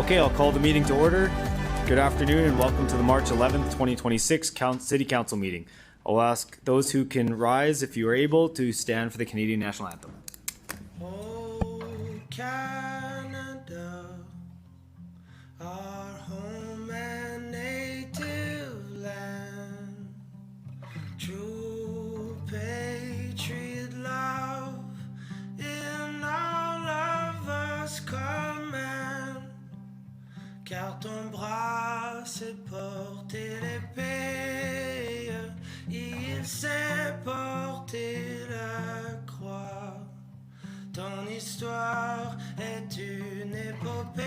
Okay, I'll call the meeting to order. Good afternoon and welcome to the March 11th, 2026 City Council meeting. I'll ask those who can rise, if you are able, to stand for the Canadian National Anthem. Oh, Canada, our home and native land, true patriot love in all of us command, car ton bras s'est porté l'épée, il s'est porté la croix. Ton histoire est une épopée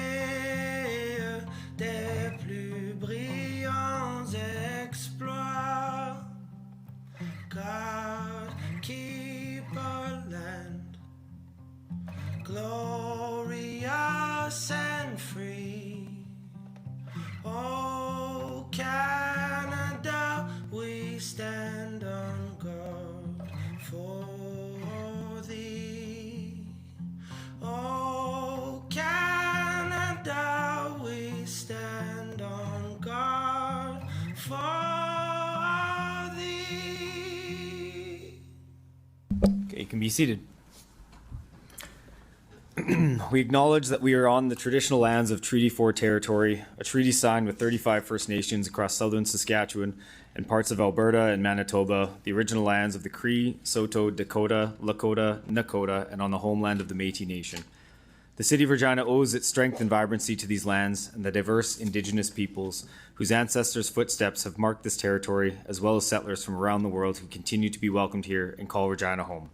des plus brillants exploits. God, keep our land glorious and free. Oh, Canada, we stand on guard for thee. Oh, Canada, we stand on guard for thee. Okay, you can be seated. We acknowledge that we are on the traditional lands of Treaty 4 territory, a treaty signed with 35 First Nations across southern Saskatchewan and parts of Alberta and Manitoba, the original lands of the Cree, Saulteaux, Dakota, Lakota, Nakota, and on the homeland of the Métis Nation. The City of Regina owes its strength and vibrancy to these lands and the diverse Indigenous peoples whose ancestors' footsteps have marked this territory, as well as settlers from around the world who continue to be welcomed here and call Regina home.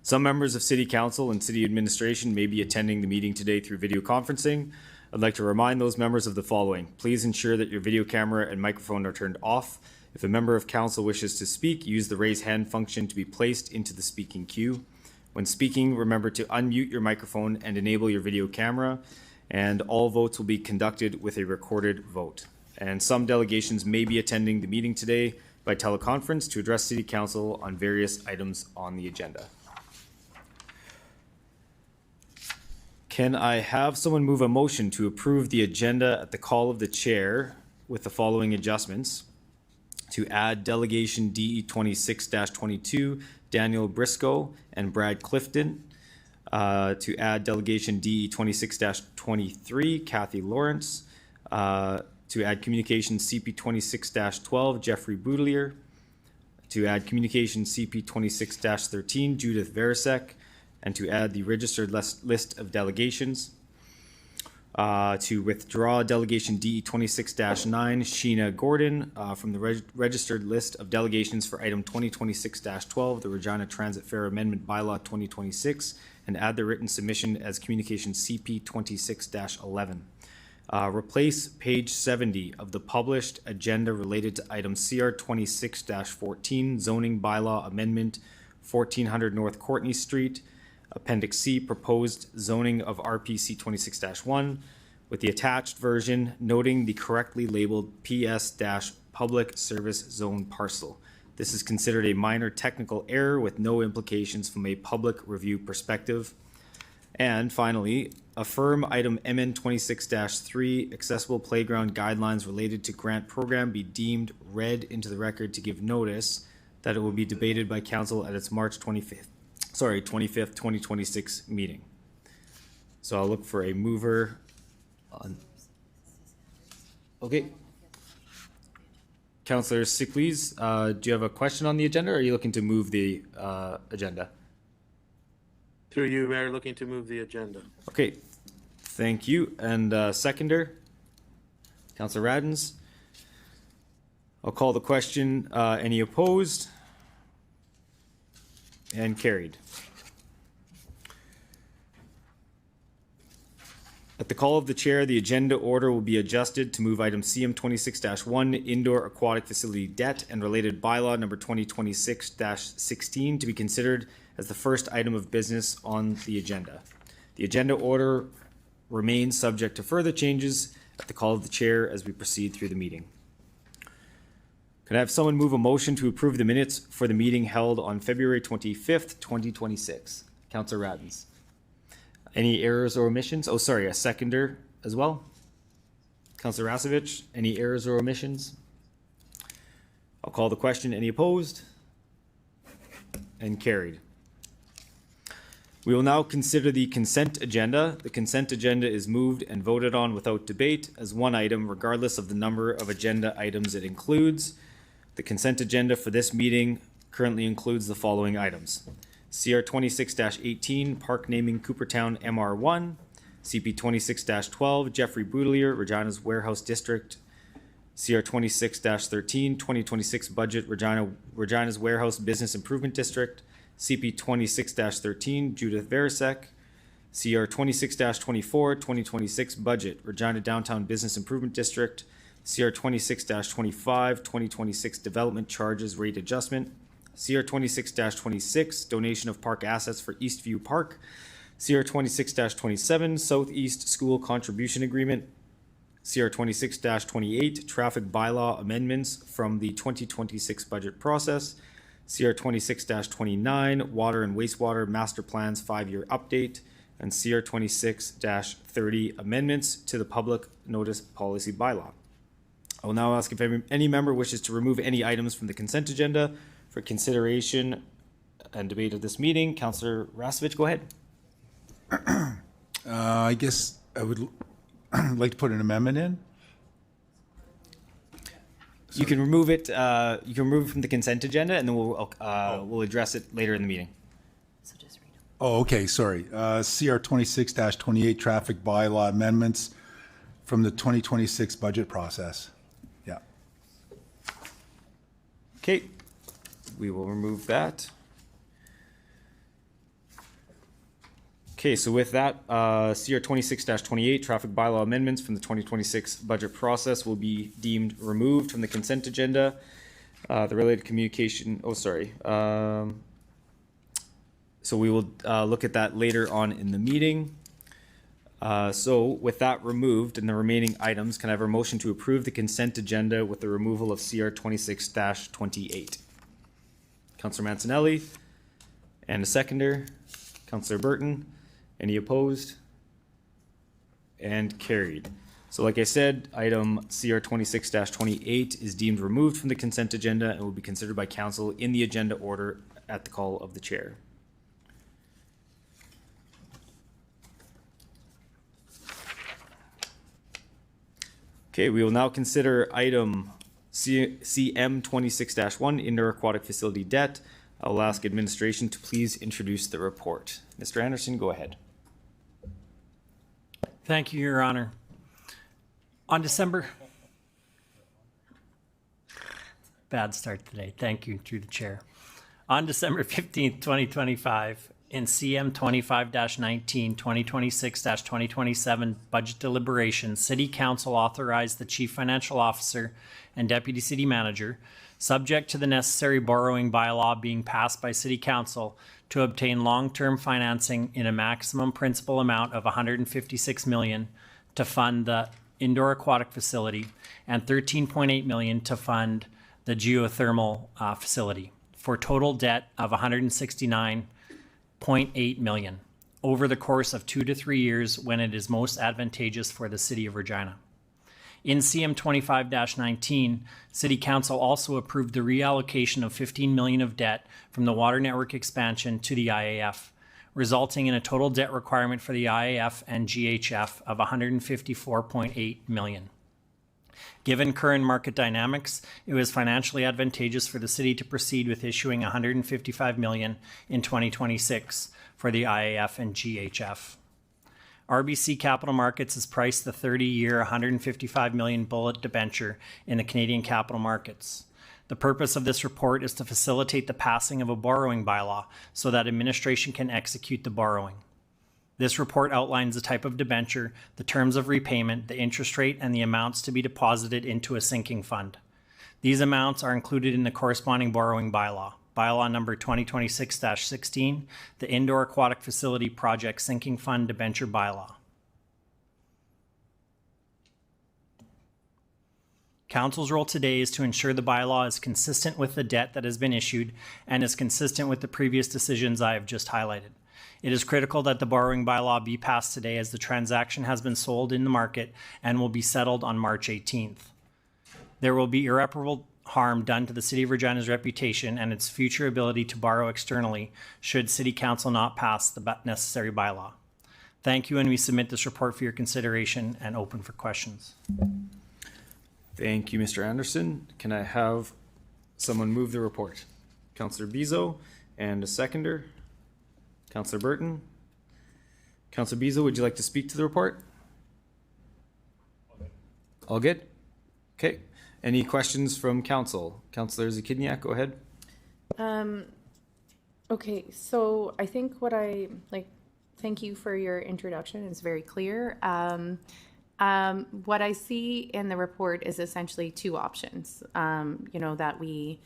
Some members of City Council and City Administration may be attending the meeting today through video conferencing. I'd like to remind those members of the following. Please ensure that your video camera and microphone are turned off. If a member of Council wishes to speak, use the raise hand function to be placed into the speaking queue. When speaking, remember to unmute your microphone and enable your video camera, and all votes will be conducted with a recorded vote. And some delegations may be attending the meeting today by teleconference to address City Council on various items on the agenda. Can I have someone move a motion to approve the agenda at the call of the chair with the following adjustments? To add delegation DE 26-22, Daniel Briscoe and Brad Clifton. To add delegation DE 26-23, Kathy Lawrence. To add communication CP 26-12, Jeffrey Boudelier. To add communication CP 26-13, Judith Verisek. And to add the registered list of delegations. To withdraw delegation DE 26-9, Sheena Gordon from the registered list of delegations for item 2026-12, the Regina Transit Fare Amendment Bylaw 2026, and add the written submission as communication CP 26-11. Replace page 70 of the published agenda related to item CR 26-14, zoning bylaw amendment 1400 North Courtney Street, Appendix C, proposed zoning of RPC 26-1, with the attached version noting the correctly labeled PS-Public Service Zone parcel. This is considered a minor technical error with no implications from a public review perspective. And finally, affirm item MN 26-3, accessible playground guidelines related to grant program, be deemed read into the record to give notice that it will be debated by council at its March 25th, 2026 meeting. So I'll look for a mover on. Okay. Councillor Sickleys, do you have a question on the agenda, or are you looking to move the agenda? Through you, Mayor, looking to move the agenda. Okay, thank you. And seconder, Councillor Radens. I'll call the question. Any opposed? And carried. At the call of the chair, the agenda order will be adjusted to move item CM 26-1, indoor aquatic facility debt and related bylaw number 2026-16 to be considered as the first item of business on the agenda. The agenda order remains subject to further changes at the call of the chair as we proceed through the meeting. Could I have someone move a motion to approve the minutes for the meeting held on February 25th, 2026? Councillor Radens. Any errors or omissions? Oh, sorry, a seconder as well? Councillor Rasevich, any errors or omissions? I'll call the question. Any opposed? And carried. We will now consider the consent agenda. The consent agenda is moved and voted on without debate as one item, regardless of the number of agenda items it includes. The consent agenda for this meeting currently includes the following items: CR 26-18, Park Naming Coopertown MR1, CP 26-12, Jeffrey Boudelier, Regina's Warehouse District, CR 26-13, 2026 Budget, Regina's Warehouse Business Improvement District, CP 26-13, Judith Verisek, CR 26-24, 2026 Budget, Regina Downtown Business Improvement District, CR 26-25, 2026 Development Charges Rate Adjustment, CR 26-26, Donation of Park Assets for Eastview Park, CR 26-27, Southeast School Contribution Agreement, CR 26-28, Traffic Bylaw Amendments from the 2026 Budget Process, CR 26-29, Water and Wastewater Master Plans 5-Year Update, and CR 26-30, Amendments to the Public Notice Policy Bylaw. I will now ask if any member wishes to remove any items from the consent agenda for consideration and debate of this meeting. Councillor Rasevich, go ahead. I guess I would like to put an amendment in. You can remove it. You can remove it from the consent agenda, and then we'll address it later in the meeting. So just read them. Oh, okay, sorry. CR 26-28 traffic bylaw amendments from the 2026 budget process. Yeah. Okay, we will remove that. Okay, so with that, CR 26-28 traffic bylaw amendments from the 2026 budget process will be deemed removed from the consent agenda. The related communication, so we will look at that later on in the meeting. So with that removed and the remaining items, can I have a motion to approve the consent agenda with the removal of CR 26-28? Councillor Mancinelli, and a seconder, Councillor Burton. Any opposed? And carried. So like I said, item CR 26-28 is deemed removed from the consent agenda and will be considered by council in the agenda order at the call of the chair. Okay, we will now consider item CM 26-1, Indoor Aquatic Facility Debt. I will ask administration to please introduce the report. Mr. Anderson, go ahead. Thank you, Your Honor. On December... Bad start today. Thank you, through the chair. On December 15th, 2025, in CM 25-19, 2026-2027 budget deliberations, City Council authorized the Chief Financial Officer and Deputy City Manager, subject to the necessary borrowing bylaw being passed by City Council, to obtain long-term financing in a maximum principal amount of $156 million to fund the indoor aquatic facility and $13.8 million to fund the geothermal facility, for total debt of $169.8 million over the course of 2 to 3 years when it is most advantageous for the City of Regina. In CM 25-19, City Council also approved the reallocation of $15 million of debt from the water network expansion to the IAF, resulting in a total debt requirement for the IAF and GHF of $154.8 million. Given current market dynamics, it was financially advantageous for the city to proceed with issuing $155 million in 2026 for the IAF and GHF. RBC Capital Markets has priced the 30-year $155 million bullet debenture in the Canadian capital markets. The purpose of this report is to facilitate the passing of a borrowing bylaw so that administration can execute the borrowing. This report outlines the type of debenture, the terms of repayment, the interest rate, and the amounts to be deposited into a sinking fund. These amounts are included in the corresponding borrowing bylaw. Bylaw number 2026-16, the Indoor Aquatic Facility Project Sinking Fund Debenture Bylaw. Council's role today is to ensure the bylaw is consistent with the debt that has been issued and is consistent with the previous decisions I have just highlighted. It is critical that the borrowing bylaw be passed today as the transaction has been sold in the market and will be settled on March 18th. There will be irreparable harm done to the City of Regina's reputation and its future ability to borrow externally should City Council not pass the necessary bylaw. Thank you, and we submit this report for your consideration and open for questions. Thank you, Mr. Anderson. Can I have someone move the report? Councillor Bezo, and a seconder. Councillor Burton. Councillor Bezo, would you like to speak to the report? All good? Okay. Any questions from council? Councillor Zakidniak, go ahead. Okay, so I think thank you for your introduction. It's very clear. What I see in the report is essentially two options. That we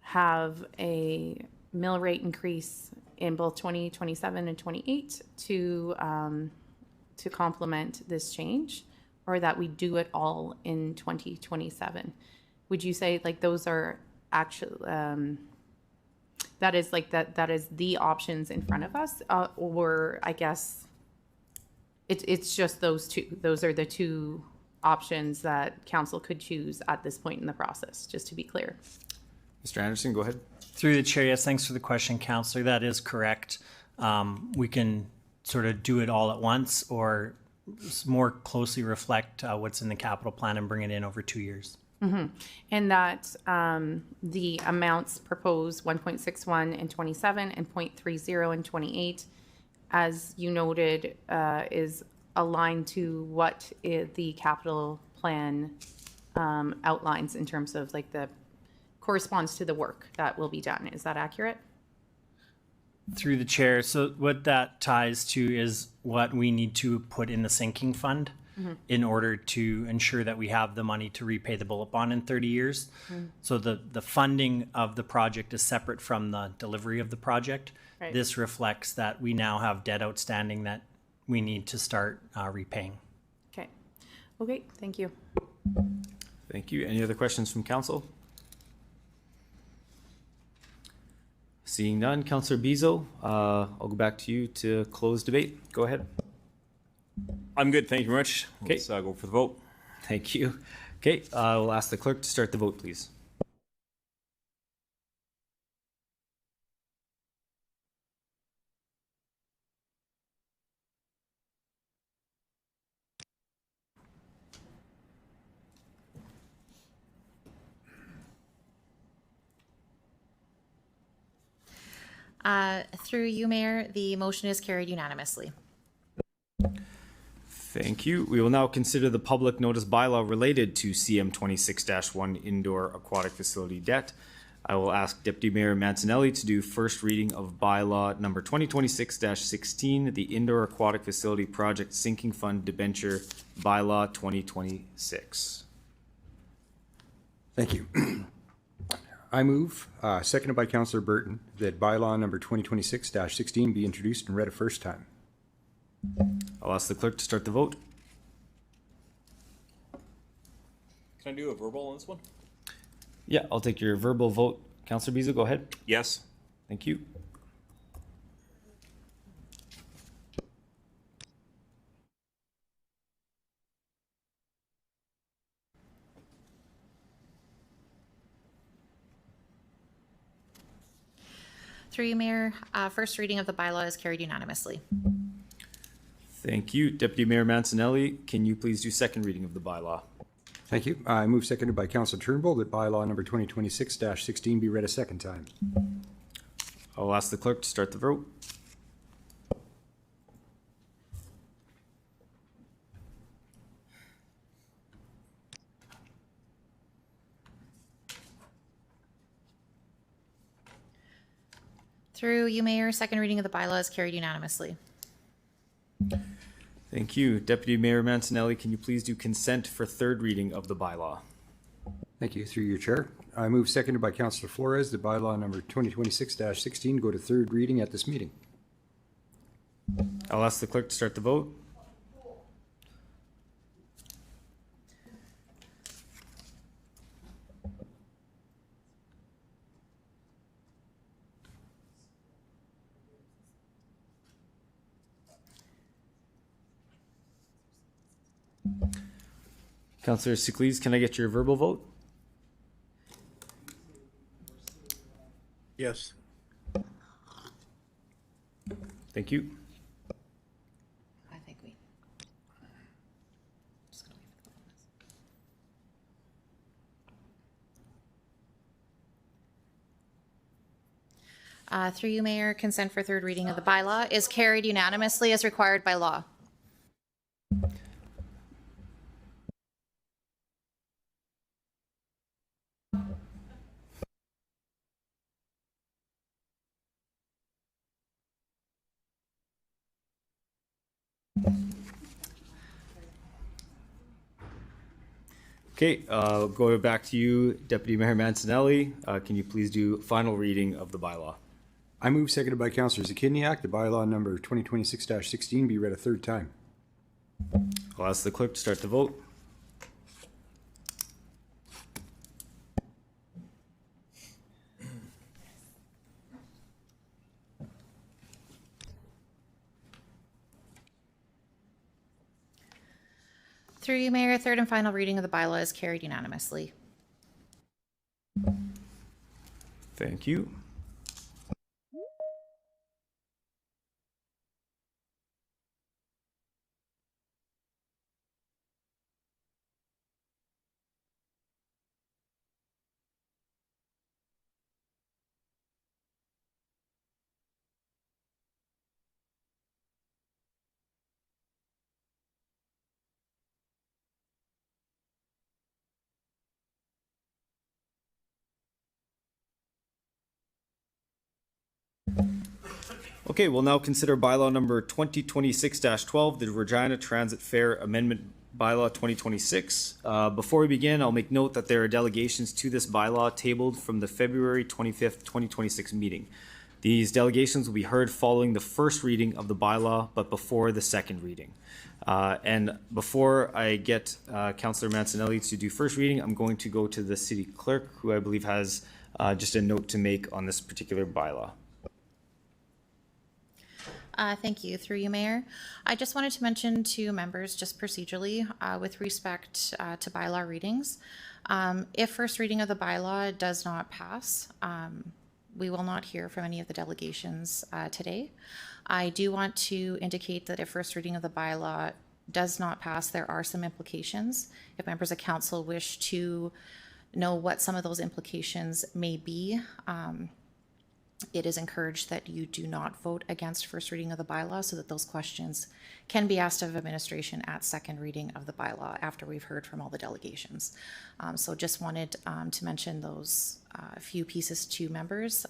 have a mill rate increase in both 2027 and 28 to complement this change, or that we do it all in 2027. Would you say those are actually that is the options in front of us, or I guess it's just those two? Those are the two options that council could choose at this point in the process, just to be clear. Mr. Anderson, go ahead. Through the chair, yes, thanks for the question, Councillor. That is correct. We can sort of do it all at once, or more closely reflect what's in the capital plan and bring it in over 2 years. Mm-hmm. And that the amounts proposed, 1.61 in 27 and 0.30 in 28, as you noted, is aligned to what the capital plan outlines in terms of the corresponds to the work that will be done. Is that accurate? Through the chair, so what that ties to is what we need to put in the sinking fund in order to ensure that we have the money to repay the bullet bond in 30 years. So the funding of the project is separate from the delivery of the project. Right. This reflects that we now have debt outstanding that we need to start repaying. Okay. Okay, thank you. Thank you. Any other questions from council? Seeing none, Councillor Bezo, I'll go back to you to close debate. Go ahead. I'm good, thank you very much. Okay. Let's go for the vote. Thank you. Okay, we'll ask the clerk to start the vote, please. Through you, Mayor, the motion is carried unanimously. Thank you. We will now consider the public notice bylaw related to CM 26-1 indoor aquatic facility debt. I will ask Deputy Mayor Mancinelli to do first reading of bylaw number 2026-16, the indoor aquatic facility project sinking fund debenture bylaw 2026. Thank you. I move, seconded by Councillor Burton, that bylaw number 2026-16 be introduced and read a first time. I'll ask the clerk to start the vote. Can I do a verbal on this one? Yeah, I'll take your verbal vote. Councillor Bezo, go ahead. Yes. Thank you. Through you, Mayor, first reading of the bylaw is carried unanimously. Thank you. Deputy Mayor Mancinelli, can you please do second reading of the bylaw? Thank you. I move, seconded by Councillor Turnbull, that bylaw number 2026-16 be read a second time. I'll ask the clerk to start the vote. Through you, Mayor, second reading of the bylaw is carried unanimously. Thank you. Deputy Mayor Mancinelli, can you please do consent for third reading of the bylaw? Thank you. Through your chair, I move, seconded by Councillor Flores, that bylaw number 2026-16 go to third reading at this meeting. I'll ask the clerk to start the vote. Councillor Siklees, can I get your verbal vote? Yes. Thank you. I think we. Just gonna wait for the vote on this. Through you, Mayor, consent for third reading of the bylaw is carried unanimously as required by law. Okay, go back to you, Deputy Mayor Mancinelli. Can you please do final reading of the bylaw? I move, seconded by Councillor Zakidniak, the bylaw number 2026-16 be read a third time. I'll ask the clerk to start the vote. Through you, Mayor, third and final reading of the bylaw is carried unanimously. Thank you. Okay, we'll now consider bylaw number 2026-12, the Regina Transit Fare Amendment Bylaw 2026. Before we begin, I'll make note that there are delegations to this bylaw tabled from the February 25th, 2026 meeting. These delegations will be heard following the first reading of the bylaw, but before the second reading. And before I get Councillor Mancinelli to do first reading, I'm going to go to the city clerk, who I believe has just a note to make on this particular bylaw. Thank you. Through you, Mayor. I just wanted to mention to members, just procedurally, with respect to bylaw readings. If first reading of the bylaw does not pass, we will not hear from any of the delegations today. I do want to indicate that if first reading of the bylaw does not pass, there are some implications. If members of council wish to know what some of those implications may be, it is encouraged that you do not vote against first reading of the bylaw so that those questions can be asked of administration at second reading of the bylaw after we've heard from all the delegations. So just wanted to mention those few pieces to members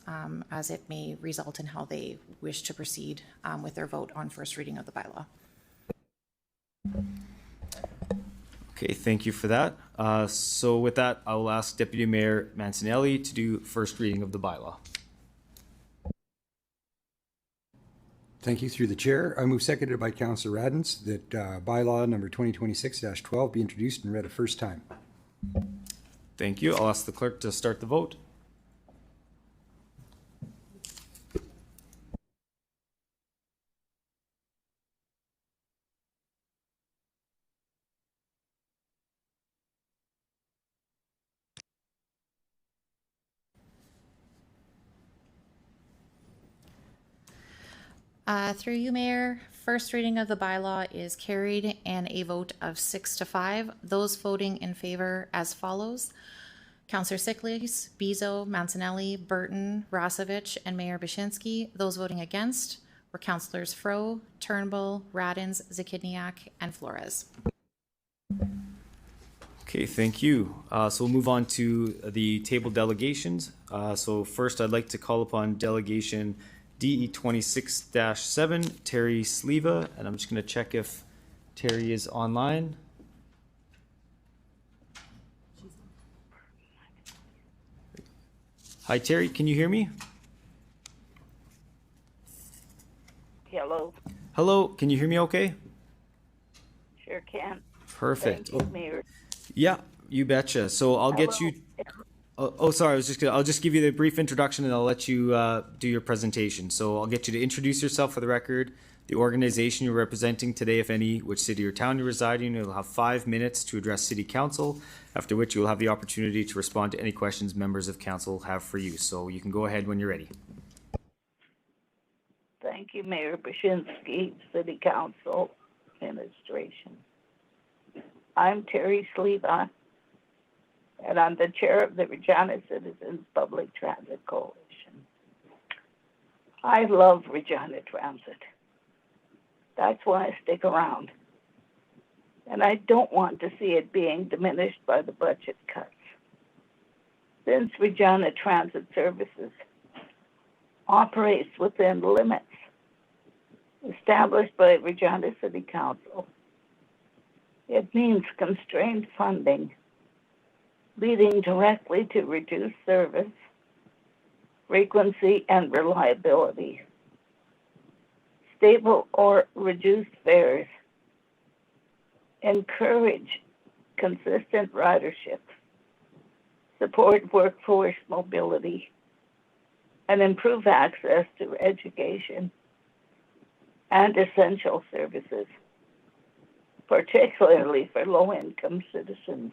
as it may result in how they wish to proceed with their vote on first reading of the bylaw. Okay, thank you for that. So with that, I will ask Deputy Mayor Mancinelli to do first reading of the bylaw. Thank you. Through the chair, I move, seconded by Councillor Radens, that bylaw number 2026-12 be introduced and read a first time. Thank you. I'll ask the clerk to start the vote. Through you, Mayor, first reading of the bylaw is carried and a vote of 6 to 5. Those voting in favor as follows: Councillor Siklees, Bezo, Mancinelli, Burton, Rasevich, and Mayor Bashinsky. Those voting against were Councillors Fro, Turnbull, Radens, Zakidniak, and Flores. Okay, thank you. So we'll move on to the table delegations. So first, I'd like to call upon delegation DE 26-7, Terry Sleva, and I'm just going to check if Terry is online. Hi, Terry, can you hear me? Hello. Hello, can you hear me okay? Sure can. Perfect. Thank you, Mayor. Yeah, you betcha. So I'll get you. Sorry. I'll just give you the brief introduction and I'll let you do your presentation. So I'll get you to introduce yourself for the record, the organization you're representing today, if any, which city or town you reside in. You'll have 5 minutes to address City Council, after which you will have the opportunity to respond to any questions members of Council have for you. So you can go ahead when you're ready. Thank you, Mayor Bashinsky, City Council Administration. I'm Terry Sleva, and I'm the chair of the Regina Citizens Public Transit Coalition. I love Regina Transit. That's why I stick around. And I don't want to see it being diminished by the budget cuts. Since Regina Transit Services operates within limits established by Regina City Council, it means constrained funding, leading directly to reduced service, frequency, and reliability. Stable or reduced fares encourage consistent ridership, support workforce mobility, and improve access to education and essential services, particularly for low-income citizens.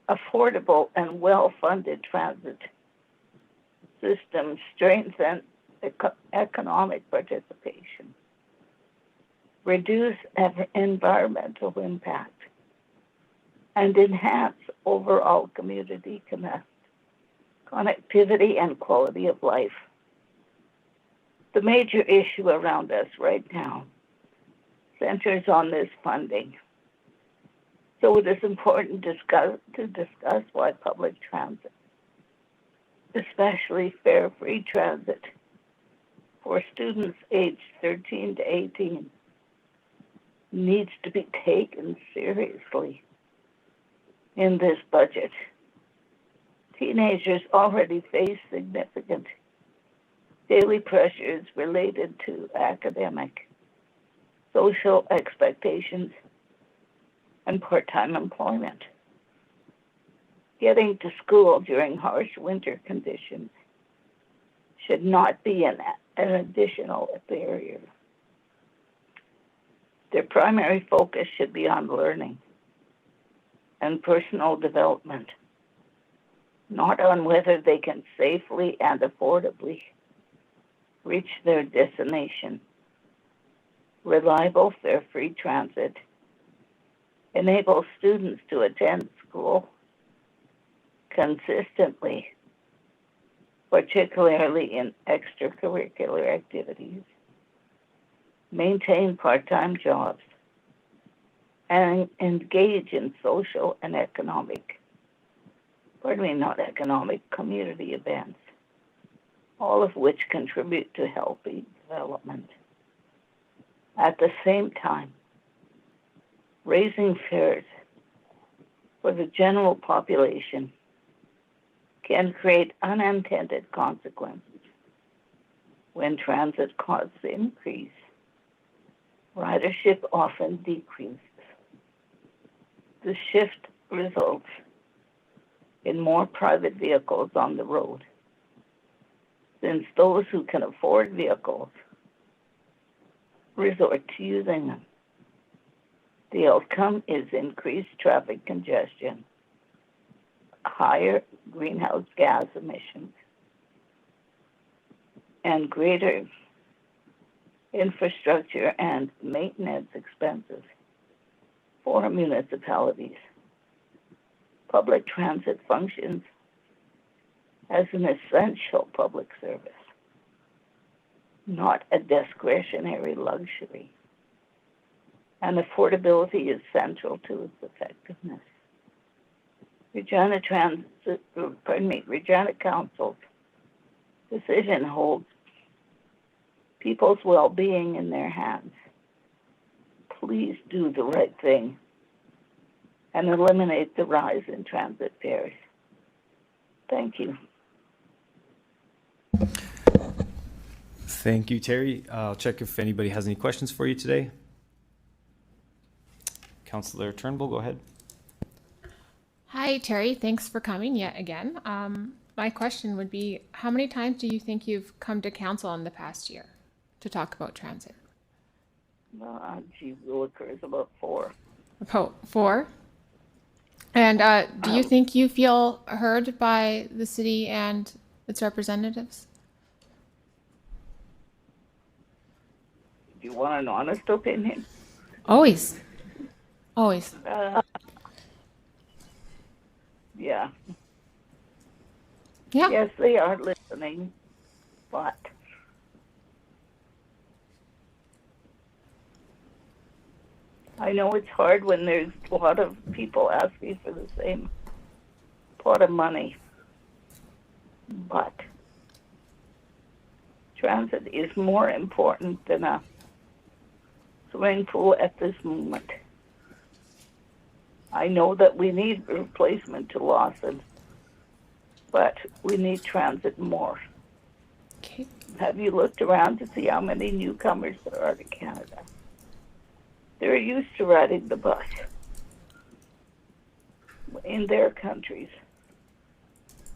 Affordable and well-funded transit systems strengthen economic participation, reduce environmental impact, and enhance overall community connectivity and quality of life. The major issue around us right now centers on this funding. So it is important to discuss why public transit, especially fare-free transit for students aged 13 to 18, needs to be taken seriously in this budget. Teenagers already face significant daily pressures related to academic, social expectations, and part-time employment. Getting to school during harsh winter conditions should not be an additional barrier. Their primary focus should be on learning and personal development, not on whether they can safely and affordably reach their destination. Reliable fare-free transit enables students to attend school consistently, particularly in extracurricular activities, maintain part-time jobs, and engage in social and community events, all of which contribute to healthy development. At the same time, raising fares for the general population can create unintended consequences. When transit costs increase, ridership often decreases. The shift results in more private vehicles on the road, since those who can afford vehicles resort to using them. The outcome is increased traffic congestion, higher greenhouse gas emissions, and greater infrastructure and maintenance expenses for municipalities. Public transit functions as an essential public service, not a discretionary luxury. And affordability is central to its effectiveness. Regina Council's decision holds people's well-being in their hands. Please do the right thing and eliminate the rise in transit fares. Thank you. Thank you, Terry. I'll check if anybody has any questions for you today. Councillor Turnbull, go ahead. Hi, Hi, Terry. Thanks for coming yet again. My question would be, how many times do you think you've come to council in the past year to talk about transit? Gee willikers, about 4. About 4? And do you think you feel heard by the city and its representatives? Do you want an honest opinion? Always. Always. Yeah. Yeah. Yes, they are listening, but I know it's hard when there's a lot of people asking for the same pot of money. But transit is more important than a swimming pool at this moment. I know that we need replacement to Lawson, but we need transit more. Okay. Have you looked around to see how many newcomers there are to Canada? They're used to riding the bus in their countries.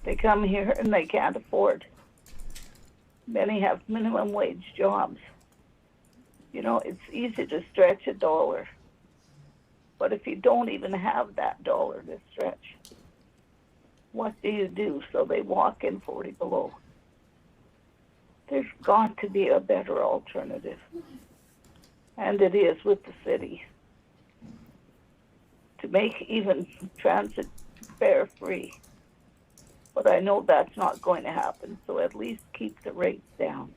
They come here and they can't afford. Many have minimum wage jobs. You know, it's easy to stretch a dollar. But if you don't even have that dollar to stretch, what do? So they walk in 40 below. There's got to be a better alternative. And it is with the city. To make even transit fare free. But I know that's not going to happen, so at least keep the rates down.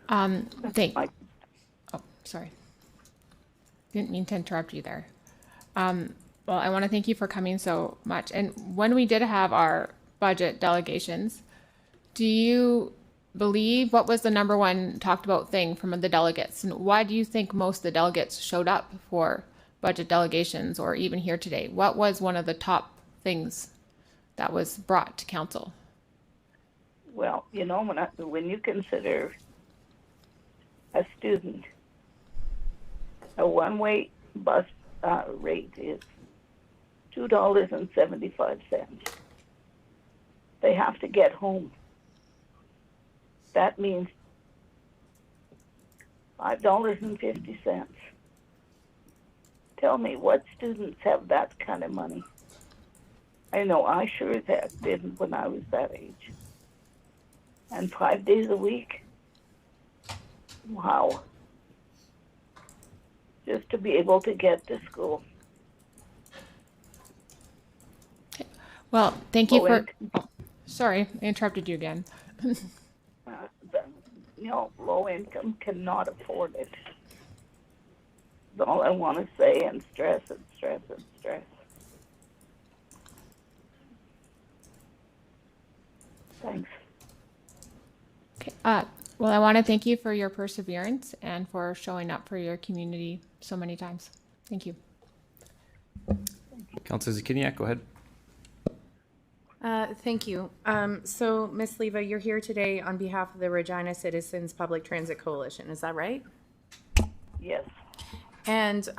Oh, sorry. Didn't mean to interrupt you there. Well, I want to thank you for coming so much. And when we did have our budget delegations, do you believe what was the number one talked about thing from the delegates? And why do you think most of the delegates showed up for budget delegations or even here today? What was one of the top things that was brought to council? Well, you know, when you consider a student, a one-way bus rate is $2.75. They have to get home. That means $5.50. Tell me, what students have that kind of money? I know I sure as heck didn't when I was that age. And 5 days a week? Wow. Just to be able to get to school. Well, thank you for... Oh, sorry, I interrupted you again. Low income cannot afford it. That's all I want to say, and stress and stress and stress. Thanks. Okay. Well, I want to thank you for your perseverance and for showing up for your community so many times. Thank you. Councillor Zakiniak, go ahead. Thank you. So, Ms. Leva, you're here today on behalf of the Regina Citizens Public Transit Coalition. Is that right? Yes. And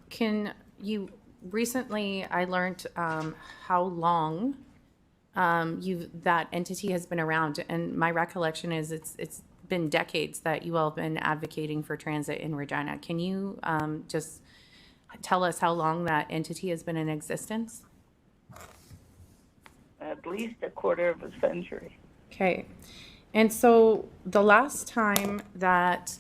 can you recently, I learned how long that entity has been around, and my recollection is it's been decades that you all have been advocating for transit in Regina. Can you just tell us how long that entity has been in existence? At least a quarter of a century. Okay. And so the last time that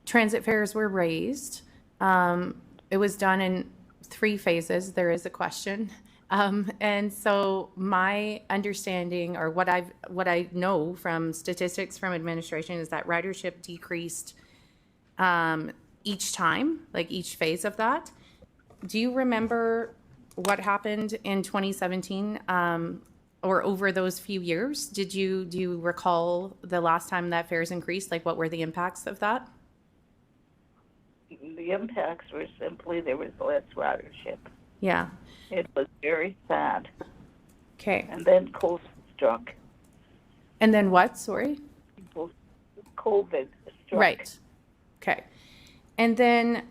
transit fares were raised, it was done in 3 phases. There is a question. And so my understanding, or what I know from statistics from administration, is that ridership decreased each time, like each phase of that. Do you remember what happened in 2017 or over those few years? Do you recall the last time that fares increased? Like, what were the impacts of that? The impacts were simply there was less ridership. Yeah. It was very sad. Okay. And then COVID struck. And then what? Sorry? COVID struck. Right. Okay. And then,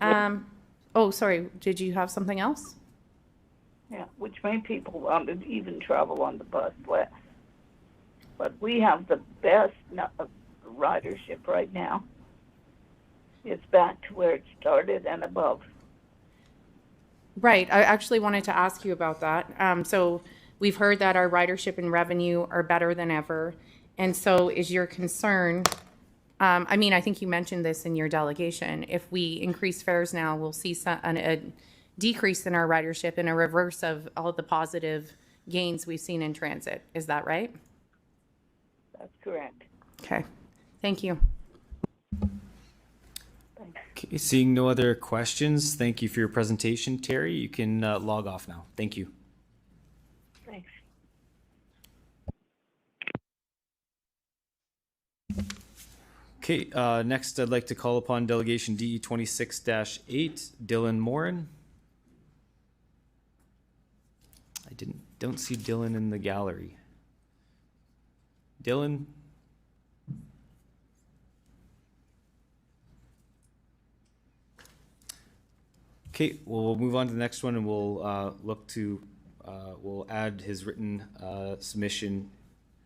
oh, sorry. Did you have something else? Yeah, which many people want to even travel on the bus less. But we have the best ridership right now. It's back to where it started and above. Right. I actually wanted to ask you about that. So we've heard that our ridership and revenue are better than ever. And so is your concern, I mean, I think you mentioned this in your delegation. If we increase fares now, we'll see a decrease in our ridership and a reverse of all the positive gains we've seen in transit. Is that right? That's correct. Okay. Thank you. Okay, seeing no other questions, thank you for your presentation, Terry. You can log off now. Thank you. Thanks. Okay, next I'd like to call upon Delegation DE 26-8, Dylan Morin. I don't see Dylan in the gallery. Dylan? Okay, well, we'll move on to the next one and we'll we'll add his written submission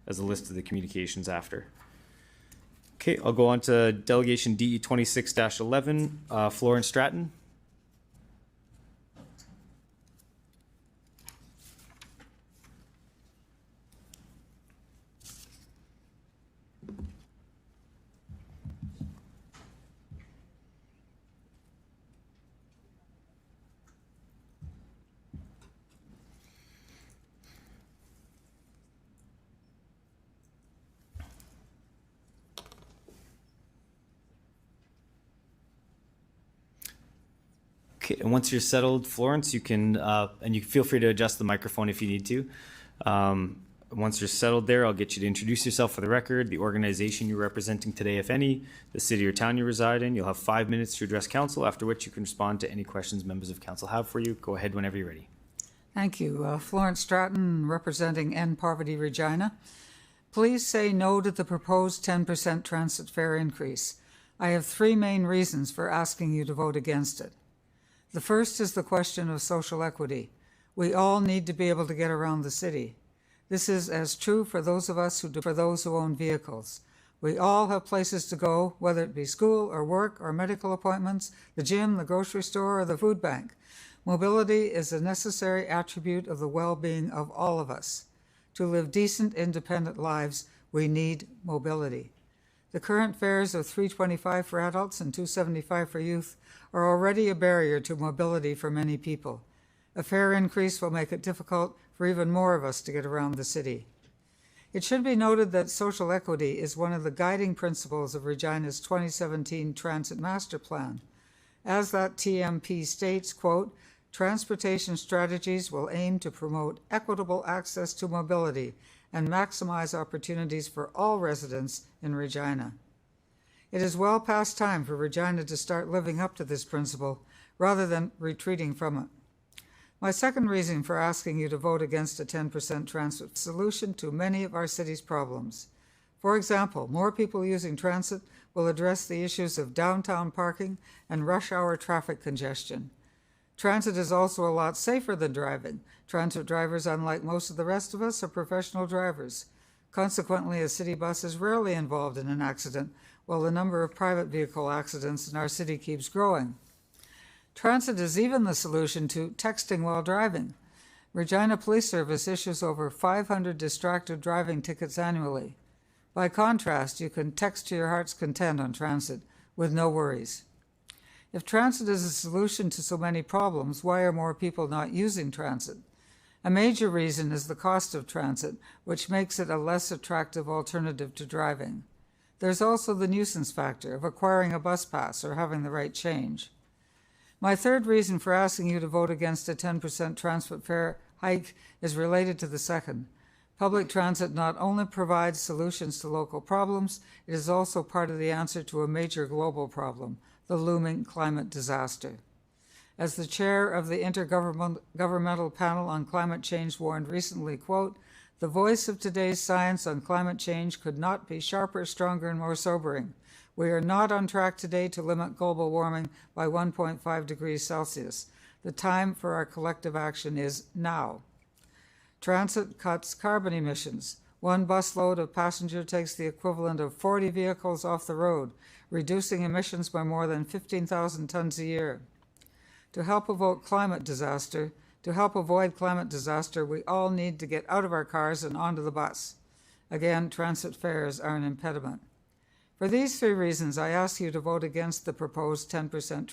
as a list of the communications after. Okay, I'll go on to Delegation DE 26-11, Florence Stratton. Okay, and once you're settled, Florence, you can, and you feel free to adjust the microphone if you need to. Once you're settled there, I'll get you to introduce yourself for the record, the organization you're representing today, if any, the city or town you reside in. You'll have 5 minutes to address council, after which you can respond to any questions members of council have for you. Go ahead whenever you're ready. Thank you. Florence Stratton, representing End Poverty Regina. Please say no to the proposed 10% transit fare increase. I have 3 main reasons for asking you to vote against it. The first is the question of social equity. We all need to be able to get around the city. This is as true for those of us for those who own vehicles. We all have places to go, whether it be school or work or medical appointments, the gym, the grocery store, or the food bank. Mobility is a necessary attribute of the well-being of all of us. To live decent, independent lives, we need mobility. The current fares of $3.25 for adults and $2.75 for youth are already a barrier to mobility for many people. A fare increase will make it difficult for even more of us to get around the city. It should be noted that social equity is one of the guiding principles of Regina's 2017 Transit Master Plan. As that TMP states, quote, transportation strategies will aim to promote equitable access to mobility and maximize opportunities for all residents in Regina. It is well past time for Regina to start living up to this principle rather than retreating from it. My second reason for asking you to vote against a 10% transit solution to many of our city's problems. For example, more people using transit will address the issues of downtown parking and rush hour traffic congestion. Transit is also a lot safer than driving. Transit drivers, unlike most of the rest of us, are professional drivers. Consequently, a city bus is rarely involved in an accident, while the number of private vehicle accidents in our city keeps growing. Transit is even the solution to texting while driving. Regina Police Service issues over 500 distracted driving tickets annually. By contrast, you can text to your heart's content on transit with no worries. If transit is a solution to so many problems, why are more people not using transit? A major reason is the cost of transit, which makes it a less attractive alternative to driving. There's also the nuisance factor of acquiring a bus pass or having the right change. My third reason for asking you to vote against a 10% transit fare hike is related to the second. Public transit not only provides solutions to local problems, it is also part of the answer to a major global problem, the looming climate disaster. As the chair of the Intergovernmental Panel on Climate Change warned recently, quote, the voice of today's science on climate change could not be sharper, stronger, and more sobering. We are not on track today to limit global warming by 1.5 degrees Celsius. The time for our collective action is now. Transit cuts carbon emissions. One busload of passenger takes the equivalent of 40 vehicles off the road, reducing emissions by more than 15,000 tons a year. To help avoid climate disaster, we all need to get out of our cars and onto the bus. Again, transit fares are an impediment. For these three reasons, I ask you to vote against the proposed 10%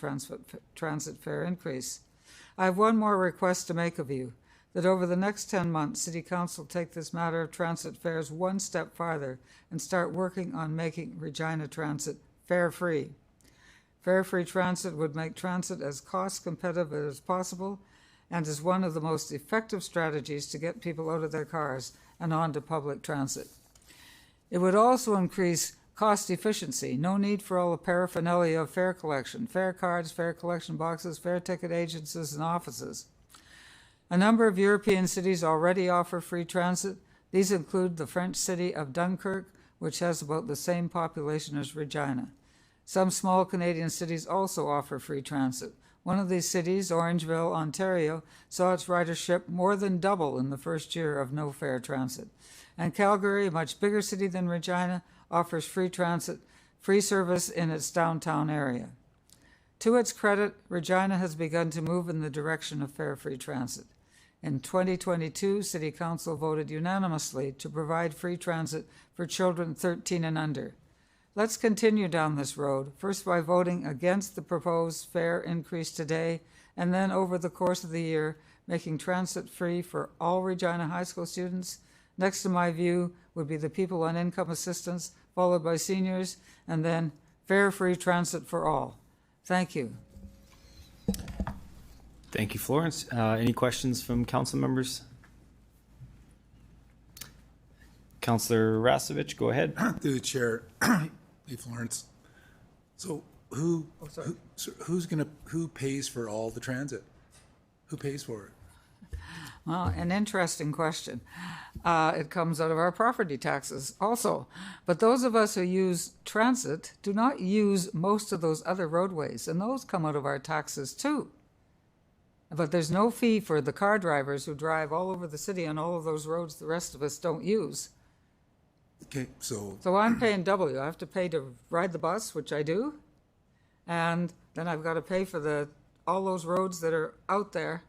transit fare increase. I have one more request to make of you, that over the next 10 months, City Council take this matter of transit fares one step farther and start working on making Regina Transit fare-free. Fare-free transit would make transit as cost competitive as possible and is one of the most effective strategies to get people out of their cars and onto public transit. It would also increase cost efficiency, no need for all the paraphernalia of fare collection, fare cards, fare collection boxes, fare ticket agencies, and offices. A number of European cities already offer free transit. These include the French city of Dunkirk, which has about the same population as Regina. Some small Canadian cities also offer free transit. One of these cities, Orangeville, Ontario, saw its ridership more than double in the first year of no-fare transit. And Calgary, a much bigger city than Regina, offers free transit, free service in its downtown area. To its credit, Regina has begun to move in the direction of fare-free transit. In 2022, City Council voted unanimously to provide free transit for children 13 and under. Let's continue down this road, first by voting against the proposed fare increase today, and then over the course of the year, making transit free for all Regina High School students. Next in my view would be the people on income assistance, followed by seniors, and then fare-free transit for all. Thank you. Thank you, Florence. Any questions from council members? Councillor Rasevich, go ahead. Through the chair, hey Florence. So who pays for all the transit? Who pays for it? Well, an interesting question. It comes out of our property taxes also. But those of us who use transit do not use most of those other roadways, and those come out of our taxes too. But there's no fee for the car drivers who drive all over the city on all of those roads the rest of us don't use. Okay, so I'm paying double. I have to pay to ride the bus, which I do, and then I've got to pay for all those roads that are out there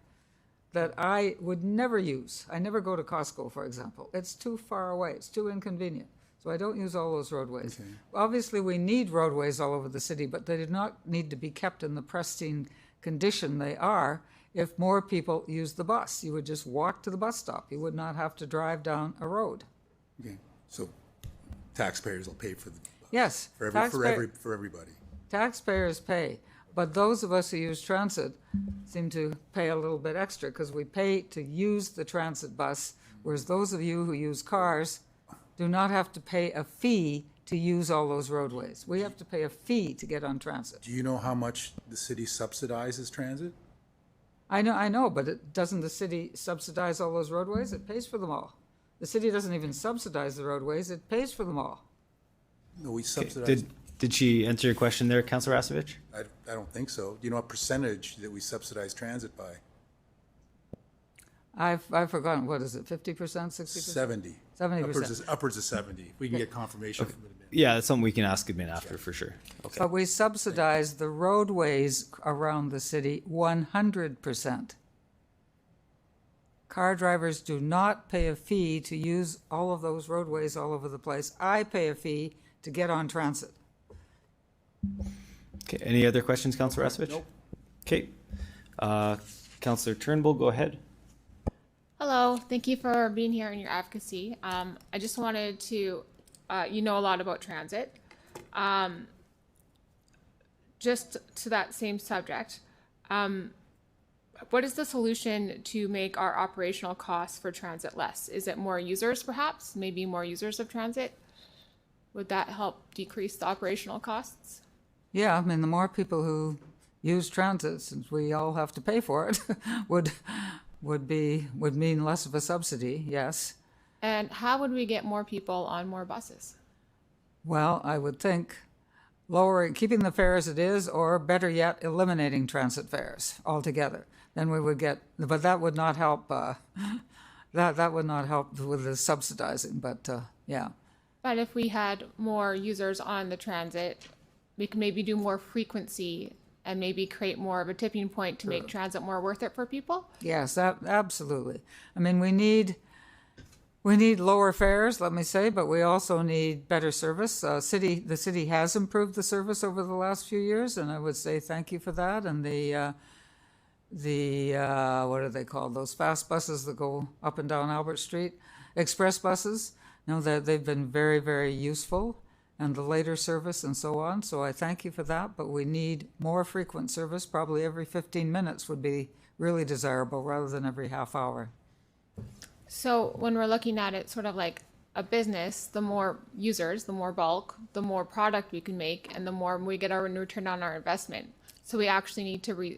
that I would never use. I never go to Costco, for example. It's too far away. It's too inconvenient. So I don't use all those roadways. Okay. Obviously, we need roadways all over the city, but they do not need to be kept in the pristine condition they are if more people use the bus. You would just walk to the bus stop. You would not have to drive down a road. okay, so taxpayers will pay for the Yes. for everybody. Taxpayers pay, but those of us who use transit seem to pay a little bit extra because we pay to use the transit bus, whereas those of you who use cars do not have to pay a fee to use all those roadways. We have to pay a fee to get on transit. Do you know how much the city subsidizes transit? I know, but doesn't the city subsidize all those roadways? It pays for them all. The city doesn't even subsidize the roadways, it pays for them all. No, we subsidize. Did she answer your question there, Councillor Rasevich? I don't think so. Do you know what percentage that we subsidize transit by? I've forgotten, what is it, 50%, 60%? 70. 70%. Upwards of 70. We can get confirmation from the Yeah, that's something we can ask admin after for sure. Okay. But we subsidize the roadways around the city 100%. Car drivers do not pay a fee to use all of those roadways all over the place. I pay a fee to get on transit. Okay. Any other questions, Councillor Rasevich? Nope. Okay. Councillor Turnbull, go ahead. Hello, thank you for being here and your advocacy. I just wanted to, you know a lot about transit. Just to that same subject, what is the solution to make our operational costs for transit less? Is it more users perhaps? Maybe more users of transit? Would that help decrease the operational costs? Yeah, I mean, the more people who use transit, since we all have to pay for it, would mean less of a subsidy, yes. And how would we get more people on more buses? Well, I would think keeping the fare as it is, or better yet, eliminating transit fares altogether. then we would get, but that would not help, that would not help with the subsidizing, but, yeah. But if we had more users on the transit, we could maybe do more frequency and maybe create more of a tipping point to make transit more worth it for people. Yes, absolutely. I mean, we need lower fares, let me say, but we also need better service. The city has improved the service over the last few years, and I would say thank you for that. And the what are they called? Those fast buses that go up and down Albert Street, express buses. That they've been very, very useful, and the later service and so on. So I thank you for that, but we need more frequent service. Probably every 15 minutes would be really desirable rather than every half hour. So when we're looking at it sort of like a business, the more users, the more bulk, the more product we can make, and the more we get our return on our investment. So we actually need to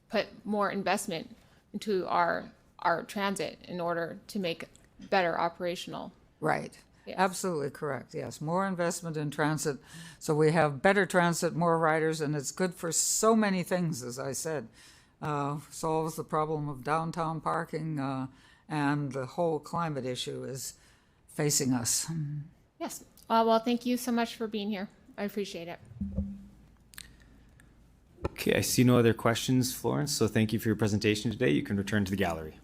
put more investment into our transit in order to make better operational. Right. Yes. Absolutely correct. Yes. More investment in transit. So we have better transit, more riders, and it's good for so many things, as I said. Solves the problem of downtown parking, and the whole climate issue is facing us. Yes. Well, thank you so much for being here. I appreciate it. Okay, I see no other questions, Florence, so thank you for your presentation today. You can return to the gallery.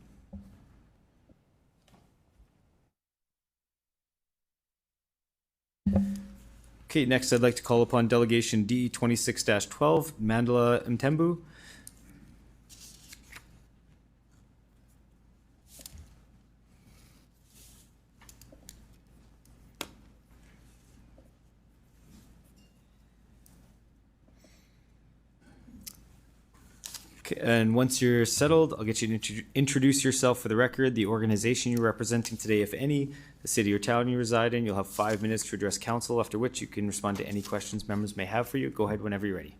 Okay, next I'd like to call upon Delegation D 26-12, Mandela Mtembu. Okay, and once you're settled, I'll get you to introduce yourself for the record, the organization you're representing today, if any, the city or town you reside in. You'll have 5 minutes to address council, after which you can respond to any questions members may have for you. Go ahead whenever you're ready.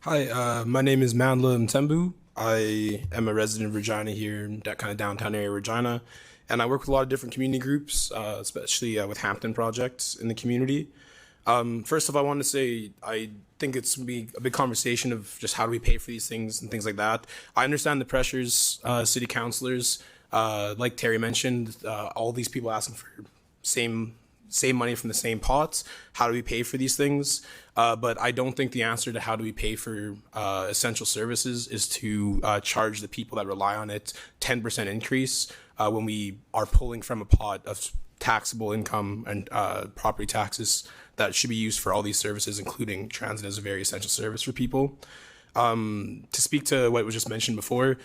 Hi, my name is Mandela Mtembu. I am a resident of Regina here in that kind of downtown area of Regina, and I work with a lot of different community groups, especially with Hampton projects in the community. First off, I want to say I think it's going to be a big conversation of just how do we pay for these things and things like that. I understand the pressures, city councilors, like Terry mentioned, all these people asking for same money from the same pots. How do we pay for these things? But I don't think the answer to how do we pay for essential services is to charge the people that rely on it 10% increase when we are pulling from a pot of taxable income and property taxes that should be used for all these services, including transit as a very essential service for people. To speak to what was just mentioned before,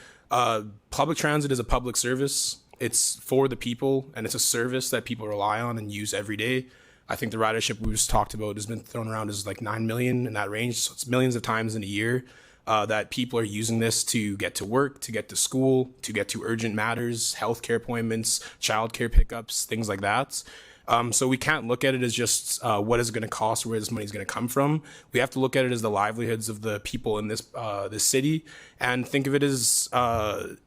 public transit is a public service. It's for the people, and it's a service that people rely on and use every day. I think the ridership we just talked about has been thrown around as like 9 million in that range. So it's millions of times in a year that people are using this to get to work, to get to school, to get to urgent matters, healthcare appointments, childcare pickups, things like that. So we can't look at it as just what is it going to cost or where this money is going to come from. We have to look at it as the livelihoods of the people in this city, and think of it as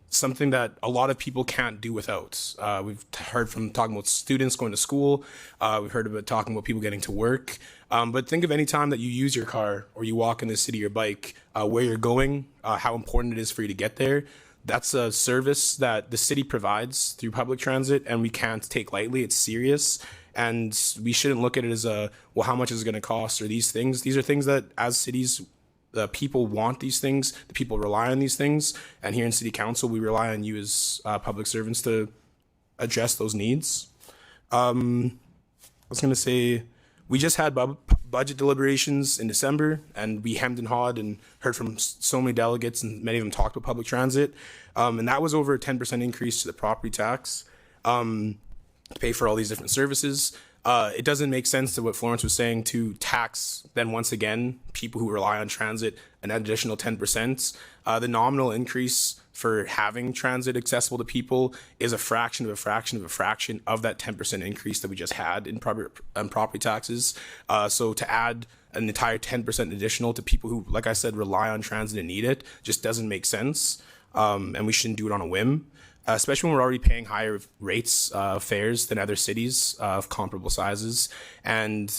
something that a lot of people can't do without. We've heard from talking about students going to school. We've heard about talking about people getting to work. But think of any time that you use your car or you walk in the city or bike, where you're going, how important it is for you to get there. That's a service that the city provides through public transit, and we can't take lightly. It's serious, and we shouldn't look at it as well, how much is it going to cost, or these things. These are things that, as cities, the people want these things, the people rely on these things, and here in City Council, we rely on you as public servants to address those needs. I was going to say, we just had budget deliberations in December, and we hemmed and hawed and heard from so many delegates, and many of them talked about public transit. And that was over a 10% increase to the property tax to pay for all these different services. It doesn't make sense to what Florence was saying to tax, then once again, people who rely on transit an additional 10%. The nominal increase for having transit accessible to people is a fraction of a fraction of a fraction of that 10% increase that we just had in property taxes. So to add an entire 10% additional to people who, like I said, rely on transit and need it just doesn't make sense. And we shouldn't do it on a whim. especially when we're already paying higher rates of fares than other cities of comparable sizes. And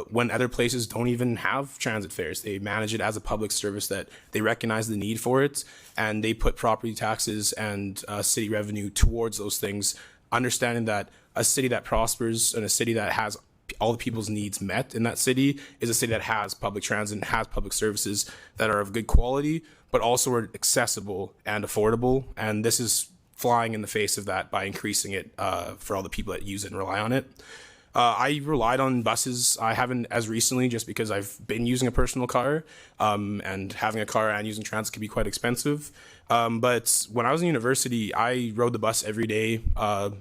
when other places don't even have transit fares, they manage it as a public service that they recognize the need for it, and they put property taxes and city revenue towards those things, understanding that a city that prospers and a city that has all the people's needs met in that city is a city that has public transit and has public services that are of good quality, but also are accessible and affordable. And this is flying in the face of that by increasing it for all the people that use it and rely on it. I relied on buses. I haven't as recently, just because I've been using a personal car, and having a car and using transit can be quite expensive. But when I was in university, I rode the bus every day,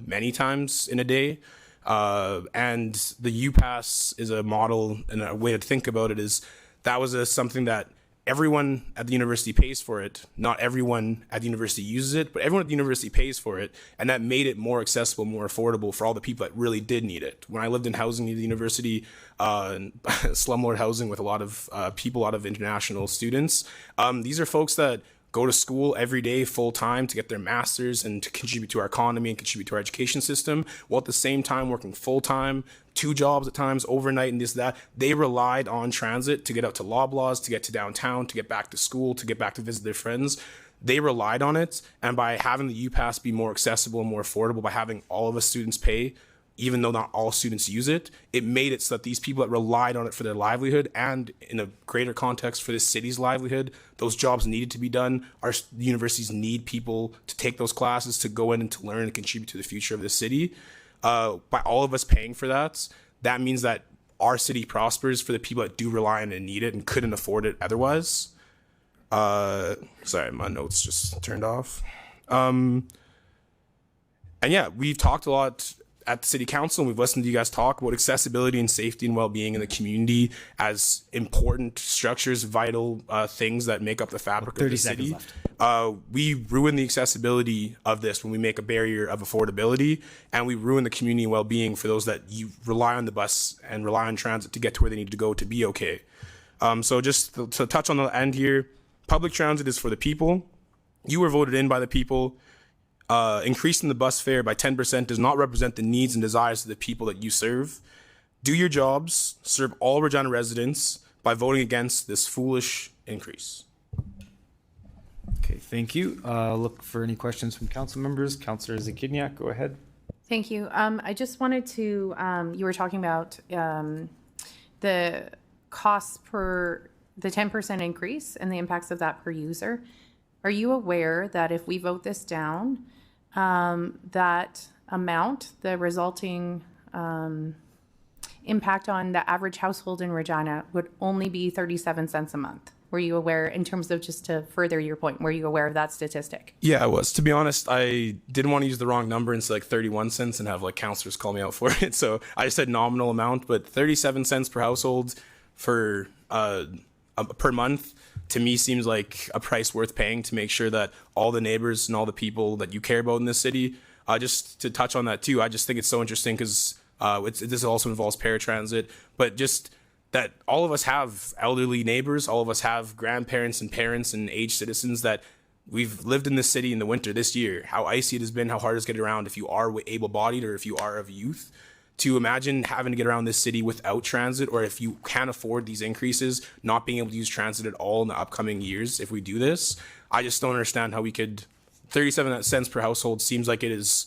many times in a day. And the UPass is a model, and a way to think about it is that was something that everyone at the university pays for it. Not everyone at the university uses it, but everyone at the university pays for it. And that made it more accessible, more affordable for all the people that really did need it. When I lived in housing near the university, slumlord housing with a lot of people, a lot of international students, these are folks that go to school every day full time to get their masters and to contribute to our economy and contribute to our education system, while at the same time working full time, 2 jobs at times, overnight and this, that. They relied on transit to get out to Loblaws, to get to downtown, to get back to school, to get back to visit their friends. They relied on it. And by having the UPass be more accessible and more affordable, by having all of us students pay, even though not all students use it, it made it so that these people that relied on it for their livelihood, and in a greater context for the city's livelihood, those jobs needed to be done. Our universities need people to take those classes, to go in and to learn and contribute to the future of the city. By all of us paying for that, that means that our city prospers for the people that do rely on it and need it and couldn't afford it otherwise. Sorry, my notes just turned off. And yeah, we've talked a lot at the city council, and we've listened to you guys talk about accessibility and safety and well-being in the community as important structures, vital things that make up the fabric of the city. We ruin the accessibility of this when we make a barrier of affordability, and we ruin the community and well-being for those that you rely on the bus and rely on transit to get to where they need to go to be okay. So just to touch on the end here, public transit is for the people. You were voted in by the people. Increasing the bus fare by 10% does not represent the needs and desires of the people that you serve. Do your jobs, serve all Regina residents by voting against this foolish increase. Okay, thank you. Look for any questions from council members. Councillor Zakidniak, go ahead. Thank you. I just wanted to, you were talking about the costs per, the 10% increase and the impacts of that per user. Are you aware that if we vote this down, that amount, the resulting impact on the average household in Regina would only be 37 cents a month? Were you aware, in terms of, just to further your point, were you aware of that statistic? Yeah, I was. To be honest, I didn't want to use the wrong number and say like 31 cents and have like counselors call me out for it. So I just said nominal amount, but 37 cents per household for per month to me seems like a price worth paying to make sure that all the neighbors and all the people that you care about in this city, just to touch on that too, I just think it's so interesting because this also involves paratransit, but just that all of us have elderly neighbors, all of us have grandparents and parents and aged citizens that we've lived in this city in the winter this year, how icy it has been, how hard it's getting around if you are able-bodied or if you are of youth. To imagine having to get around this city without transit, or if you can't afford these increases, not being able to use transit at all in the upcoming years if we do this, I just don't understand how we could. 37 cents per household seems like it is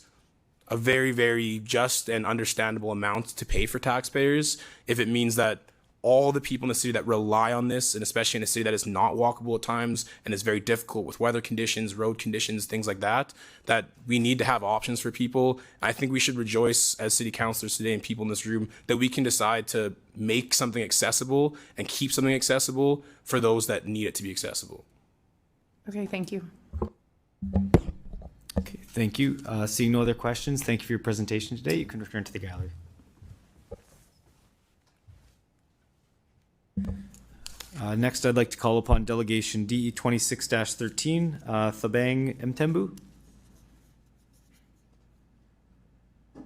a very, very just and understandable amount to pay for taxpayers if it means that all the people in the city that rely on this, and especially in a city that is not walkable at times and is very difficult with weather conditions, road conditions, things like that, that we need to have options for people. I think we should rejoice as city councilors today and people in this room that we can decide to make something accessible and keep something accessible for those that need it to be accessible. Okay, thank you. Okay, thank you. Seeing no other questions, thank you for your presentation today. You can return to the gallery. Next, I'd like to call upon Delegation DE 26-13, Thabang Mtembu. I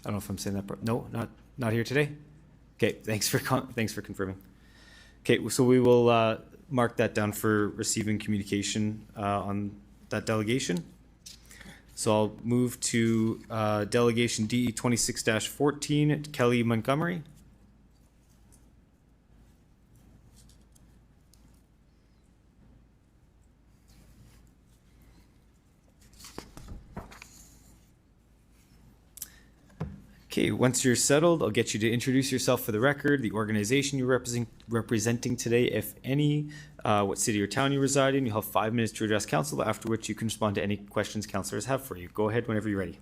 don't know if I'm saying that. No, not here today. Okay, thanks for confirming. Okay, so we will mark that down for receiving communication on that delegation. So I'll move to delegation DE 26-14, Kelly Montgomery. Okay, once you're settled, I'll get you to introduce yourself for the record, the organization you're representing today, if any, what city or town you reside in. You'll have 5 minutes to address council, after which you can respond to any questions councillors have for you. Go ahead whenever you're ready.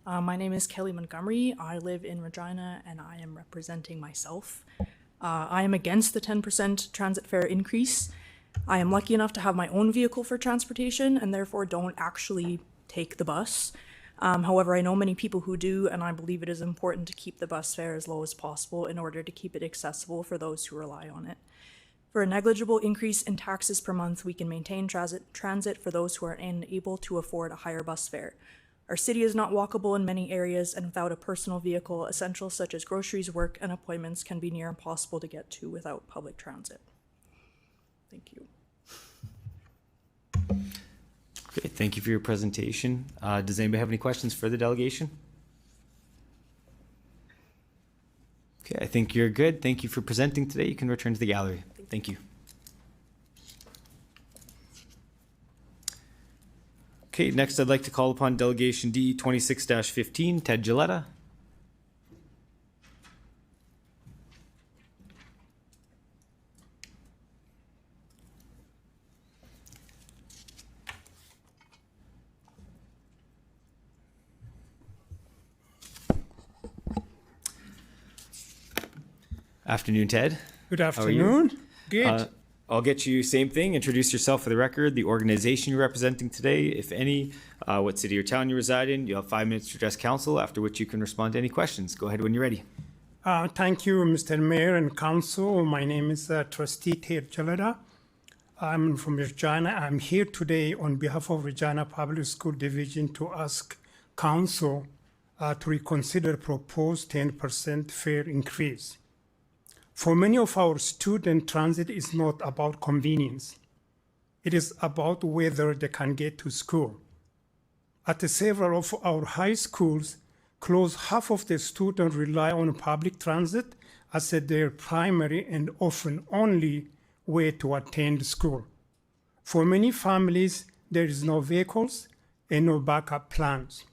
My name is Kelly Montgomery. I live in Regina and I am representing myself. I am against the 10% transit fare increase. I am lucky enough to have my own vehicle for transportation and therefore don't actually take the bus. However, I know many people who do, and I believe it is important to keep the bus fare as low as possible in order to keep it accessible for those who rely on it. For a negligible increase in taxes per month, we can maintain transit for those who are unable to afford a higher bus fare. Our city is not walkable in many areas, and without a personal vehicle, essentials such as groceries, work, and appointments can be near impossible to get to without public transit. Thank you. Okay, thank you for your presentation. Does anybody have any questions for the delegation? Okay, I think you're good. Thank you for presenting today. You can return to the gallery. Thank you. Okay, next I'd like to call upon delegation DE 26-15, Ted Gilletta. Afternoon, Ted. Good afternoon. Good. I'll get you same thing. Introduce yourself for the record, the organization you're representing today, if any, what city or town you reside in. You'll have 5 minutes to address council, after which you can respond to any questions. Go ahead when you're ready. Thank you, Mr. Mayor and Council. My name is Trustee Ted Gilletta. I'm from Regina. I'm here today on behalf of Regina Public School Division to ask Council to reconsider proposed 10% fare increase. For many of our students, transit is not about convenience. It is about whether they can get to school. At several of our high schools, close half of the students rely on public transit as their primary and often only way to attend school. For many families, there is no vehicles and no backup plans.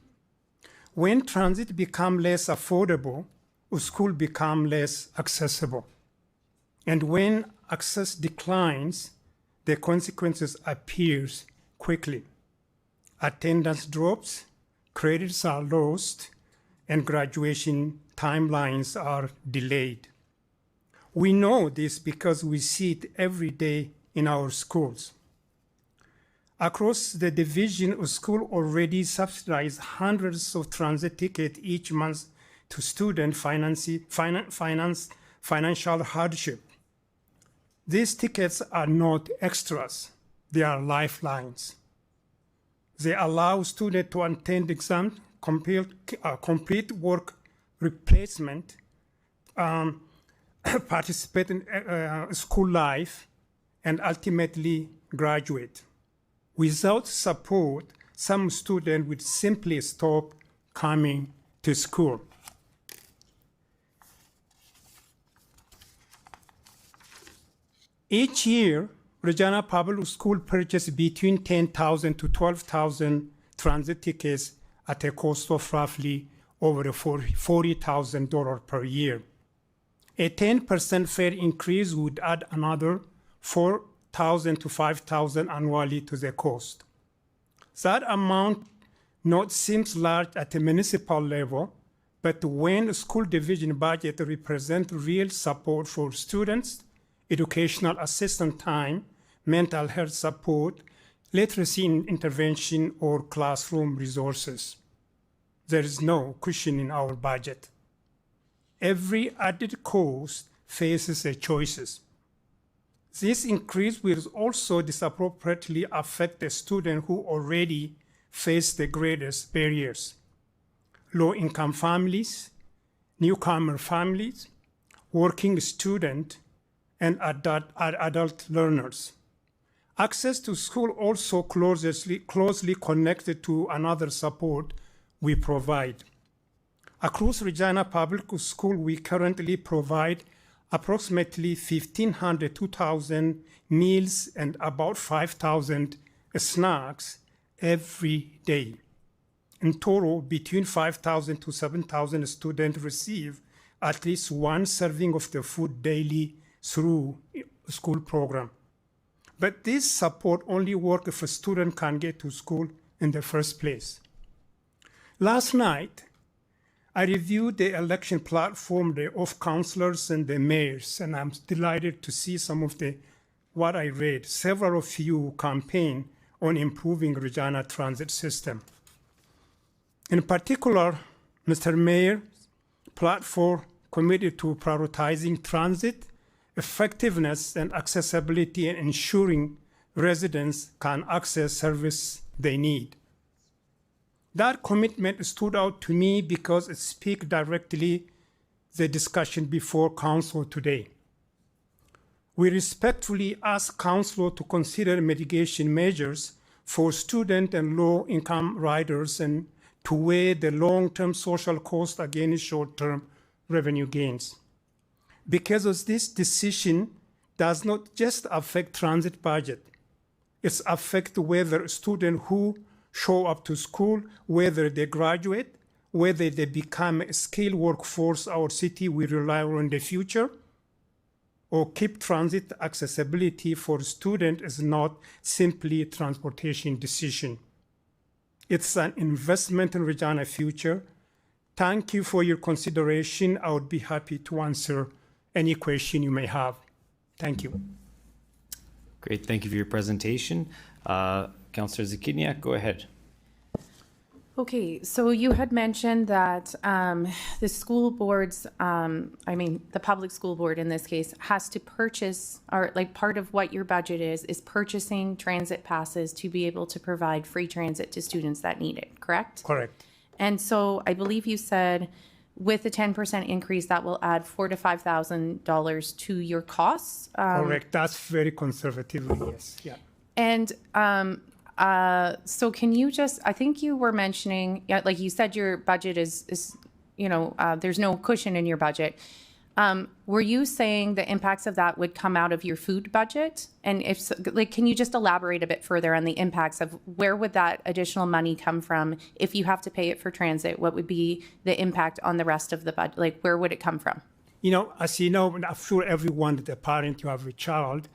When transit becomes less affordable, school becomes less accessible. And when access declines, the consequences appears quickly. Attendance drops, credits are lost, and graduation timelines are delayed. We know this because we see it every day in our schools. Across the division, a school already subsidizes hundreds of transit tickets each month to students financial hardship. These tickets are not extras, they are lifelines. They allow students to attend exams, complete work replacement, participate in school life, and ultimately graduate. Without support, some students would simply stop coming to school. Each year, Regina Public School purchases between 10,000 to 12,000 transit tickets at a cost of roughly over $40,000 per year. A 10% fare increase would add another $4,000 to $5,000 annually to the cost. That amount not seems large at a municipal level, but when school division budget represents real support for students, educational assistance time, mental health support, literacy intervention, or classroom resources. There is no cushion in our budget. Every added cost faces choices. This increase will also disproportionately affect the students who already face the greatest barriers: low-income families, newcomer families, working students, and adult learners. Access to school also closely connected to another support we provide. Across Regina Public School, we currently provide approximately 1,500 to 2,000 meals and about 5,000 snacks every day. In total, between 5,000 to 7,000 students receive at least one serving of the food daily through school program. But this support only works if a student can get to school in the first place. Last night, I reviewed the election platform of councillors and the mayors, and I'm delighted to see some of what I read. Several of you campaign on improving Regina transit system. In particular, Mr. Mayor platform committed to prioritizing transit, effectiveness, and accessibility, and ensuring residents can access service they need. That commitment stood out to me because it speaks directly the discussion before Council today. We respectfully ask Council to consider mitigation measures for student and low-income riders and to weigh the long-term social cost against short-term revenue gains. Because this decision does not just affect transit budget, it affects whether students who show up to school, whether they graduate, whether they become a skilled workforce our city will rely on in the future, or keep transit accessibility for students is not simply a transportation decision. It's an investment in Regina's future. Thank you for your consideration. I would be happy to answer any question you may have. Thank you. Great, thank you for your presentation. Councillor Zakiniak, go ahead. Okay, so you had mentioned that the school boards, the public school board in this case, has to purchase, or like part of what your budget is purchasing transit passes to be able to provide free transit to students that need it, correct? Correct. And so I believe you said with a 10% increase, that will add $4,000 to $5,000 to your costs. Correct, that's very conservatively, yes, yeah. And so can you just, I think you were mentioning, like you said, your budget is there's no cushion in your budget. Were you saying the impacts of that would come out of your food budget? And if so, like, can you just elaborate a bit further on the impacts of where would that additional money come from? If you have to pay it for transit, what would be the impact on the rest of the budget? Like, where would it come from? As you know, I'm sure everyone, the parent who have a child,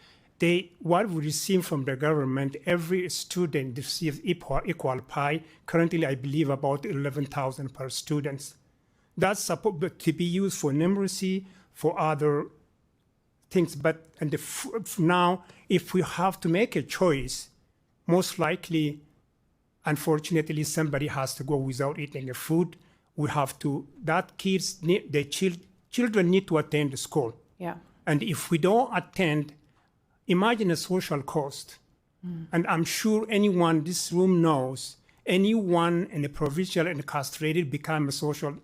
what we receive from the government, every student receives equal pie. Currently, I believe about 11,000 per student. That's supposed to be used for numeracy, for other things. But now, if we have to make a choice, most likely, unfortunately, somebody has to go without eating a food. We have to. Children need to attend school. Yeah. And if we don't attend, imagine a social cost. And I'm sure anyone in this room knows, anyone in a provincial and castrated become a social,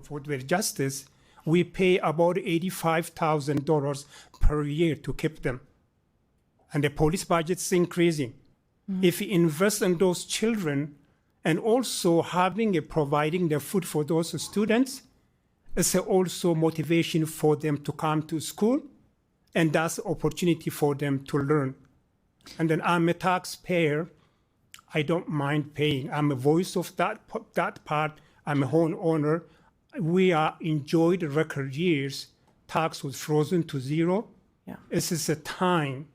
for their justice, we pay about $85,000 per year to keep them. And the police budget's increasing. If we invest in those children and also providing the food for those students, it's also motivation for them to come to school. And that's opportunity for them to learn. And then I'm a taxpayer. I don't mind paying. I'm a voice of that part. I'm a home owner. We are enjoyed record years. Tax was frozen to zero. Yeah. This is a time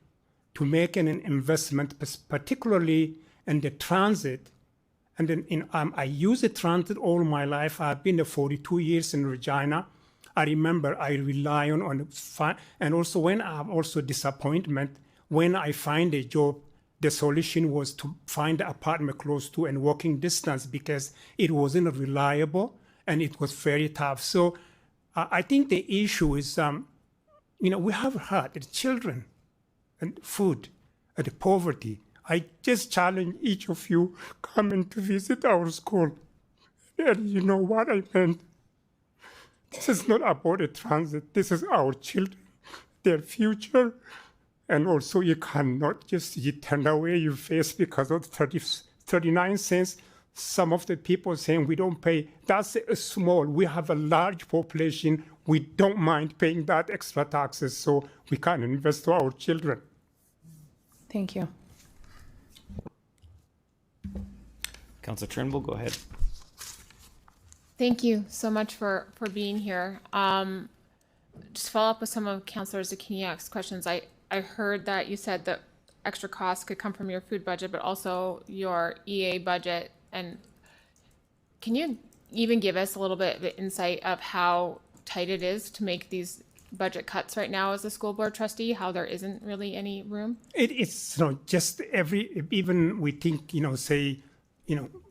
to make an investment, particularly in the transit. And then I use the transit all my life. I've been 42 years in Regina. I remember I rely on and also when I have also disappointment, when I find a job, the solution was to find an apartment close to and walking distance because it wasn't reliable and it was very tough. So I think the issue is, we have had the children and food and the poverty. I just challenge each of you coming to visit our school. And you know what I meant. This is not about a transit. This is our children, their future. And also you cannot just turn away your face because of 39 cents. Some of the people saying we don't pay, that's small. We have a large population. We don't mind paying that extra taxes so we can invest to our children. Thank you. Councillor Turnbull, go ahead. Thank you so much for being here. Just follow up with some of Councillor Zakiniak's questions. I heard that you said that extra costs could come from your food budget, but also your EA budget. And can you even give us a little bit of insight of how tight it is to make these budget cuts right now as a school board trustee, how there isn't really any room? It's just even we think, say,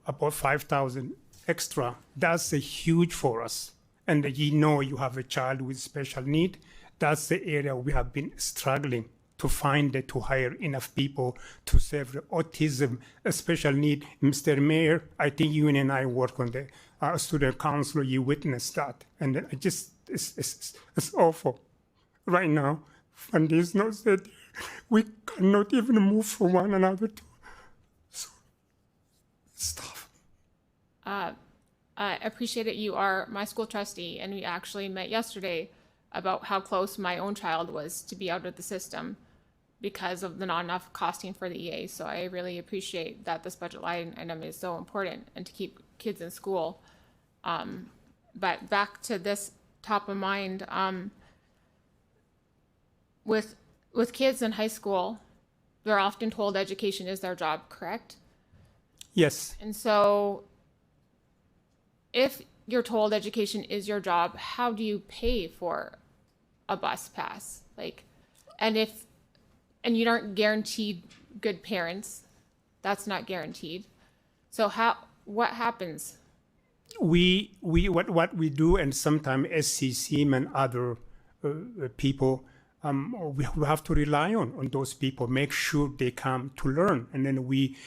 about 5,000 extra, that's a huge for us. And you have a child with special need, that's the area we have been struggling to find to hire enough people to serve the autism, a special need. Mr. Mayor, I think you and I work on the student council, you witnessed that. And it's awful. Right now, and there's no said, we cannot even move from one another. So, it's tough. I appreciate it. You are my school trustee, and we actually met yesterday about how close my own child was to be out of the system because of the not enough costing for the EA. So I really appreciate that this budget line item is so important and to keep kids in school. But back to this top of mind, with kids in high school, they're often told education is their job, correct? Yes. And so if you're told education is your job, how do you pay for a bus pass? And you aren't guaranteed good parents, that's not guaranteed. So what happens? What we do, and sometimes SCCM and other people, we have to rely on those people, make sure they come to learn. And then we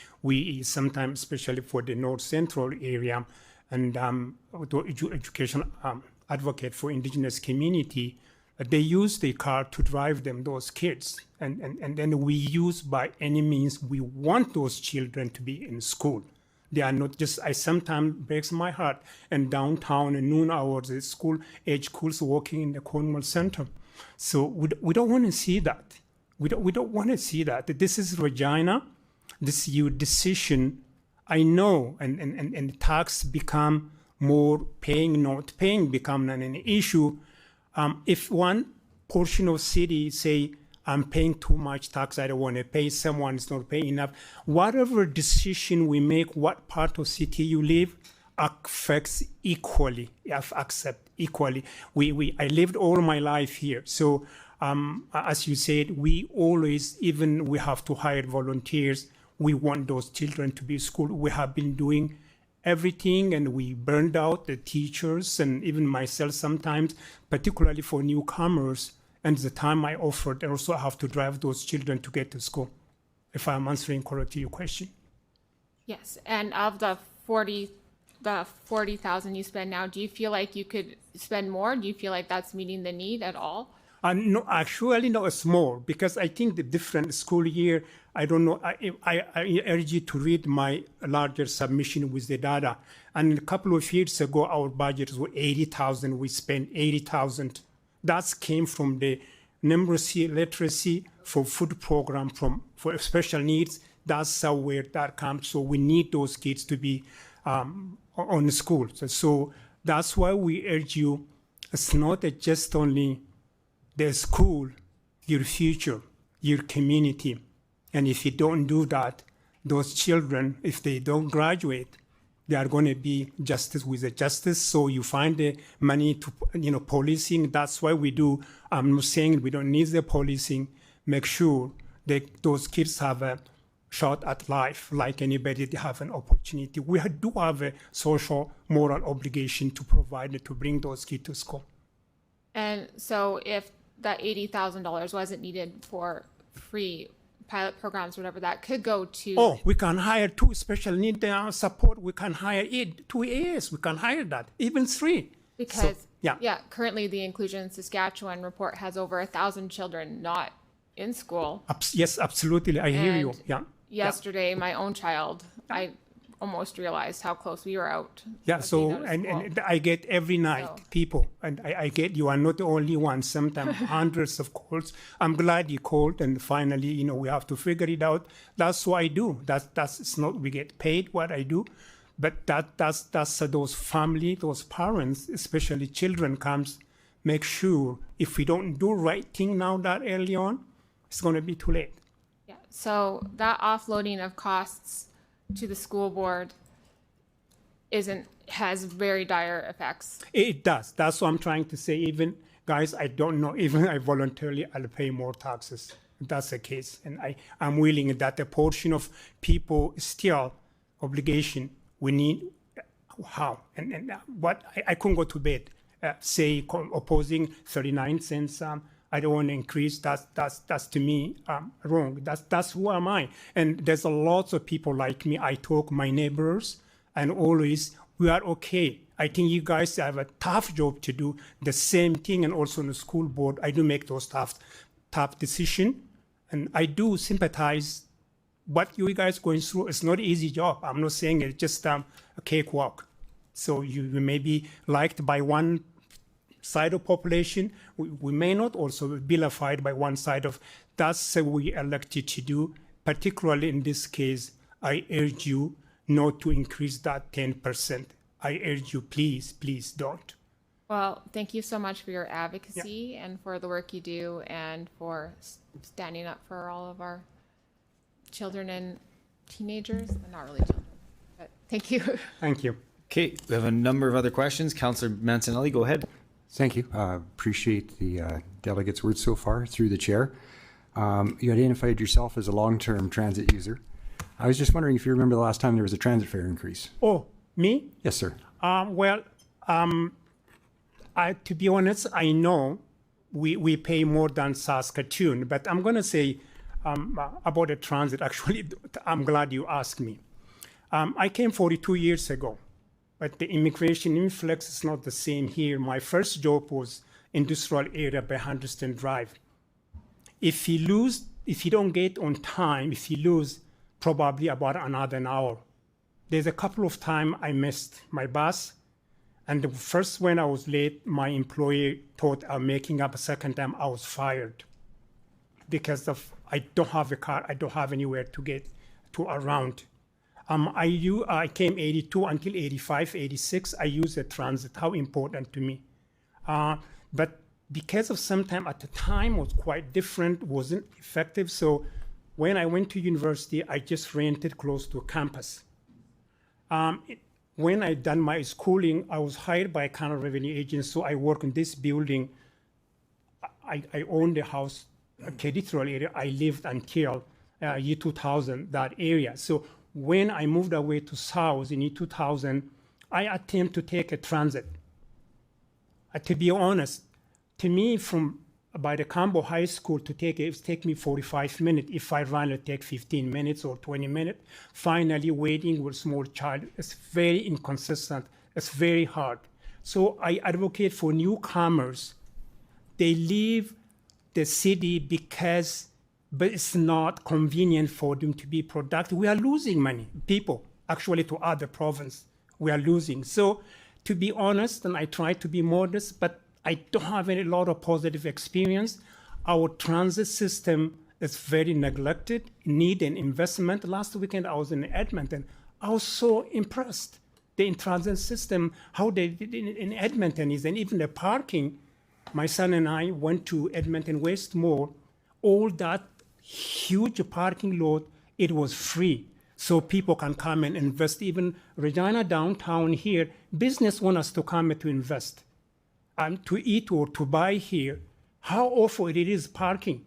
sometimes, especially for the North Central area, and education advocate for indigenous community, they use the car to drive those kids. And then we use by any means, we want those children to be in school. They are not just, I sometimes breaks my heart, and downtown in noon hours, the school age schools working in the Cornwall Center. So we don't want to see that. We don't want to see that. This is Regina. This is your decision. I know, and tax become more paying, not paying become an issue. If one portion of city say, I'm paying too much tax, I don't want to pay, someone is not paying enough, whatever decision we make, what part of city you live, affects equally, accept equally. I lived all my life here. So as you said, we always, even we have to hire volunteers, we want those children to be school. We have been doing everything, and we burned out the teachers and even myself sometimes, particularly for newcomers. And the time I offered, I also have to drive those children to get to school, if I'm answering correctly your question. Yes, and of the 40,000 you spend now, do you feel like you could spend more? Do you feel like that's meeting the need at all? No, actually, no, it's more, because I think the different school year, I don't know, I urge you to read my larger submission with the data. And a couple of years ago, our budget was 80,000. We spent 80,000. That came from the numeracy, literacy for food program for special needs. That's where that comes. So we need those kids to be on school. So that's why we urge you, it's not just only the school, your future, your community. And if you don't do that, those children, if they don't graduate, they are going to be justice with the justice. So you find the money to, policing. That's why we do. I'm not saying we don't need the policing. Make sure that those kids have a shot at life, like anybody. They have an opportunity. We do have a social, moral obligation to provide, to bring those kids to school. And so if that $80,000 wasn't needed for free pilot programs, whatever, that could go to... Oh, we can hire 2 special need support. We can hire 2 AAs. We can hire that, even 3. Because, currently the Inclusion Saskatchewan report has over 1,000 children not in school. Yes, absolutely. I hear you. And Yeah. Yesterday, my own child, I almost realized how close we were out. Yeah, of so, being out of and school. I get every night So- people, and I get you are not the only one, sometimes hundreds of calls. I'm glad you called, and finally, we have to figure it out. That's what I do. That's it's not, we get paid what I do, but that's those family, those parents, especially children comes, make sure if we don't do right thing now that early on, it's going to be too late. Yeah, so that offloading of costs to the school board has very dire effects. It does. That's what I'm trying to say. Even, guys, I don't know, even I voluntarily, I'll pay more taxes. That's the case. And I'm willing that a portion of people still obligation, we need, how? And what, I couldn't go to bed, say opposing 39 cents. I don't want to increase. That's to me wrong. That's who am I? And there's a lots of people like me. I talk my neighbors, and always we are okay. I think you guys have a tough job to do the same thing, and also in the school board, I do make those tough decision, and I do sympathize. What you guys going through is not an easy job. I'm not saying it's just a cakewalk. So you may be liked by one side of population, we may not also be vilified by one side of. That's what we elected to do. Particularly in this case, I urge you not to increase that 10%. I urge you, please don't. Well, thank you so much for your advocacy and for the work you do and for standing up for all of our children and teenagers. Not really children, but thank you. Thank you. Okay, we have a number of other questions. Councillor Mancinelli, go ahead. Thank you. Appreciate the delegates' words so far through the chair. You identified yourself as a long-term transit user. I was just wondering if you remember the last time there was a transit fare increase. Oh, me? Yes, sir. To be honest, I know we pay more than Saskatoon, but I'm going to say about the transit, actually, I'm glad you asked me. I came 42 years ago, but the immigration influx is not the same here. My first job was industrial area by Henderson Drive. If you don't get on time, if you lose probably about another hour. There's a couple of times I missed my bus, and the first when I was late, my employer thought I'm making up. A second time I was fired because of I don't have a car, I don't have anywhere to get to around. I came 82 until 85, 86. I used the transit. How important to me, but because of some time at the time was quite different, wasn't effective. So when I went to university, I just rented close to campus. When I done my schooling, I was hired by a Canada Revenue Agency, so I work in this building. I owned the house, Kedithral area. I lived until year 2000, that area. So when I moved away to South in year 2000, I attempted to take a transit. To be honest, to me, from by the Cambo High School to take it, it take me 45 minutes. If I run, it take 15 minutes or 20 minutes. Finally, waiting with small child, it's very inconsistent. It's very hard. So I advocate for newcomers. They leave the city but it's not convenient for them to be productive. We are losing money, people, actually to other province. We are losing. So to be honest, and I try to be modest, but I don't have a lot of positive experience. Our transit system is very neglected, need an investment. Last weekend I was in Edmonton. I was so impressed. The transit system, how they did in Edmonton is, and even the parking. My son and I went to Edmonton West Mall. All that huge parking lot, it was free. So people can come and invest. Even Regina downtown here, business want us to come to invest. To eat or to buy here, how awful it is parking.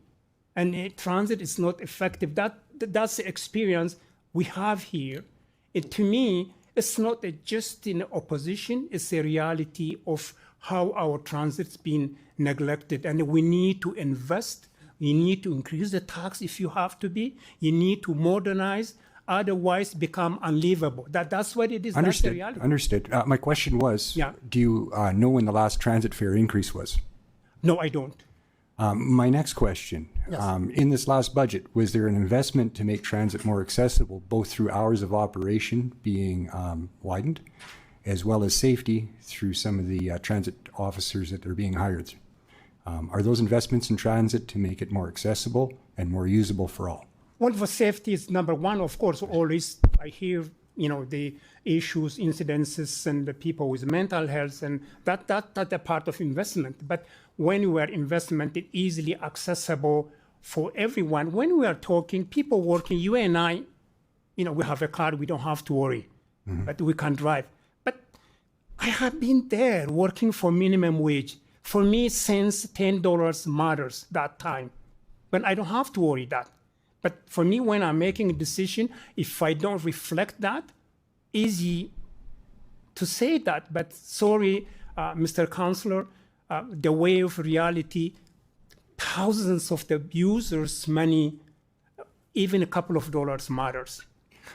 And transit is not effective. That's the experience we have here. To me, it's not just in opposition, it's a reality of how our transit's been neglected. And we need to invest. You need to increase the tax if you have to be. You need to modernize. Otherwise become unlivable. That's what it is. Understood. That's the reality. Understood. My question was, Yeah. do you know when the last transit fare increase was? No, I don't. My next question, in this last budget, was there an investment to make transit more accessible, both through hours of operation being widened, as well as safety through some of the transit officers that are being hired? Are those investments in transit to make it more accessible and more usable for all? Well, for safety is number one, of course. Always I hear, the issues, incidences, and the people with mental health, and that's a part of investment. But when we are investment, it's easily accessible for everyone. When we are talking, people working, you and I, we have a car, we don't have to worry, but we can drive. But I have been there working for minimum wage. For me, cents, $10 matters that time, but I don't have to worry that. But for me, when I'm making a decision, if I don't reflect that, easy to say that. But sorry, Mr. Counselor, the way of reality, thousands of the users' money, even a couple of dollars matters.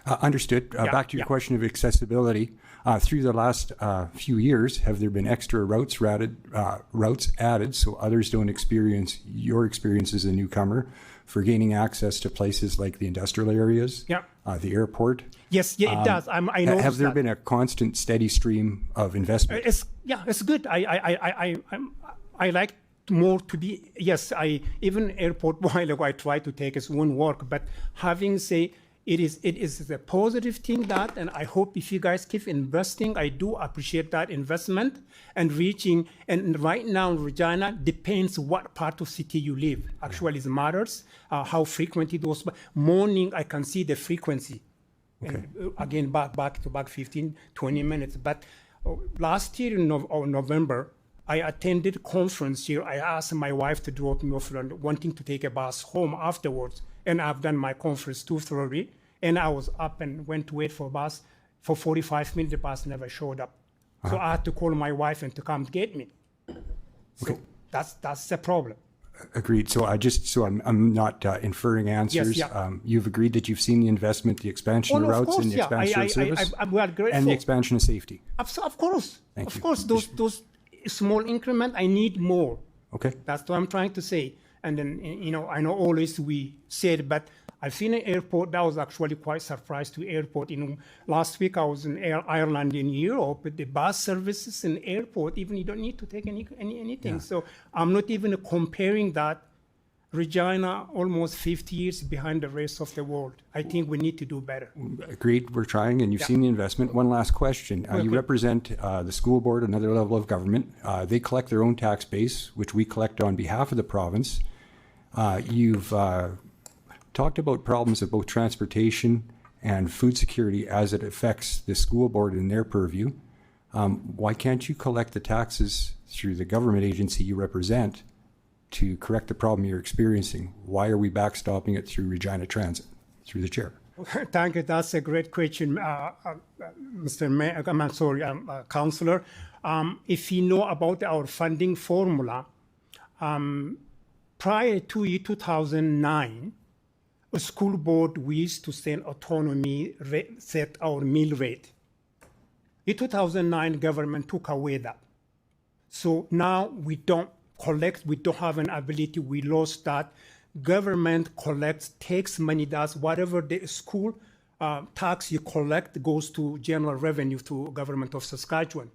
Understood. Back to your question of accessibility. Through the last few years, have there been extra routes added so others don't experience your experience as a newcomer for gaining access to places like the industrial areas, the airport? Yes, it does. I know. Have there been a constant, steady stream of investment? It's good. I like more to be. Yes, even airport while I try to take it won't work. But having say. It is a positive thing that, and I hope if you guys keep investing, I do appreciate that investment and reaching. And right now, Regina depends what part of city you live. Actually, it matters how frequent it was. Morning, I can see the frequency. Okay. And again, back to back 15, 20 minutes. But last year in November, I attended a conference here. I asked my wife to drop me off, wanting to take a bus home afterwards. And I've done my conference 2:30, and I was up and went to wait for a bus for 45 minutes. The bus never showed up. So I had to call my wife and to come get me. So that's the problem. Agreed. So I'm not inferring answers. Yes, you've agreed that you've seen the investment, the expansion of routes, and the expansion of service, and the expansion of safety. Of course. Of course, those small increment, I need more. Okay. That's what I'm trying to say. And then, I know always we said, but I've seen an airport that was actually quite surprised to airport. Last week I was in Ireland, in Europe, the bus services in airport, even you don't need to take anything. Yeah. So I'm not even comparing that. Regina, almost 50 years behind the rest of the world. I think we need to do better. Agreed. We're trying, and you've seen the investment. One last question. You represent the school board, another level of government. They collect their own tax base, which we collect on behalf of the province. You've talked about problems of both transportation and food security as it affects the school board in their purview. Why can't you collect the taxes through the government agency you represent to correct the problem you're experiencing? Why are we backstopping it through Regina Transit, through the chair? Thank you. That's a great question, Mr. Mayor. I'm sorry, Councillor. If you know about our funding formula, prior to year 2009, a school board, we used to send autonomy, set our meal rate. In 2009, government took away that. So now we don't collect, we don't have an ability, we lost that. Government collects, takes money, does whatever the school tax you collect goes to general revenue to government of Saskatchewan.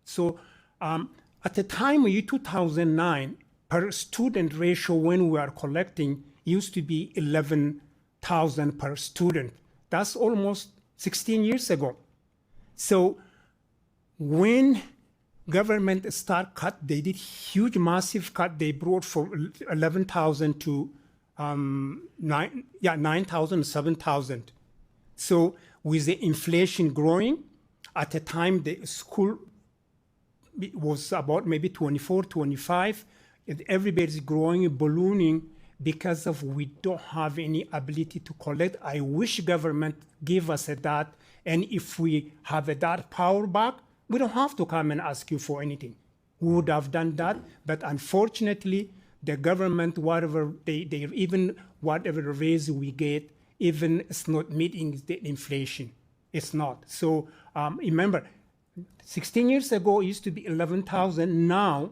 So at the time of 2009, per student ratio when we are collecting used to be 11,000 per student. That's almost 16 years ago. So when government start cut, they did huge, massive cut. They brought from 11,000 to 9,000, 7,000. So with the inflation growing, at the time the school was about maybe 24, 25, and everybody's growing, ballooning, because of we don't have any ability to collect. I wish government give us that, and if we have that power back, we don't have to come and ask you for anything. We would have done that, but unfortunately, the government, whatever they even whatever raise we get, even it's not meeting the inflation. It's not. So remember, 16 years ago it used to be 11,000. Now,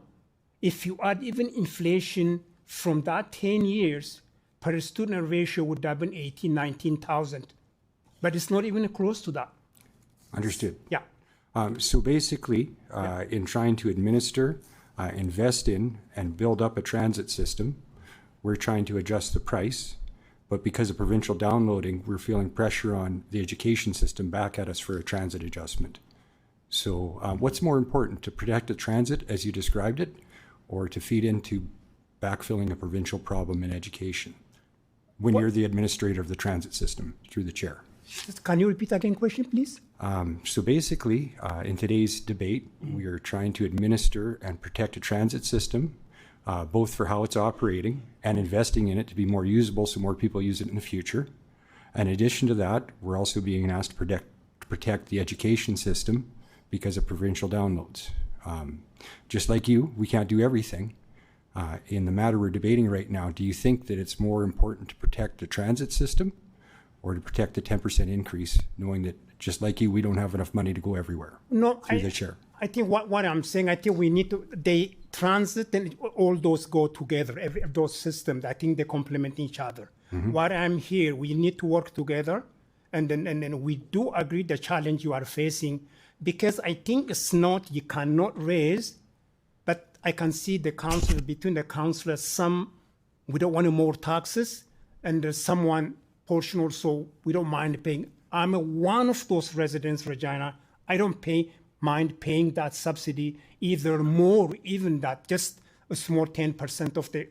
if you add even inflation from that 10 years, per student ratio would have been 18, 19,000. But it's not even close to that. Understood. Yeah. So basically, in trying to administer, invest in, and build up a transit system, we're trying to adjust the price. But because of provincial downloading, we're feeling pressure on the education system back at us for a transit adjustment. So what's more important, to protect the transit as you described it, or to feed into backfilling a provincial problem in education when you're the administrator of the transit system through the chair? Can you repeat again question, please? So basically, in today's debate, we are trying to administer and protect a transit system, both for how it's operating and investing in it to be more usable so more people use it in the future. In addition to that, we're also being asked to protect the education system because of provincial downloads. Just like you, we can't do everything. In the matter we're debating right now, do you think that it's more important to protect the transit system or to protect the 10% increase, knowing that just like you, we don't have enough money to go everywhere? No, through the chair. I think what I'm saying, I think we need to, they transit and all those go together, those systems, I think they complement each other. What I'm here, we need to work together, and then we do agree the challenge you are facing, because I think it's not, you cannot raise, but I can see the council, between the councillors, some, we don't want more taxes, and there's someone portion also, we don't mind paying. I'm one of those residents, Regina, I don't mind paying that subsidy, either more, even that, just a small 10% of the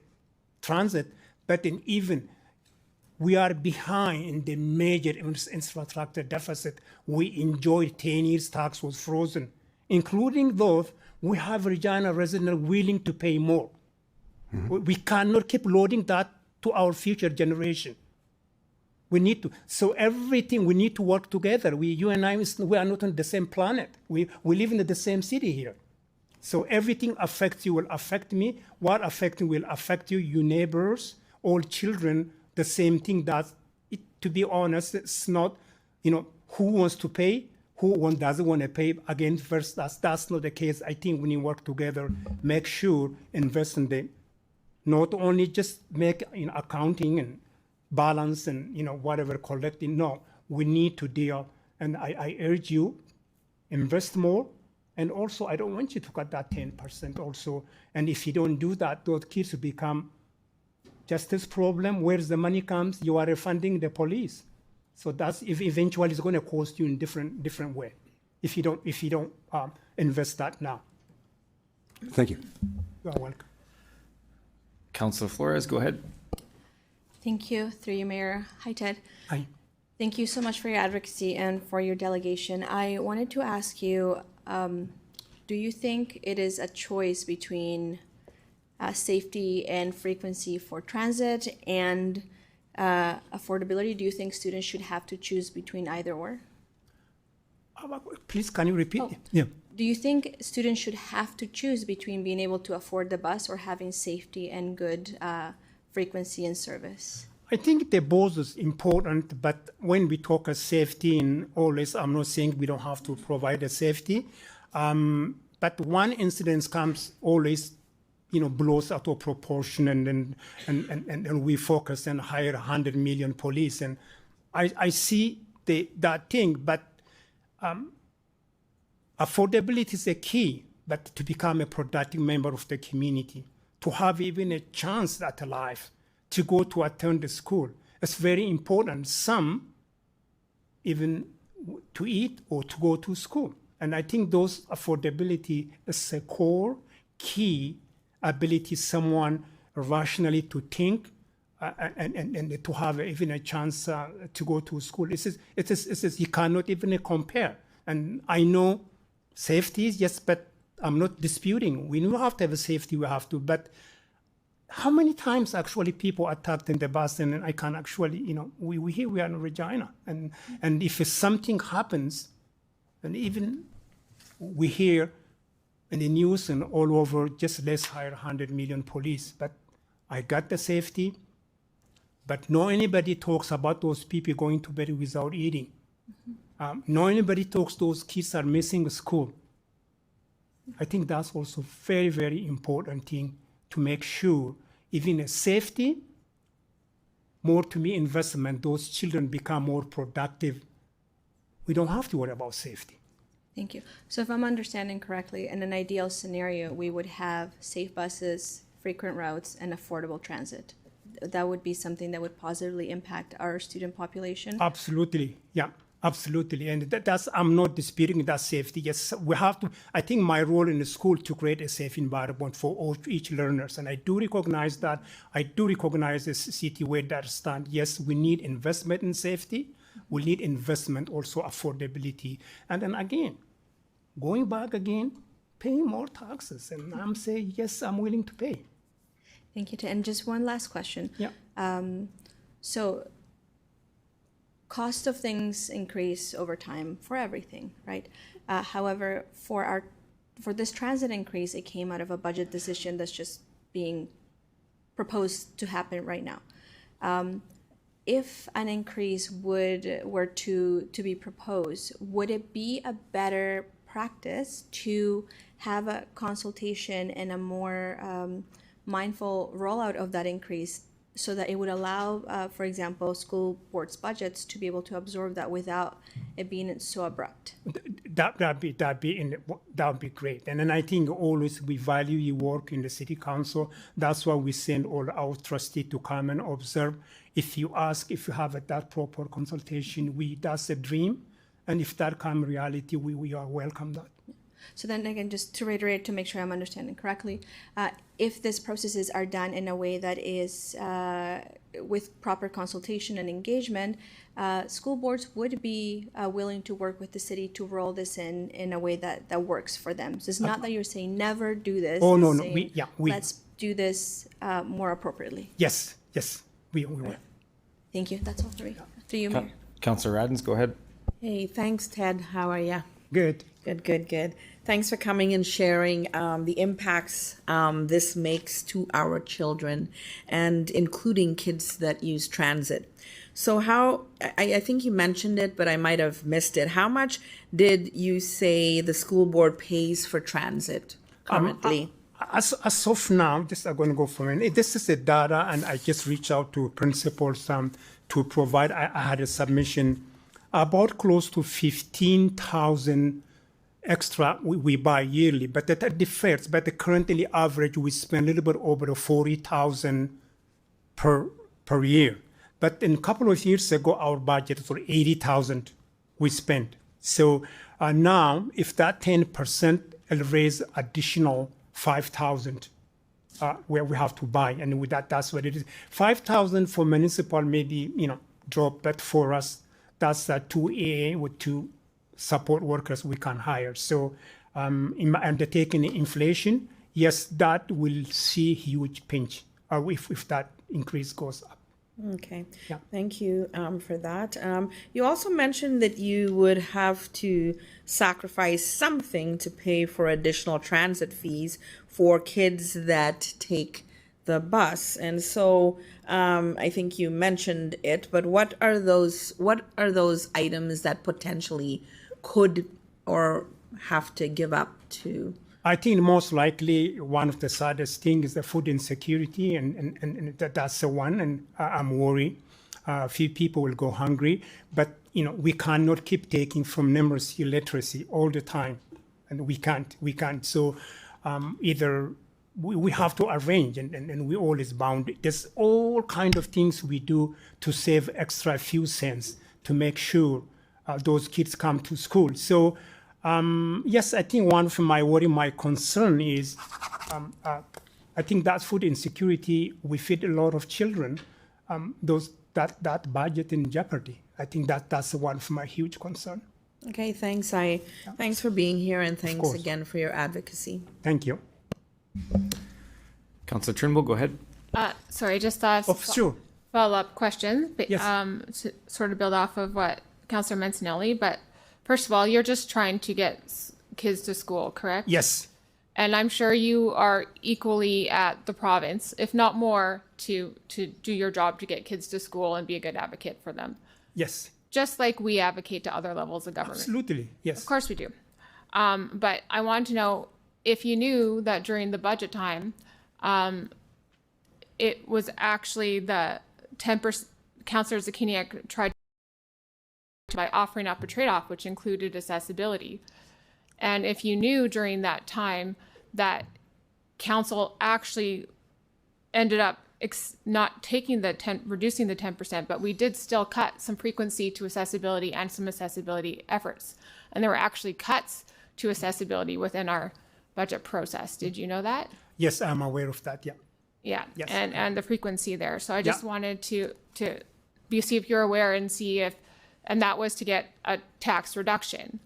transit, but then even we are behind in the major infrastructure deficit. We enjoyed 10 years tax was frozen, including those we have Regina residents willing to pay more. We cannot keep loading that to our future generation. We need to, so everything, we need to work together. You and I, we are not on the same planet. We live in the same city here. So everything affects you will affect me. What affects you will affect you, your neighbors, all children, the same thing. To be honest, it's not, who wants to pay, who doesn't want to pay. Again, first, that's not the case. I think when you work together, make sure, invest in the, not only just make accounting and balance and whatever collecting. No, we need to deal, and I urge you, invest more, and also I don't want you to cut that 10% also. And if you don't do that, those kids will become justice problem. Where's the money comes? You are funding the police, so that's eventually it's going to cost you in different way if you don't invest that now. Thank you. You're welcome. Councillor Flores, go ahead. Thank you, through you, Mayor. Hi, Ted. Hi. Thank you so much for your advocacy and for your delegation. I wanted to ask you, do you think it is a choice between safety and frequency for transit and affordability? Do you think students should have to choose between either or? Please, can you repeat? Oh. Yeah. Do you think students should have to choose between being able to afford the bus or having safety and good frequency and service? I think they both is important, but when we talk of safety, and always, I'm not saying we don't have to provide a safety, but one incident comes always, blows out of proportion, and we focus and hire 100 million police, and I see that thing, but affordability is a key, but to become a productive member of the community, to have even a chance at life, to go to attend the school. It's very important. Some even to eat or to go to school. And I think those affordability is a core, key ability someone rationally to think and to have even a chance to go to school. It is you cannot even compare. And I know safety is, yes, but I'm not disputing. We do have to have a safety, we have to, but how many times actually people attacked in the bus, and I can actually, we here, we are in Regina, and if something happens, and even we hear in the news and all over, just let's hire 100 million police, but I got the safety, but no anybody talks about those people going to bed without eating. No anybody talks those kids are missing school. I think that's also very, very important thing to make sure even safety, more to me investment, those children become more productive. We don't have to worry about safety. Thank you. So if I'm understanding correctly, in an ideal scenario, we would have safe buses, frequent routes, and affordable transit. That would be something that would positively impact our student population? Absolutely, yeah, absolutely. And that's, I'm not disputing that safety. Yes, we have to, I think my role in the school to create a safe environment for all, each learners. And I do recognize that. I do recognize the city where that stand. Yes, we need investment in safety. We need investment, also affordability. And then again, going back again, paying more taxes. And I'm saying, yes, I'm willing to pay. Thank you. And just one last question. Yeah. So cost of things increase over time for everything, right? However, for this transit increase, it came out of a budget decision that's just being proposed to happen right now. If an increase were to be proposed, would it be a better practice to have a consultation and a more mindful rollout of that increase so that it would allow, for example, school boards' budgets to be able to absorb that without it being so abrupt? That'd be great. And then I think always we value your work in the city council. That's why we send all our trustees to come and observe. If you ask, if you have that proper consultation, that's a dream. And if that come reality, we are welcome that. So then again, just to reiterate, to make sure I'm understanding correctly, if these processes are done in a way that is with proper consultation and engagement, school boards would be willing to work with the city to roll this in a way that works for them. So it's not that you're saying never do this. Oh, no, no. Saying, let's do this more appropriately. Yes, we will. Thank you. That's all for me. Through you, Mayor. Councillor Radens, go ahead. Hey, thanks, Ted. How are you? Good. Good. Thanks for coming and sharing the impacts this makes to our children, and including kids that use transit. So how, I think you mentioned it, but I might have missed it. How much did you say the school board pays for transit currently? As of now, just I'm going to go for a minute. This is the data, and I just reached out to principals to provide. I had a submission about close to 15,000 extra we buy yearly, but that differs. But the currently average, we spend a little bit over 40,000 per year. But in a couple of years ago, our budget was 80,000 we spent. So now, if that 10% will raise additional 5,000 where we have to buy, and with that's what it is. 5,000 for municipal maybe drop, but for us that's 2 AA with 2 support workers we can hire. So in undertaking inflation, yes, that will see huge pinch if that increase goes up. Okay. Yeah. Thank you for that. You also mentioned that you would have to sacrifice something to pay for additional transit fees for kids that take the bus. And so I think you mentioned it, but what are those items that potentially could or have to give up to? I think most likely one of the saddest things is the food insecurity, and that's the one, and I'm worried. Few people will go hungry, but we cannot keep taking from numeracy literacy all the time, and we can't. So either we have to arrange, and we always bound. There's all kind of things we do to save extra few cents to make sure those kids come to school. So yes, I think one of my concern is, I think that food insecurity, we feed a lot of children, that budget in jeopardy. I think that's one of my huge concern. Okay, thanks. Thanks for being here, and thanks again for your advocacy. Thank you. Councillor Turnbull, go ahead. Sorry, just a sure. follow-up question, but, Yes. to sort of build off of what Councillor Mancinelli, but first of all, you're just trying to get kids to school, correct? Yes. And I'm sure you are equally at the province, if not more, to do your job to get kids to school and be a good advocate for them. Yes. Just like we advocate to other levels of government. Absolutely, yes. Of course we do. But I want to know if you knew that during the budget time, it was actually the 10%, Councillor Zakiniak tried by offering up a trade-off, which included accessibility. And if you knew during that time that council actually ended up not taking the reducing the 10%, but we did still cut some frequency to accessibility and some accessibility efforts. And there were actually cuts to accessibility within our budget process. Did you know that? Yes, I'm aware of that. Yeah. Yeah. Yes. And the frequency there. So I just wanted to see if you're aware and see if, and that was to get a tax reduction.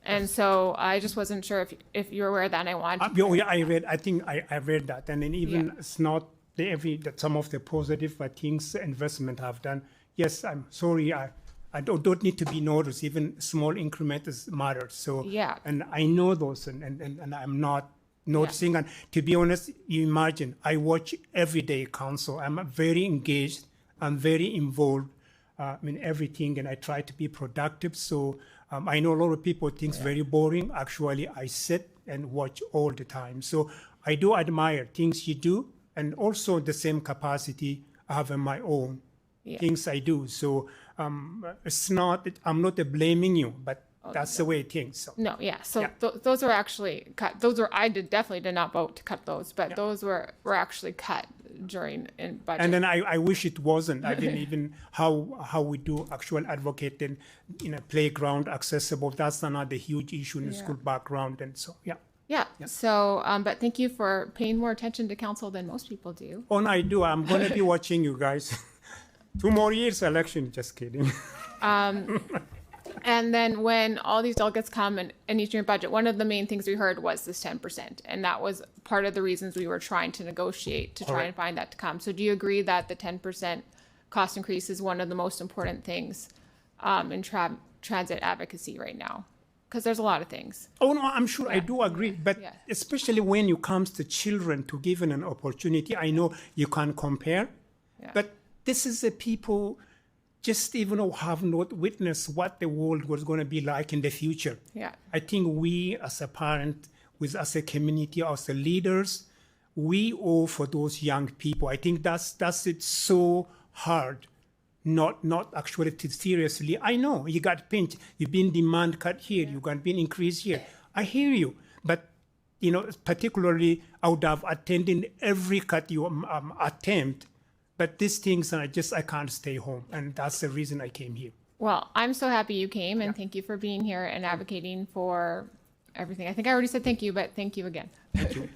And so I just wasn't sure if you're aware of that, and I wanted to. Yeah, I read. I think I read that, and then even it's not that some of the positive things investment have done. Yes, I'm sorry. I don't need to be noticed. Even small increments matter. So yeah, and I know those, and I'm not noticing. And to be honest, you imagine I watch every day council. I'm very engaged. I'm very involved in everything, and I try to be productive. So I know a lot of people think it's very boring. Actually, I sit and watch all the time. So I do admire things you do, and also the same capacity I have in my own things I do. So it's not, I'm not blaming you, but that's the way things. So. No, yeah. So those were actually cut. Those were, definitely did not vote to cut those, but those were actually cut during in budget. And then I wish it wasn't. I didn't even how we do actual advocating in a playground accessible. That's not a huge issue in the school background, and so Yeah. So, but thank you for paying more attention to council than most people do. Oh, no, I do. I'm going to be watching you guys. 2 more years election. Just kidding. And then when all these delegates come and each year budget, one of the main things we heard was this 10%. And that was part of the reasons we were trying to negotiate to try and find that to come. So do you agree that the 10% cost increase is one of the most important things in transit advocacy right now? Because there's a lot of things. Oh, no, I'm sure I do agree. But especially when it comes to children to given an opportunity, I know you can't compare. But this is the people just even have not witnessed what the world was going to be like in the future. Yeah. I think we as a parent, as a community, as the leaders, we owe for those young people. I think that's it so hard. Not actually to seriously. I know you got pinched. You've been demand cut here. You got been increased here. I hear you, but particularly I would have attended every cut you attempt. But these things, I can't stay home, and that's the reason I came here. Well, I'm so happy you came, and thank you for being here and advocating for everything. I think I already said thank you, but thank you again. Thank you.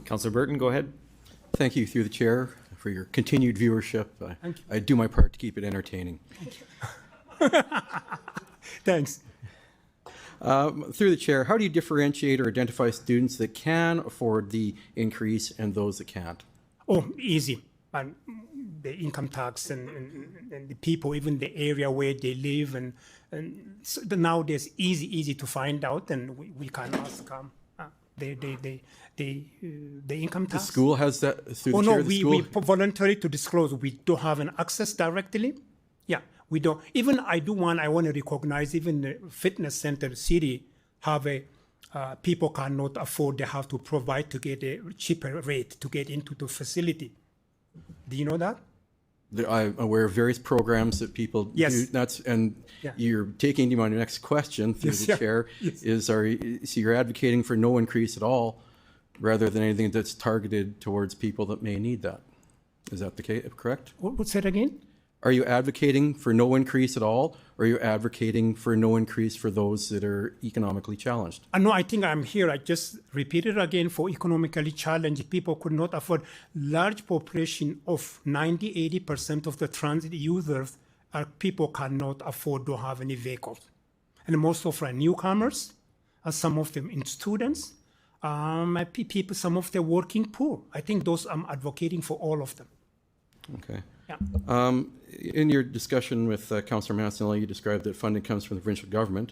Councillor Burton, go ahead. Thank you, through the chair, for your continued viewership. Thank you. I do my part to keep it entertaining. Thanks. Through the chair, how do you differentiate or identify students that can afford the increase and those that can't? Oh, easy. And the income tax and the people, even the area where they live, and so nowadays easy to find out, and we can ask the income tax. The school has that through the chair. We voluntarily to disclose. We don't have an access directly. Yeah, we don't. Even I want to recognize even the fitness center city have a people cannot afford. They have to provide to get a cheaper rate to get into the facility. Do you know that? I'm aware of various programs that people do. You're taking to my next question through the chair. So you're advocating for no increase at all, rather than anything that's targeted towards people that may need that. Is that the case? Correct? What's that again? Are you advocating for no increase at all, or are you advocating for no increase for those that are economically challenged? No, I think I'm here. I just repeated again for economically challenged people could not afford. Large population of 90-80% of the transit users are people cannot afford to have any vehicles. And most of our newcomers, some of them in students, people, some of the working poor. I think those I'm advocating for all of them. Okay. Yeah. In your discussion with Councillor Manson, you described that funding comes from the provincial government.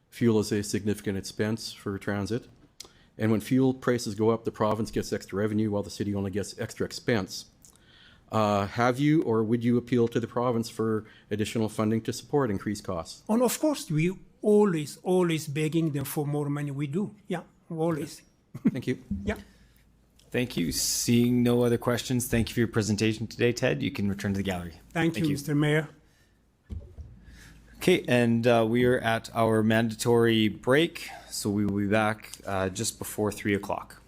Fuel is a significant expense for transit. And when fuel prices go up, the province gets extra revenue while the city only gets extra expense. Have you or would you appeal to the province for additional funding to support increased costs? And of course, we always begging them for more money. We do. Yeah, always. Thank you. Yeah. Thank you. Seeing no other questions, thank you for your presentation today, Ted. You can return to the gallery. Thank you, Mr. Mayor. Okay, and we are at our mandatory break, so we will be back just before 3 o'clock.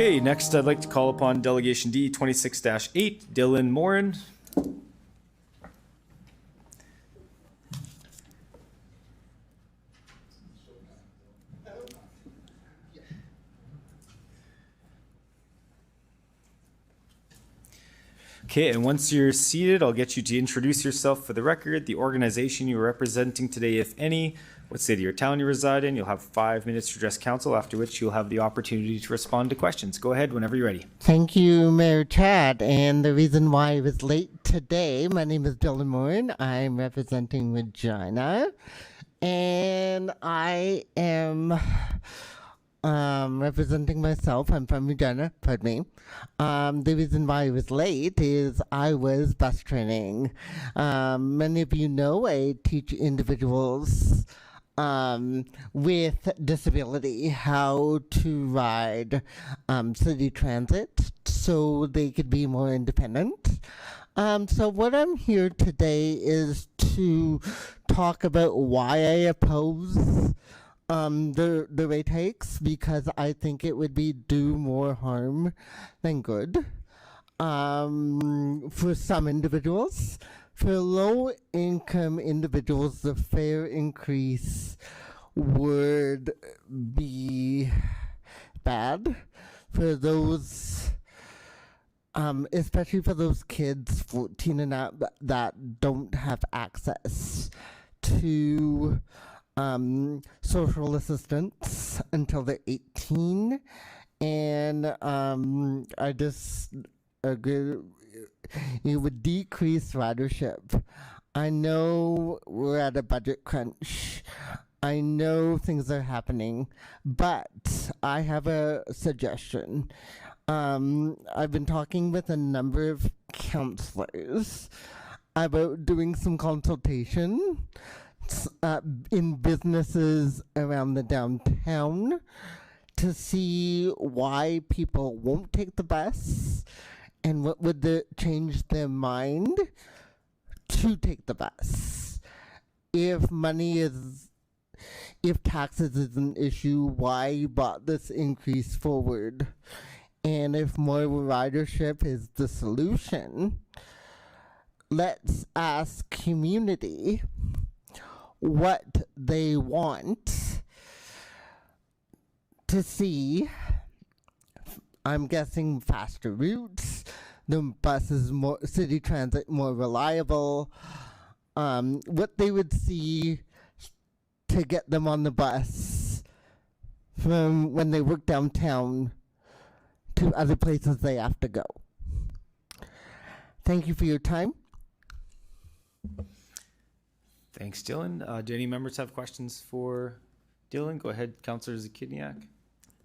Okay, next I'd like to call upon Delegation D 26-8, Dylan Morin. Okay, and once you're seated, I'll get you to introduce yourself for the record, the organization you're representing today, if any, what city or town you reside in. You'll have 5 minutes to address council, after which you'll have the opportunity to respond to questions. Go ahead whenever you're ready. Thank you, Mayor Chad. And the reason why I was late today, my name is Dylan Morin. I'm representing Regina. And I am representing myself. I'm from Regina, pardon me. The reason why I was late is I was bus training. Many of you know I teach individuals with disability how to ride city transit so they could be more independent. So what I'm here today is to talk about why I oppose the rate hikes, because I think it would do more harm than good for some individuals. For low-income individuals, the fare increase would be bad. For those, especially for those kids 14 and up that don't have access to social assistance until they're 18, and I just agree it would decrease ridership. I know we're at a budget crunch. I know things are happening, but I have a suggestion. I've been talking with a number of counselors about doing some consultation in businesses around the downtown to see why people won't take the bus and what would change their mind to take the bus. If taxes is an issue, why you brought this increase forward? And if more ridership is the solution, let's ask community what they want to see. I'm guessing faster routes, the bus is more, city transit more reliable, what they would see to get them on the bus from when they work downtown to other places they have to go. Thank you for your time. Thanks, Dylan. Do any members have questions for Dylan? Go ahead, Councillor Zakidniak.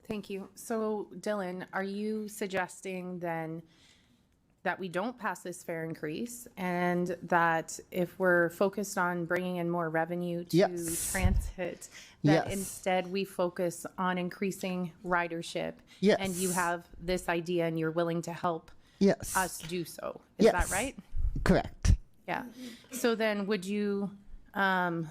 Thank you. So, Dylan, are you suggesting then that we don't pass this fare increase, and that if we're focused on bringing in more revenue to transit, that instead we focus on increasing ridership? Yes. And you have this idea and you're willing to help us do so. Is that right? Correct. Yeah. So then would you, so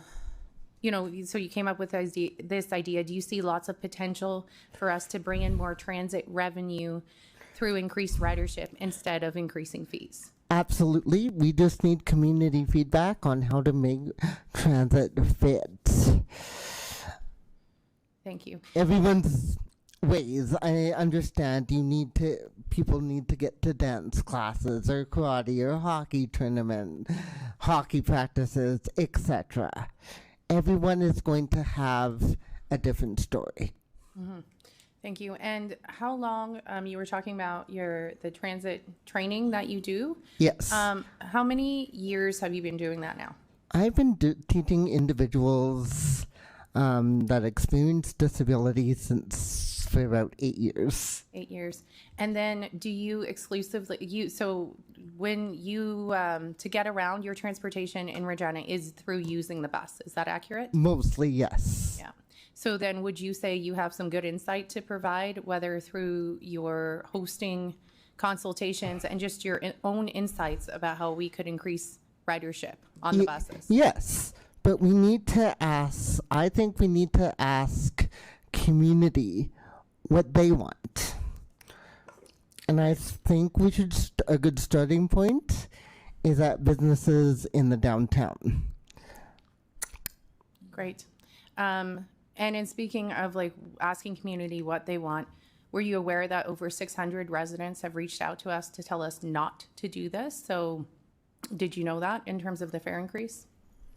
you came up with this idea. Do you see lots of potential for us to bring in more transit revenue through increased ridership instead of increasing fees? Absolutely. We just need community feedback on how to make transit fit. Thank you. Everyone's ways. I understand people need to get to dance classes or karate or hockey tournament, hockey practices, etc. Everyone is going to have a different story. Mm-hmm. Thank you. And how long, you were talking about the transit training that you do? Yes. How many years have you been doing that now? I've been teaching individuals that experience disability for about 8 years. 8 years. And then do you exclusively, so when you, to get around, your transportation in Regina is through using the bus, is that accurate? Mostly, yes. Yeah. So then would you say you have some good insight to provide, whether through your hosting consultations and just your own insights about how we could increase ridership on the buses? Yes, but we need to ask, I think we need to ask community what they want. And I think we should, a good starting point is at businesses in the downtown. Great. And in speaking of like asking community what they want, were you aware that over 600 residents have reached out to us to tell us not to do this? So did you know that in terms of the fare increase?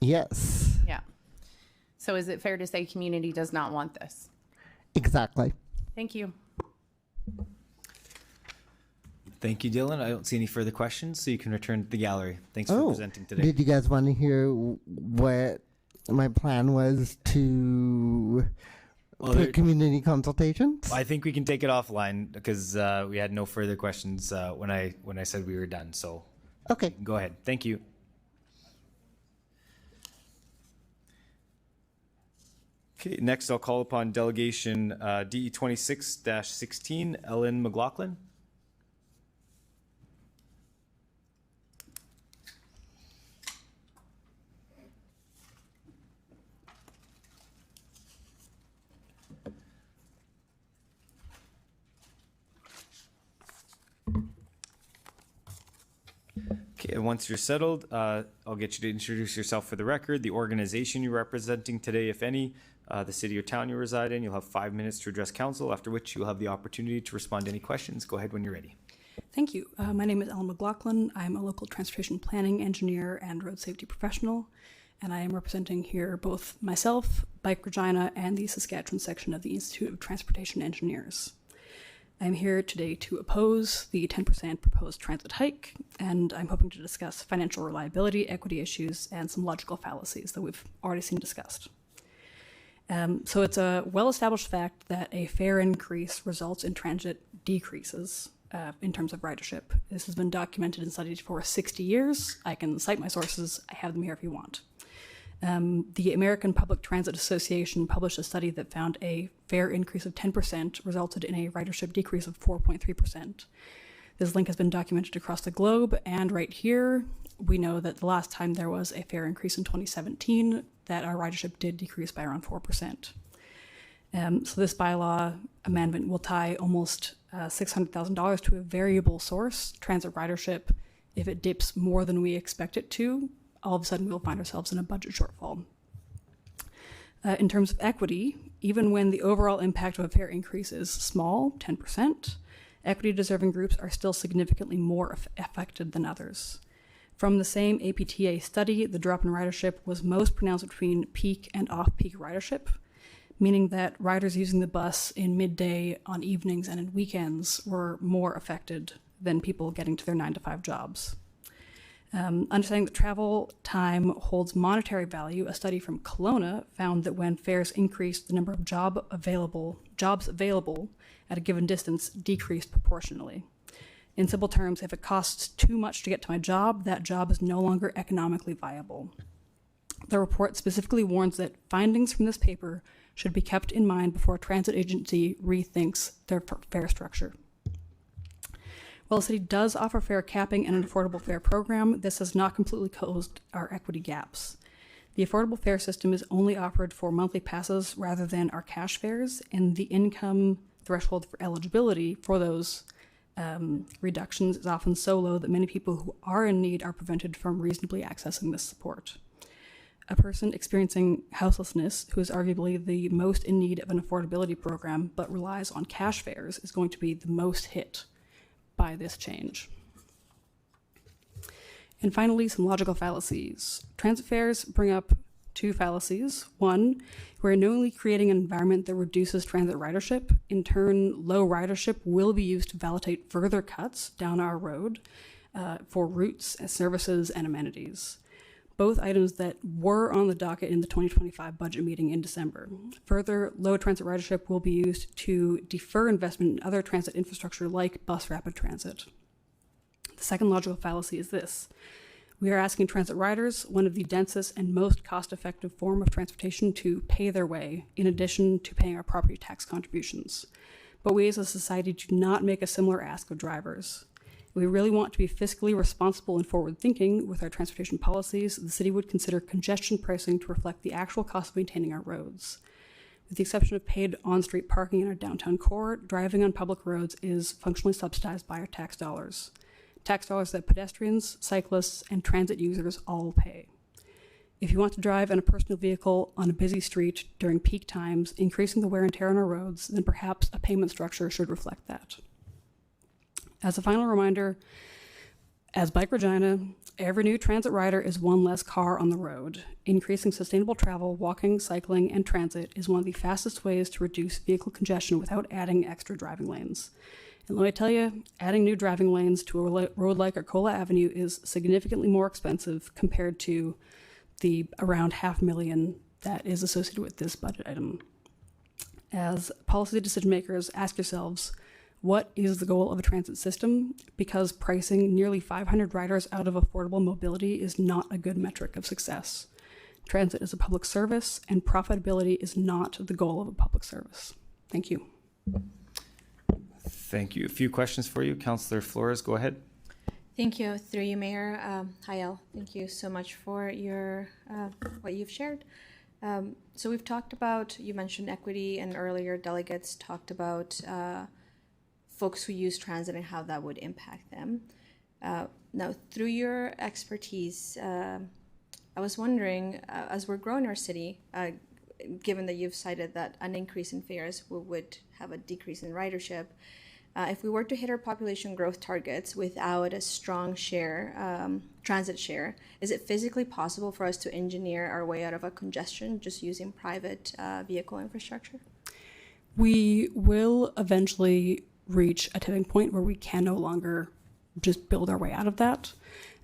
Yes. Yeah. So is it fair to say community does not want this? Exactly. Thank you. Thank you, Dylan. I don't see any further questions, so you can return to the gallery. Thanks for presenting today. Did you guys want to hear what my plan was to put community consultations? I think we can take it offline because we had no further questions when I said we were done. So okay, go ahead. Thank you. Okay, next I'll call upon delegation DE 26-16, Ellen McLaughlin. Okay, and once you're settled, I'll get you to introduce yourself for the record, the organization you're representing today, if any, the city or town you reside in. You'll have 5 minutes to address council, after which you'll have the opportunity to respond to any questions. Go ahead when you're ready. Thank you. My name is Ellen McLaughlin. I'm a local transportation planning engineer and road safety professional, and I am representing here both myself, Bike Regina, and the Saskatchewan section of the Institute of Transportation Engineers. I'm here today to oppose the 10% proposed transit hike, and I'm hoping to discuss financial reliability, equity issues, and some logical fallacies that we've already seen discussed. So it's a well-established fact that a fare increase results in transit decreases in terms of ridership. This has been documented and studied for 60 years. I can cite my sources. I have them here if you want. The American Public Transit Association published a study that found a fare increase of 10% resulted in a ridership decrease of 4.3%. This link has been documented across the globe, and right here, we know that the last time there was a fare increase in 2017, that our ridership did decrease by around 4%. So this bylaw amendment will tie almost $600,000 to a variable source, transit ridership. If it dips more than we expect it to, all of a sudden we'll find ourselves in a budget shortfall. In terms of equity, even when the overall impact of a fare increase is small, 10%, equity-deserving groups are still significantly more affected than others. From the same APTA study, the drop in ridership was most pronounced between peak and off-peak ridership, meaning that riders using the bus in midday, on evenings, and in weekends were more affected than people getting to their 9-to-5 jobs. Understanding that travel time holds monetary value, a study from Kelowna found that when fares increased, the number of jobs available at a given distance decreased proportionally. In simple terms, if it costs too much to get to my job, that job is no longer economically viable. The report specifically warns that findings from this paper should be kept in mind before a transit agency rethinks their fare structure. While the city does offer fare capping and an affordable fare program, this has not completely closed our equity gaps. The affordable fare system is only offered for monthly passes rather than our cash fares, and the income threshold for eligibility for those reductions is often so low that many people who are in need are prevented from reasonably accessing this support. A person experiencing houselessness, who is arguably the most in need of an affordability program but relies on cash fares, is going to be the most hit by this change. And finally, some logical fallacies. Transit fares bring up two fallacies. One, we're knowingly creating an environment that reduces transit ridership. In turn, low ridership will be used to validate further cuts down our road for routes, services, and amenities. Both items that were on the docket in the 2025 budget meeting in December. Further, low transit ridership will be used to defer investment in other transit infrastructure like bus rapid transit. The second logical fallacy is this. We are asking transit riders, one of the densest and most cost-effective form of transportation, to pay their way, in addition to paying our property tax contributions. But we as a society do not make a similar ask of drivers. If we really want to be fiscally responsible and forward-thinking with our transportation policies, the city would consider congestion pricing to reflect the actual cost of maintaining our roads. With the exception of paid on-street parking in our downtown core, driving on public roads is functionally subsidized by our tax dollars that pedestrians, cyclists, and transit users all pay. If you want to drive in a personal vehicle on a busy street during peak times, increasing the wear and tear on our roads, then perhaps a payment structure should reflect that. As a final reminder, as Bike Regina, every new transit rider is one less car on the road. Increasing sustainable travel, walking, cycling, and transit is one of the fastest ways to reduce vehicle congestion without adding extra driving lanes. And let me tell you, adding new driving lanes to a road like Arcola Avenue is significantly more expensive compared to the around $500,000 that is associated with this budget item. As policy decision makers, ask yourselves, what is the goal of a transit system? Because pricing nearly 500 riders out of affordable mobility is not a good metric of success. Transit is a public service, and profitability is not the goal of a public service. Thank you. Thank you. A few questions for you. Councillor Flores, go ahead. Thank you. Through you, Mayor. Hi, Elle. Thank you so much for your what you've shared. So we've talked about, you mentioned equity, and earlier delegates talked about folks who use transit and how that would impact them. Now, through your expertise, I was wondering, as we're growing our city, given that you've cited that an increase in fares would have a decrease in ridership, if we were to hit our population growth targets without a strong share, transit share, is it physically possible for us to engineer our way out of a congestion just using private vehicle infrastructure? We will eventually reach a tipping point where we can no longer just build our way out of that.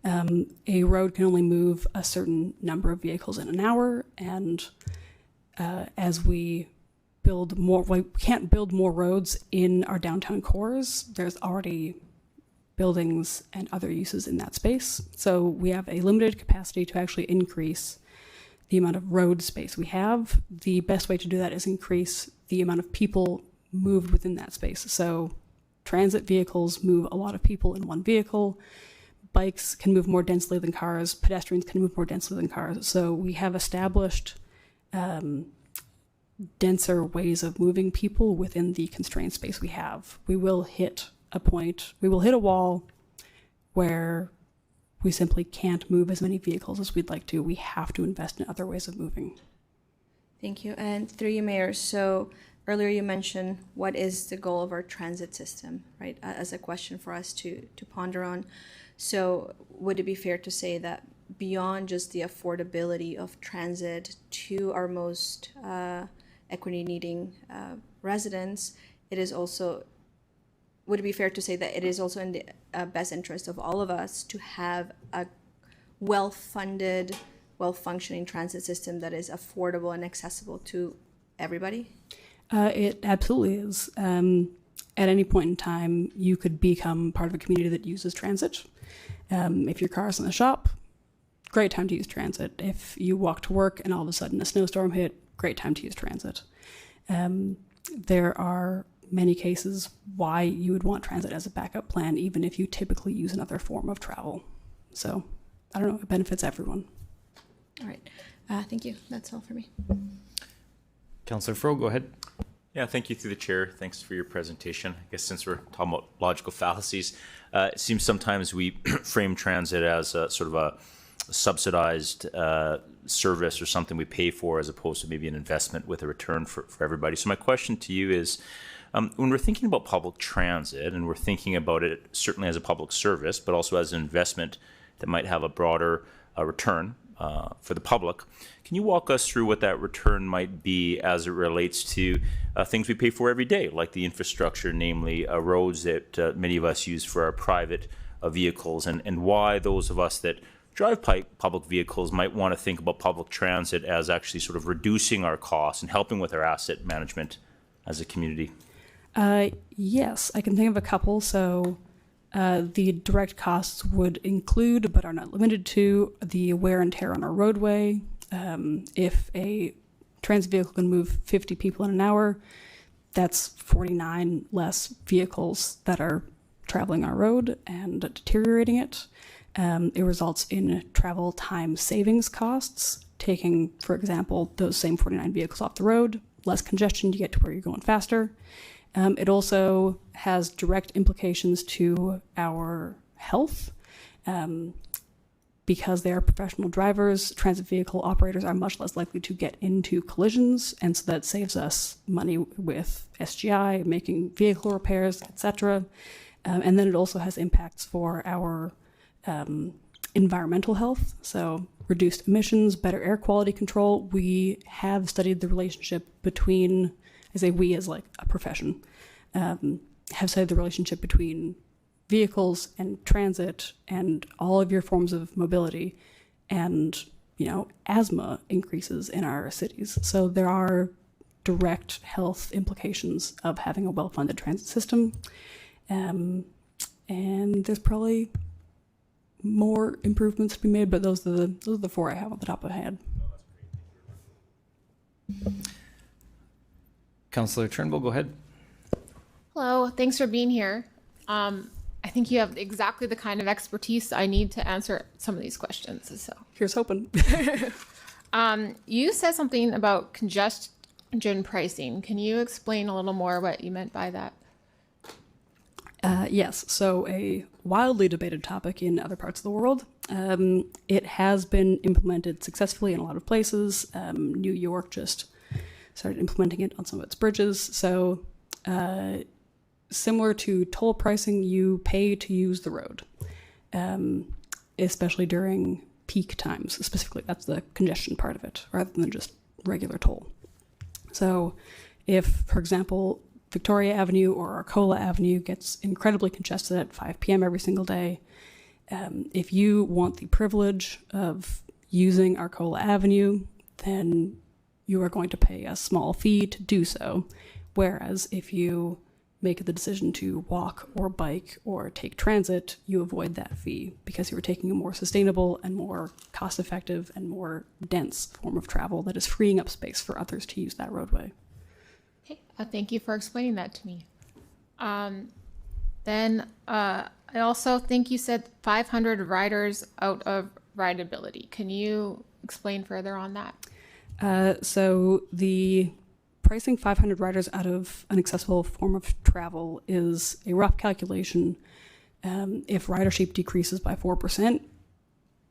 A road can only move a certain number of vehicles in an hour, and as we build more, we can't build more roads in our downtown cores. There's already buildings and other uses in that space. So we have a limited capacity to actually increase the amount of road space we have. The best way to do that is increase the amount of people moved within that space. So transit vehicles move a lot of people in one vehicle. Bikes can move more densely than cars. Pedestrians can move more densely than cars. So we have established denser ways of moving people within the constrained space we have. We will hit a point, we will hit a wall where we simply can't move as many vehicles as we'd like to. We have to invest in other ways of moving. Thank you. And through you, Mayor, so earlier you mentioned what is the goal of our transit system, right, as a question for us to ponder on. So would it be fair to say that beyond just the affordability of transit to our most equity needing residents, it is also, would it be fair to say that it is also in the best interest of all of us to have a well-funded, well-functioning transit system that is affordable and accessible to everybody? It absolutely is. At any point in time, you could become part of a community that uses transit. If your car is in the shop, great time to use transit. If you walk to work and all of a sudden a snowstorm hit, great time to use transit. There are many cases why you would want transit as a backup plan, even if you typically use another form of travel. So, I don't know, it benefits everyone. All right. Thank you. That's all for me. Councillor Fro, go ahead. Yeah, thank you through the chair. Thanks for your presentation. I guess since we're talking about logical fallacies, it seems sometimes we frame transit as a sort of a subsidized service or something we pay for as opposed to maybe an investment with a return for everybody. So my question to you is, when we're thinking about public transit and we're thinking about it certainly as a public service, but also as an investment that might have a broader return for the public, can you walk us through what that return might be as it relates to things we pay for every day, like the infrastructure, namely roads that many of us use for our private vehicles, and why those of us that drive public vehicles might want to think about public transit as actually sort of reducing our costs and helping with our asset management as a community? Yes, I can think of a couple. So the direct costs would include, but are not limited to, the wear and tear on our roadway. If a transit vehicle can move 50 people in an hour, that's 49 less vehicles that are traveling our road and deteriorating it. It results in travel time savings costs, taking, for example, those same 49 vehicles off the road, less congestion, you get to where you're going faster. It also has direct implications to our health. Because they are professional drivers, transit vehicle operators are much less likely to get into collisions, and so that saves us money with SGI, making vehicle repairs, etc. And then it also has impacts for our environmental health, so reduced emissions, better air quality control. We have studied the relationship between, I say we as like a profession, have studied the relationship between vehicles and transit and all of your forms of mobility, and asthma increases in our cities. So there are direct health implications of having a well-funded transit system, and there's probably more improvements to be made, but those are the four I have on the top of my head. Councillor Turnbull, go ahead. Hello, thanks for being here. I think you have exactly the kind of expertise I need to answer some of these questions. So here's hoping. You said something about congestion pricing. Can you explain a little more what you meant by that? Yes, so a wildly debated topic in other parts of the world. It has been implemented successfully in a lot of places. New York just started implementing it on some of its bridges. So similar to toll pricing, you pay to use the road, especially during peak times. Specifically, that's the congestion part of it, rather than just regular toll. So if, for example, Victoria Avenue or Arcola Avenue gets incredibly congested at 5 p.m. every single day, if you want the privilege of using Arcola Avenue, then you are going to pay a small fee to do so. Whereas if you make the decision to walk or bike or take transit, you avoid that fee because you are taking a more sustainable and more cost-effective and more dense form of travel that is freeing up space for others to use that roadway. Okay, thank you for explaining that to me. Then I also think you said 500 riders out of rideability. Can you explain further on that? So the pricing 500 riders out of an accessible form of travel is a rough calculation. If ridership decreases by 4%,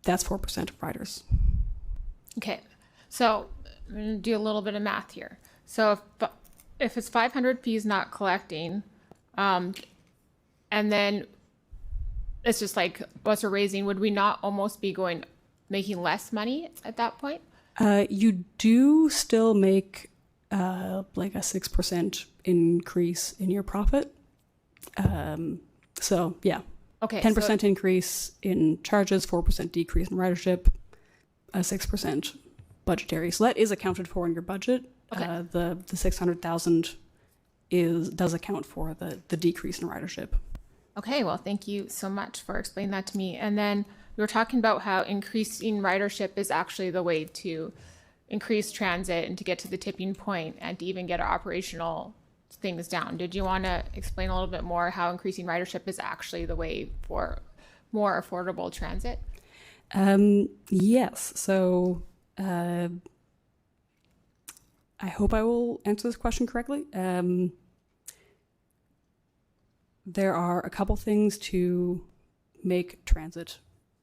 that's 4% of riders. Okay, so I'm going to do a little bit of math here. So if it's 500 fees not collecting, and then it's just like what's we're raising, would we not almost be making less money at that point? You do still make like a 6% increase in your profit. So yeah. Okay. 10% increase in charges, 4% decrease in ridership, a 6% budgetary. So that is accounted for in your budget. Okay. The 600,000 does account for the decrease in ridership. Okay, well, thank you so much for explaining that to me. And then we were talking about how increasing ridership is actually the way to increase transit and to get to the tipping point and to even get our operational things down. Did you want to explain a little bit more how increasing ridership is actually the way for more affordable transit? Yes. So I hope I will answer this question correctly. There are a couple things to make transit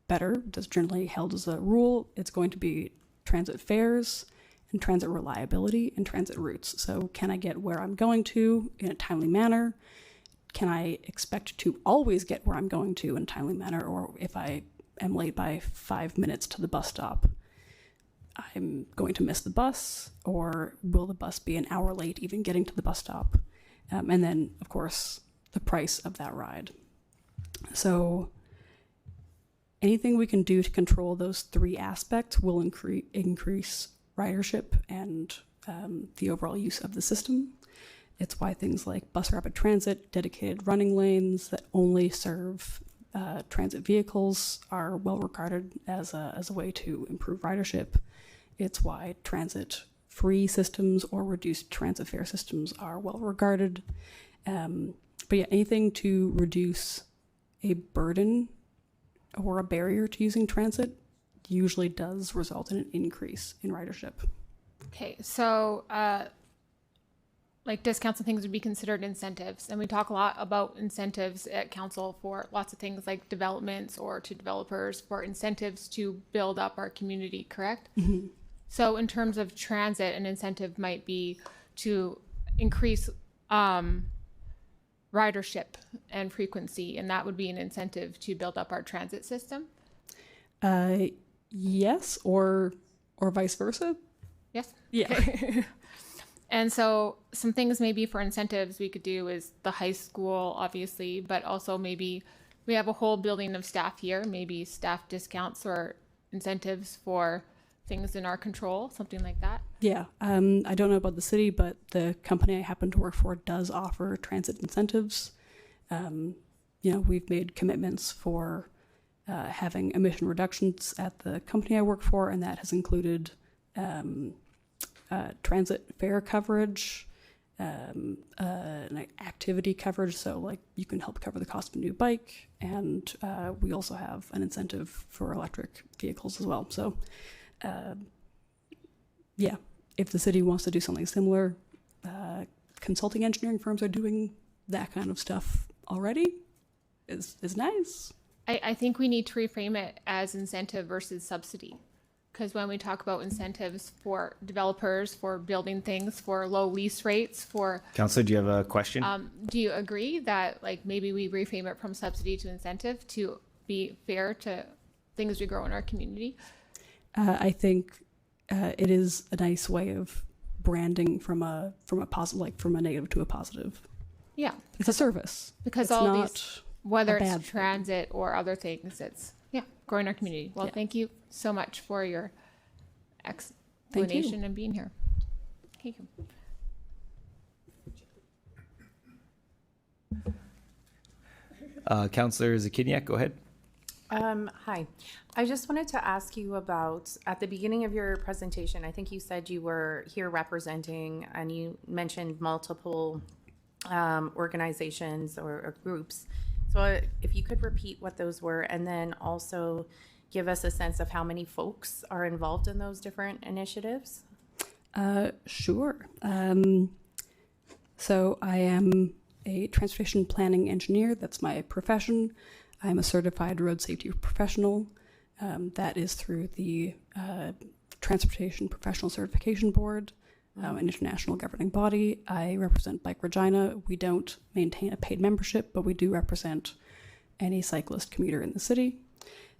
better. That's generally held as a rule. It's going to be transit fares and transit reliability and transit routes. So can I get where I'm going to in a timely manner? Can I expect to always get where I'm going to in a timely manner? Or if I am late by 5 minutes to the bus stop, I'm going to miss the bus, or will the bus be an hour late even getting to the bus stop? And then, of course, the price of that ride. So anything we can do to control those three aspects will increase ridership and the overall use of the system. It's why things like bus rapid transit, dedicated running lanes that only serve transit vehicles are well regarded as a way to improve ridership. It's why transit-free systems or reduced transit fare systems are well regarded. But yeah, anything to reduce a burden or a barrier to using transit usually does result in an increase in ridership. Okay, so like discounts and things would be considered incentives. And we talk a lot about incentives at council for lots of things like developments or to developers for incentives to build up our community, correct? Mhm. So in terms of transit, an incentive might be to increase ridership and frequency, and that would be an incentive to build up our transit system. Yes, or vice versa. Yes. Yeah. Okay. And so some things maybe for incentives we could do is the high school, obviously, but also maybe we have a whole building of staff here, maybe staff discounts or incentives for things in our control, something like that. Yeah, I don't know about the city, but the company I happen to work for does offer transit incentives. We've made commitments for having emission reductions at the company I work for, and that has included transit fare coverage, activity coverage, so like you can help cover the cost of a new bike, and we also have an incentive for electric vehicles as well. So if the city wants to do something similar, consulting engineering firms are doing that kind of stuff already. Is nice. I think we need to reframe it as incentive versus subsidy. Because when we talk about incentives for developers, for building things, for low lease rates, for... Councillor, do you have a question? Do you agree that like maybe we reframe it from subsidy to incentive to be fair to things we grow in our community? I think it is a nice way of branding from a positive, like from a negative to a positive. Yeah. It's a service. Because it's all not these, whether a bad it's transit or other things, it's, growing our community. Well, thank you so much for your explanation and being here. Thank you. Councillor Zakiniak, go ahead. Hi. I just wanted to ask you about, at the beginning of your presentation, I think you said you were here representing, and you mentioned multiple organizations or groups. So if you could repeat what those were, and then also give us a sense of how many folks are involved in those different initiatives. Sure. So I am a transportation planning engineer. That's my profession. I'm a certified road safety professional. That is through the Transportation Professional Certification Board, an international governing body. I represent Bike Regina. We don't maintain a paid membership, but we do represent any cyclist commuter in the city.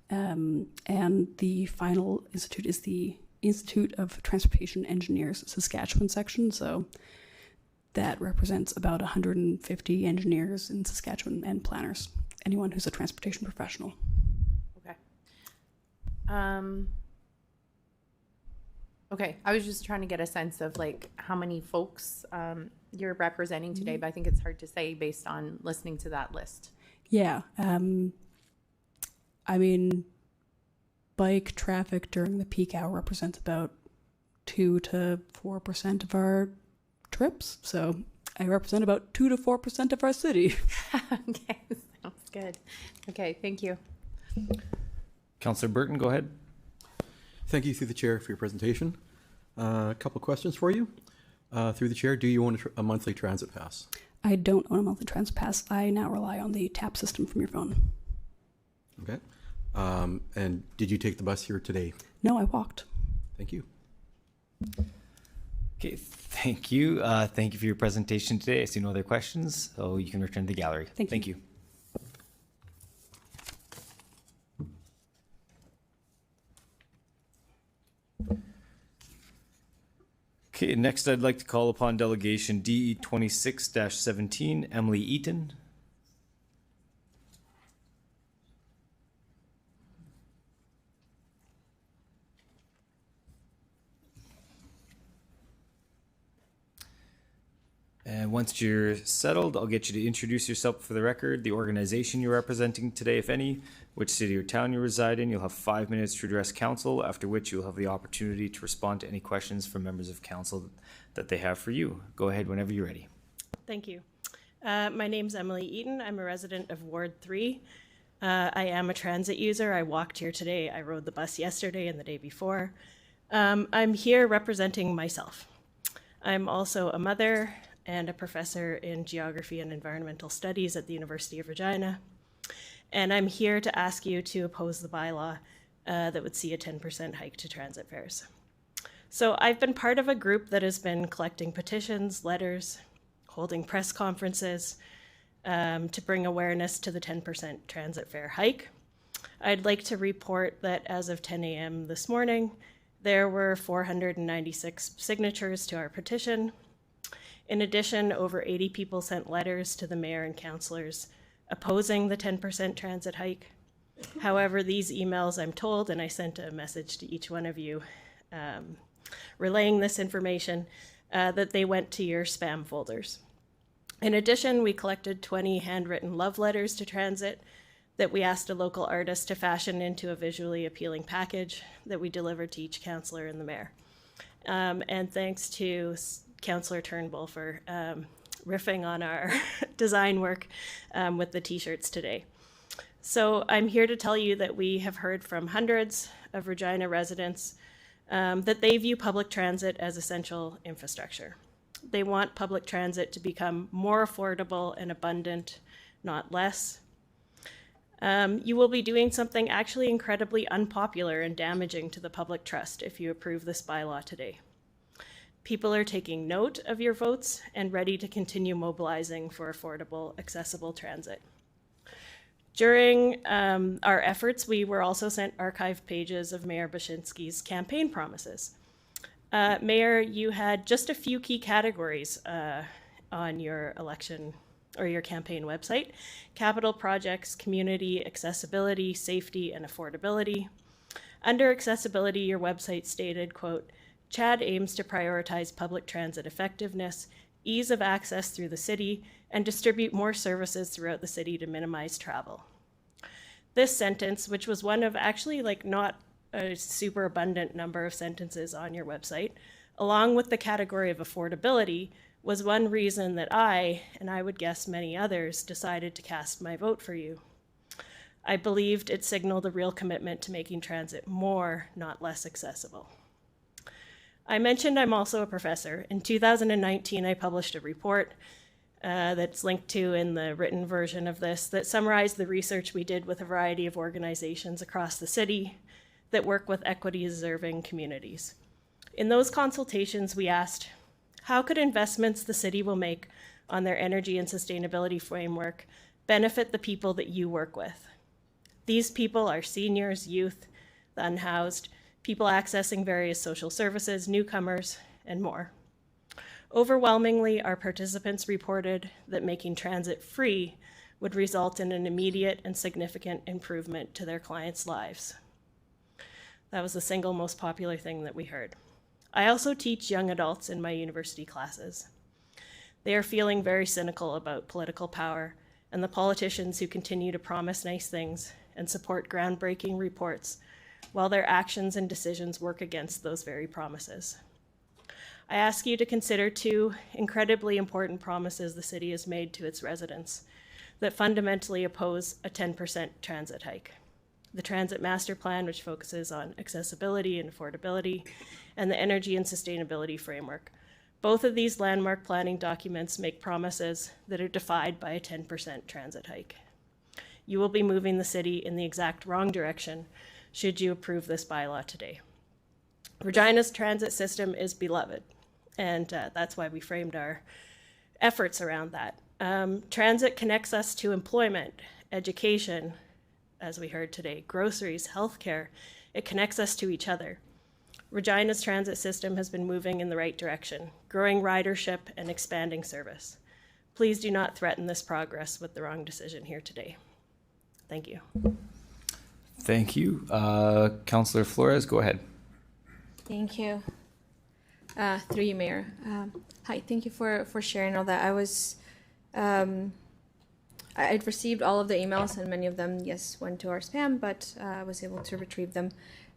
And the final institute is the Institute of Transportation Engineers Saskatchewan section. So that represents about 150 engineers in Saskatchewan and planners, anyone who's a transportation professional. Okay. Okay, I was just trying to get a sense of like how many folks you're representing today, but I think it's hard to say based on listening to that list. Yeah. I mean, bike traffic during the peak hour represents about 2 to 4% of our trips. So I represent about 2 to 4% of our city. Okay, sounds good. Okay, thank you. Councillor Burton, go ahead. Thank you, through the chair, for your presentation. A couple questions for you. Through the chair, do you own a monthly transit pass? I don't own a monthly transit pass. I now rely on the tap system from your phone. Okay. And did you take the bus here today? No, I walked. Thank you. Okay, thank you. Thank you for your presentation today. I see no other questions, so you can return to the gallery. Thank you. Okay, next I'd like to call upon delegation DE 26-17, Emily Eaton. And once you're settled, I'll get you to introduce yourself for the record, the organization you're representing today, if any, which city or town you reside in. You'll have 5 minutes to address council, after which you'll have the opportunity to respond to any questions from members of council that they have for you. Go ahead whenever you're ready. Thank you. My name's Emily Eaton. I'm a resident of Ward 3. I am a transit user. I walked here today. I rode the bus yesterday and the day before. I'm here representing myself. I'm also a mother and a professor in geography and environmental studies at the University of Regina. And I'm here to ask you to oppose the bylaw that would see a 10% hike to transit fares. So I've been part of a group that has been collecting petitions, letters, holding press conferences to bring awareness to the 10% transit fare hike. I'd like to report that as of 10 a.m. this morning, there were 496 signatures to our petition. In addition, over 80 people sent letters to the mayor and councillors opposing the 10% transit hike. However, these emails, I'm told, and I sent a message to each one of you relaying this information, that they went to your spam folders. In addition, we collected 20 handwritten love letters to transit that we asked a local artist to fashion into a visually appealing package that we delivered to each councillor and the mayor. And thanks to Councillor Turnbull for riffing on our design work with the t-shirts today. So I'm here to tell you that we have heard from hundreds of Regina residents that they view public transit as essential infrastructure. They want public transit to become more affordable and abundant, not less. You will be doing something actually incredibly unpopular and damaging to the public trust if you approve this bylaw today. People are taking note of your votes and ready to continue mobilizing for affordable, accessible transit. During our efforts, we were also sent archived pages of Mayor Bashinsky's campaign promises. Mayor, you had just a few key categories on your election or your campaign website: capital projects, community, accessibility, safety, and affordability. Under accessibility, your website stated, quote, "CHAD aims to prioritize public transit effectiveness, ease of access through the city, and distribute more services throughout the city to minimize travel." This sentence, which was one of actually not a super abundant number of sentences on your website, along with the category of affordability, was one reason that I, and I would guess many others, decided to cast my vote for you. I believed it signaled a real commitment to making transit more, not less accessible. I mentioned I'm also a professor. In 2019, I published a report that's linked to in the written version of this that summarized the research we did with a variety of organizations across the city that work with equity-deserving communities. In those consultations, we asked, how could investments the city will make on their energy and sustainability framework benefit the people that you work with? These people are seniors, youth, the unhoused, people accessing various social services, newcomers, and more. Overwhelmingly, our participants reported that making transit free would result in an immediate and significant improvement to their clients' lives. That was the single most popular thing that we heard. I also teach young adults in my university classes. They are feeling very cynical about political power and the politicians who continue to promise nice things and support groundbreaking reports while their actions and decisions work against those very promises. I ask you to consider two incredibly important promises the city has made to its residents that fundamentally oppose a 10% transit hike. The Transit Master Plan, which focuses on accessibility and affordability, and the Energy and Sustainability Framework. Both of these landmark planning documents make promises that are defied by a 10% transit hike. You will be moving the city in the exact wrong direction should you approve this bylaw today. Regina's transit system is beloved, and that's why we framed our efforts around that. Transit connects us to employment, education, as we heard today, groceries, healthcare. It connects us to each other. Regina's transit system has been moving in the right direction, growing ridership and expanding service. Please do not threaten this progress with the wrong decision here today. Thank you. Thank you. Councillor Flores, go ahead. Thank you. Through you, Mayor. Hi, thank you for sharing all that. I'd received all of the emails, and many of them, yes, went to our spam, but I was able to retrieve them.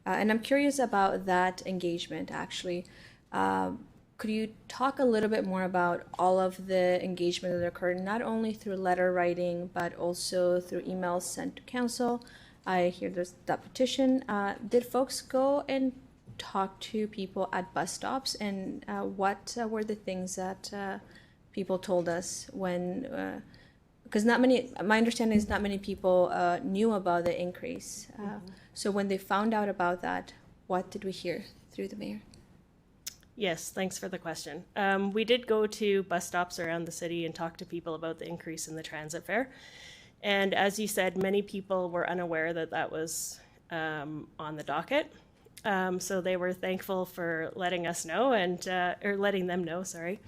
And I'm curious about that engagement, actually. Could you talk a little bit more about all of the engagement that occurred, not only through letter writing, but also through emails sent to council? I hear there's that petition. Did folks go and talk to people at bus stops, and what were the things that people told us when, because not many, my understanding is not many people knew about the increase. So when they found out about that, what did we hear through the mayor? Yes, thanks for the question. We did go to bus stops around the city and talk to people about the increase in the transit fare. And as you said, many people were unaware that that was on the docket. So they were thankful for letting us know and, or letting them know, sorry.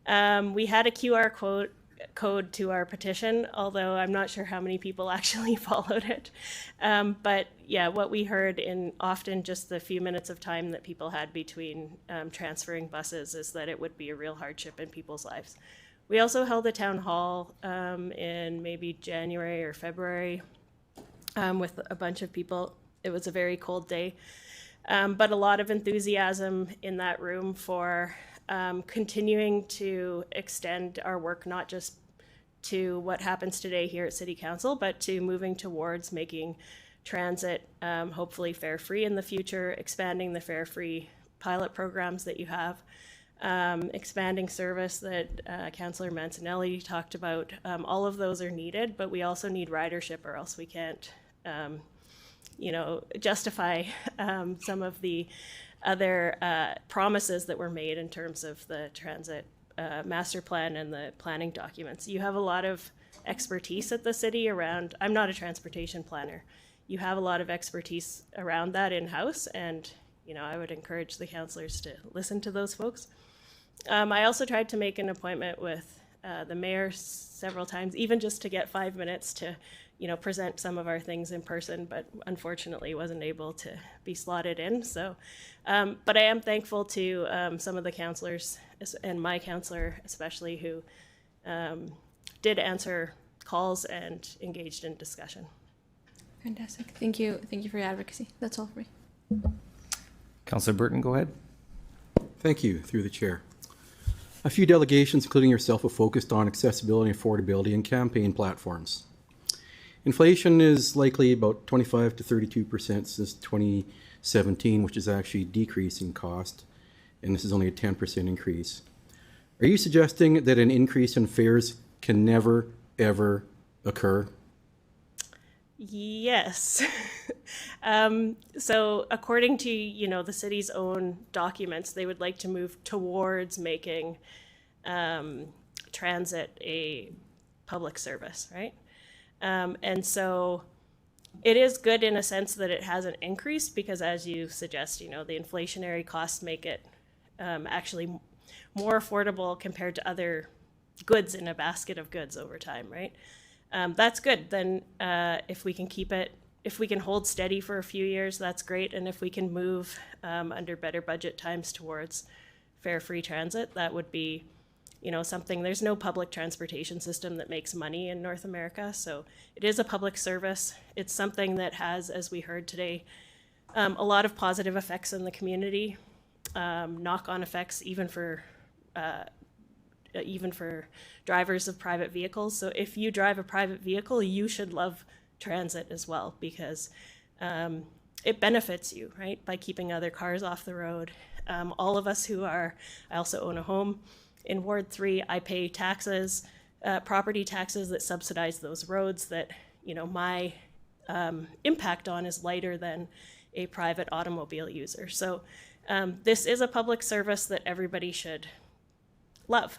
We had a QR code to our petition, although I'm not sure how many people actually followed it. But yeah, what we heard in often just the few minutes of time that people had between transferring buses is that it would be a real hardship in people's lives. We also held a town hall in maybe January or February with a bunch of people. It was a very cold day, but a lot of enthusiasm in that room for continuing to extend our work, not just to what happens today here at City Council, but to moving towards making transit hopefully fare-free in the future, expanding the fare-free pilot programs that you have, expanding service that Councillor Mancinelli talked about. All of those are needed, but we also need ridership, or else we can't justify some of the other promises that were made in terms of the transit master plan and the planning documents. You have a lot of expertise at the city around, I'm not a transportation planner. You have a lot of expertise around that in-house, and I would encourage the councillors to listen to those folks. I also tried to make an appointment with the mayor several times, even just to get 5 minutes to present some of our things in person, but unfortunately wasn't able to be slotted in. So, but I am thankful to some of the councillors, and my councillor especially, who did answer calls and engaged in discussion. Fantastic. Thank you. Thank you for your advocacy. That's all for me. Councillor Burton, go ahead. Thank you, through the chair. A few delegations, including yourself, have focused on accessibility, affordability, and campaign platforms. Inflation is likely about 25 to 32% since 2017, which is actually decreasing cost, and this is only a 10% increase. Are you suggesting that an increase in fares can never, ever occur? Yes. So according to, the city's own documents, they would like to move towards making transit a public service, right? And so it is good in a sense that it hasn't increased, because as you suggest, the inflationary costs make it actually more affordable compared to other goods in a basket of goods over time, right? That's good. Then if we can keep it, if we can hold steady for a few years, that's great. And if we can move under better budget times towards fare-free transit, that would be something. There's no public transportation system that makes money in North America, so it is a public service. It's something that has, as we heard today, a lot of positive effects in the community, knock-on effects even for drivers of private vehicles. So if you drive a private vehicle, you should love transit as well, because it benefits you, right, by keeping other cars off the road. All of us I also own a home in Ward 3, I pay taxes, property taxes that subsidize those roads that, my impact on is lighter than a private automobile user. So this is a public service that everybody should love.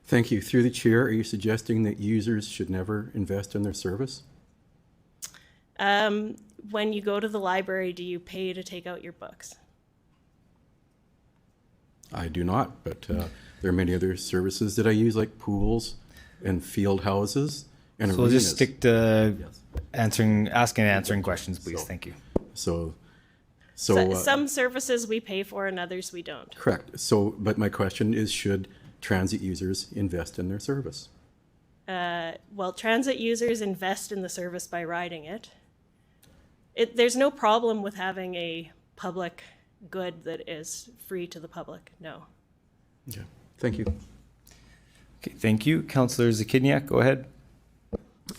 Thank you. Through the chair, are you suggesting that users should never invest in their service? When you go to the library, do you pay to take out your books? I do not, but there are many other services that I use, like pools and field houses and So arenas. we'll just stick to asking and answering questions, please. Thank you. So some services we pay for and others we don't. correct. So, but my question is, should transit users invest in their service? Well, transit users invest in the service by riding it. There's no problem with having a public good that is free to the public. No. Okay. Thank you. Okay, thank you. Councillor Zakiniak, go ahead.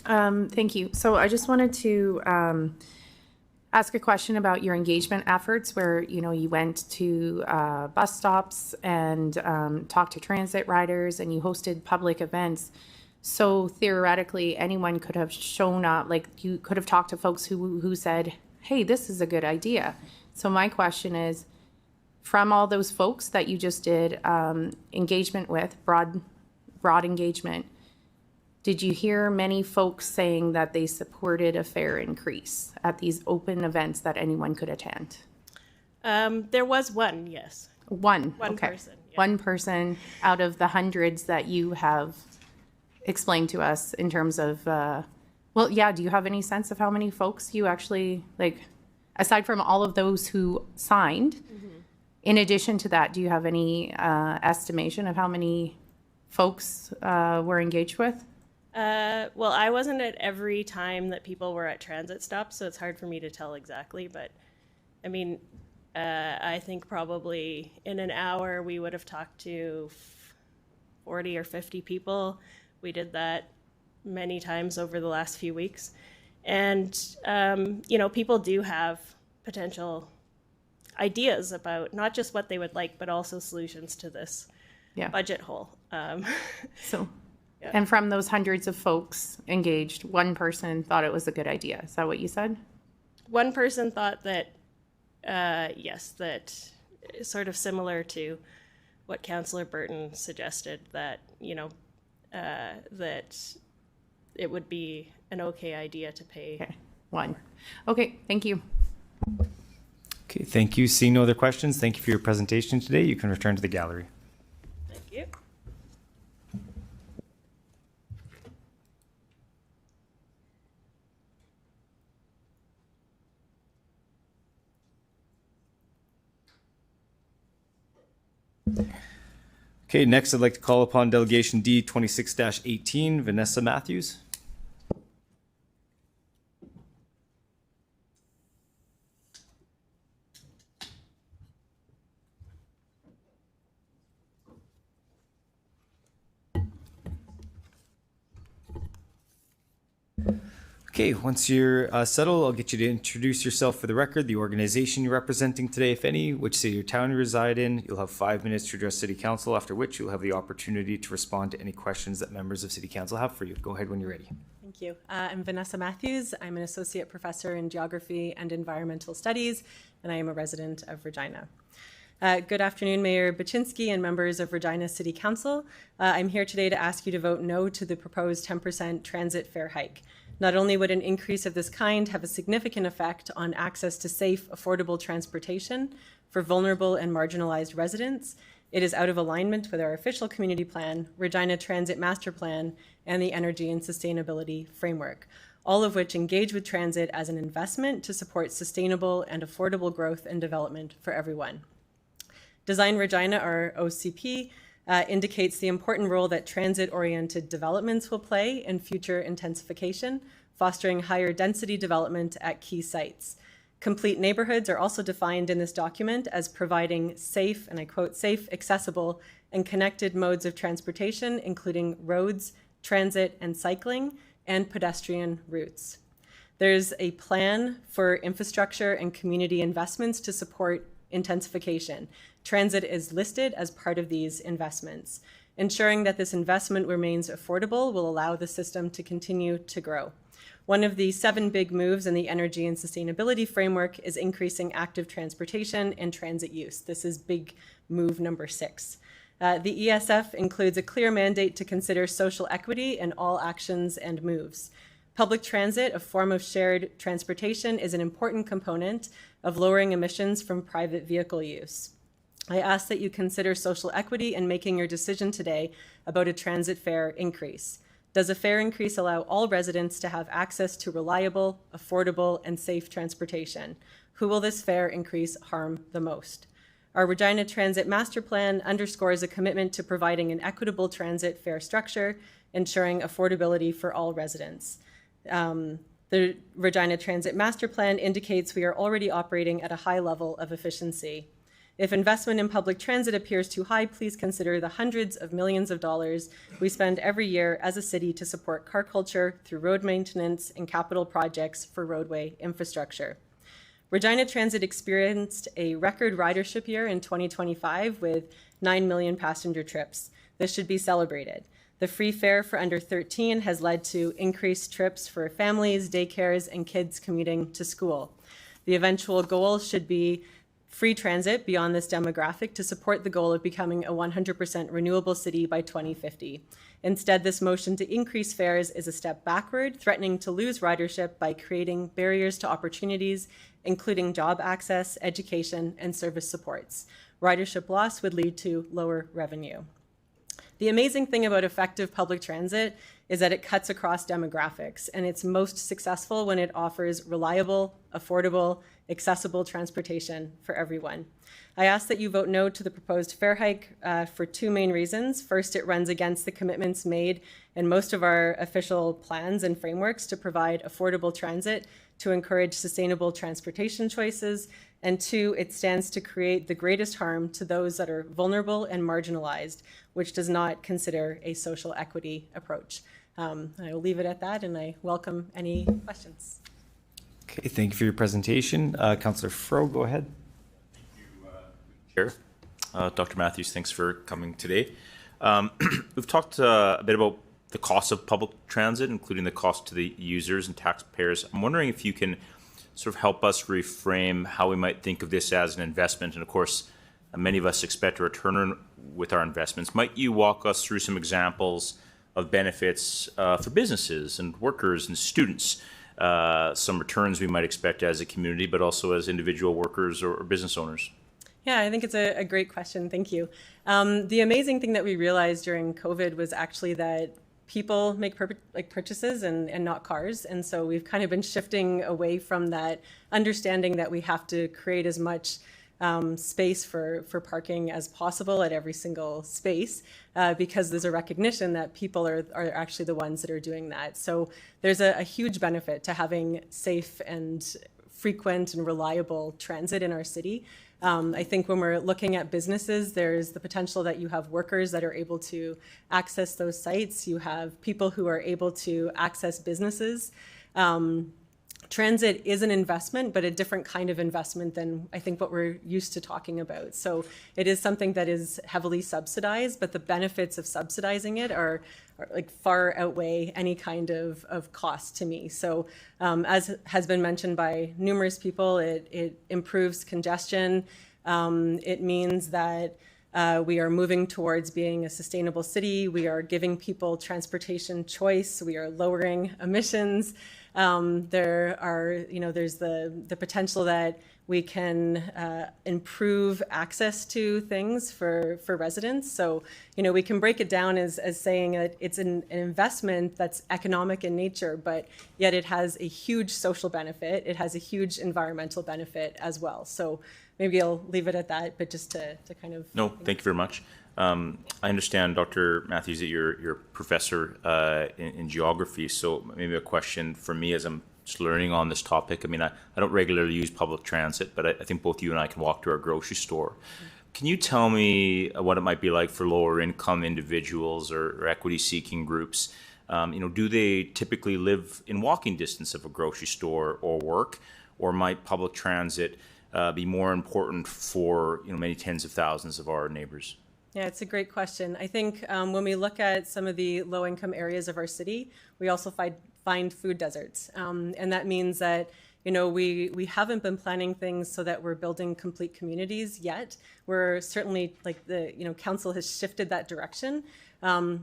Thank you. So I just wanted to ask a question about your engagement efforts where, you know, you went to bus stops and talked to transit riders and you hosted public events. So theoretically, anyone could have shown up, like you could have talked to folks who said, hey, this is a good idea. So my question is, from all those folks that you just did engagement with, broad engagement, did you hear many folks saying that they supported a fare increase at these open events that anyone could attend? There was one, yes. One okay. person. Yeah. One person out of the hundreds that you have explained to us in terms of, well, yeah, do you have any sense of how many folks you actually, like, aside from all of those who signed, in addition to that, do you have any estimation of how many folks were engaged with? Well, I wasn't at every time that people were at transit stops, so it's hard for me to tell exactly. But I mean, I think probably in an hour we would have talked to 40 or 50 people. We did that many times over the last few weeks. And, you know, people do have potential ideas about not just what they would like, but also solutions to this budget hole. So. Yeah. And from those hundreds of folks engaged, one person thought it was a good idea. Is that what you said? One person thought that, yes, that sort of similar to what Councillor Burton suggested, that, you know, that it would be an okay idea to pay. Okay. One. Okay, thank you. Okay, thank you. Seeing no other questions, thank you for your presentation today. You can return to the gallery. Thank you. Okay, next I'd like to call upon Delegation D 26-18, Vanessa Matthews. Okay, once you're settled, I'll get you to introduce yourself for the record, the organization you're representing today, if any, which city or town you reside in. You'll have 5 minutes to address City Council, after which you'll have the opportunity to respond to any questions that members of City Council have for you. Go ahead when you're ready. Thank you. I'm Vanessa Matthews. I'm an associate professor in geography and environmental studies, and I am a resident of Regina. Good afternoon, Mayor Baczynski and members of Regina City Council. I'm here today to ask you to vote no to the proposed 10% transit fare hike. Not only would an increase of this kind have a significant effect on access to safe, affordable transportation for vulnerable and marginalized residents, it is out of alignment with our official community plan, Regina Transit Master Plan, and the Energy and Sustainability Framework, all of which engage with transit as an investment to support sustainable and affordable growth and development for everyone. Design Regina, our OCP, indicates the important role that transit-oriented developments will play in future intensification, fostering higher density development at key sites. Complete neighborhoods are also defined in this document as providing safe, and I quote, safe, accessible, and connected modes of transportation, including roads, transit and cycling, and pedestrian routes. There's a plan for infrastructure and community investments to support intensification. Transit is listed as part of these investments. Ensuring that this investment remains affordable will allow the system to continue to grow. One of the 7 big moves in the Energy and Sustainability Framework is increasing active transportation and transit use. This is big move number 6. The ESF includes a clear mandate to consider social equity in all actions and moves. Public transit, a form of shared transportation, is an important component of lowering emissions from private vehicle use. I ask that you consider social equity in making your decision today about a transit fare increase. Does a fare increase allow all residents to have access to reliable, affordable, and safe transportation? Who will this fare increase harm the most? Our Regina Transit Master Plan underscores a commitment to providing an equitable transit fare structure, ensuring affordability for all residents. The Regina Transit Master Plan indicates we are already operating at a high level of efficiency. If investment in public transit appears too high, please consider the hundreds of millions of dollars we spend every year as a city to support car culture through road maintenance and capital projects for roadway infrastructure. Regina Transit experienced a record ridership year in 2025 with 9 million passenger trips. This should be celebrated. The free fare for under 13 has led to increased trips for families, daycares, and kids commuting to school. The eventual goal should be free transit beyond this demographic to support the goal of becoming a 100% renewable city by 2050. Instead, this motion to increase fares is a step backward, threatening to lose ridership by creating barriers to opportunities, including job access, education, and service supports. Ridership loss would lead to lower revenue. The amazing thing about effective public transit is that it cuts across demographics, and it's most successful when it offers reliable, affordable, accessible transportation for everyone. I ask that you vote no to the proposed fare hike for two main reasons. First, it runs against the commitments made in most of our official plans and frameworks to provide affordable transit to encourage sustainable transportation choices. And two, it stands to create the greatest harm to those that are vulnerable and marginalized, which does not consider a social equity approach. I will leave it at that, and I welcome any questions. Okay, thank you for your presentation. Councillor Fro, go ahead. Chair. Dr. Matthews, thanks for coming today. We've talked a bit about the cost of public transit, including the cost to the users and taxpayers. I'm wondering if you can sort of help us reframe how we might think of this as an investment. And of course, many of us expect a return with our investments. Might you walk us through some examples of benefits for businesses and workers and students? Some returns we might expect as a community, but also as individual workers or business owners. Yeah, I think it's a great question. Thank you. The amazing thing that we realized during COVID was actually that people make purchases and not cars. And so we've kind of been shifting away from that understanding that we have to create as much space for parking as possible at every single space because there's a recognition that people are actually the ones that are doing that. So there's a huge benefit to having safe and frequent and reliable transit in our city. I think when we're looking at businesses, there's the potential that you have workers that are able to access those sites. You have people who are able to access businesses. Transit is an investment, but a different kind of investment than I think what we're used to talking about. So it is something that is heavily subsidized, but the benefits of subsidizing it are like far outweigh any kind of cost to me. So as has been mentioned by numerous people, it improves congestion. It means that we are moving towards being a sustainable city. We are giving people transportation choice. We are lowering emissions. There's the potential that we can improve access to things for residents. So, we can break it down as saying that it's an investment that's economic in nature, but yet it has a huge social benefit. It has a huge environmental benefit as well. So maybe I'll leave it at that, but just to kind of... No, thank you very much. I understand, Dr. Matthews, that you're a professor in geography, so maybe a question for me as I'm just learning on this topic. I mean, I don't regularly use public transit, but I think both you and I can walk to our grocery store. Can you tell me what it might be like for lower income individuals or equity-seeking groups? Do they typically live in walking distance of a grocery store or work, or might public transit be more important for many tens of thousands of our neighbors? Yeah, it's a great question. I think when we look at some of the low-income areas of our city, we also find food deserts. And that means that, we haven't been planning things so that we're building complete communities yet. We're certainly, council has shifted that direction,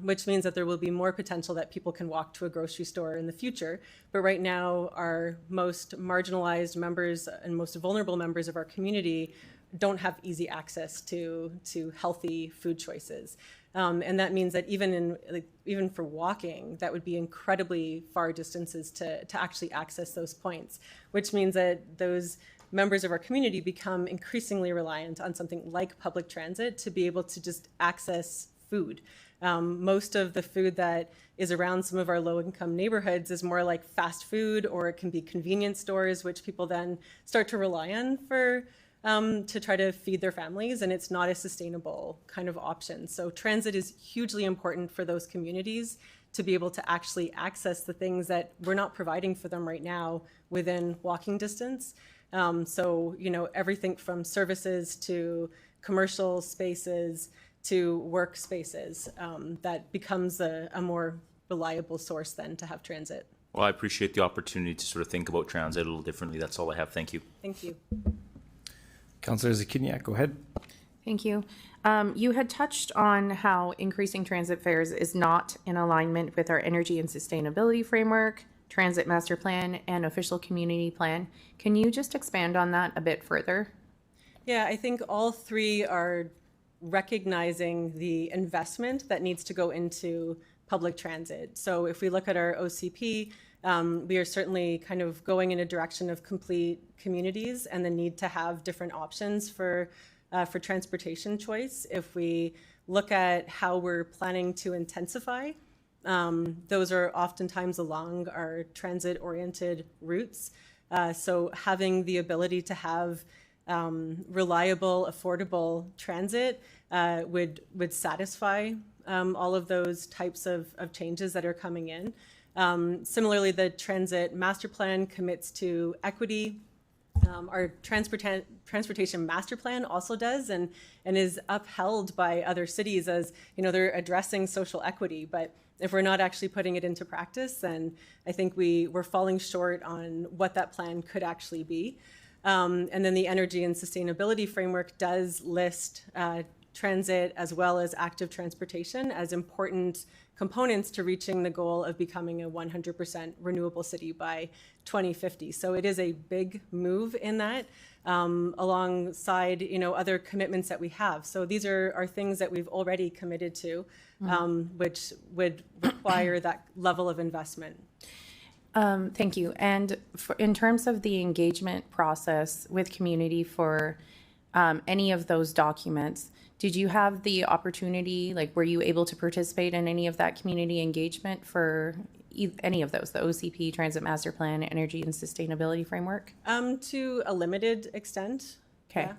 which means that there will be more potential that people can walk to a grocery store in the future. But right now, our most marginalized members and most vulnerable members of our community don't have easy access to healthy food choices. And that means that even for walking, that would be incredibly far distances to actually access those points, which means that those members of our community become increasingly reliant on something like public transit to be able to just access food. Most of the food that is around some of our low-income neighborhoods is more like fast food, or it can be convenience stores, which people then start to rely on to try to feed their families, and it's not a sustainable kind of option. So transit is hugely important for those communities to be able to actually access the things that we're not providing for them right now within walking distance. So, everything from services to commercial spaces to workspaces, that becomes a more reliable source then to have transit. Well, I appreciate the opportunity to sort of think about transit a little differently. That's all I have. Thank you. Thank you. Councillor Zakiniak, go ahead. Thank you. You had touched on how increasing transit fares is not in alignment with our energy and sustainability framework, transit master plan, and official community plan. Can you just expand on that a bit further? Yeah, I think all three are recognizing the investment that needs to go into public transit. So if we look at our OCP, we are certainly kind of going in a direction of complete communities and the need to have different options for transportation choice. If we look at how we're planning to intensify, those are oftentimes along our transit-oriented routes. So having the ability to have reliable, affordable transit would satisfy all of those types of changes that are coming in. Similarly, the transit master plan commits to equity. Our transportation master plan also does, and is upheld by other cities as, they're addressing social equity. But if we're not actually putting it into practice, then I think we're falling short on what that plan could actually be. And then the energy and sustainability framework does list transit as well as active transportation as important components to reaching the goal of becoming a 100% renewable city by 2050. So it is a big move in that, alongside other commitments that we have. So these are things that we've already committed to, which would require that level of investment. Thank you. And in terms of the engagement process with community for any of those documents, did you have the opportunity, were you able to participate in any of that community engagement for any of those, the OCP, Transit Master Plan, Energy and Sustainability Framework? To a limited extent. Okay.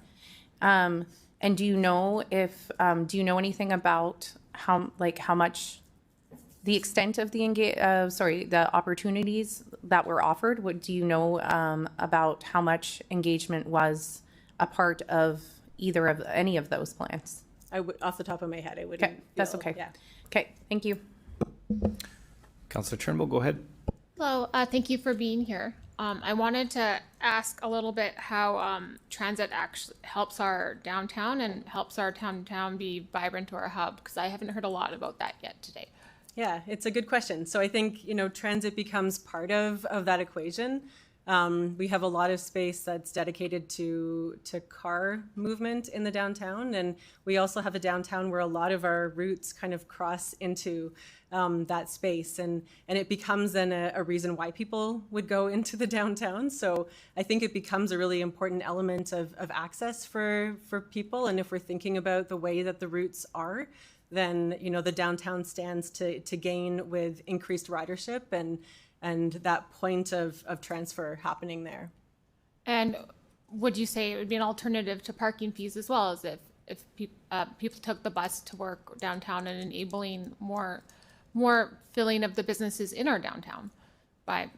Yeah. And do you know anything about how much, the extent of the opportunities that were offered? Do you know about how much engagement was a part of either of any of those plans? Off the top of my head, I wouldn't. Okay, that's okay. Yeah. Okay, thank you. Councillor Turnbull, go ahead. Hello, thank you for being here. I wanted to ask a little bit how transit actually helps our downtown and helps our downtown be vibrant or a hub, because I haven't heard a lot about that yet today. Yeah, it's a good question. So I think, transit becomes part of that equation. We have a lot of space that's dedicated to car movement in the downtown, and we also have a downtown where a lot of our routes kind of cross into that space, and it becomes then a reason why people would go into the downtown. So I think it becomes a really important element of access for people, and if we're thinking about the way that the routes are, then the downtown stands to gain with increased ridership and that point of transfer happening there. And would you say it would be an alternative to parking fees as well, as if people took the bus to work downtown and enabling more filling of the businesses in our downtown by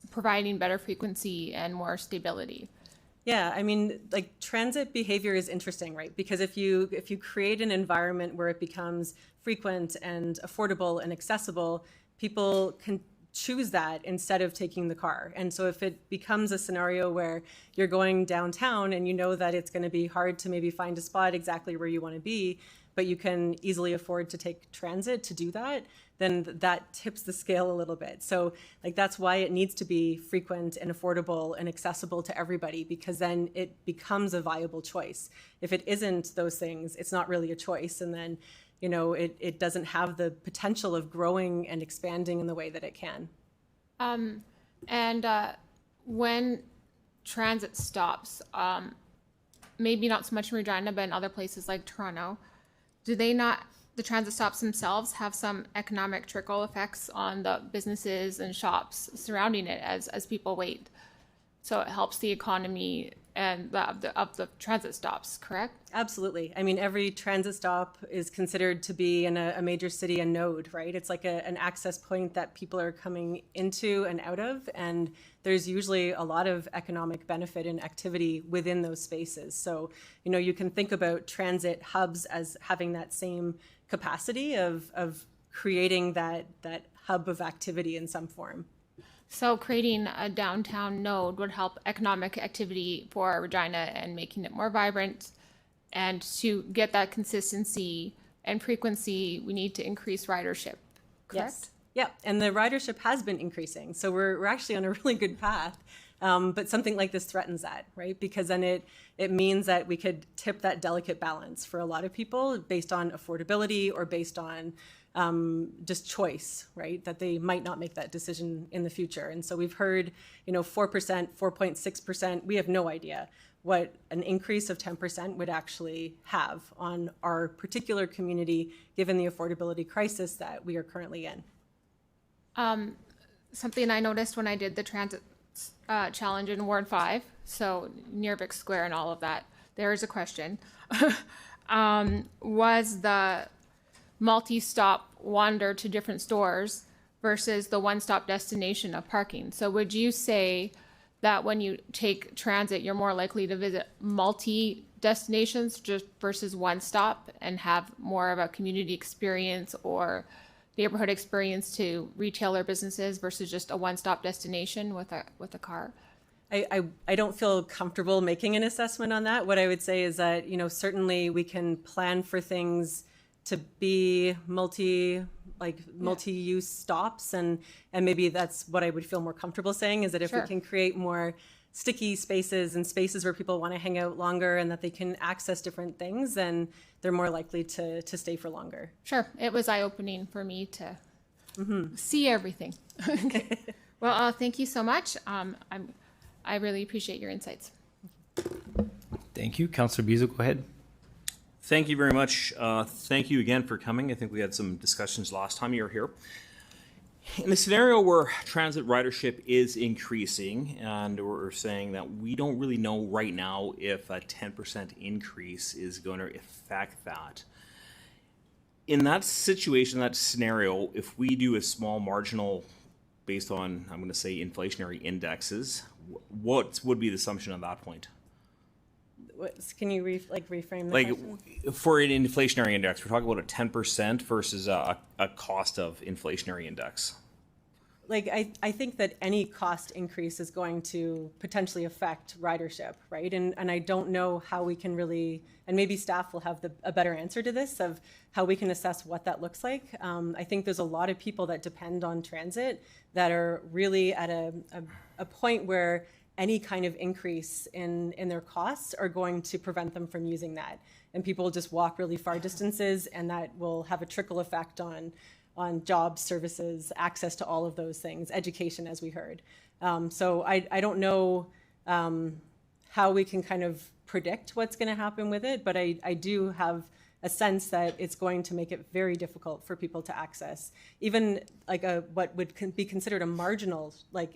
providing better frequency and more stability? Yeah, I mean, transit behavior is interesting, right? Because if you create an environment where it becomes frequent and affordable and accessible, people can choose that instead of taking the car. And so if it becomes a scenario where you're going downtown and you know that it's going to be hard to maybe find a spot exactly where you want to be, but you can easily afford to take transit to do that, then that tips the scale a little bit. So that's why it needs to be frequent and affordable and accessible to everybody, because then it becomes a viable choice. If it isn't those things, it's not really a choice. And then it doesn't have the potential of growing and expanding in the way that it can. When transit stops, maybe not so much in Regina, but in other places like Toronto, do the transit stops themselves have some economic trickle effects on the businesses and shops surrounding it as people wait? So it helps the economy and of the transit stops, correct? Absolutely. I mean, every transit stop is considered to be in a major city a node, right? It's like an access point that people are coming into and out of, and there's usually a lot of economic benefit and activity within those spaces. So, you know, you can think about transit hubs as having that same capacity of creating that hub of activity in some form. So creating a downtown node would help economic activity for Regina and making it more vibrant. And to get that consistency and frequency, we need to increase ridership, correct? Yes. Yeah, and the ridership has been increasing. So we're actually on a really good path. But something like this threatens that, right? Because then it means that we could tip that delicate balance for a lot of people based on affordability or based on just choice, right? That they might not make that decision in the future. And so we've heard, 4%, 4.6%. We have no idea what an increase of 10% would actually have on our particular community, given the affordability crisis that we are currently in. Something I noticed when I did the transit challenge in Ward 5, so near Vic Square and all of that, there is a question. Was the multi-stop wander to different stores versus the one-stop destination of parking? So would you say that when you take transit, you're more likely to visit multi-destinations just versus one stop and have more of a community experience or neighborhood experience to retailer businesses versus just a one-stop destination with a car? I don't feel comfortable making an assessment on that. What I would say is that, certainly we can plan for things to be multi-use stops, and maybe that's what I would feel more comfortable saying, is that if we can create more sticky spaces and spaces where people want to hang out longer and that they can access different things, then they're more likely to stay for longer. Sure. It was eye-opening for me to see everything. Well, thank you so much. I really appreciate your insights. Thank you. Councillor Beazle, go ahead. Thank you very much. Thank you again for coming. I think we had some discussions last time you were here. In a scenario where transit ridership is increasing, and we're saying that we don't really know right now if a 10% increase is going to affect that. In that situation, that scenario, if we do a small marginal based on, I'm going to say, inflationary indexes, what would be the assumption at that point? Can you reframe the question? For an inflationary index, we're talking about a 10% versus a cost of inflationary index. I think that any cost increase is going to potentially affect ridership, right? And I don't know how we can really, and maybe staff will have a better answer to this, of how we can assess what that looks like. I think there's a lot of people that depend on transit that are really at a point where any kind of increase in their costs are going to prevent them from using that. And people will just walk really far distances, and that will have a trickle effect on jobs, services, access to all of those things, education, as we heard. So I don't know how we can kind of predict what's going to happen with it, but I do have a sense that it's going to make it very difficult for people to access. Even what would be considered a marginal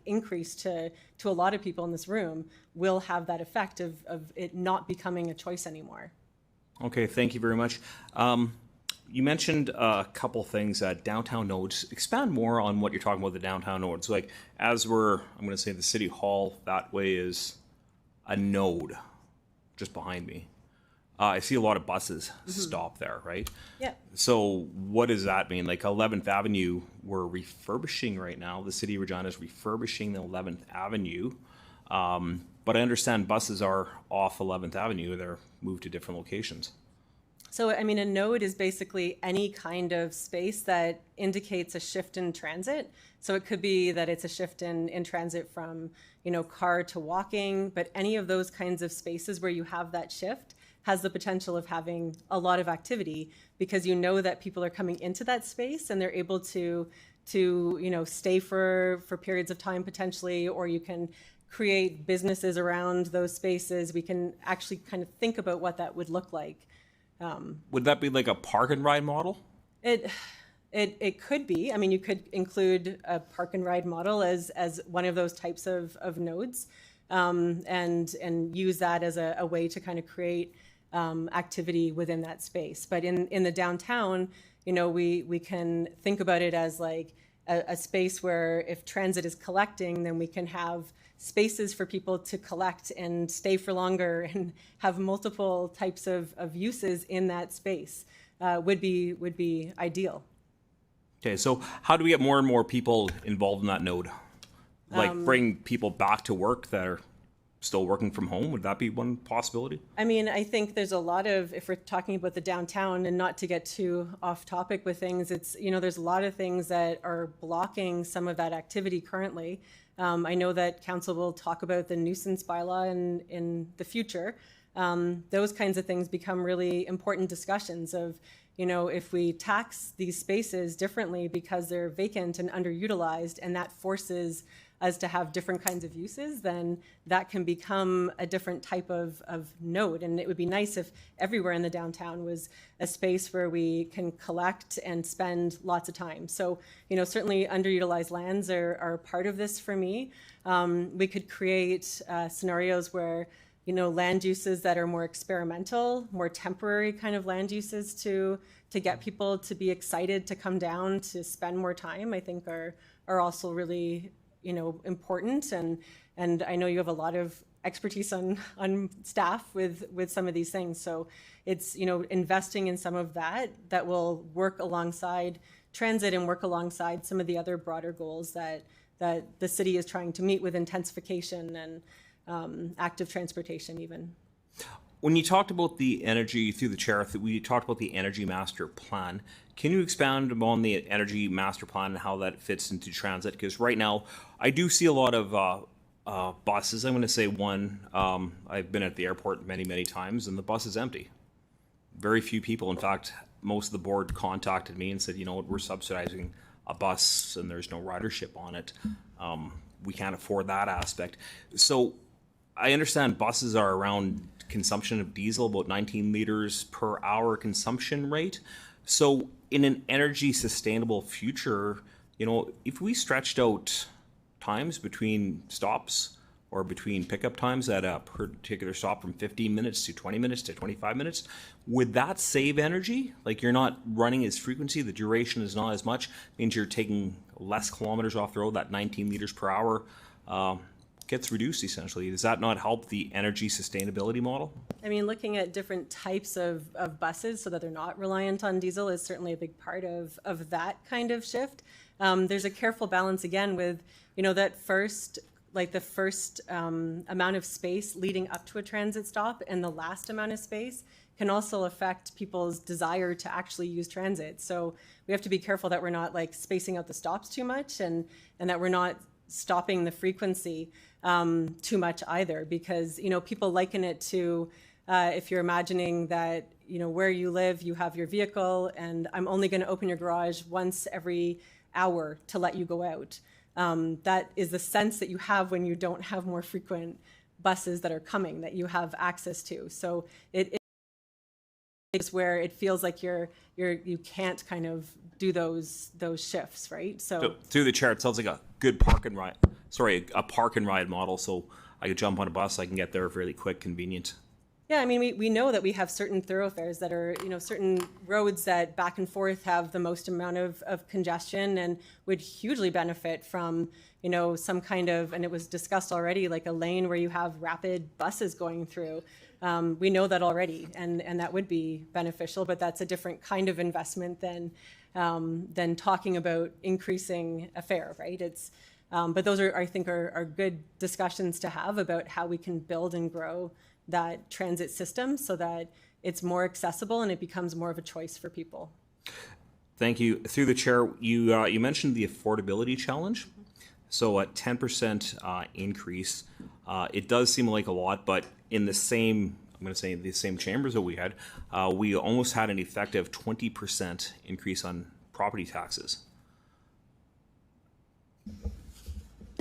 increase to a lot of people in this room will have that effect of it not becoming a choice anymore. Okay, thank you very much. You mentioned a couple things, downtown nodes. Expand more on what you're talking about, the downtown nodes. As I'm going to say the city hall, that way is a node just behind me. I see a lot of buses stop there, right? Yeah. So what does that mean? 11th Avenue, we're refurbishing right now. The city of Regina is refurbishing the 11th Avenue. But I understand buses are off 11th Avenue. They're moved to different locations. So, a node is basically any kind of space that indicates a shift in transit. So it could be that it's a shift in transit from, car to walking, but any of those kinds of spaces where you have that shift has the potential of having a lot of activity, because that people are coming into that space and they're able to stay for periods of time potentially, or you can create businesses around those spaces. We can actually kind of think about what that would look like. Would that be like a park and ride model? It could be. You could include a park and ride model as one of those types of nodes. and use that as a way to kind of create activity within that space. But in the downtown, we can think about it as like a space where if transit is collecting, then we can have spaces for people to collect and stay for longer and have multiple types of uses in that space would be ideal. Okay, so how do we get more and more people involved in that node? Like bring people back to work that are still working from home? Would that be one possibility? I mean, I think there's a lot of, if we're talking about the downtown and not to get too off topic with things, it's, there's a lot of things that are blocking some of that activity currently. I know that council will talk about the nuisance bylaw in the future. Those kinds of things become really important discussions of, if we tax these spaces differently because they're vacant and underutilized, and that forces us to have different kinds of uses, then that can become a different type of node. And it would be nice if everywhere in the downtown was a space where we can collect and spend lots of time. So, certainly underutilized lands are part of this for me. We could create scenarios where, land uses that are more experimental, more temporary kind of land uses to get people to be excited to come down to spend more time, I think are also really important, and I know you have a lot of expertise on staff with some of these things. So it's investing in some of that will work alongside transit and work alongside some of the other broader goals that the city is trying to meet with intensification and active transportation even. When you talked about the energy through the chair, we talked about the energy master plan. Can you expand on the energy master plan and how that fits into transit? Because right now, I do see a lot of buses. I'm going to say one. I've been at the airport many, many times, and the bus is empty. Very few people. In fact, most of the board contacted me and said, we're subsidizing a bus and there's no ridership on it. We can't afford that aspect. So I understand buses are around consumption of diesel, about 19 liters per hour consumption rate. So in an energy sustainable future, if we stretched out times between stops or between pickup times at a particular stop from 15 minutes to 20 minutes to 25 minutes, would that save energy? Like you're not running as frequency, the duration is not as much, means you're taking less kilometers off the road, that 19 liters per hour gets reduced essentially. Does that not help the energy sustainability model? I mean, looking at different types of buses so that they're not reliant on diesel is certainly a big part of that kind of shift. There's a careful balance again with, that first amount of space leading up to a transit stop and the last amount of space can also affect people's desire to actually use transit. So we have to be careful that we're not spacing out the stops too much and that we're not stopping the frequency too much either, because people liken it to if you're imagining that where you live you have your vehicle and I'm only going to open your garage once every hour to let you go out. That is the sense that you have when you don't have more frequent buses that are coming that you have access to. So it is where it feels like you can't kind of do those shifts, right? So through the chair, it sounds like a good park and ride model. So I could jump on a bus, I can get there really quick, convenient. Yeah, I mean, we know that we have certain thoroughfares that are, certain roads that back and forth have the most amount of congestion and would hugely benefit from, some kind of, and it was discussed already, like a lane where you have rapid buses going through. We know that already, and that would be beneficial, but that's a different kind of investment than talking about increasing a fare, right? It's, but those are, I think, are good discussions to have about how we can build and grow that transit system so that it's more accessible and it becomes more of a choice for people. Thank you. Through the chair, you mentioned the affordability challenge. So a 10% increase, it does seem like a lot, but in the same, I'm going to say the same chambers that we had, we almost had an effective 20% increase on property taxes.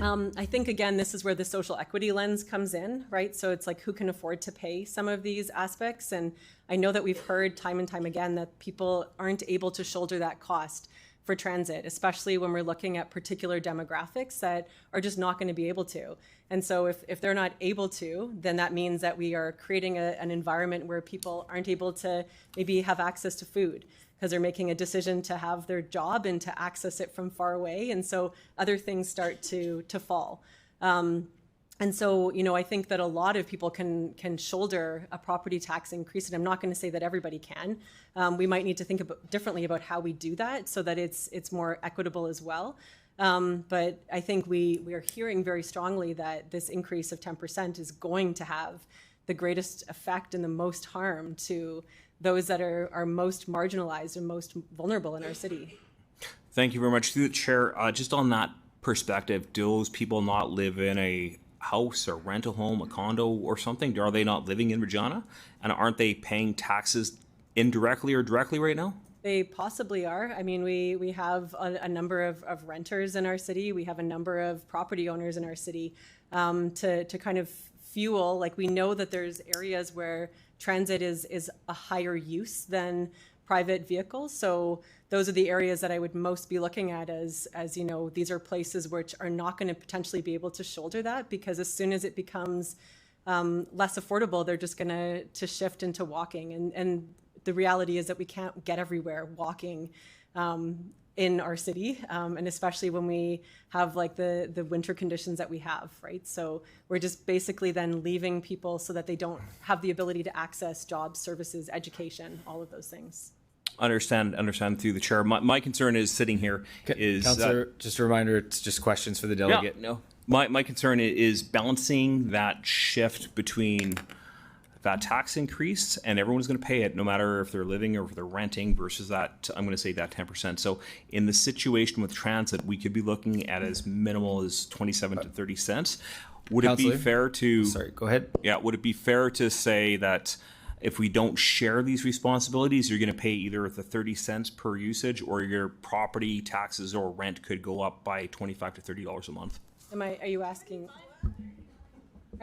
I think, again, this is where the social equity lens comes in, right? So it's like, who can afford to pay some of these aspects? And I know that we've heard time and time again that people aren't able to shoulder that cost. for transit, especially when we're looking at particular demographics that are just not going to be able to. And so if they're not able to, then that means that we are creating an environment where people aren't able to maybe have access to food because they're making a decision to have their job and to access it from far away. And so other things start to fall. And so, you know, I think that a lot of people can shoulder a property tax increase, and I'm not going to say that everybody can. We might need to think differently about how we do that so that it's more equitable as well. But I think we are hearing very strongly that this increase of 10% is going to have the greatest effect and the most harm to those that are most marginalized and most vulnerable in our city. Thank you very much. Through the chair, just on that perspective, do those people not live in a house or rent a home, a condo or something? Are they not living in Regina? And aren't they paying taxes indirectly or directly right now? They possibly are. I mean, we have a number of renters in our city. We have a number of property owners in our city to kind of fuel. Like, we know that there's areas where transit is a higher use than private vehicles. So those are the areas that I would most be looking at as you know, these are places which are not going to potentially be able to shoulder that, because as soon as it becomes less affordable, they're just going to shift into walking. And the reality is that we can't get everywhere walking in our city, and especially when we have like the winter conditions that we have, right? So we're just basically then leaving people so that they don't have the ability to access jobs, services, education, all of those things. Understand through the chair. My concern is sitting here is Councillor, just a reminder, it's just questions for the delegate. Yeah, no. My concern is balancing that shift between that tax increase and everyone's going to pay it, no matter if they're living or if they're renting, versus that, I'm going to say that 10%. So in the situation with transit, we could be looking at as minimal as 27 to 30 cents. Would Councillor? it be fair to... Sorry, go ahead. Yeah, would it be fair to say that if we don't share these responsibilities, you're going to pay either the 30 cents per usage, or your property taxes or rent could go up by $25 to $30 a month? Are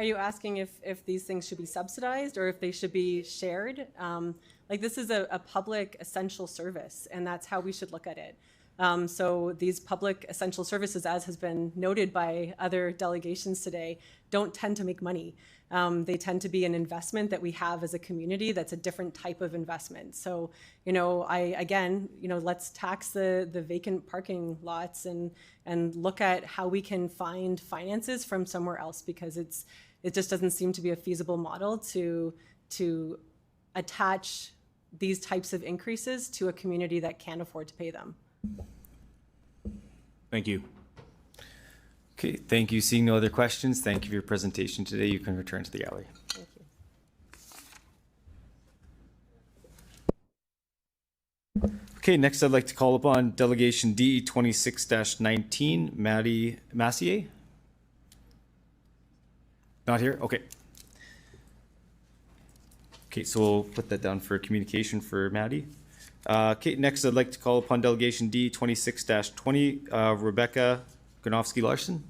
you asking if these things should be subsidized or if they should be shared? Like, this is a public essential service, and that's how we should look at it. So these public essential services, as has been noted by other delegations today, don't tend to make money. They tend to be an investment that we have as a community that's a different type of investment. So, you know, let's tax the vacant parking lots and look at how we can find finances from somewhere else, because it just doesn't seem to be a feasible model to attach these types of increases to a community that can't afford to pay them. Thank you. Okay, thank you. Seeing no other questions, thank you for your presentation today. You can return to the gallery. Thank you. Okay, next I'd like to call upon Delegation D 26-19, Maddie Massier. Not here? Okay. Okay, so we'll put that down for communication for Maddie. Okay, next I'd like to call upon Delegation D 26-20, Rebecca Gronowski-Larson.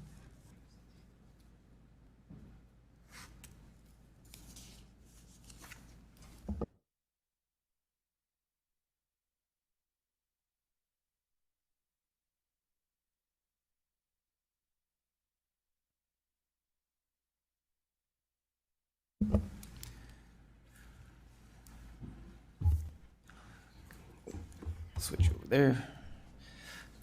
Switch over there.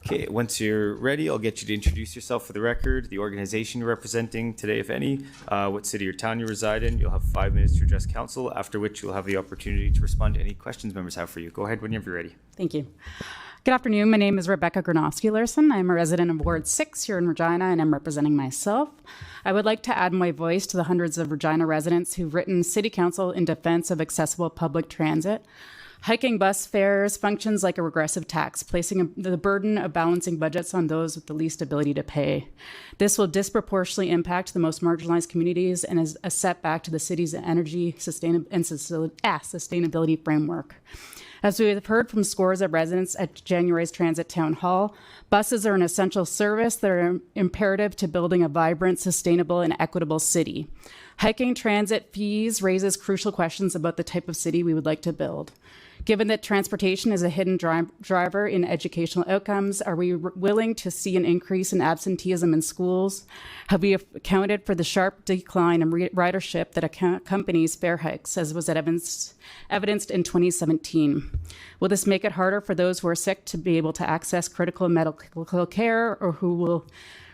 Okay, once you're ready, I'll get you to introduce yourself for the record, the organization you're representing today, if any, what city or town you reside in. You'll have 5 minutes to address council, after which you'll have the opportunity to respond to any questions members have for you. Go ahead whenever you're ready. Thank you. Good afternoon. My name is Rebecca Gronowski-Larson. I'm a resident of Ward 6 here in Regina, and I'm representing myself. I would like to add my voice to the hundreds of Regina residents who've written City Council in defense of accessible public transit. Hiking bus fares functions like a regressive tax, placing the burden of balancing budgets on those with the least ability to pay. This will disproportionately impact the most marginalized communities and is a setback to the city's energy sustainability framework. As we have heard from scores of residents at January's Transit Town Hall, buses are an essential service that are imperative to building a vibrant, sustainable, and equitable city. Hiking transit fees raises crucial questions about the type of city we would like to build. Given that transportation is a hidden driver in educational outcomes, are we willing to see an increase in absenteeism in schools? Have we accounted for the sharp decline in ridership that accompanies fare hikes, as was evidenced in 2017? Will this make it harder for those who are sick to be able to access critical medical care, or who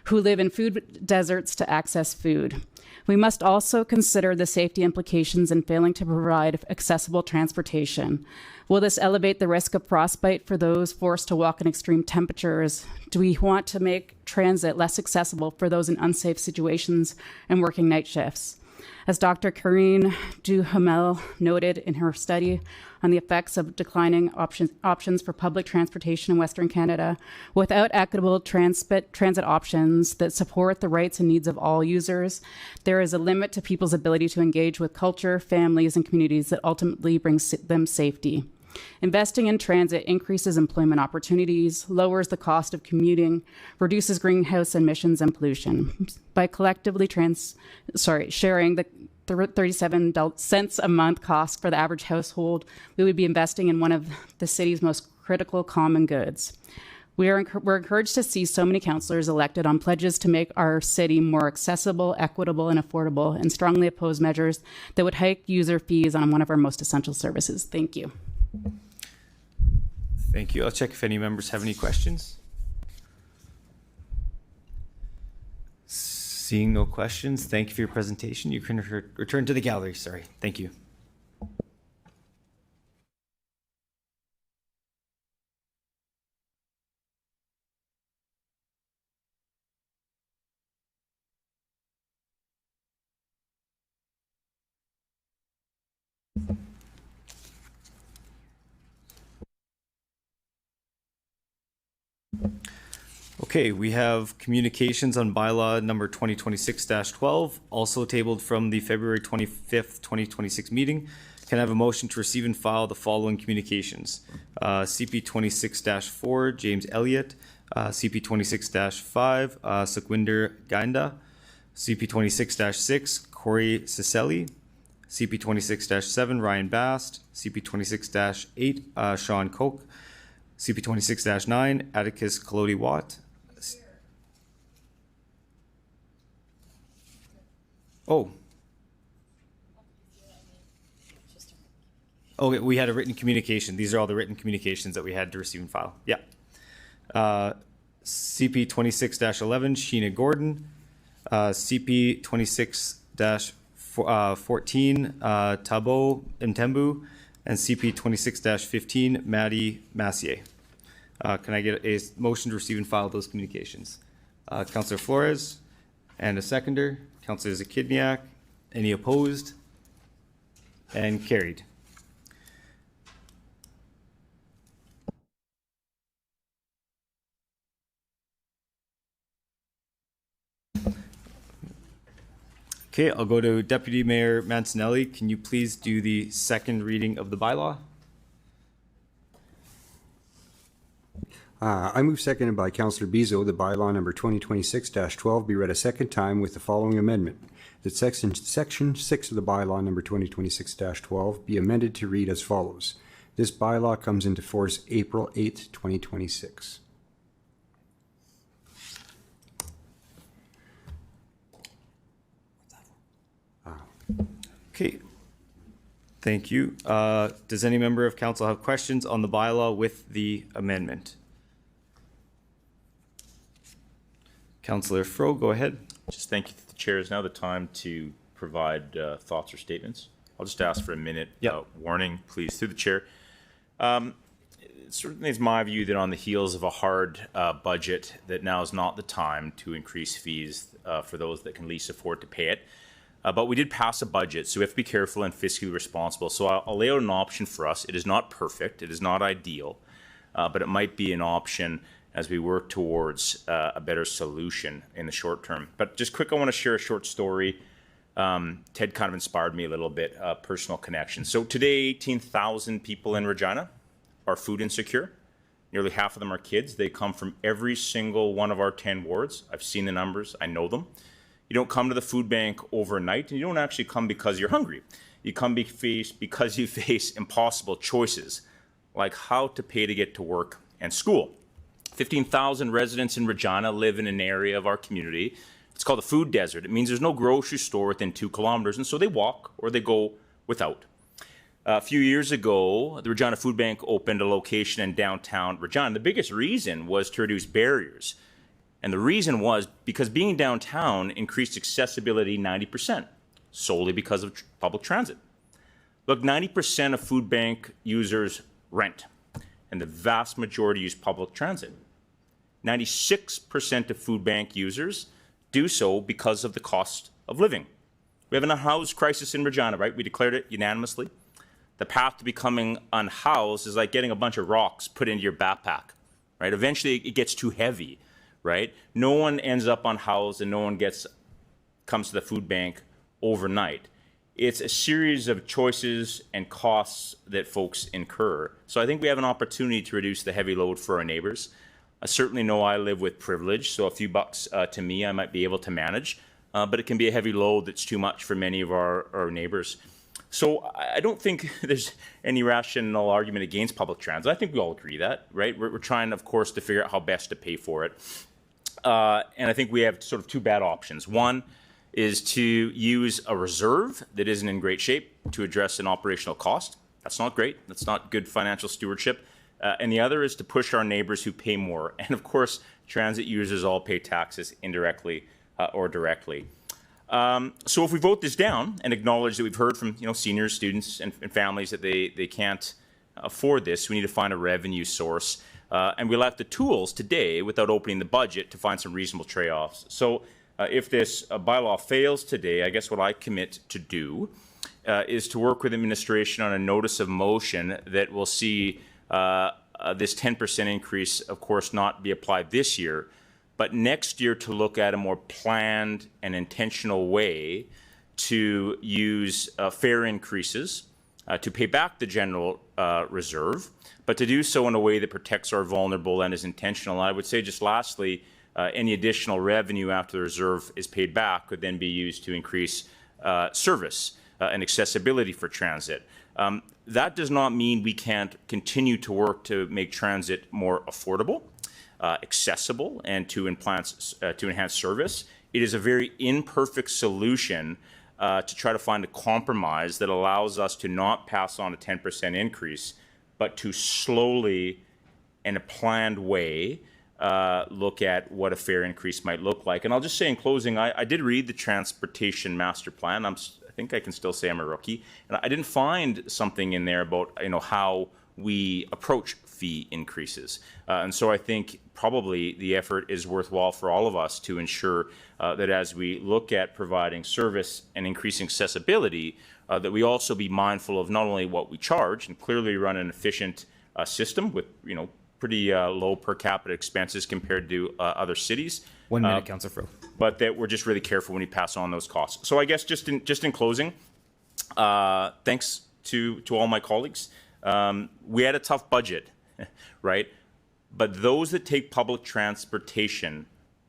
live in food deserts to access food? We must also consider the safety implications in failing to provide accessible transportation. Will this elevate the risk of frostbite for those forced to walk in extreme temperatures? Do we want to make transit less accessible for those in unsafe situations and working night shifts? As Dr. Karine Duhamel noted in her study on the effects of declining options for public transportation in Western Canada, without equitable transit options that support the rights and needs of all users, there is a limit to people's ability to engage with culture, families, and communities that ultimately brings them safety. Investing in transit increases employment opportunities, lowers the cost of commuting, reduces greenhouse emissions and pollution. By collectively sharing the 37 cents a month cost for the average household, we would be investing in one of the city's most critical common goods. We're encouraged to see so many councillors elected on pledges to make our city more accessible, equitable, and affordable, and strongly oppose measures that would hike user fees on one of our most essential services. Thank you. Thank you. I'll check if any members have any questions. Seeing no questions, thank you for your presentation. You can return to the gallery. Sorry. Thank you. Okay, we have communications on bylaw number 2026-12, also tabled from the February 25th, 2026 meeting. Can I have a motion to receive and file the following communications? CP 26-4, James Elliott. CP 26-5, Sukhwinder Gainda. CP 26-6, Corey Cicely. CP 26-7, Ryan Bast. CP 26-8, Sean Koch. CP 26-9, Atticus Kalodi Watt. Oh. Okay, we had a written communication. These are all the written communications that we had to receive and file. Yeah. CP 26-11, Sheena Gordon. CP 26-14, Tabo Mtembu. And CP 26-15, Maddie Massier. Can I get a motion to receive and file those communications? Councillor Flores, and a seconder. Councillor Zakidniak. Any opposed? And carried. Okay, I'll go to Deputy Mayor Mancinelli. Can you please do the second reading of the bylaw? I move seconded by Councillor Bizo, the bylaw number 2026-12 be read a second time with the following amendment. That section 6 of the bylaw number 2026-12 be amended to read as follows. This bylaw comes into force April 8th, 2026. Okay, thank you. Does any member of council have questions on the bylaw with the amendment? Councillor Fro, go ahead. Just thank you to the chair. Is now the time to provide thoughts or statements? I'll just ask for a minute warning, please, through the chair. It certainly is my view that on the heels of a hard budget, that now is not the time to increase fees for those that can least afford to pay it. But we did pass a budget, so we have to be careful and fiscally responsible. So I'll lay out an option for us. It is not perfect. It is not ideal, but it might be an option as we work towards a better solution in the short term. But just quick, I want to share a short story. Ted kind of inspired me a little bit, personal connection. So today, 18,000 people in Regina are food insecure. Nearly half of them are kids. They come from every single one of our 10 wards. I've seen the numbers. I know them. You don't come to the food bank overnight, and you don't actually come because you're hungry. You come because you face impossible choices, like how to pay to get to work and school. 15,000 residents in Regina live in an area of our community. It's called a food desert. It means there's no grocery store within 2 kilometers, and so they walk or they go without. A few years ago, the Regina Food Bank opened a location in downtown Regina. The biggest reason was to reduce barriers. And the reason was because being downtown increased accessibility 90%, solely because of public transit. Look, 90% of food bank users rent, and the vast majority use public transit. 96% of food bank users do so because of the cost of living. We have an unhoused crisis in Regina, right? We declared it unanimously. The path to becoming unhoused is like getting a bunch of rocks put into your backpack, right? Eventually it gets too heavy, right? No one ends up unhoused and no one comes to the food bank overnight. It's a series of choices and costs that folks incur. So I think we have an opportunity to reduce the heavy load for our neighbors. I certainly know I live with privilege, so a few bucks to me I might be able to manage, but it can be a heavy load that's too much for many of our neighbors. So I don't think there's any rational argument against public transit. I think we all agree that, right? We're trying, of course, to figure out how best to pay for it. And I think we have sort of 2 bad options. One is to use a reserve that isn't in great shape to address an operational cost. That's not great. That's not good financial stewardship. And the other is to push our neighbors who pay more. And of course, transit users all pay taxes indirectly or directly. So if we vote this down and acknowledge that we've heard from seniors, students, and families that they can't afford this, we need to find a revenue source. And we lack the tools today without opening the budget to find some reasonable trade-offs. So if this bylaw fails today, I guess what I commit to do is to work with administration on a notice of motion that will see this 10% increase, of course, not be applied this year, but next year to look at a more planned and intentional way to use fare increases to pay back the general reserve, but to do so in a way that protects our vulnerable and is intentional. And I would say just lastly, any additional revenue after the reserve is paid back could then be used to increase service and accessibility for transit. That does not mean we can't continue to work to make transit more affordable, accessible, and to enhance service. It is a very imperfect solution to try to find a compromise that allows us to not pass on a 10% increase, but to slowly, in a planned way, look at what a fare increase might look like. And I'll just say in closing, I did read the Transportation Master Plan. I think I can still say I'm a rookie. And I didn't find something in there about how we approach fee increases. And so I think probably the effort is worthwhile for all of us to ensure that as we look at providing service and increasing accessibility, that we also be mindful of not only what we charge and clearly run an efficient system with pretty low per capita expenses compared to other cities. 1 minute, Councillor Fro. But that we're just really careful when we pass on those costs. So I guess just in closing, thanks to all my colleagues. We had a tough budget, right? But those that take public transportation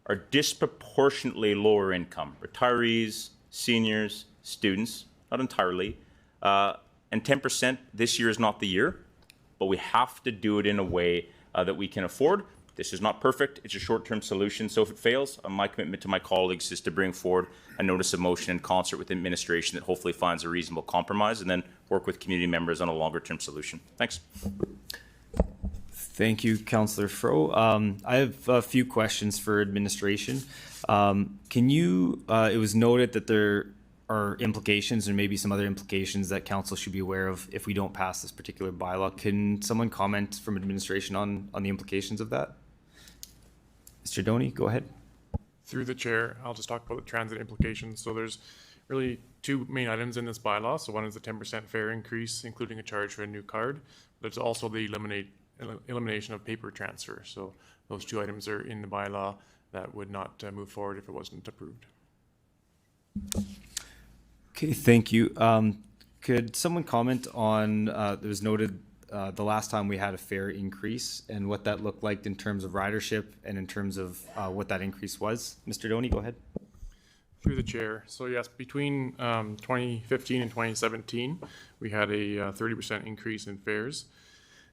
are disproportionately lower income. Retirees, seniors, students, not entirely. And 10% this year is not the year, but we have to do it in a way that we can afford. This is not perfect. It's a short-term solution. So if it fails, my commitment to my colleagues is to bring forward a notice of motion in concert with administration that hopefully finds a reasonable compromise and then work with community members on a longer-term solution. Thanks. Thank you, Councillor Fro. I have a few questions for administration. It was noted that there are implications and maybe some other implications that council should be aware of if we don't pass this particular bylaw. Can someone comment from administration on the implications of that? Mr. Doney, go ahead. Through the chair, I'll just talk about the transit implications. So there's really 2 main items in this bylaw. So one is the 10% fare increase, including a charge for a new card. There's also the elimination of paper transfer. So those 2 items are in the bylaw that would not move forward if it wasn't approved. Okay, thank you. Could someone comment on, it was noted the last time we had a fare increase and what that looked like in terms of ridership and in terms of what that increase was? Mr. Doney, go ahead. Through the chair. So yes, between 2015 and 2017, we had a 30% increase in fares.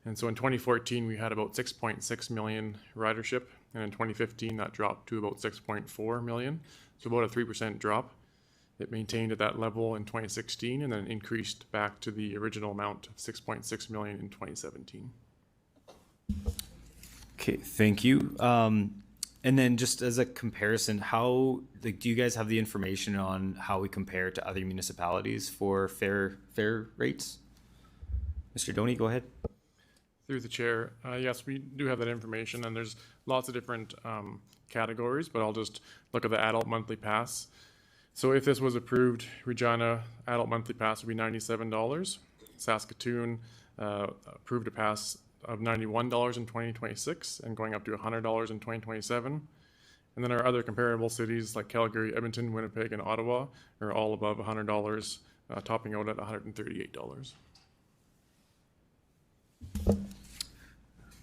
And so in 2014, we had about 6.6 million ridership, and in 2015, that dropped to about 6.4 million, so about a 3% drop. It maintained at that level in 2016 and then increased back to the original amount of 6.6 million in 2017. Okay, thank you. And then just as a comparison, how, like, do you guys have the information on how we compare to other municipalities for fare rates? Mr. Doney, go ahead. Through the chair, yes, we do have that information, and there's lots of different categories, but I'll just look at the adult monthly pass. So if this was approved, Regina adult monthly pass would be $97. Saskatoon approved a pass of $91 in 2026 and going up to $100 in 2027. And then our other comparable cities like Calgary, Edmonton, Winnipeg, and Ottawa are all above $100, topping out at $138.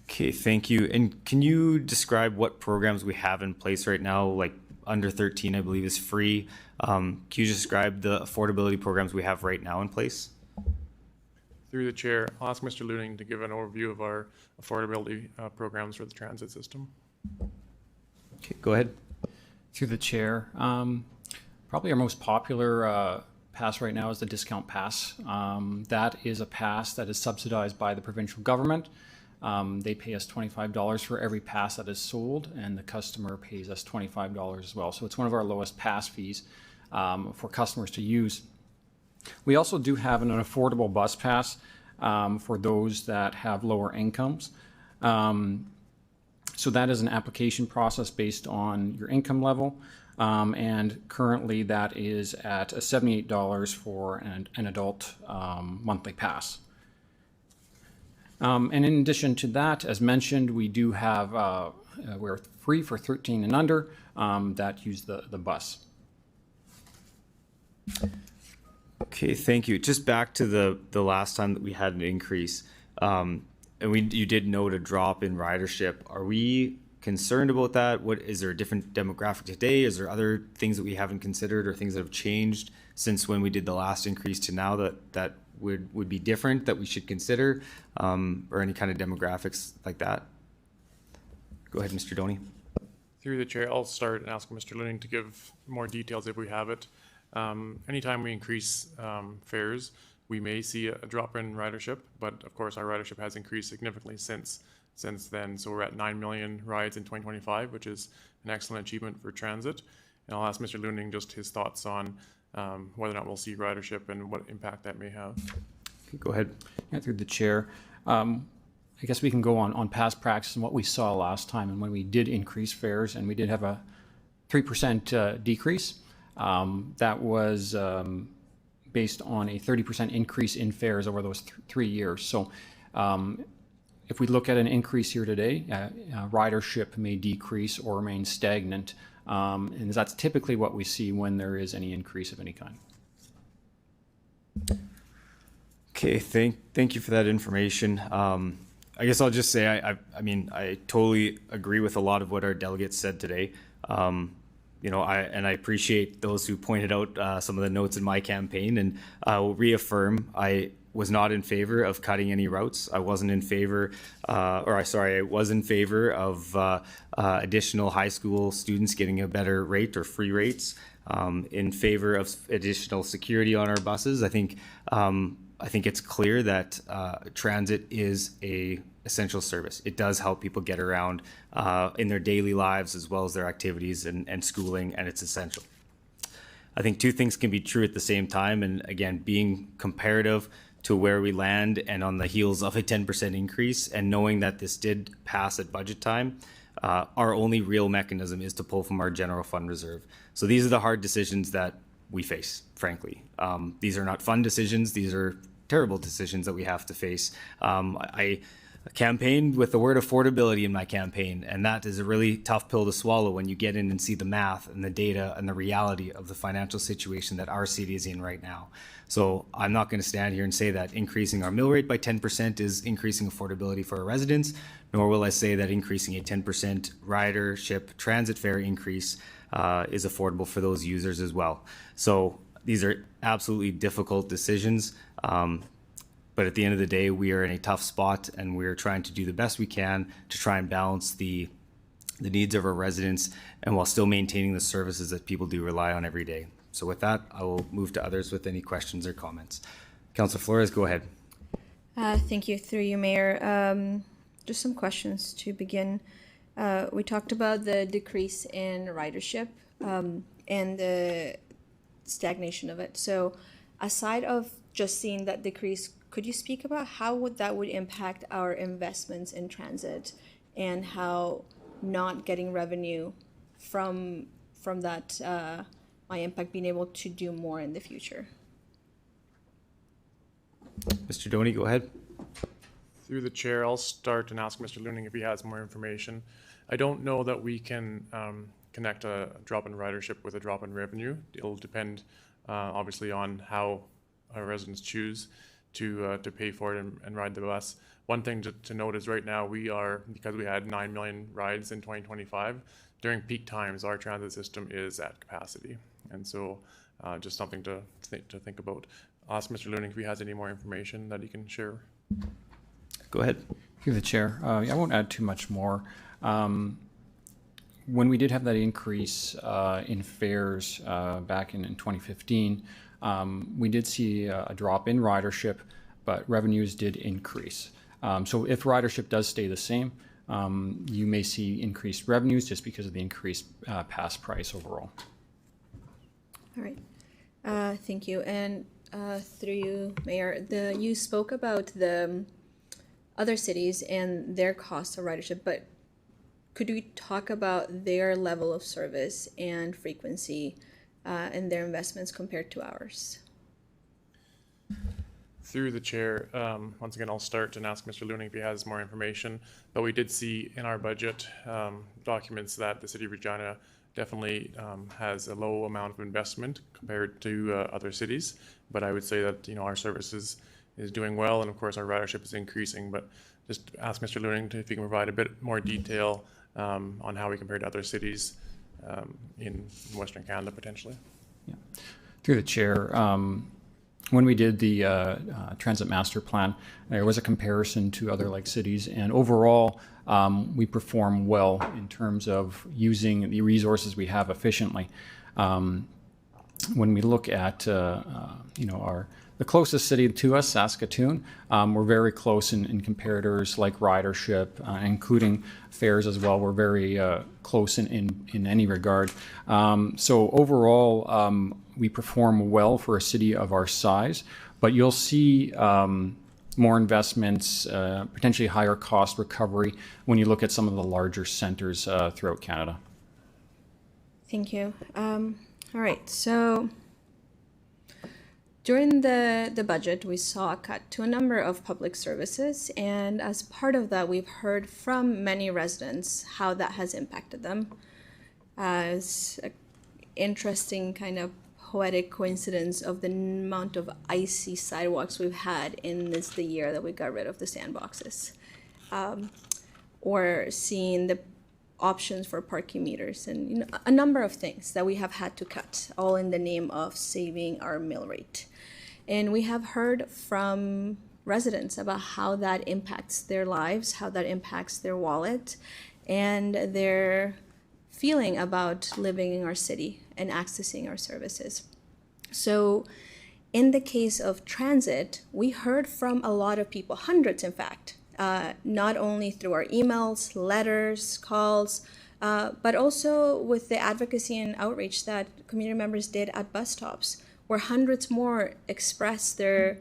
Okay, thank you. And can you describe what programs we have in place right now? Like under 13, I believe, is free. Can you describe the affordability programs we have right now in place? Through the chair, I'll ask Mr. Luning to give an overview of our affordability programs for the transit system. Okay, go ahead. Through the chair, probably our most popular pass right now is the discount pass. That is a pass that is subsidized by the provincial government. They pay us $25 for every pass that is sold, and the customer pays us $25 as well. So it's one of our lowest pass fees for customers to use. We also do have an affordable bus pass for those that have lower incomes. So that is an application process based on your income level. And currently that is at $78 for an adult monthly pass. And in addition to that, as mentioned, we do have, we're free for 13 and under that use the bus. Okay, thank you. Just back to the last time that we had an increase, and you did note a drop in ridership. Are we concerned about that? What is there a different demographic today? Is there other things that we haven't considered or things that have changed since when we did the last increase to now that would be different that we should consider, or any kind of demographics like that? Go ahead, Mr. Doney. Through the chair, I'll start and ask Mr. Luning to give more details if we have it. Anytime we increase fares, we may see a drop in ridership, but of course our ridership has increased significantly since then. So we're at 9 million rides in 2025, which is an excellent achievement for transit. And I'll ask Mr. Luning just his thoughts on whether or not we'll see ridership and what impact that may have. Okay, go ahead. Yeah, through the chair. I guess we can go on past practice and what we saw last time, and when we did increase fares and we did have a 3% decrease. That was based on a 30% increase in fares over those 3 years. So if we look at an increase here today, ridership may decrease or remain stagnant. And that's typically what we see when there is any increase of any kind. Okay, thank you for that information. I guess I'll just say I mean I totally agree with a lot of what our delegates said today. You know, I appreciate those who pointed out some of the notes in my campaign, and I will reaffirm I was not in favor of cutting any routes. I wasn't in favor, I was in favor of additional high school students getting a better rate or free rates, in favor of additional security on our buses. I think it's clear that transit is a essential service. It does help people get around in their daily lives as well as their activities and schooling, and it's essential. I think two things can be true at the same time, and again, being comparative to where we land and on the heels of a 10% increase, and knowing that this did pass at budget time, our only real mechanism is to pull from our general fund reserve. So these are the hard decisions that we face, frankly. These are not fun decisions. These are terrible decisions that we have to face. I campaigned with the word affordability in my campaign, and that is a really tough pill to swallow when you get in and see the math and the data and the reality of the financial situation that our city is in right now. So I'm not going to stand here and say that increasing our mill rate by 10% is increasing affordability for our residents, nor will I say that increasing a 10% ridership transit fare increase is affordable for those users as well. So these are absolutely difficult decisions. But at the end of the day, we are in a tough spot, and we're trying to do the best we can to try and balance the needs of our residents, and while still maintaining the services that people do rely on every day. So with that, I will move to others with any questions or comments. Councilor Flores, go ahead. Thank you. Through you, Mayor. Just some questions to begin. We talked about the decrease in ridership and the stagnation of it. So aside of just seeing that decrease, could you speak about how that would impact our investments in transit and how not getting revenue from that might impact being able to do more in the future? Mr. Doney, go ahead. Through the chair, I'll start and ask Mr. Looning if he has more information. I don't know that we can connect a drop in ridership with a drop in revenue. It'll depend obviously on how our residents choose to pay for it and ride the bus. One thing to note is right now because we had 9 million rides in 2025, during peak times our transit system is at capacity. And so just something to think about. I'll ask Mr. Looning if he has any more information that he can share. Go ahead. Through the chair, I won't add too much more. When we did have that increase in fares back in 2015, we did see a drop in ridership, but revenues did increase. So if ridership does stay the same, you may see increased revenues just because of the increased pass price overall. All right. Thank you. And through you, Mayor, you spoke about the other cities and their cost of ridership, but could we talk about their level of service and frequency and their investments compared to ours? Through the chair, once again, I'll start and ask Mr. Looning if he has more information. But we did see in our budget documents that the city of Regina definitely has a low amount of investment compared to other cities. But I would say that our services is doing well, and of course our ridership is increasing. But just ask Mr. Looning if he can provide a bit more detail on how we compare to other cities in Western Canada potentially. Yeah. Through the chair, when we did the transit master plan, there was a comparison to other like cities, and overall we perform well in terms of using the resources we have efficiently. When we look at the closest city to us, Saskatoon, we're very close in comparators like ridership, including fares as well. We're very close in any regard. So overall, we perform well for a city of our size, but you'll see more investments, potentially higher cost recovery when you look at some of the larger centers throughout Canada. Thank you. All right, so during the budget, we saw a cut to a number of public services, and as part of that, we've heard from many residents how that has impacted them. It's an interesting kind of poetic coincidence of the amount of icy sidewalks we've had in the year that we got rid of the sandboxes, or seeing the options for parking meters and a number of things that we have had to cut, all in the name of saving our mill rate. And we have heard from residents about how that impacts their lives, how that impacts their wallet, and their feeling about living in our city and accessing our services. So in the case of transit, we heard from a lot of people, hundreds in fact, not only through our emails, letters, calls, but also with the advocacy and outreach that community members did at bus stops, where hundreds more expressed their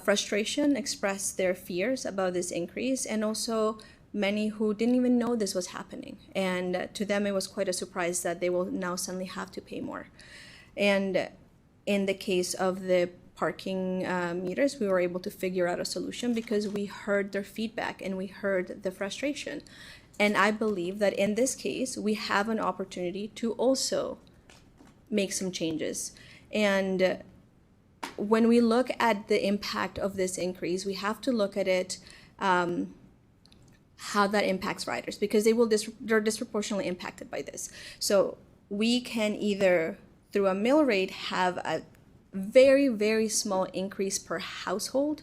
frustration, expressed their fears about this increase, and also many who didn't even know this was happening. And to them, it was quite a surprise that they will now suddenly have to pay more. And in the case of the parking meters, we were able to figure out a solution because we heard their feedback and we heard the frustration. And I believe that in this case, we have an opportunity to also make some changes. And when we look at the impact of this increase, we have to look at it, how that impacts riders, because they're disproportionately impacted by this. So we can either, through a mill rate, have a very, very small increase per household,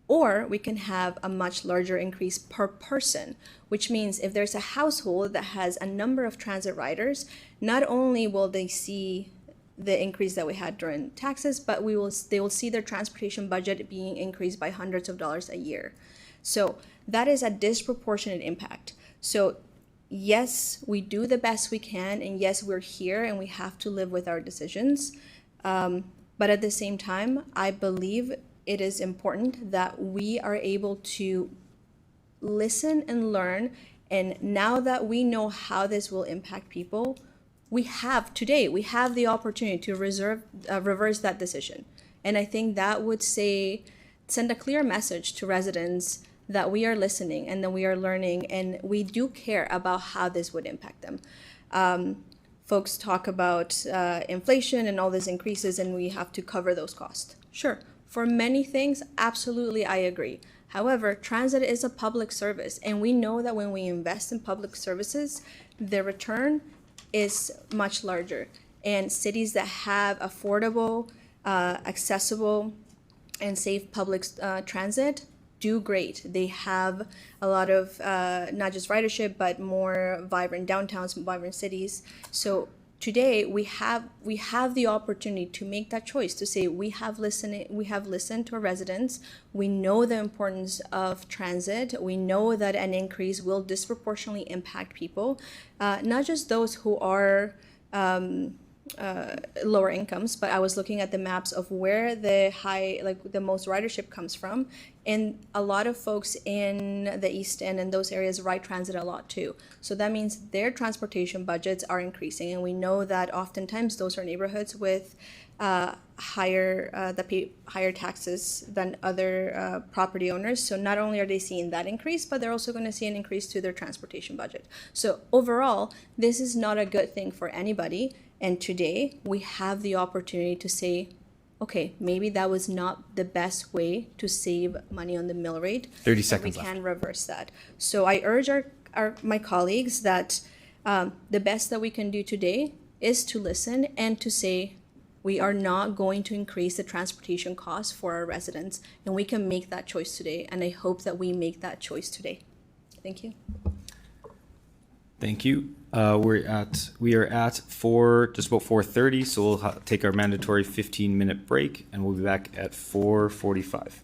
Or we can have a much larger increase per person, which means if there's a household that has a number of transit riders, not only will they see the increase that we had during taxes, but they will see their transportation budget being increased by hundreds of dollars a year. So that is a disproportionate impact. So yes, we do the best we can, and yes, we're here and we have to live with our decisions. But at the same time, I believe it is important that we are able to listen and learn. And now that we know how this will impact people, we have the opportunity to reverse that decision. And I think that would send a clear message to residents that we are listening and that we are learning and we do care about how this would impact them. Folks talk about inflation and all these increases and we have to cover those costs. Sure, for many things, absolutely, I agree. However, transit is a public service and we know that when we invest in public services, the return is much larger. And cities that have affordable, accessible, and safe public transit do great. They have a lot of not just ridership, but more vibrant downtowns, vibrant cities. So today we have the opportunity to make that choice to say we have listened to our residents. We know the importance of transit. We know that an increase will disproportionately impact people, not just those who are lower incomes, but I was looking at the maps of where the most ridership comes from, and a lot of folks in the East End and those areas ride transit a lot too. So that means their transportation budgets are increasing, and we know that oftentimes those are neighborhoods with that pay higher taxes than other property owners. So not only are they seeing that increase, but they're also going to see an increase to their transportation budget. So overall, this is not a good thing for anybody. And today we have the opportunity to say, okay, maybe that was not the best way to save money on the mill rate. 30 seconds left. We left. can reverse that. So I urge my colleagues that the best that we can do today is to listen and to say, we are not going to increase the transportation costs for our residents, and we can make that choice today. And I hope that we make that choice today. Thank you. Thank you. We are at just about 4:30, so we'll take our mandatory 15-minute break, and we'll be back at 4:45.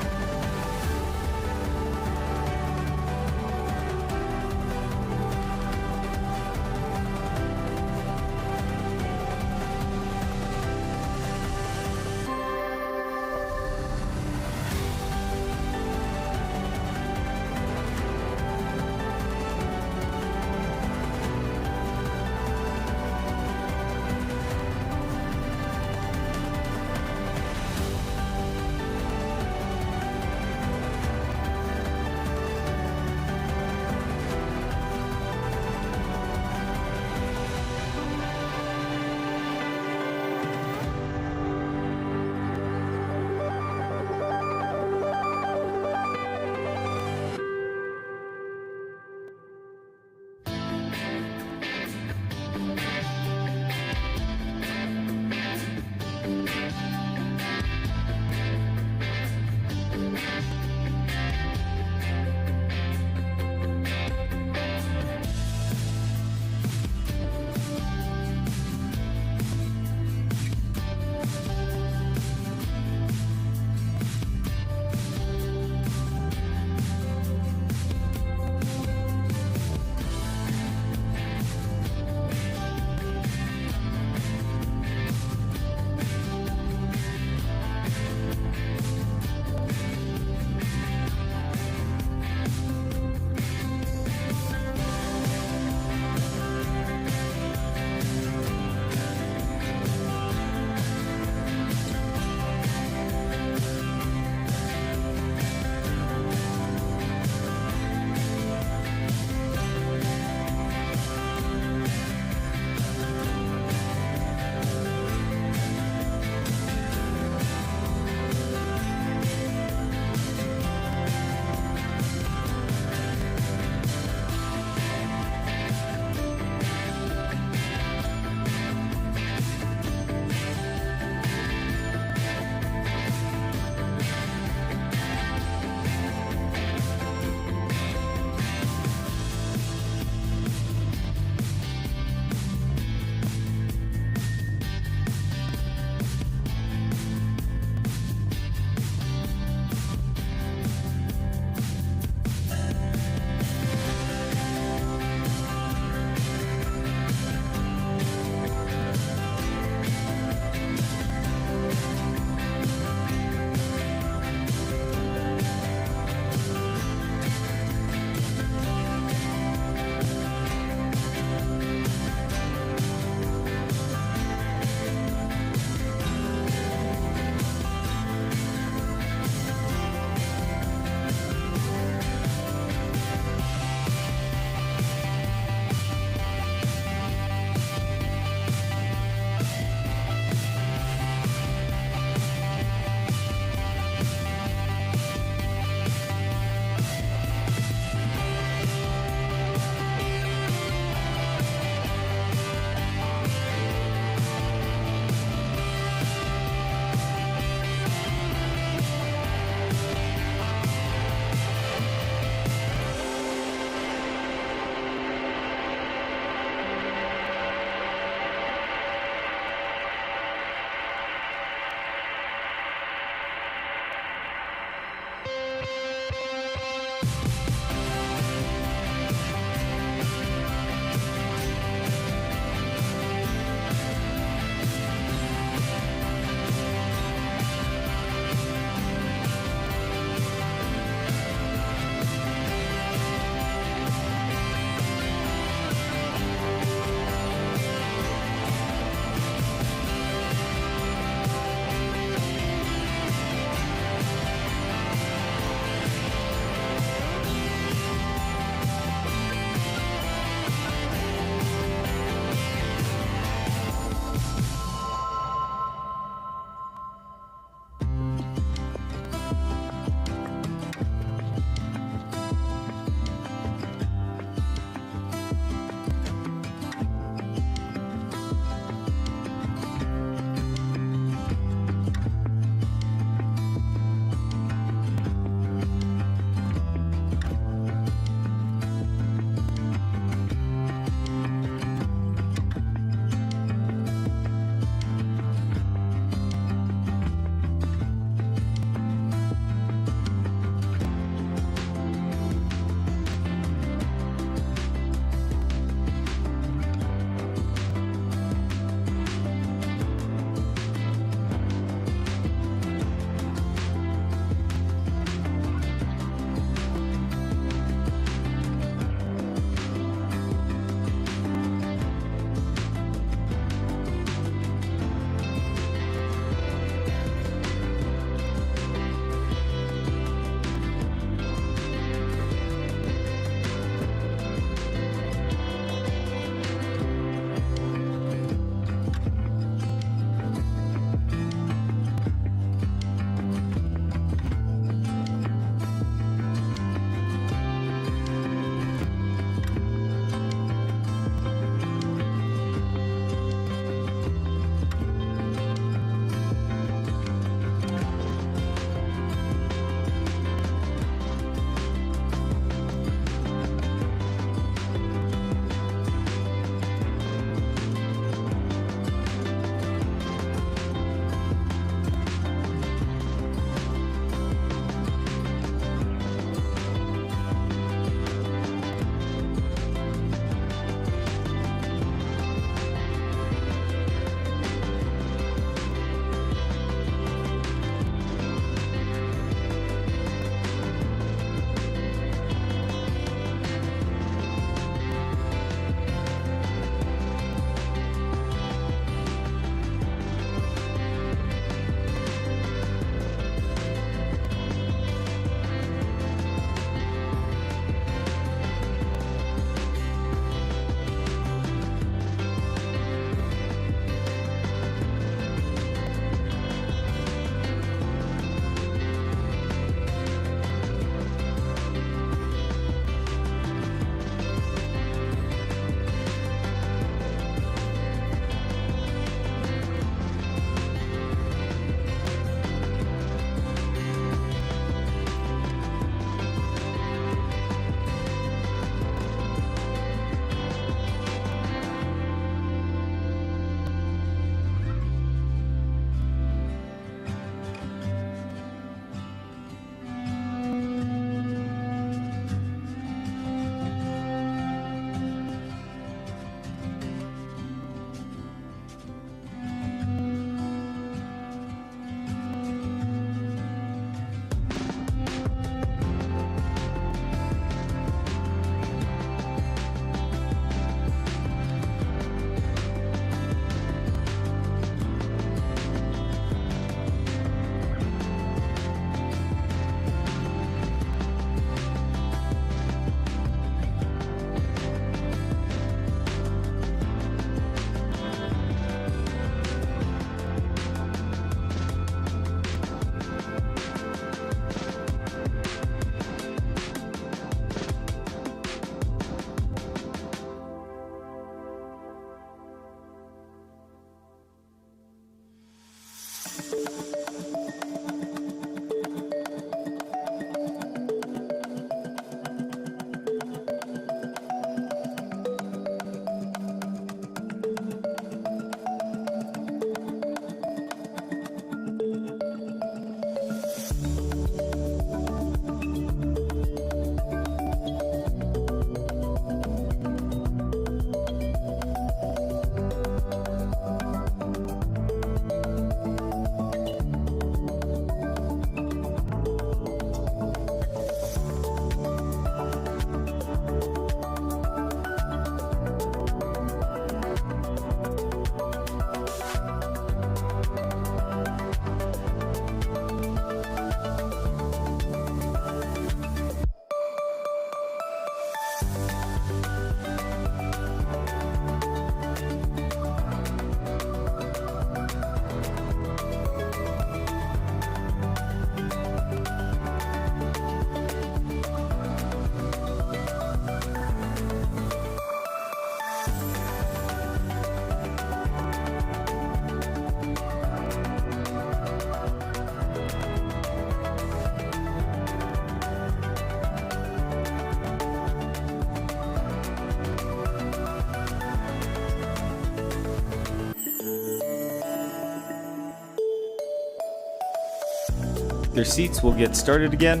their seats, we'll get started again.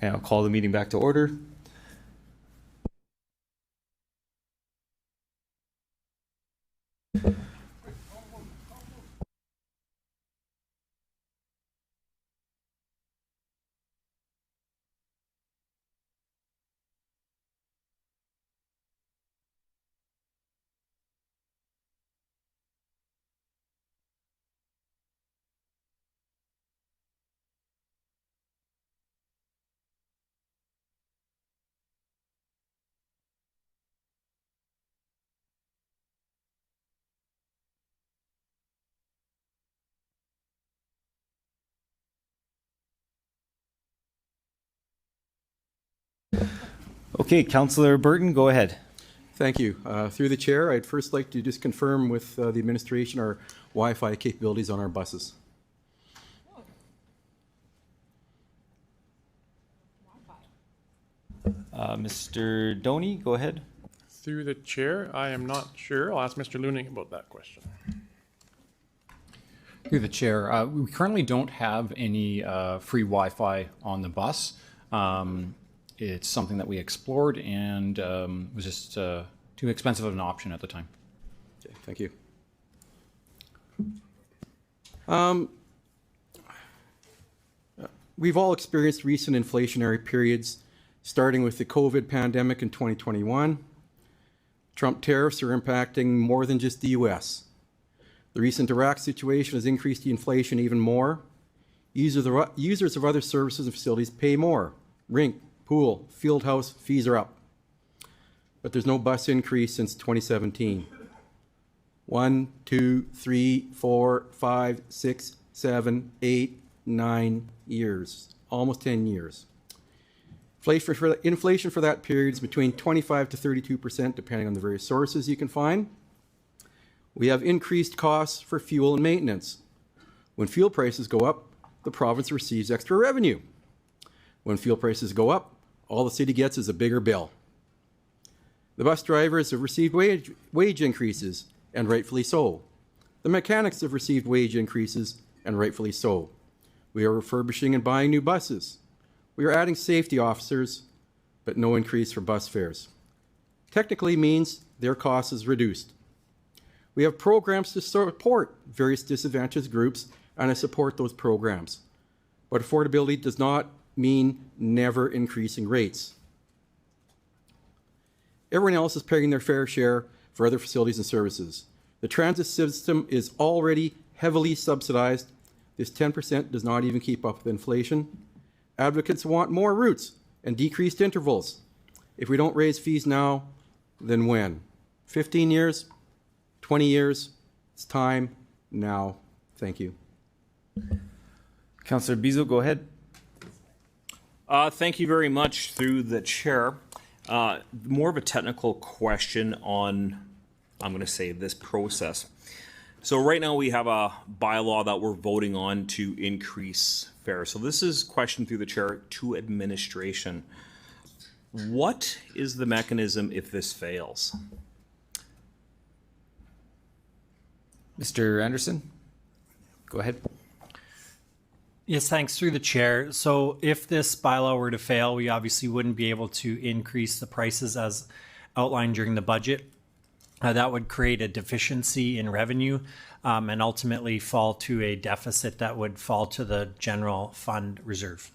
And I'll call the meeting back to order. Okay, Councillor Burton, go ahead. Thank you. Through the chair, I'd first like to just confirm with the administration our Wi-Fi capabilities on our buses. Mr. Doney, go ahead. Through the chair, I am not sure. I'll ask Mr. Looning about that question. Through the chair, we currently don't have any free Wi-Fi on the bus. It's something that we explored and was just too expensive of an option at the time. Okay, thank you. We've all experienced recent inflationary periods, starting with the COVID pandemic in 2021. Trump tariffs are impacting more than just the US. The recent Iraq situation has increased the inflation even more. Users of other services and facilities pay more. Rink, pool, field house fees are up. But there's no bus increase since 2017. 1, 2, 3, 4, 5, 6, 7, 8, 9 years. Almost 10 years. Inflation for that period is between 25 to 32%, depending on the various sources you can find. We have increased costs for fuel and maintenance. When fuel prices go up, the province receives extra revenue. When fuel prices go up, all the city gets is a bigger bill. The bus drivers have received wage increases, and rightfully so. The mechanics have received wage increases, and rightfully so. We are refurbishing and buying new buses. We are adding safety officers, but no increase for bus fares. Technically means their cost is reduced. We have programs to support various disadvantaged groups, and I support those programs. But affordability does not mean never increasing rates. Everyone else is paying their fair share for other facilities and services. The transit system is already heavily subsidized. This 10% does not even keep up with inflation. Advocates want more routes and decreased intervals. If we don't raise fees now, then when? 15 years? 20 years? It's time now. Thank you. Councillor Bizo, go ahead. Thank you very much. Through the chair. More of a technical question on, I'm going to say, this process. So right now we have a bylaw that we're voting on to increase fares. So this is question through the chair to administration. What is the mechanism if this fails? Mr. Anderson, go ahead. Yes, thanks. Through the chair. So if this bylaw were to fail, we obviously wouldn't be able to increase the prices as outlined during the budget. That would create a deficiency in revenue and ultimately fall to a deficit that would fall to the general fund reserve.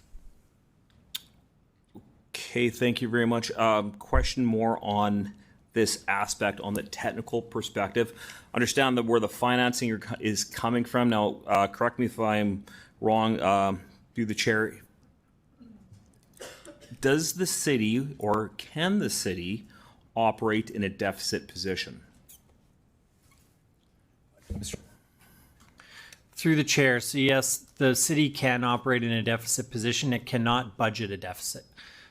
Okay, thank you very much. Question more on this aspect on the technical perspective. Understand that where the financing is coming from. Now, correct me if I'm wrong, through the chair. Does the city or can the city operate in a deficit position? Through the chair, so yes, the city can operate in a deficit position. It cannot budget a deficit.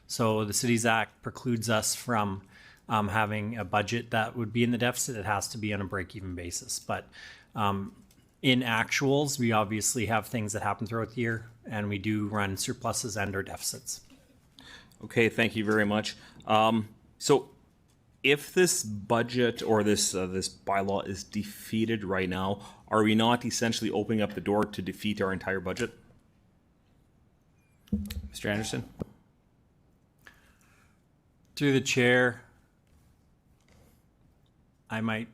So the Cities Act precludes us from having a budget that would be in the deficit. It has to be on a break-even basis. But in actuals, we obviously have things that happen throughout the year, and we do run surpluses and or deficits. Okay, thank you very much. So if this budget or this bylaw is defeated right now, are we not essentially opening up the door to defeat our entire budget? Mr. Anderson? Through the chair, I might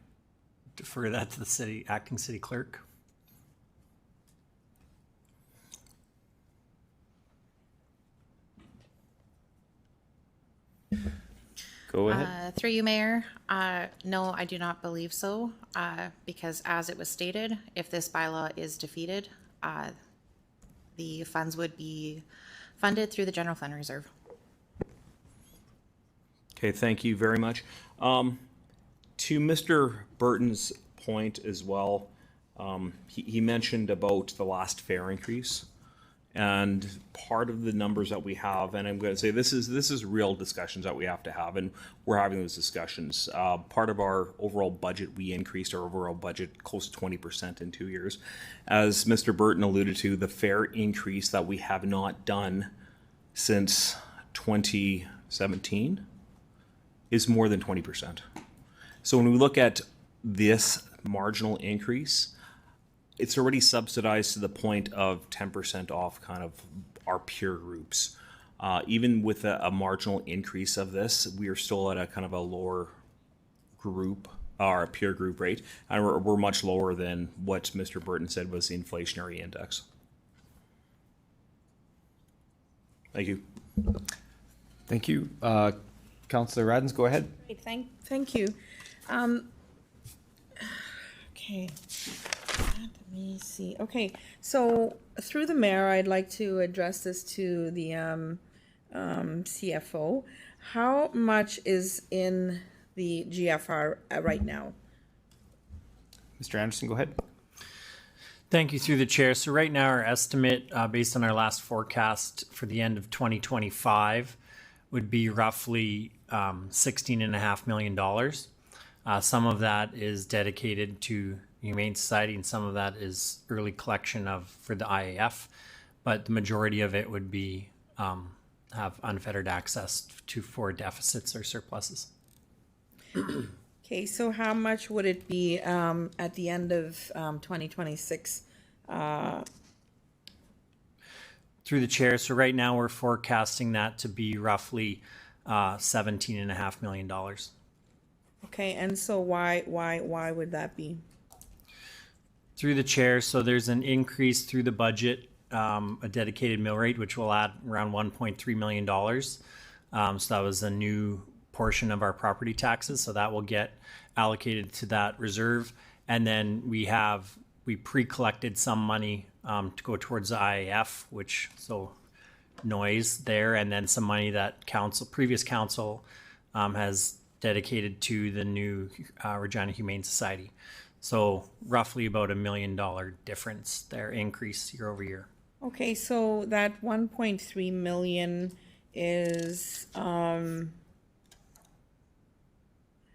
defer that to the acting city clerk. Go ahead. Through you, Mayor. No, I do not believe so, because as it was stated, if this bylaw is defeated, the funds would be funded through the general fund reserve. Okay, thank you very much. To Mr. Burton's point as well, he mentioned about the last fare increase. And part of the numbers that we have, and I'm going to say this is real discussions that we have to have, and we're having those discussions. Part of our overall budget, we increased our overall budget close to 20% in 2 years. As Mr. Burton alluded to, the fare increase that we have not done since 2017 is more than 20%. So when we look at this marginal increase, it's already subsidized to the point of 10% off kind of our peer groups. Even with a marginal increase of this, we are still at a kind of a lower group, our peer group rate, and we're much lower than what Mr. Burton said was the inflationary index. Thank you. Thank you. Councillor Radens, go ahead. Thank you. Okay. Let me see. Okay, so through the mayor, I'd like to address this to the CFO. How much is in the GFR right now? Mr. Anderson, go ahead. Thank you, through the chair. So right now, our estimate, based on our last forecast for the end of 2025, would be roughly $16.5 million. Some of that is dedicated to Humane Society, and some of that is early collection for the IAF, but the majority of it would be have unfettered access for deficits or surpluses. Okay, so how much would it be at the end of 2026? Through the chair, so right now we're forecasting that to be roughly $17.5 million. Okay, and so why would that be? Through the chair, so there's an increase through the budget, a dedicated mill rate, which will add around $1.3 million. So that was a new portion of our property taxes, so that will get allocated to that reserve. And then we pre-collected some money to go towards the IAF, which, so noise there, and then some money that previous council has dedicated to the new Regina Humane Society. So roughly about $1 million difference there, increase year over year. Okay, so that 1.3 million is, hang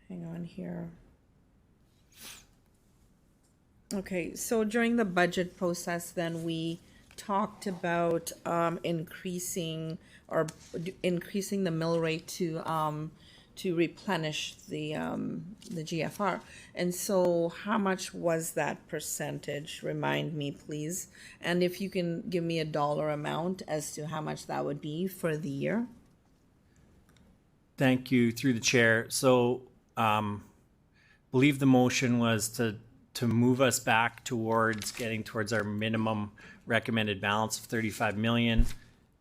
on here. Okay, so during the budget process, then we talked about increasing the mill rate to replenish the GFR. And so how much was that percentage? Remind me, please. And if you can give me a dollar amount as to how much that would be for the year. Thank you, through the chair. So believe the motion was to move us back getting towards our minimum recommended balance of 35 million,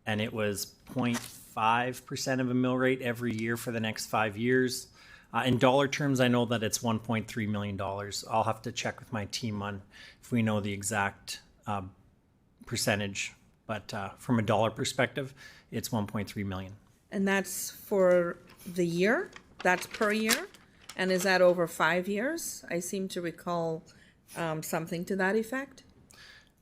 and it was 0.5% of a mill rate every year for the next 5 years. In dollar terms, I know that it's $1.3 million. I'll have to check with my team on if we know the exact percentage, but from a dollar perspective, it's 1.3 million. And that's for the year? That's per year? And is that over 5 years? I seem to recall something to that effect.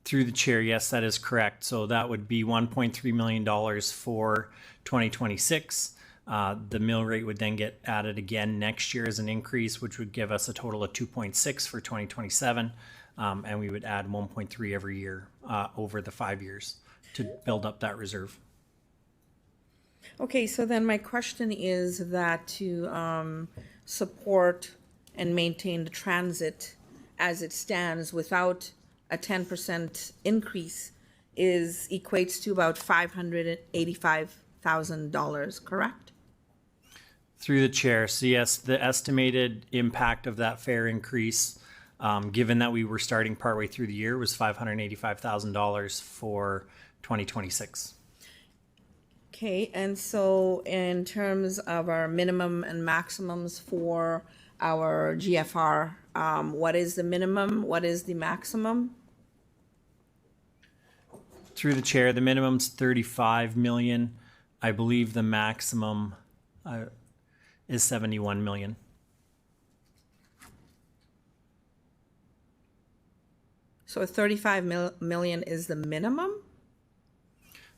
Through the chair, yes, that is correct. So that would be $1.3 million for 2026. The mill rate would then get added again next year as an increase, which would give us a total of 2.6 for 2027. And we would add 1.3 every year over the 5 years to build up that reserve. Okay, so then my question is that support and maintain the transit as it stands without a 10% increase equates to about $585,000, correct? Through the chair, so yes, the estimated impact of that fare increase, given that we were starting partway through the year, was $585,000 for 2026. Okay, and so in terms of our minimum and maximums for our GFR, what is the minimum? What is the maximum? Through the chair, the minimum's 35 million. I believe the maximum is 71 million. So 35 million is the minimum?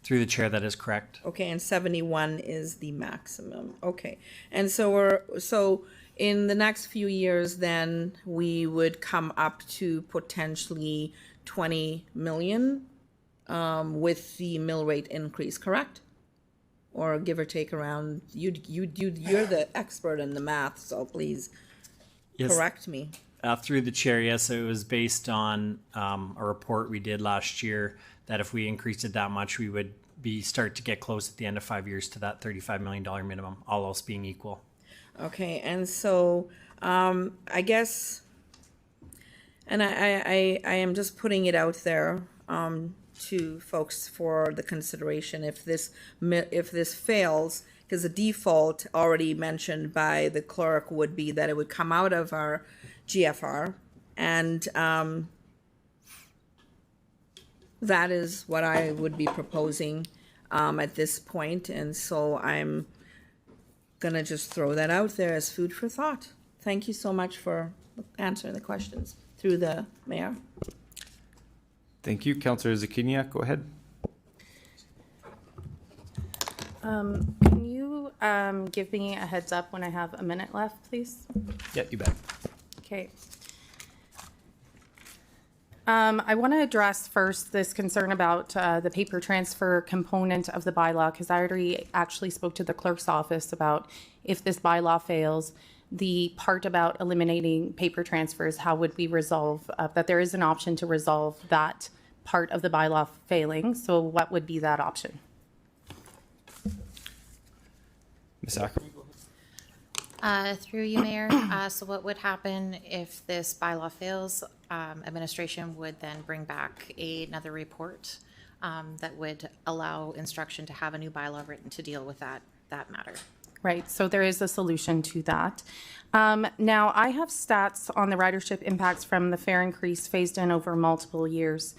Through the chair, that is correct. Okay, and 71 is the maximum. Okay, and so in the next few years, then we would come up to potentially 20 million with the mill rate increase, correct? Or give or take around. You're the expert in the math, so please correct me. Through the chair, yes, it was based on a report we did last year that if we increased it that much, we would start to get close at the end of 5 years to that $35 million minimum, all else being equal. Okay, and so I guess, and I am just putting it out there to folks for the consideration if this fails, because the default already mentioned by the clerk would be that it would come out of our GFR, and that is what I would be proposing at this point, and so I'm gonna just throw that out there as food for thought. Thank you so much for answering the questions through the mayor. Thank you. Councillor Zakinia, go ahead. Can you give me a heads up when I have a minute left, please? Yeah, you bet. Okay. I want to address first this concern about the paper transfer component of the bylaw, because I already actually spoke to the clerk's office about if this bylaw fails, the part about eliminating paper transfers, how would we resolve that there is an option to resolve that part of the bylaw failing. So what would be that option? Ms. Acker. Through you, Mayor. So what would happen if this bylaw fails? Administration would then bring back another report that would allow instruction to have a new bylaw written to deal with that matter. Right, so there is a solution to that. Now, I have stats on the ridership impacts from the fare increase phased in over multiple years.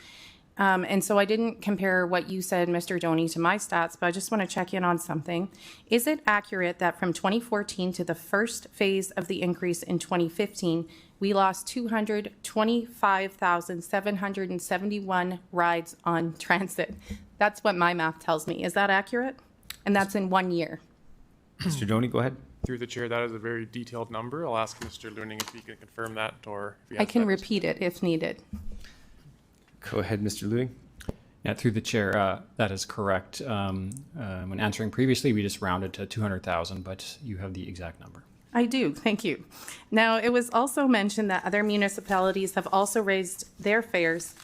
And so I didn't compare what you said, Mr. Doney, to my stats, but I just want to check in on something. Is it accurate that from 2014 to the first phase of the increase in 2015, we lost 225,771 rides on transit? That's what my math tells me. Is that accurate? And that's in 1 year. Mr. Doney, go ahead. Through the chair, that is a very detailed number. I'll ask Mr. Looning if he can confirm that, or if he has I can that. repeat it if needed. Go ahead, Mr. Looting. Yeah, through the chair, that is correct. When answering previously, we just rounded to 200,000, but you have the exact number. I do, thank you. Now, it was also mentioned that other municipalities have also raised their fares.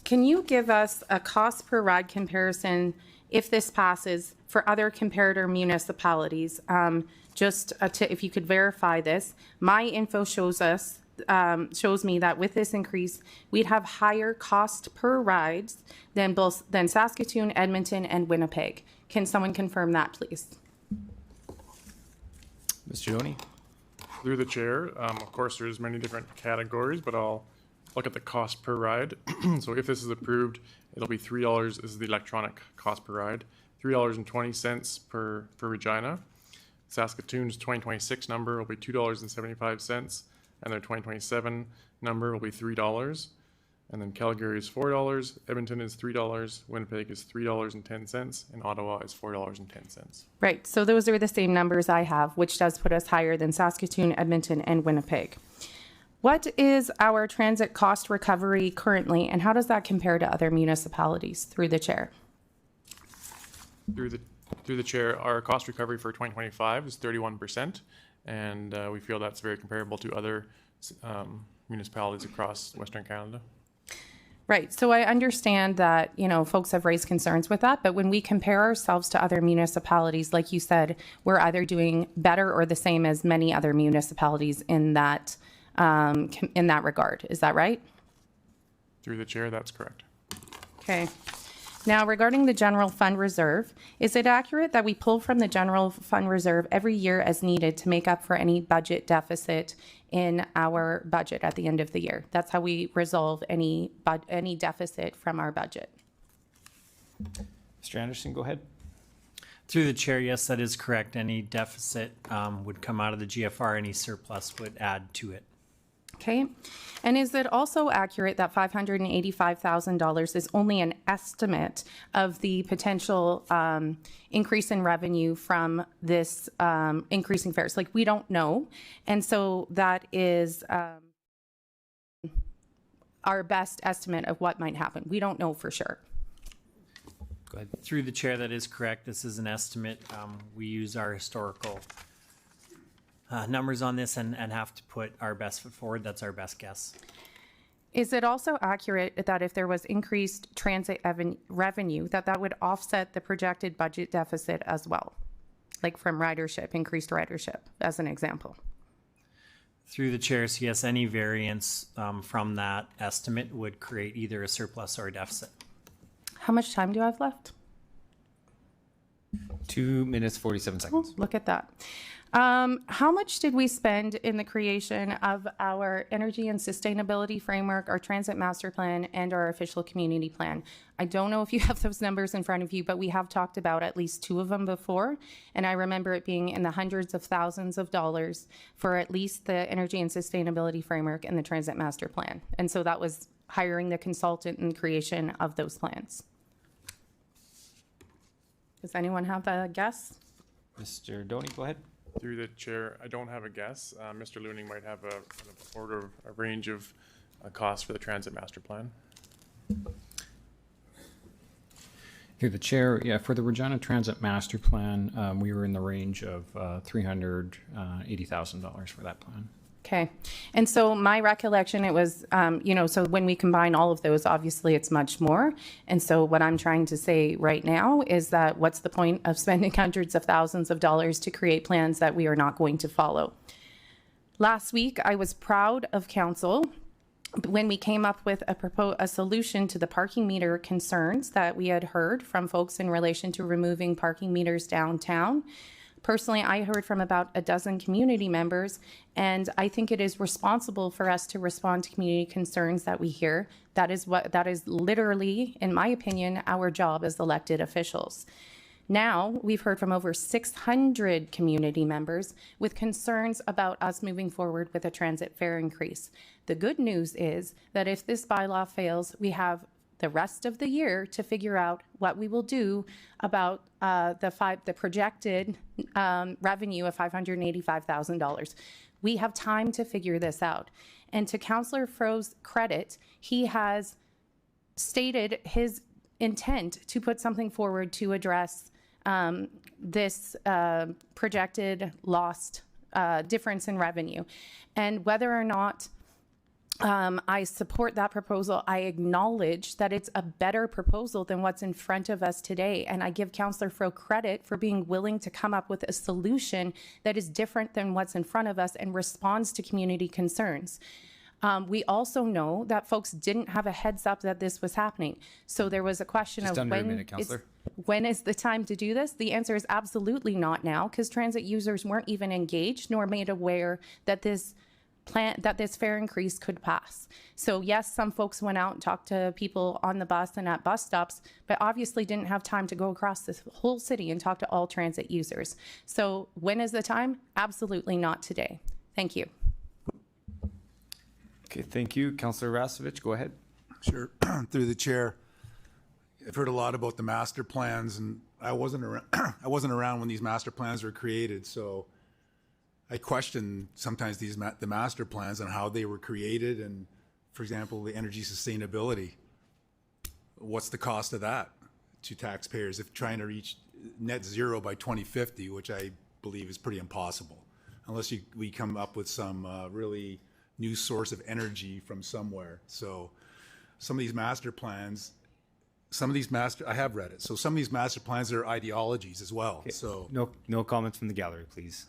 Can you give us a cost per ride comparison, if this passes, for other comparator municipalities? If you could verify this. My info shows me that with this increase, we'd have higher cost per rides than Saskatoon, Edmonton, and Winnipeg. Can someone confirm that, please? Mr. Doney. Through the chair, of course, there's many different categories, but I'll look at the cost per ride. So if this is approved, it'll be $3 is the electronic cost per ride, $3.20 per Regina. Saskatoon's 2026 number will be $2.75, and their 2027 number will be $3. And then Calgary is $4, Edmonton is $3, Winnipeg is $3.10, and Ottawa is $4.10. Right, so those are the same numbers I have, which does put us higher than Saskatoon, Edmonton, and Winnipeg. What is our transit cost recovery currently, and how does that compare to other municipalities? Through the chair. Through Through the chair, our cost recovery for 2025 is 31%, and we feel that's very comparable to other municipalities across Western Canada. Right. So I understand that, folks have raised concerns with that, but when we compare ourselves to other municipalities, like you said, we're either doing better or the same as many other municipalities in that regard. Is that right? Through the chair, that's correct. Okay. Now, regarding the general fund reserve, is it accurate that we pull from the general fund reserve every year as needed to make up for any budget deficit in our budget at the end of the year? That's how we resolve any deficit from our budget. Mr. Anderson, go ahead. Through the chair, yes, that is correct. Any deficit would come out of the GFR. Any surplus would add to it. Okay. And is it also accurate that $585,000 is only an estimate of the potential increase in revenue from this increasing fares? Like, we don't know. And so that is our best estimate of what might happen. We don't know for sure. Go ahead. Through the chair, that is correct. This is an estimate. We use our historical numbers on this and have to put our best foot forward. That's our best guess. Is it also accurate that if there was increased transit revenue, that would offset the projected budget deficit as well? Like from ridership, increased ridership, as an example. Through the chair, so yes, any variance from that estimate would create either a surplus or a deficit. How much time do I have left? 2 minutes, 47 seconds. Oh, look at that. How much did we spend in the creation of our energy and sustainability framework, our transit master plan, and our official community plan? I don't know if you have those numbers in front of you, but we have talked about at least 2 of them before. And I remember it being in the hundreds of thousands of dollars for at least the energy and sustainability framework and the transit master plan. And so that was hiring the consultant and creation of those plans. Does anyone have a guess? Mr. Doney, go ahead. Through the chair, I don't have a guess. Mr. Looning might have a range of costs for the transit master plan. Through the chair, yeah, for the Regina Transit Master Plan, we were in the range of $380,000 for that plan. Okay. And so my recollection, it was, so when we combine all of those, obviously it's much more. And so what I'm trying to say right now is that what's the point of spending hundreds of thousands of dollars to create plans that we are not going to follow? Last week, I was proud of council when we came up with a solution to the parking meter concerns that we had heard from folks in relation to removing parking meters downtown. Personally, I heard from about a dozen community members, and I think it is responsible for us to respond to community concerns that we hear. That is literally, in my opinion, our job as elected officials. Now, we've heard from over 600 community members with concerns about us moving forward with a transit fare increase. The good news is that if this bylaw fails, we have the rest of the year to figure out what we will do about the projected revenue of $585,000. We have time to figure this out. And to Councillor Fro's credit, he has stated his intent to put something forward to address this projected lost difference in revenue. And whether or not I support that proposal, I acknowledge that it's a better proposal than what's in front of us today. And I give Councillor Fro credit for being willing to come up with a solution that is different than what's in front of us and responds to community concerns. We also know that folks didn't have a heads up that this was happening. So there was a question of when is the time to do this? The answer is absolutely not now, because transit users weren't even engaged nor made aware that this fare increase could pass. So yes, some folks went out and talked to people on the bus and at bus stops, but obviously didn't have time to go across this whole city and talk to all transit users. So when is the time? Absolutely not today. Thank you. Okay, thank you. Councillor Rasovich, go ahead. Sure. Through the chair, I've heard a lot about the master plans, and I wasn't around. I wasn't around when these master plans were created, so I question sometimes the master plans and how they were created, and, for example, the energy sustainability. What's the cost of that to taxpayers if trying to reach net zero by 2050, which I believe is pretty impossible, unless we come up with some really new source of energy from somewhere. So some of these master plans, I have read it. So some of these master plans are ideologies as well. Okay. So No comments from the gallery, please.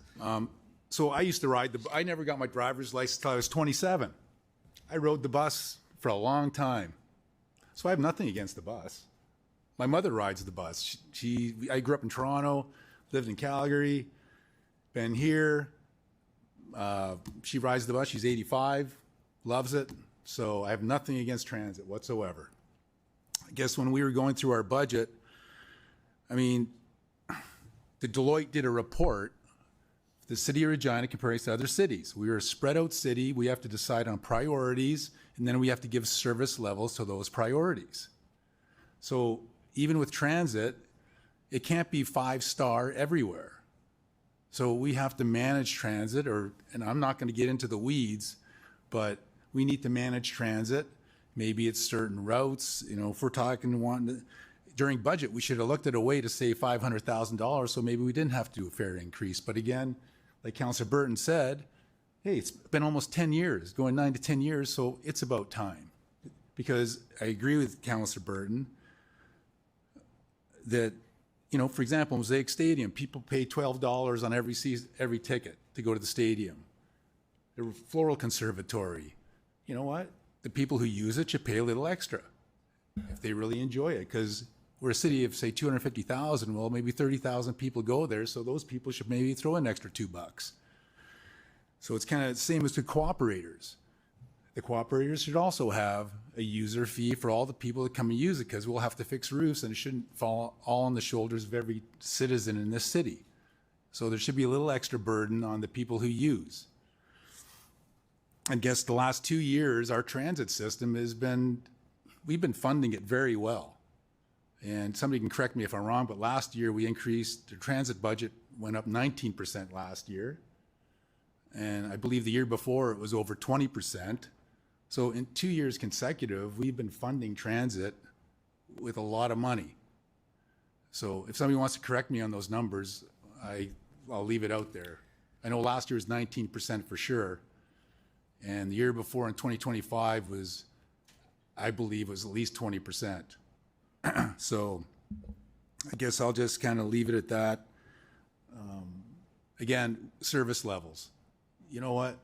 so I used to I never got my driver's license until I was 27. I rode the bus for a long time. So I have nothing against the bus. My mother rides the bus. I grew up in Toronto, lived in Calgary, been here. She rides the bus. She's 85, loves it. So I have nothing against transit whatsoever. I guess when we were going through our budget, I mean, the Deloitte did a report, the city of Regina comparing to other cities. We are a spread out city. We have to decide on priorities, and then we have to give service levels to those priorities. So even with transit, it can't be 5-star everywhere. So we have to manage transit, and I'm not going to get into the weeds, but we need to manage transit. Maybe it's certain routes. You know, if we're talking during budget, we should have looked at a way to save $500,000, so maybe we didn't have to do a fare increase. But again, like Councillor Burton said, hey, it's been almost 10 years, going 9 to 10 years, so it's about time. Because I agree with Councillor Burton that, you know, for example, Mosaic Stadium, people pay $12 on every ticket to go to the stadium. The Floral Conservatory, you know what? The people who use it should pay a little extra if they really enjoy it, because we're a city of, say, 250,000. Well, maybe 30,000 people go there, so those people should maybe throw an extra $2. So it's kind of the same as the cooperators. The cooperators should also have a user fee for all the people that come and use it, because we'll have to fix roofs, and it shouldn't fall all on the shoulders of every citizen in this city. So there should be a little extra burden on the people who use. I guess the last 2 years, our transit system we've been funding it very well. And somebody can correct me if I'm wrong, but last year we increased, the transit budget went up 19% last year. And I believe the year before it was over 20%. So in 2 years consecutive, we've been funding transit with a lot of money. So if somebody wants to correct me on those numbers, I'll leave it out there. I know last year was 19% for sure. And the year before in 2025 was, I believe, was at least 20%. So I guess I'll just kind of leave it at that. Again, service levels. You know what?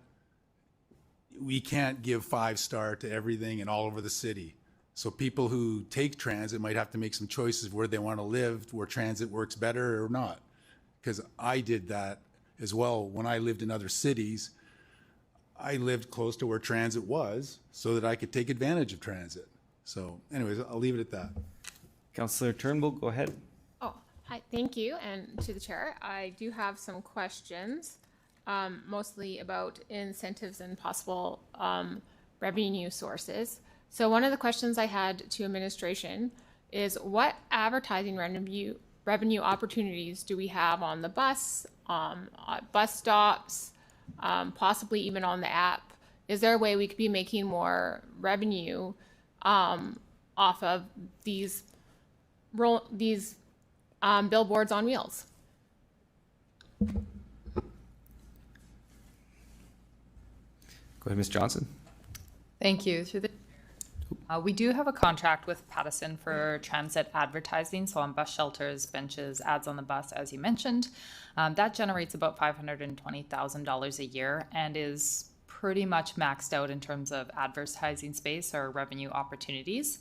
We can't give 5-star to everything and all over the city. So people who take transit might have to make some choices where they want to live, where transit works better or not. Because I did that as well when I lived in other cities. I lived close to where transit was so that I could take advantage of transit. So anyways, I'll leave it at that. Councillor Turnbull, go ahead. Oh, hi, thank you. And to the chair, I do have some questions, mostly about incentives and possible revenue sources. So one of the questions I had to administration is, what advertising revenue opportunities do we have on the bus stops, possibly even on the app? Is there a way we could be making more revenue off of these billboards on wheels? Go ahead, Ms. Johnson. Thank you. We do have a contract with Pattison for transit advertising, so on bus shelters, benches, ads on the bus, as you mentioned. That generates about $520,000 a year and is pretty much maxed out in terms of advertising space or revenue opportunities.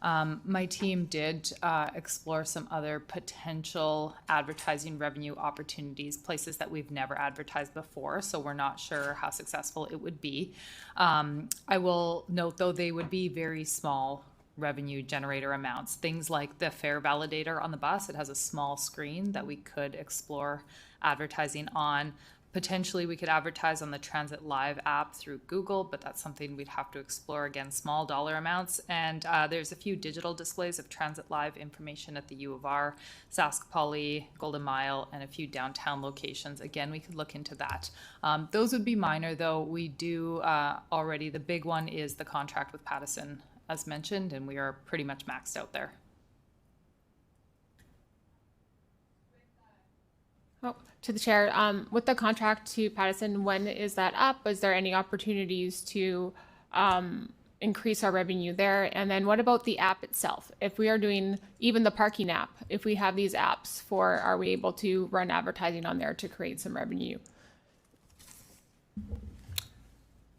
My team did explore some other potential advertising revenue opportunities, places that we've never advertised before, so we're not sure how successful it would be. I will note, though, they would be very small revenue generator amounts. Things like the fare validator on the bus, it has a small screen that we could explore advertising on. Potentially, we could advertise on the Transit Live app through Google, but that's something we'd have to explore. Again, small dollar amounts. And there's a few digital displays of Transit Live information at the U of R, Sask Poly, Golden Mile, and a few downtown locations. Again, we could look into that. Those would be minor, though. We do already, the big one is the contract with Pattison, as mentioned, and we are pretty much maxed out there. Oh, to the chair, with the contract to Pattison, when is that up? Is there any opportunities to increase our revenue there? And then what about the app itself? If we are doing even the parking app, if we have these apps are we able to run advertising on there to create some revenue?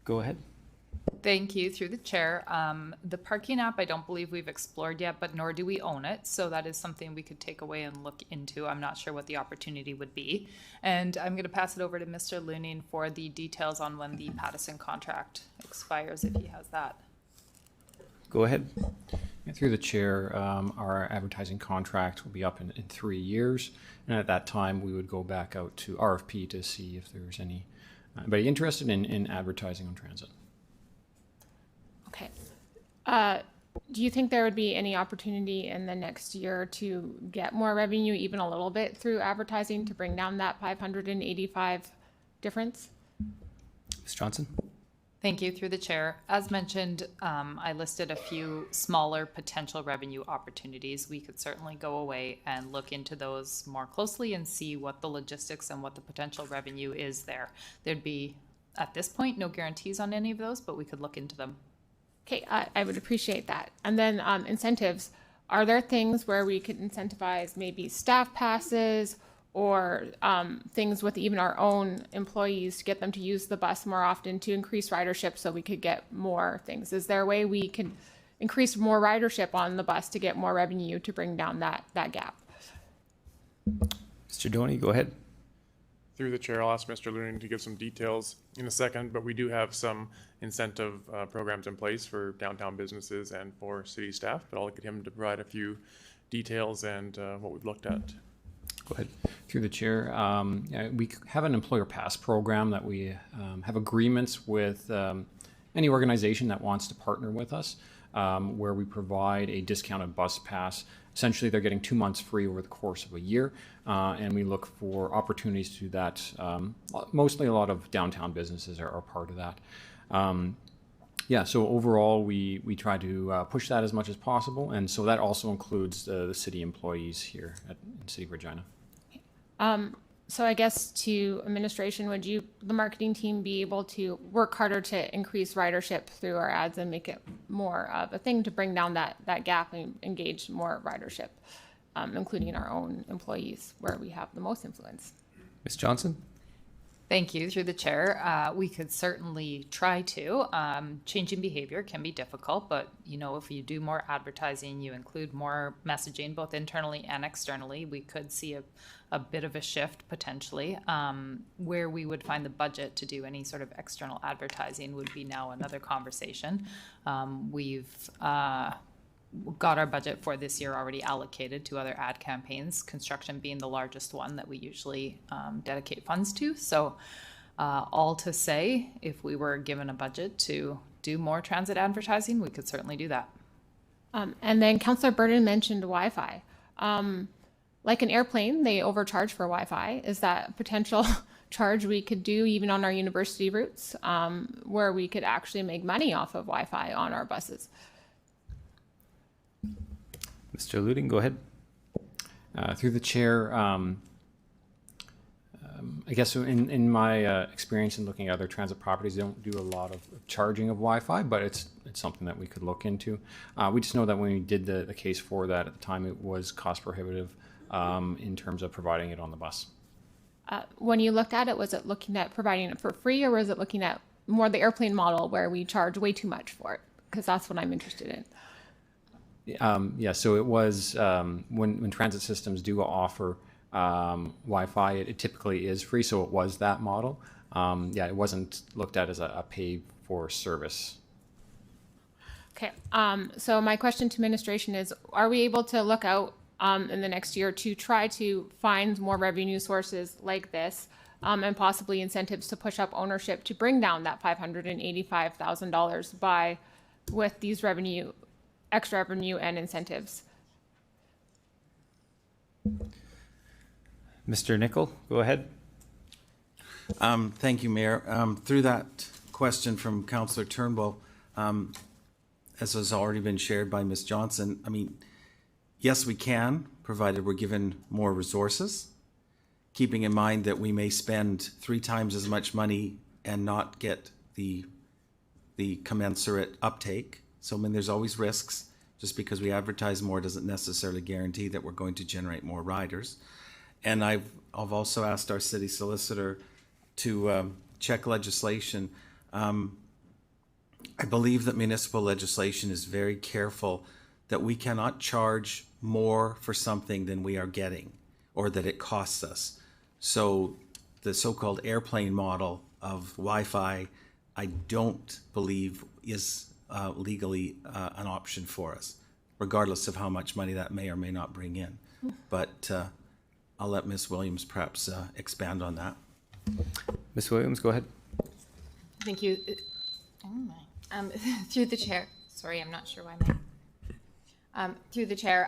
Go ahead. Thank you, through the chair. The parking app, I don't believe we've explored yet, but nor do we own it. So that is something we could take away and look into. I'm not sure what the opportunity would be. And I'm going to pass it over to Mr. Looning for the details on when the Pattison contract expires, if he has that. Go ahead. Through the chair, our advertising contract will be up in 3 years. And at that time, we would go back out to RFP to see if there's anybody interested in advertising on transit. Okay. Do you think there would be any opportunity in the next year to get more revenue, even a little bit, through advertising to bring down that 585 difference? Ms. Johnson? Thank you, through the chair. As mentioned, I listed a few smaller potential revenue opportunities. We could certainly go away and look into those more closely and see what the logistics and what the potential revenue is there. There'd be, at this point, no guarantees on any of those, but we could look into them. Okay, I would appreciate that. And then incentives. Are there things where we could incentivize maybe staff passes or things with even our own employees to get them to use the bus more often to increase ridership so we could get more things? Is there a way we could increase more ridership on the bus to get more revenue to bring down that gap? Mr. Doney, go ahead. Through the chair, I'll ask Mr. Looning to give some details in a second, but we do have some incentive programs in place for downtown businesses and for city staff, but I'll get him to provide a few details and what we've looked at. Go ahead. Through the chair, we have an employer pass program that we have agreements with any organization that wants to partner with us, where we provide a discounted bus pass. Essentially, they're getting 2 months free over the course of a year, and we look for opportunities to do that. Mostly a lot of downtown businesses are part of that. So overall, we try to push that as much as possible, and so that also includes the city employees here in City of Regina. So I guess to administration, would the marketing team, be able to work harder to increase ridership through our ads and make it more of a thing to bring down that gap and engage more ridership, including our own employees where we have the most influence? Ms. Johnson? Thank you, through the chair. We could certainly try to. Changing behavior can be difficult, but if you do more advertising, you include more messaging, both internally and externally, we could see a bit of a shift potentially. Where we would find the budget to do any sort of external advertising would be now another conversation. We've got our budget for this year already allocated to other ad campaigns, construction being the largest one that we usually dedicate funds to. So all to say, if we were given a budget to do more transit advertising, we could certainly do that. And then Councillor Burden mentioned Wi-Fi. Like an airplane, they overcharge for Wi-Fi. Is that a potential charge we could do even on our university routes, where we could actually make money off of Wi-Fi on our buses? Mr. Looting, go ahead. Through the chair, I guess in my experience in looking at other transit properties, they don't do a lot of charging of Wi-Fi, but it's something that we could look into. We just know that when we did the case for that at the time, it was cost prohibitive in terms of providing it on the bus. When you looked at it, was it looking at providing it for free, or was it looking at more the airplane model where we charge way too much for it? Because that's what I'm interested in. So it was when transit systems do offer Wi-Fi, it typically is free, so it was that model. It wasn't looked at as a pay for service. Okay, so my question to administration is, are we able to look out in the next year to try to find more revenue sources like this, and possibly incentives to push up ownership to bring down that $585,000 with these extra revenue and incentives? Mr. Nickel, go ahead. Thank you, Mayor. Through that question from Councillor Turnbull, as has already been shared by Ms. Johnson, yes, we can, provided we're given more resources. keeping in mind that we may spend 3 times as much money and not get the commensurate uptake. So I mean, there's always risks. Just because we advertise more doesn't necessarily guarantee that we're going to generate more riders. And I've also asked our city solicitor to check legislation. I believe that municipal legislation is very careful that we cannot charge more for something than we are getting or that it costs us. So the so-called airplane model of Wi-Fi, I don't believe is legally an option for us, regardless of how much money that may or may not bring in. But I'll let Ms. Williams perhaps expand on that. Ms. Williams, go ahead. Thank you. Oh my. Through the chair. Sorry, I'm not sure why. Through the chair,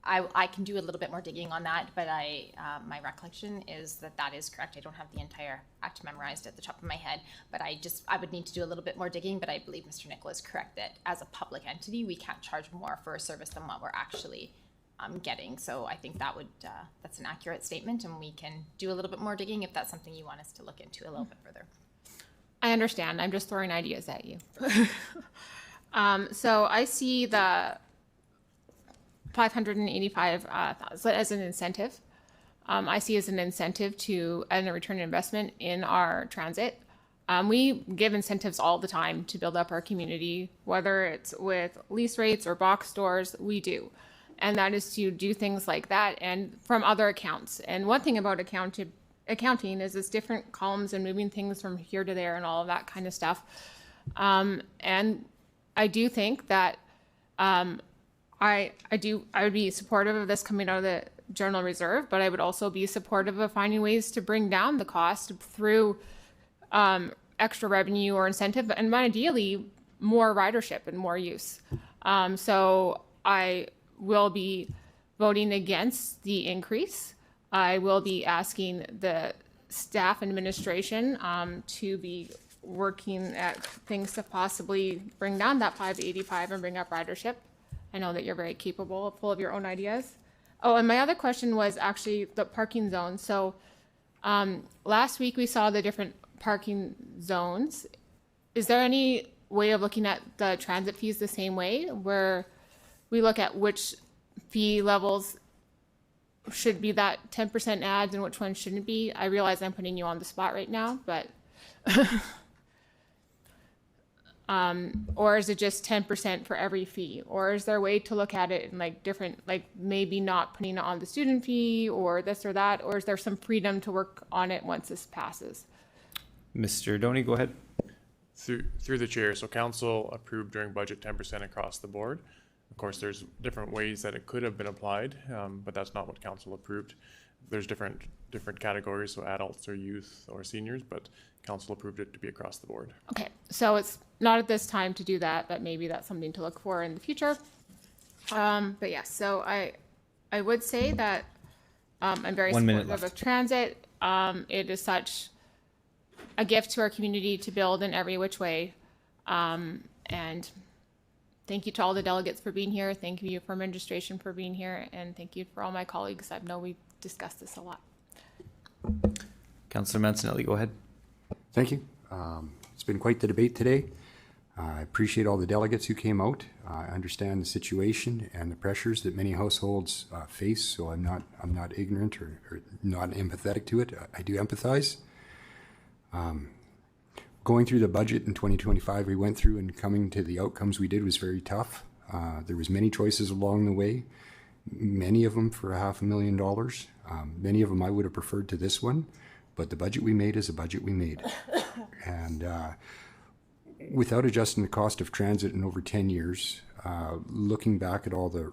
I can do a little bit more digging on that, but my recollection is that is correct. I don't have the entire act memorized at the top of my head, but I would need to do a little bit more digging, but I believe Mr. Nicol is correct that as a public entity, we can't charge more for a service than what we're actually getting. So I think that's an accurate statement, and we can do a little bit more digging if that's something you want us to look into a little bit further. I understand. I'm just throwing ideas at you. So I see the 585,000 as an incentive. I see as an incentive to and a return on investment in our transit. We give incentives all the time to build up our community, whether it's with lease rates or box stores, we do. And that is to do things like that and from other accounts. And one thing about accounting is it's different columns and moving things from here to there and all of that kind of stuff. And I do think that I would be supportive of this coming out of the general reserve, but I would also be supportive of finding ways to bring down the cost through extra revenue or incentive, and ideally more ridership and more use. So I will be voting against the increase. I will be asking the staff and administration to be working at things to possibly bring down that 585 and bring up ridership. I know that you're very capable, full of your own ideas. Oh, and my other question was actually the parking zone. So last week we saw the different parking zones. Is there any way of looking at the transit fees the same way, where we look at which fee levels should be that 10% ads and which ones shouldn't be? I realize I'm putting you on the spot right now, but or is it just 10% for every fee? Or is there a way to look at it in like different, like maybe not putting it on the student fee or this or that, or is there some freedom to work on it once this passes? Mr. Doney, go ahead. Through the chair, so council approved during budget 10% across the board. Of course, there's different ways that it could have been applied, but that's not what council approved. There's different categories, so adults or youth or seniors, but council approved it to be across the board. Okay, so it's not at this time to do that, but maybe that's something to look for in the future. But yeah, so I would say that I'm very supportive of transit. It is such a gift to our community to build in every which way. And thank you to all the delegates for being here. Thank you for administration for being here. And thank you for all my colleagues. I know we've discussed this a lot. Councillor Mancinelli, go ahead. Thank you. It's been quite the debate today. I appreciate all the delegates who came out. I understand the situation and the pressures that many households face, so I'm not ignorant or not empathetic to it. I do empathize. Going through the budget in 2025 we went through and coming to the outcomes we did was very tough. There was many choices along the way, many of them for $500,000. Many of them I would have preferred to this one, but the budget we made is a budget we made. And without adjusting the cost of transit in over 10 years, looking back at all the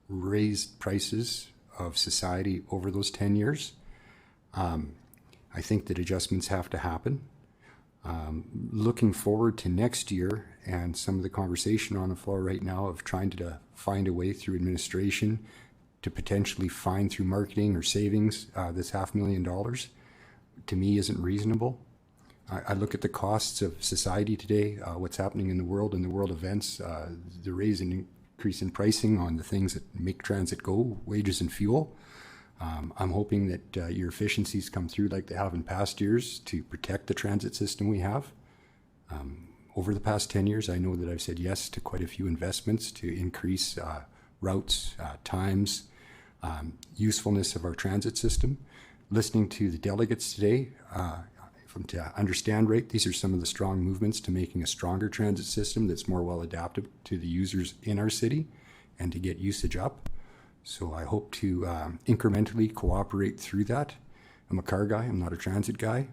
raised prices of society over those 10 years, I think that adjustments have to happen. Looking forward to next year and some of the conversation on the floor right now of trying to find a way through administration to potentially find through marketing or savings this $500,000 to me isn't reasonable. I look at the costs of society today, what's happening in the world and the world events, the raise and increase in pricing on the things that make transit go, wages and fuel. I'm hoping that your efficiencies come through like they have in past years to protect the transit system we have. Over the past 10 years, I know that I've said yes to quite a few investments to increase routes, times, usefulness of our transit system. Listening to the delegates today, to understand right, these are some of the strong movements to making a stronger transit system that's more well adapted to the users in our city and to get usage up. So I hope to incrementally cooperate through that. I'm a car guy, I'm not a transit guy,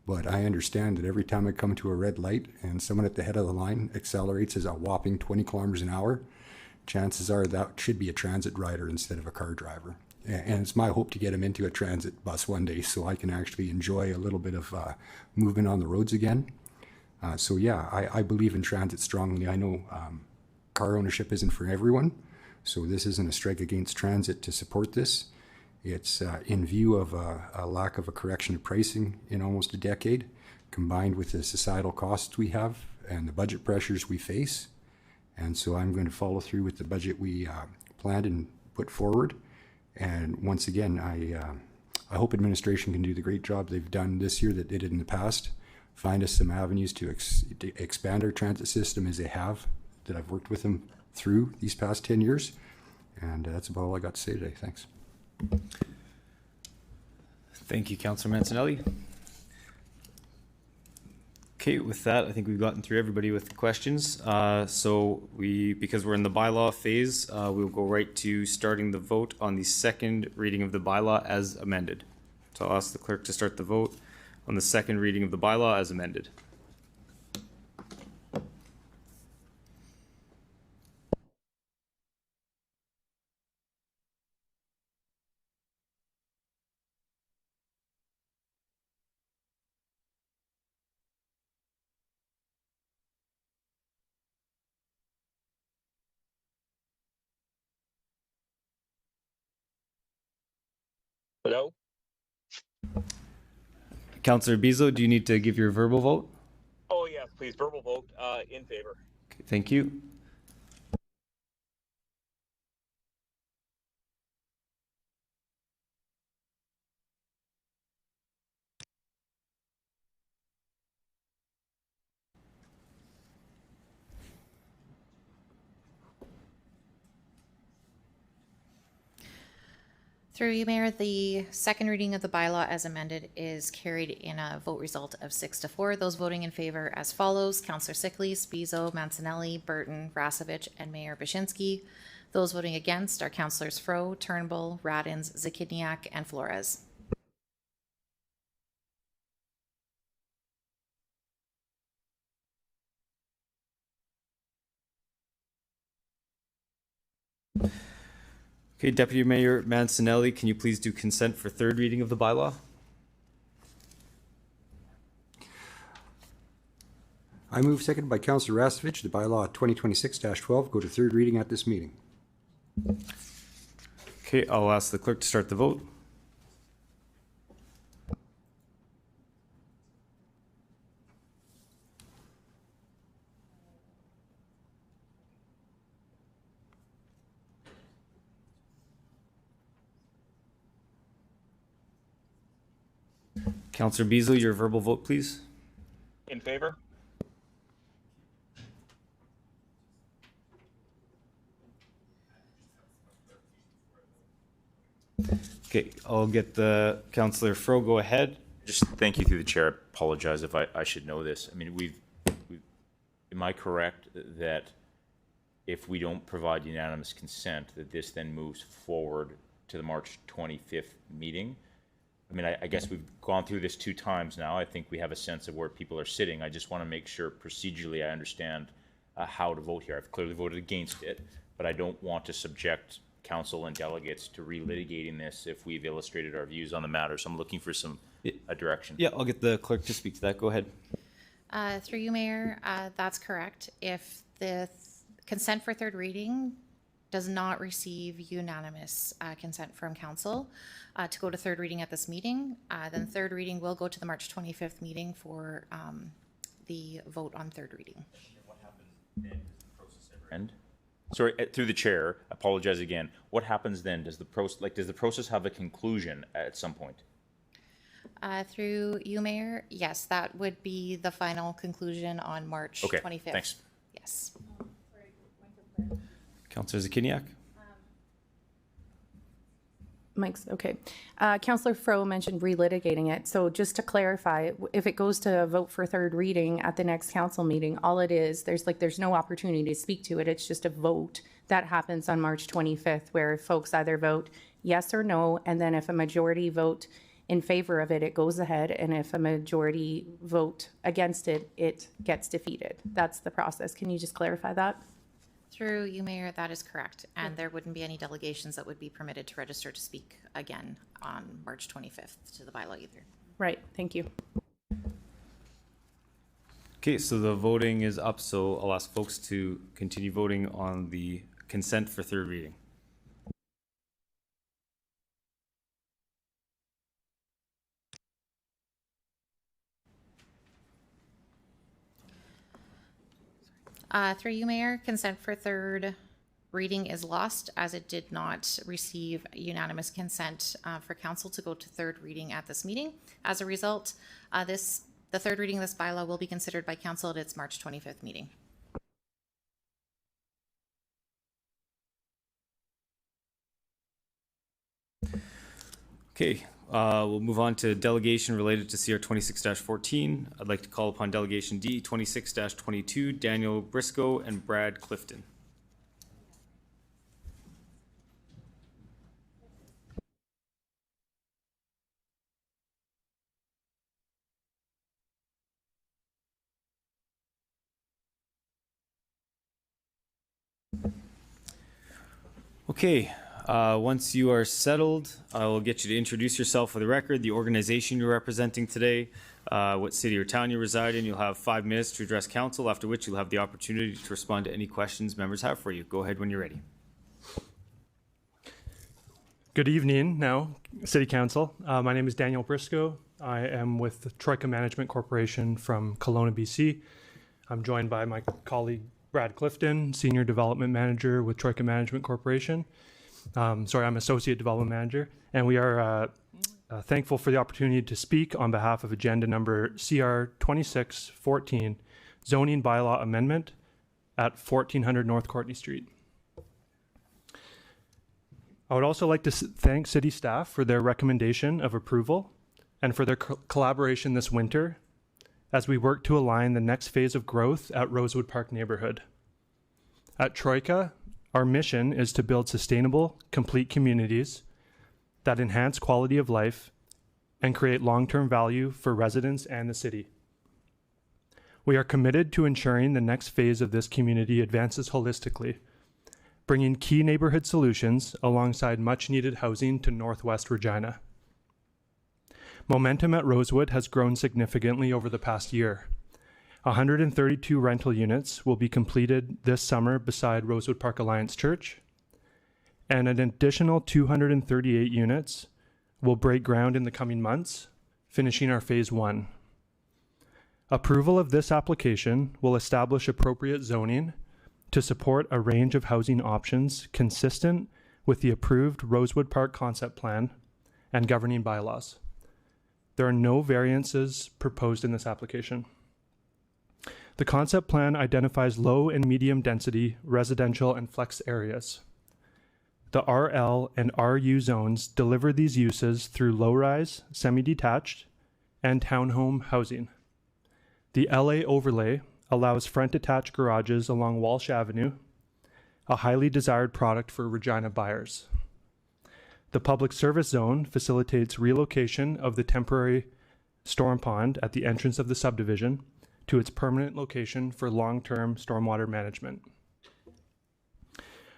but I understand that every time I come to a red light and someone at the head of the line accelerates as a whopping 20 kilometers an hour, chances are that should be a transit rider instead of a car driver. And it's my hope to get him into a transit bus one day so I can actually enjoy a little bit of movement on the roads again. So yeah, I believe in transit strongly. I know car ownership isn't for everyone, so this isn't a strike against transit to support this. It's in view of a lack of a correction of pricing in almost a decade, combined with the societal costs we have and the budget pressures we face. And so I'm going to follow through with the budget we planned and put forward. And once again, I hope administration can do the great job they've done this year that they did in the past. Find us some avenues to expand our transit system as they have, that I've worked with them through these past 10 years. And that's about all I got to say today. Thanks. Thank you, Councillor Mancinelli. Okay, with that, I think we've gotten through everybody with questions. Because we're in the bylaw phase, we'll go right to starting the vote on the second reading of the bylaw as amended. So I'll ask the clerk to start the vote on the second reading of the bylaw as amended. Hello? Councillor Bezo, do you need to give your verbal vote? Oh, yes, please. Verbal vote in favor. Okay, thank you. Through you, Mayor, the second reading of the bylaw as amended is carried in a vote result of 6-4. Those voting in favor as follows: Councillor Sickley, Spizo, Mancinelli, Burton, Rasevich, and Mayor Bashinsky. Those voting against are Councillors Fro, Turnbull, Radins, Zakidniak, and Flores. Okay, Deputy Mayor Mancinelli, can you please do consent for third reading of the bylaw? I move, seconded by Councillor Rastovich, the bylaw 2026-12 go to third reading at this meeting. Okay, I'll ask the clerk to start the vote. Councillor Beasley, your verbal vote, please. In favor? Okay, I'll get the Councillor Fro, go ahead. Just thank you through the chair. I apologize if I should know this. I mean, am I correct that if we don't provide unanimous consent, that this then moves forward to the March 25th meeting? I mean, I guess we've gone through this 2 times now. I think we have a sense of where people are sitting. I just want to make sure procedurally I understand how to vote here. I've clearly voted against it, but I don't want to subject council and delegates to relitigating this if we've illustrated our views on the matter. So I'm looking for some direction. Yeah, I'll get the clerk to speak to that. Go ahead. Through you, Mayor, that's correct. If the consent for third reading does not receive unanimous consent from council to go to third reading at this meeting, then third reading will go to the March 25th meeting for the vote on third reading. What happens then? Does the process ever end? Sorry, through the chair, apologize again. What happens then? Does the process have a conclusion at some point? Through you, Mayor, yes, that would be the final conclusion on March 25th. Thanks. Yes. Councillor Zakiniak? Mike's okay. Councillor Fro mentioned relitigating it. So just to clarify, if it goes to a vote for third reading at the next council meeting, all it is, there's no opportunity to speak to it. It's just a vote that happens on March 25th, where folks either vote yes or no, and then if a majority vote in favor of it, it goes ahead, and if a majority vote against it, it gets defeated. That's the process. Can you just clarify that? Through you, Mayor, that is correct. And there wouldn't be any delegations that would be permitted to register to speak again on March 25th to the bylaw either. Right, thank you. Okay, so the voting is up, so I'll ask folks to continue voting on the consent for third reading. Through you, Mayor, consent for third reading is lost as it did not receive unanimous consent for council to go to third reading at this meeting. As a result, the third reading of this bylaw will be considered by council at its March 25th meeting. Okay, we'll move on to delegation related to CR 26-14. I'd like to call upon delegation D 26-22, Daniel Briscoe and Brad Clifton. Okay, once you are settled, I will get you to introduce yourself for the record, the organization you're representing today, what city or town you reside in. You'll have 5 minutes to address council, after which you'll have the opportunity to respond to any questions members have for you. Go ahead when you're ready. Good evening now, City Council. My name is Daniel Briscoe. I am with Troika Management Corporation from Kelowna, BC. I'm joined by my colleague Brad Clifton, Senior Development Manager with Troika Management Corporation. I'm Associate Development Manager, and we are thankful for the opportunity to speak on behalf of agenda number CR 2614, Zoning Bylaw Amendment at 1400 North Courtney Street. I would also like to thank City staff for their recommendation of approval and for their collaboration this winter as we work to align the next phase of growth at Rosewood Park neighborhood. At Troika, our mission is to build sustainable, complete communities that enhance quality of life and create long-term value for residents and the city. We are committed to ensuring the next phase of this community advances holistically, bringing key neighborhood solutions alongside much-needed housing to Northwest Regina. Momentum at Rosewood has grown significantly over the past year. 132 rental units will be completed this summer beside Rosewood Park Alliance Church, and an additional 238 units will break ground in the coming months, finishing our phase 1. Approval of this application will establish appropriate zoning to support a range of housing options consistent with the approved Rosewood Park concept plan and governing bylaws. There are no variances proposed in this application. The concept plan identifies low and medium density residential and flex areas. The RL and RU zones deliver these uses through low-rise, semi-detached, and townhome housing. The LA overlay allows front-attached garages along Walsh Avenue, a highly desired product for Regina buyers. The public service zone facilitates relocation of the temporary storm pond at the entrance of the subdivision to its permanent location for long-term stormwater management.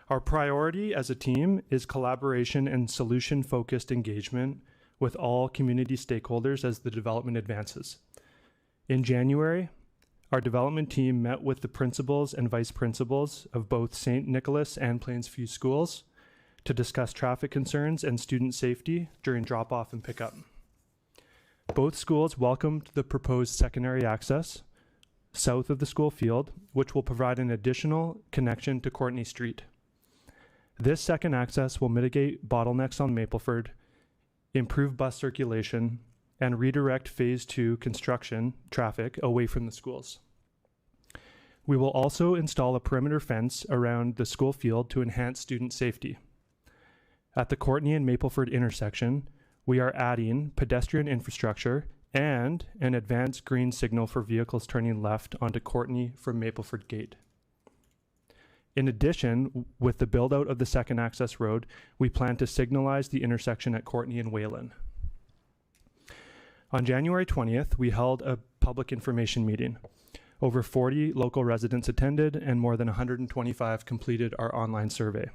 Our priority as a team is collaboration and solution-focused engagement with all community stakeholders as the development advances. In January, our development team met with the principals and vice principals of both St. Nicholas and Plainsview schools to discuss traffic concerns and student safety during drop-off and pickup. Both schools welcomed the proposed secondary access, south of the school field, which will provide an additional connection to Courtney Street. This second access will mitigate bottlenecks on Mapleford, improve bus circulation, and redirect Phase 2 construction traffic away from the schools. We will also install a perimeter fence around the school field to enhance student safety. At the Courtney and Mapleford intersection, we are adding pedestrian infrastructure and an advanced green signal for vehicles turning left onto Courtney from Mapleford Gate. In addition, with the build out of the second access road, we plan to signalize the intersection at Courtney and Whalen. On January 20th, we held a public information meeting. Over 40 local residents attended and more than 125 completed our online survey.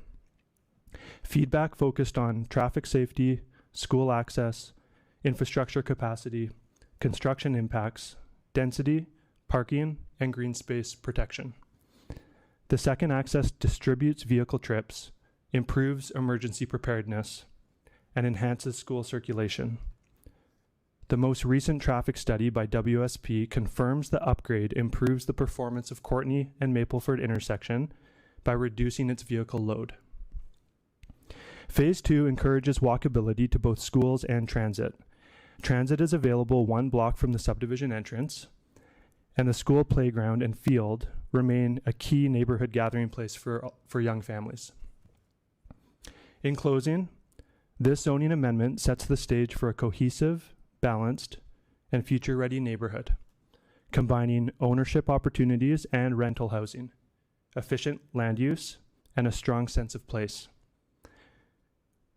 Feedback focused on traffic safety, school access, infrastructure capacity, construction impacts, density, parking, and green space protection. The second access distributes vehicle trips, improves emergency preparedness, and enhances school circulation. The most recent traffic study by WSP confirms the upgrade improves the performance of Courtney and Mapleford intersection by reducing its vehicle load. Phase 2 encourages walkability to both schools and transit. Transit is available 1 block from the subdivision entrance, and the school playground and field remain a key neighborhood gathering place for young families. In closing, this zoning amendment sets the stage for a cohesive, balanced, and future-ready neighborhood, combining ownership opportunities and rental housing, efficient land use, and a strong sense of place.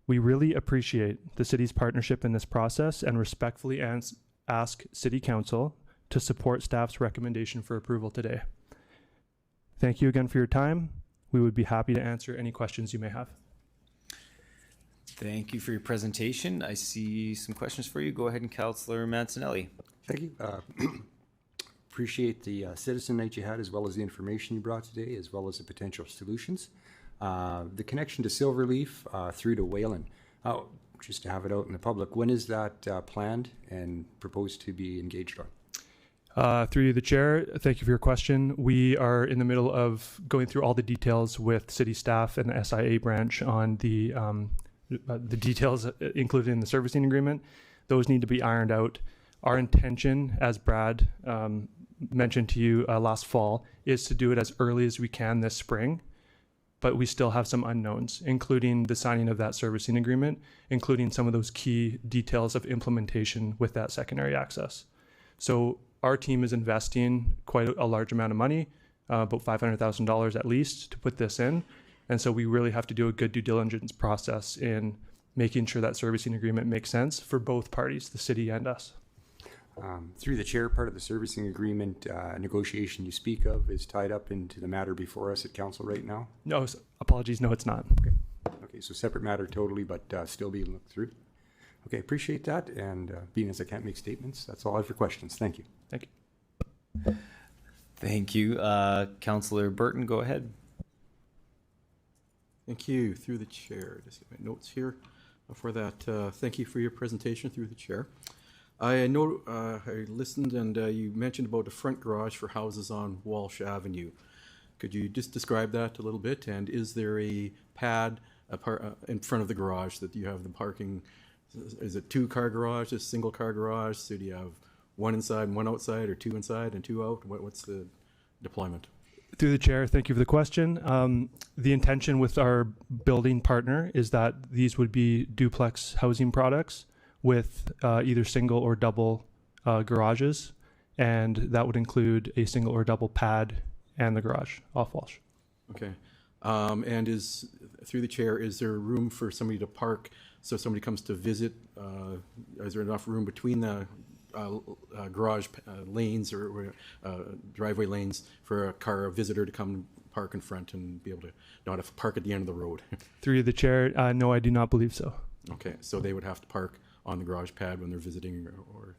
We really appreciate the city's partnership in this process and respectfully ask City Council to support staff's recommendation for approval today. Thank you again for your time. We would be happy to answer any questions you may have. Thank you for your presentation. I see some questions for you. Go ahead, and Councillor Mancinelli. Thank you. Appreciate the citizen night you had, as well as the information you brought today, as well as the potential solutions. The connection to Silverleaf through to Whalen, just to have it out in the public, when is that planned and proposed to be engaged on? Through the chair, thank you for your question. We are in the middle of going through all the details with city staff and the SIA branch on the details included in the servicing agreement. Those need to be ironed out. Our intention, as Brad mentioned to you last fall, is to do it as early as we can this spring, but we still have some unknowns, including the signing of that servicing agreement, including some of those key details of implementation with that secondary access. So our team is investing quite a large amount of money, about $500,000 at least, to put this in. And so we really have to do a good due diligence process in making sure that servicing agreement makes sense for both parties, the city and us. Through the chair, part of the servicing agreement negotiation you speak of is tied up into the matter before us at council right now? No, apologies, no, it's not. Okay, so separate matter totally, but still being looked through. Okay, appreciate that, and being as I can't make statements, that's all I have for questions. Thank you. Thank you. Thank you. Councillor Burton, go ahead. Thank you. Through the chair. Just get my notes here. For that, thank you for your presentation through the chair. I know I listened, and you mentioned about the front garage for houses on Walsh Avenue. Could you just describe that a little bit? And is there a pad in front of the garage that you have the parking? Is it 2-car garage, a single-car garage? So do you have one inside and one outside, or 2 inside and 2 out? What's the deployment? Through the chair, thank you for the question. The intention with our building partner is that these would be duplex housing products with either single or double garages, and that would include a single or double pad and the garage off Walsh. Okay. And is, through the chair, is there room for somebody to park? So if somebody comes to visit, is there enough room between the garage lanes or driveway lanes for a visitor to come park in front and be able to not have to park at the end of the road? Through the chair, no, I do not believe so. Okay, so they would have to park on the garage pad when they're visiting, or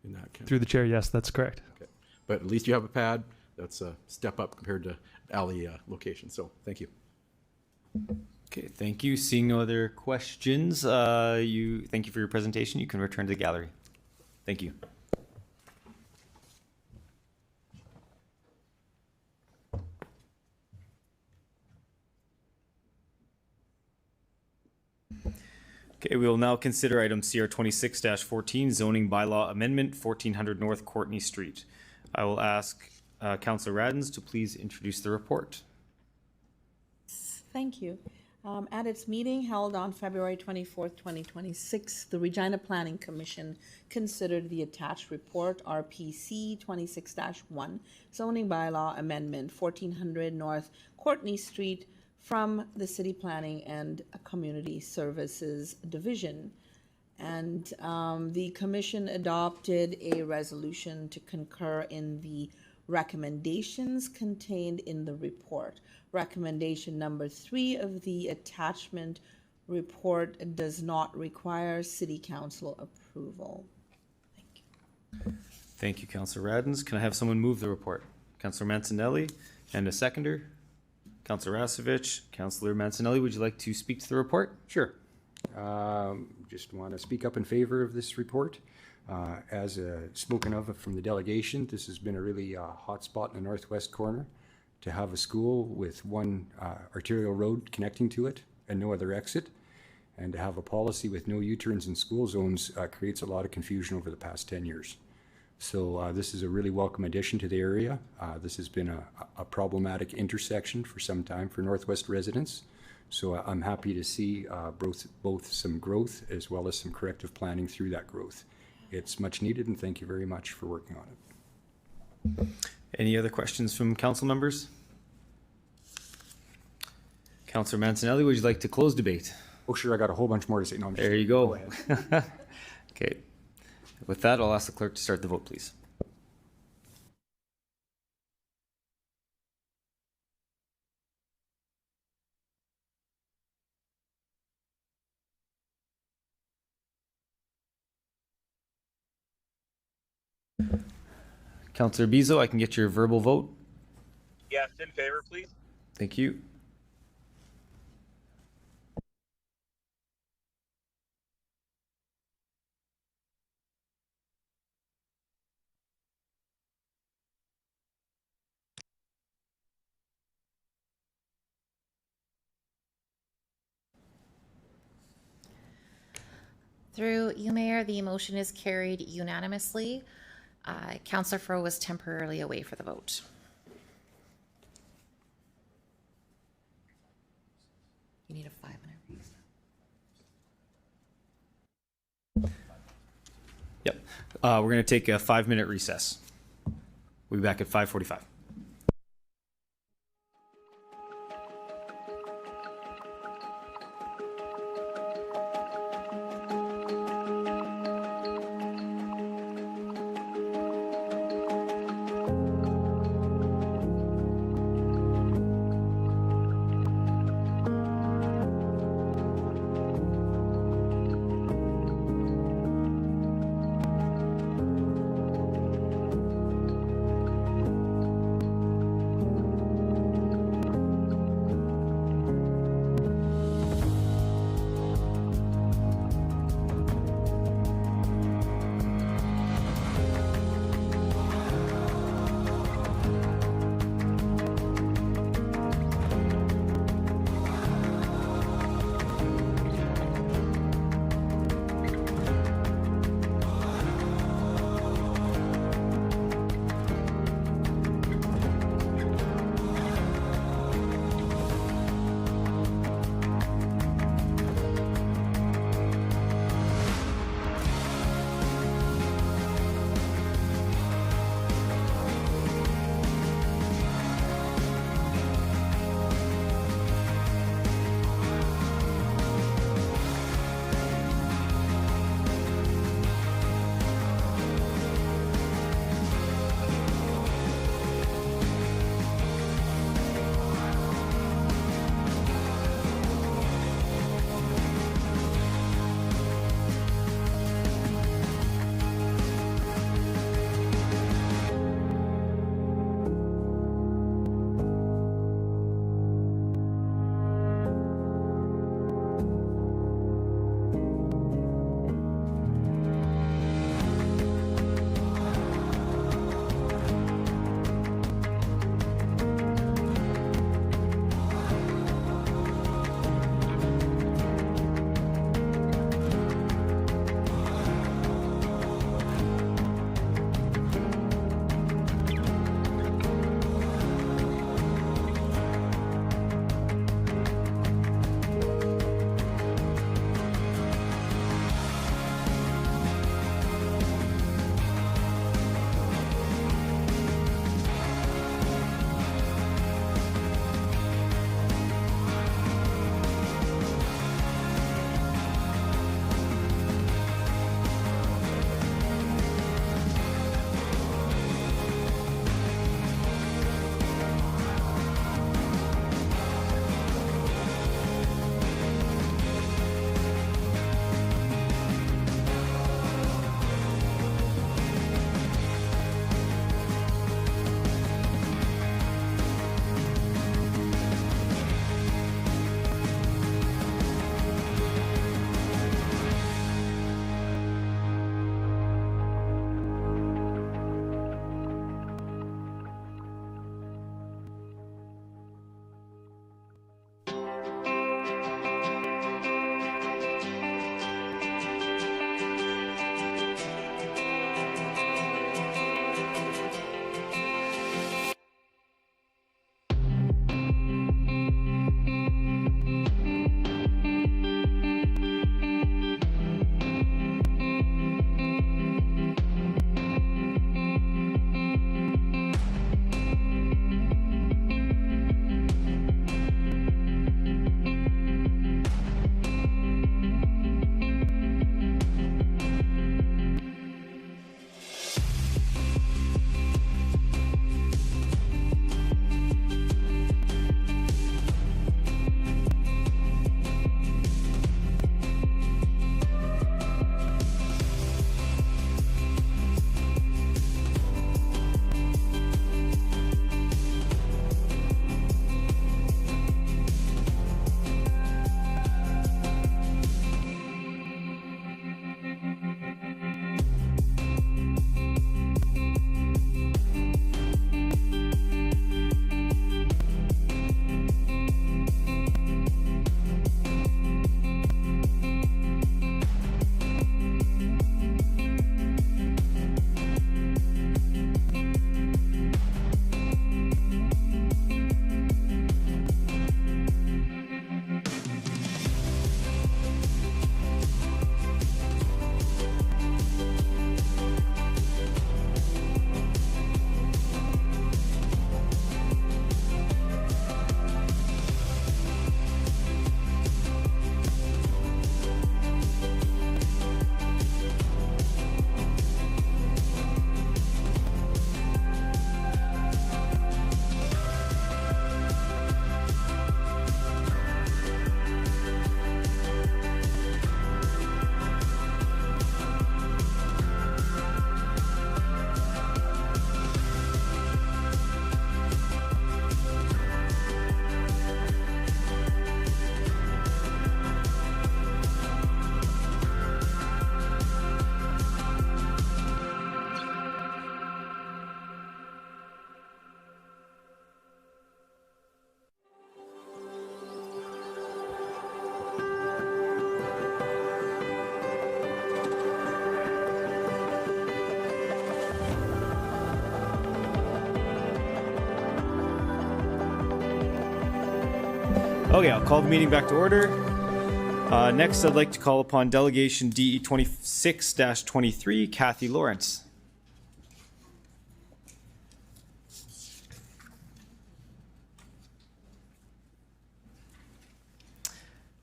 in that kind. Through the chair, yes, that's correct. Okay, but at least you have a pad. That's a step up compared to alley location. So thank you. Okay, thank you. Seeing no other questions, thank you for your presentation. You can return to the gallery. Thank you. Okay, we will now consider item CR 26-14, zoning bylaw amendment, 1400 North Courtney Street. I will ask Councillor Radens to please introduce the report. Thank you. At its meeting held on February 24th, 2026, the Regina Planning Commission considered the attached report RPC 26-1, zoning bylaw amendment, 1400 North Courtney Street, from the City Planning and Community Services Division. And the commission adopted a resolution to concur in the recommendations contained in the report. Recommendation number 3 of the attachment report does not require City Council approval. Thank you, Councillor Radens. Can I have someone move the report? Councillor Mancinelli, and a seconder? Councillor Rasevich. Councillor Mancinelli, would you like to speak to the report? Sure. Just want to speak up in favor of this report. As spoken of from the delegation, this has been a really hot spot in the northwest corner. To have a school with one arterial road connecting to it and no other exit, and to have a policy with no U-turns in school zones creates a lot of confusion over the past 10 years. So this is a really welcome addition to the area. This has been a problematic intersection for some time for Northwest residents. So I'm happy to see both some growth as well as some corrective planning through that growth. It's much needed, and thank you very much for working on it. Any other questions from council members? Councillor Mancinelli, would you like to close debate? Oh, sure. I got a whole bunch more to say. No, I'm just there you go. Okay. With that, I'll ask the clerk to start the vote, please. Councillor Bezo, I can get your verbal vote. Yes, in favor, please. Thank you. Through you, Mayor, the motion is carried unanimously. Councillor Fro was temporarily away for the vote. You need a 5-minute recess. Yep. We're going to take a 5-minute recess. We'll be back at 5:45. Okay, I'll call the meeting back to order. Next, I'd like to call upon Delegation DE 26-23, Kathy Lawrence.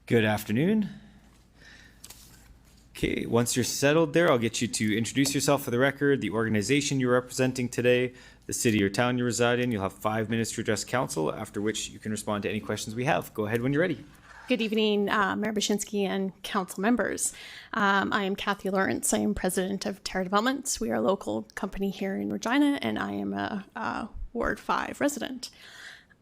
Good afternoon. Okay, once you're settled there, I'll get you to introduce yourself for the record, the organization you're representing today, the city or town you reside in. You'll have 5 minutes to address council, after which you can respond to any questions we have. Go ahead when you're ready. Good evening, Mayor Baczynski and council members. I am Kathy Lawrence. I am president of Terra Developments. We are a local company here in Regina, and I am a Ward 5 resident.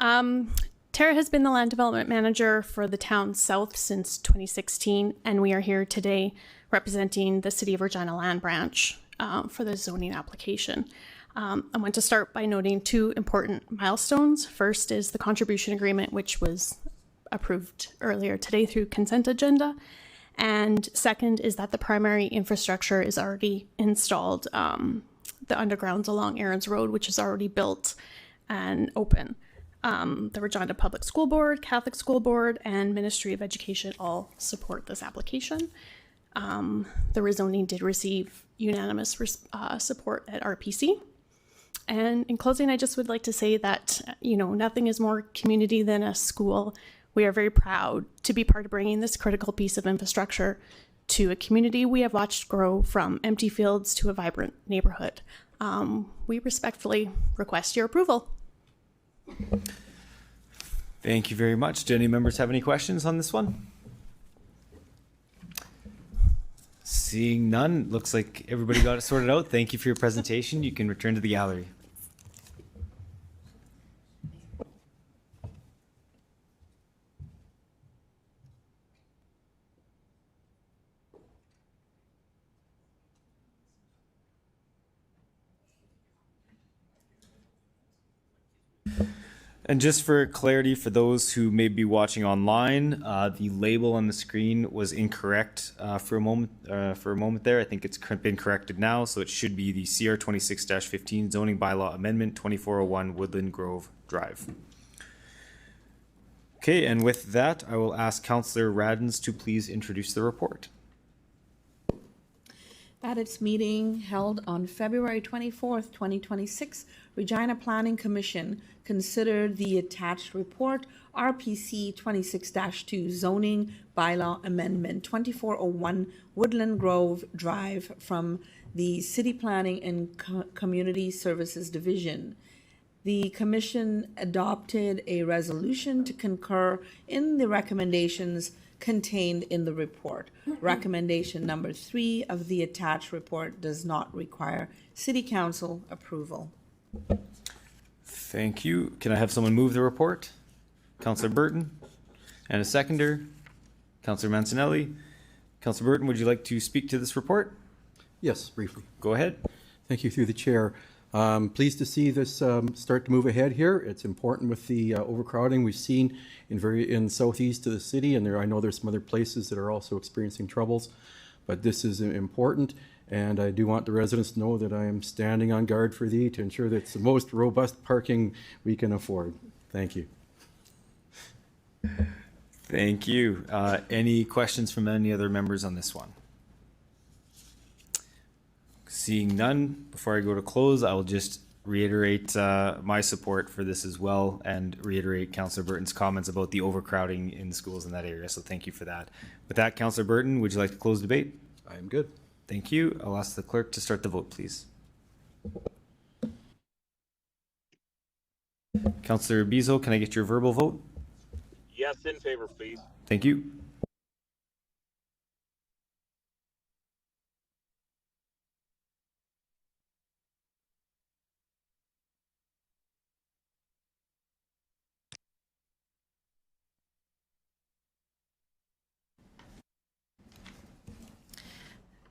Terra has been the land development manager for the town south since 2016, and we are here today representing the City of Regina Land Branch for the zoning application. I want to start by noting 2 important milestones. First is the contribution agreement, which was approved earlier today through consent agenda. And second is that the primary infrastructure is already installed. The undergrounds along Aaron's Road, which is already built and open. The Regina Public School Board, Catholic School Board, and Ministry of Education all support this application. The rezoning did receive unanimous support at RPC. And in closing, I just would like to say that, nothing is more community than a school. We are very proud to be part of bringing this critical piece of infrastructure to a community we have watched grow from empty fields to a vibrant neighborhood. We respectfully request your approval. Thank you very much. Do any members have any questions on this one? Seeing none, looks like everybody got it sorted out. Thank you for your presentation. You can return to the gallery. And just for clarity, for those who may be watching online, the label on the screen was incorrect for a moment there. I think it's been corrected now, so it should be the CR 26-15 zoning bylaw amendment 2401 Woodland Grove Drive. Okay, and with that, I will ask Councillor Radens to please introduce the report. At its meeting held on February 24th, 2026, Regina Planning Commission considered the attached report RPC 26-2 Zoning Bylaw Amendment 2401 Woodland Grove Drive from the City Planning and Community Services Division. The Commission adopted a resolution to concur in the recommendations contained in the report. Recommendation number 3 of the attached report does not require City Council approval. Thank you. Can I have someone move the report? Councillor Burton. And a seconder, Councillor Mancinelli. Councillor Burton, would you like to speak to this report? Yes, briefly. Go ahead. Thank you through the chair. Pleased to see this start to move ahead here. It's important with the overcrowding we've seen in southeast of the city, and I know there's some other places that are also experiencing troubles, but this is important, and I do want the residents to know that I am standing on guard for thee to ensure that it's the most robust parking we can afford. Thank you. Thank you. Any questions from any other members on this one? Seeing none, before I go to close, I will just reiterate my support for this as well and reiterate Councillor Burton's comments about the overcrowding in the schools in that area. So thank you for that. With that, Councillor Burton, would you like to close the debate? I am good. Thank you. I'll ask the clerk to start the vote, please. Councillor Bezo, can I get your verbal vote? Yes, in favor, please. Thank you.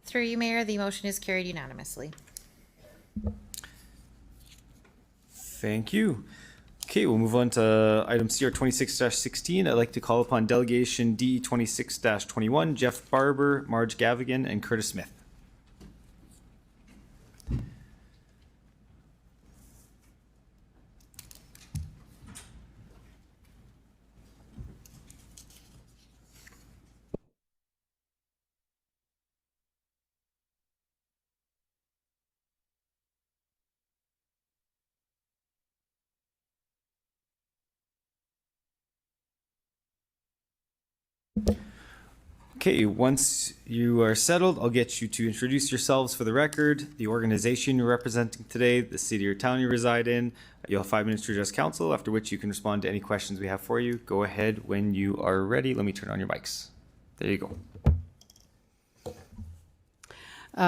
Through you, Mayor, the motion is carried unanimously. Thank you. Okay, we'll move on to item CR 26-16. I'd like to call upon delegation DE 26-21, Jeff Barber, Marge Gavigan, and Curtis Smith. Okay, once you are settled, I'll get you to introduce yourselves for the record, the organization you're representing today, the city or town you reside in. You'll have 5 minutes to address council, after which you can respond to any questions we have for you. Go ahead when you are ready. Let me turn on your mics. There you go.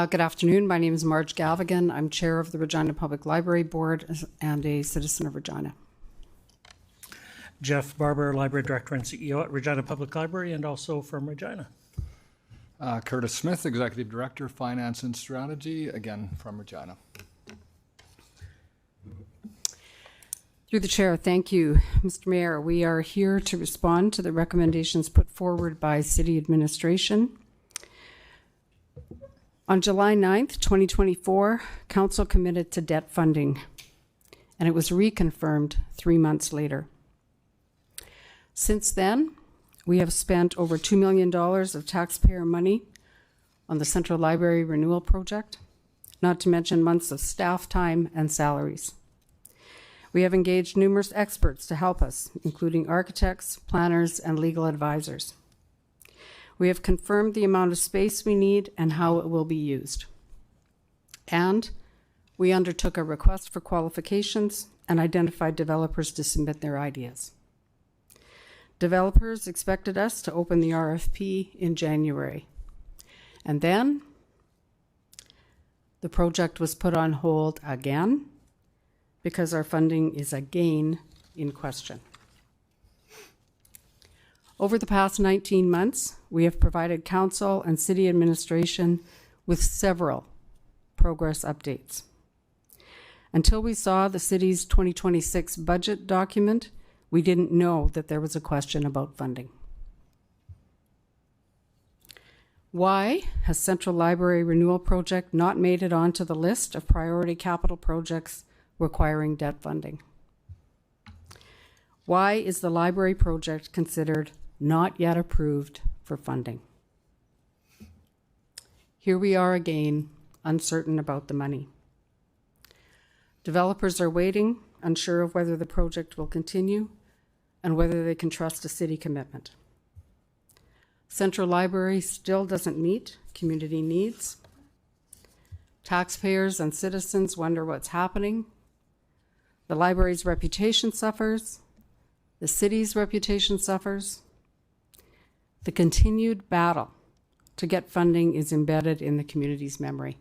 Good afternoon. My name is Marge Galvigan. I'm chair of the Regina Public Library Board and a citizen of Regina. Jeff Barber, Library Director and CEO at Regina Public Library and also from Regina. Curtis Smith, Executive Director, Finance and Strategy, again from Regina. Through the chair, thank you, Mr. Mayor. We are here to respond to the recommendations put forward by City Administration. On July 9th, 2024, Council committed to debt funding, and it was reconfirmed 3 months later. Since then, we have spent over $2 million of taxpayer money on the Central Library Renewal Project, not to mention months of staff time and salaries. We have engaged numerous experts to help us, including architects, planners, and legal advisors. We have confirmed the amount of space we need and how it will be used. And we undertook a request for qualifications and identified developers to submit their ideas. Developers expected us to open the RFP in January. And then the project was put on hold again because our funding is again in question. Over the past 19 months, we have provided council and city administration with several progress updates. Until we saw the city's 2026 budget document, we didn't know that there was a question about funding. Why has Central Library Renewal Project not made it onto the list of priority capital projects requiring debt funding? Why is the library project considered not yet approved for funding? Here we are again, uncertain about the money. Developers are waiting, unsure of whether the project will continue and whether they can trust a city commitment. Central Library still doesn't meet community needs. Taxpayers and citizens wonder what's happening. The library's reputation suffers. The city's reputation suffers. The continued battle to get funding is embedded in the community's memory.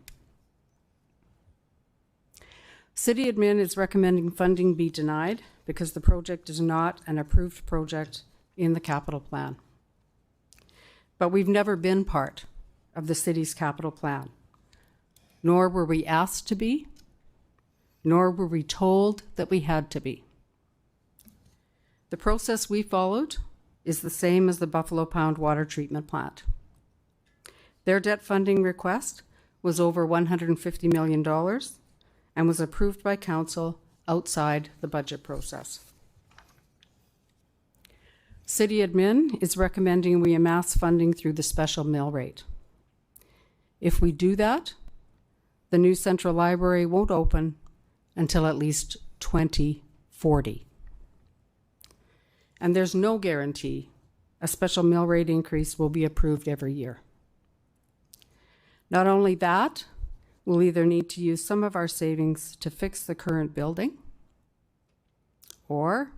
City admin is recommending funding be denied because the project is not an approved project in the capital plan. But we've never been part of the city's capital plan, nor were we asked to be, nor were we told that we had to be. The process we followed is the same as the Buffalo Pound water treatment plant. Their debt funding request was over $150 million and was approved by council outside the budget process. City admin is recommending we amass funding through the special mill rate. If we do that, the new Central Library won't open until at least 2040. And there's no guarantee a special mill rate increase will be approved every year. Not only that, we'll either need to use some of our savings to fix the current building, or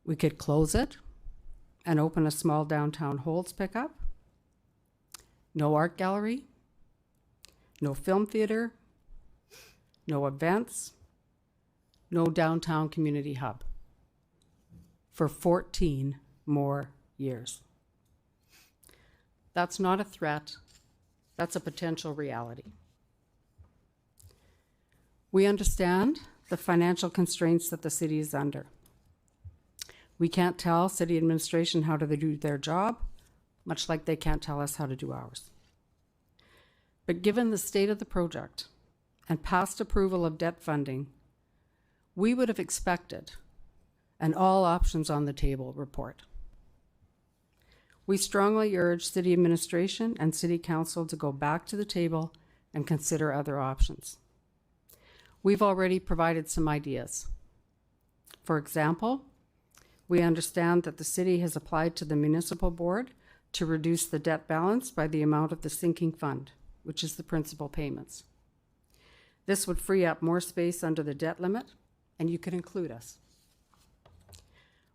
we could close it and open a small downtown holds pickup. No art gallery, no film theater, no events, no downtown community hub for 14 more years. That's not a threat, that's a potential reality. We understand the financial constraints that the city is under. We can't tell city administration how to do their job, much like they can't tell us how to do ours. But given the state of the project and past approval of debt funding, we would have expected an all options on the table report. We strongly urge city administration and city council to go back to the table and consider other options. We've already provided some ideas. For example, we understand that the city has applied to the municipal board to reduce the debt balance by the amount of the sinking fund, which is the principal payments. This would free up more space under the debt limit, and you could include us.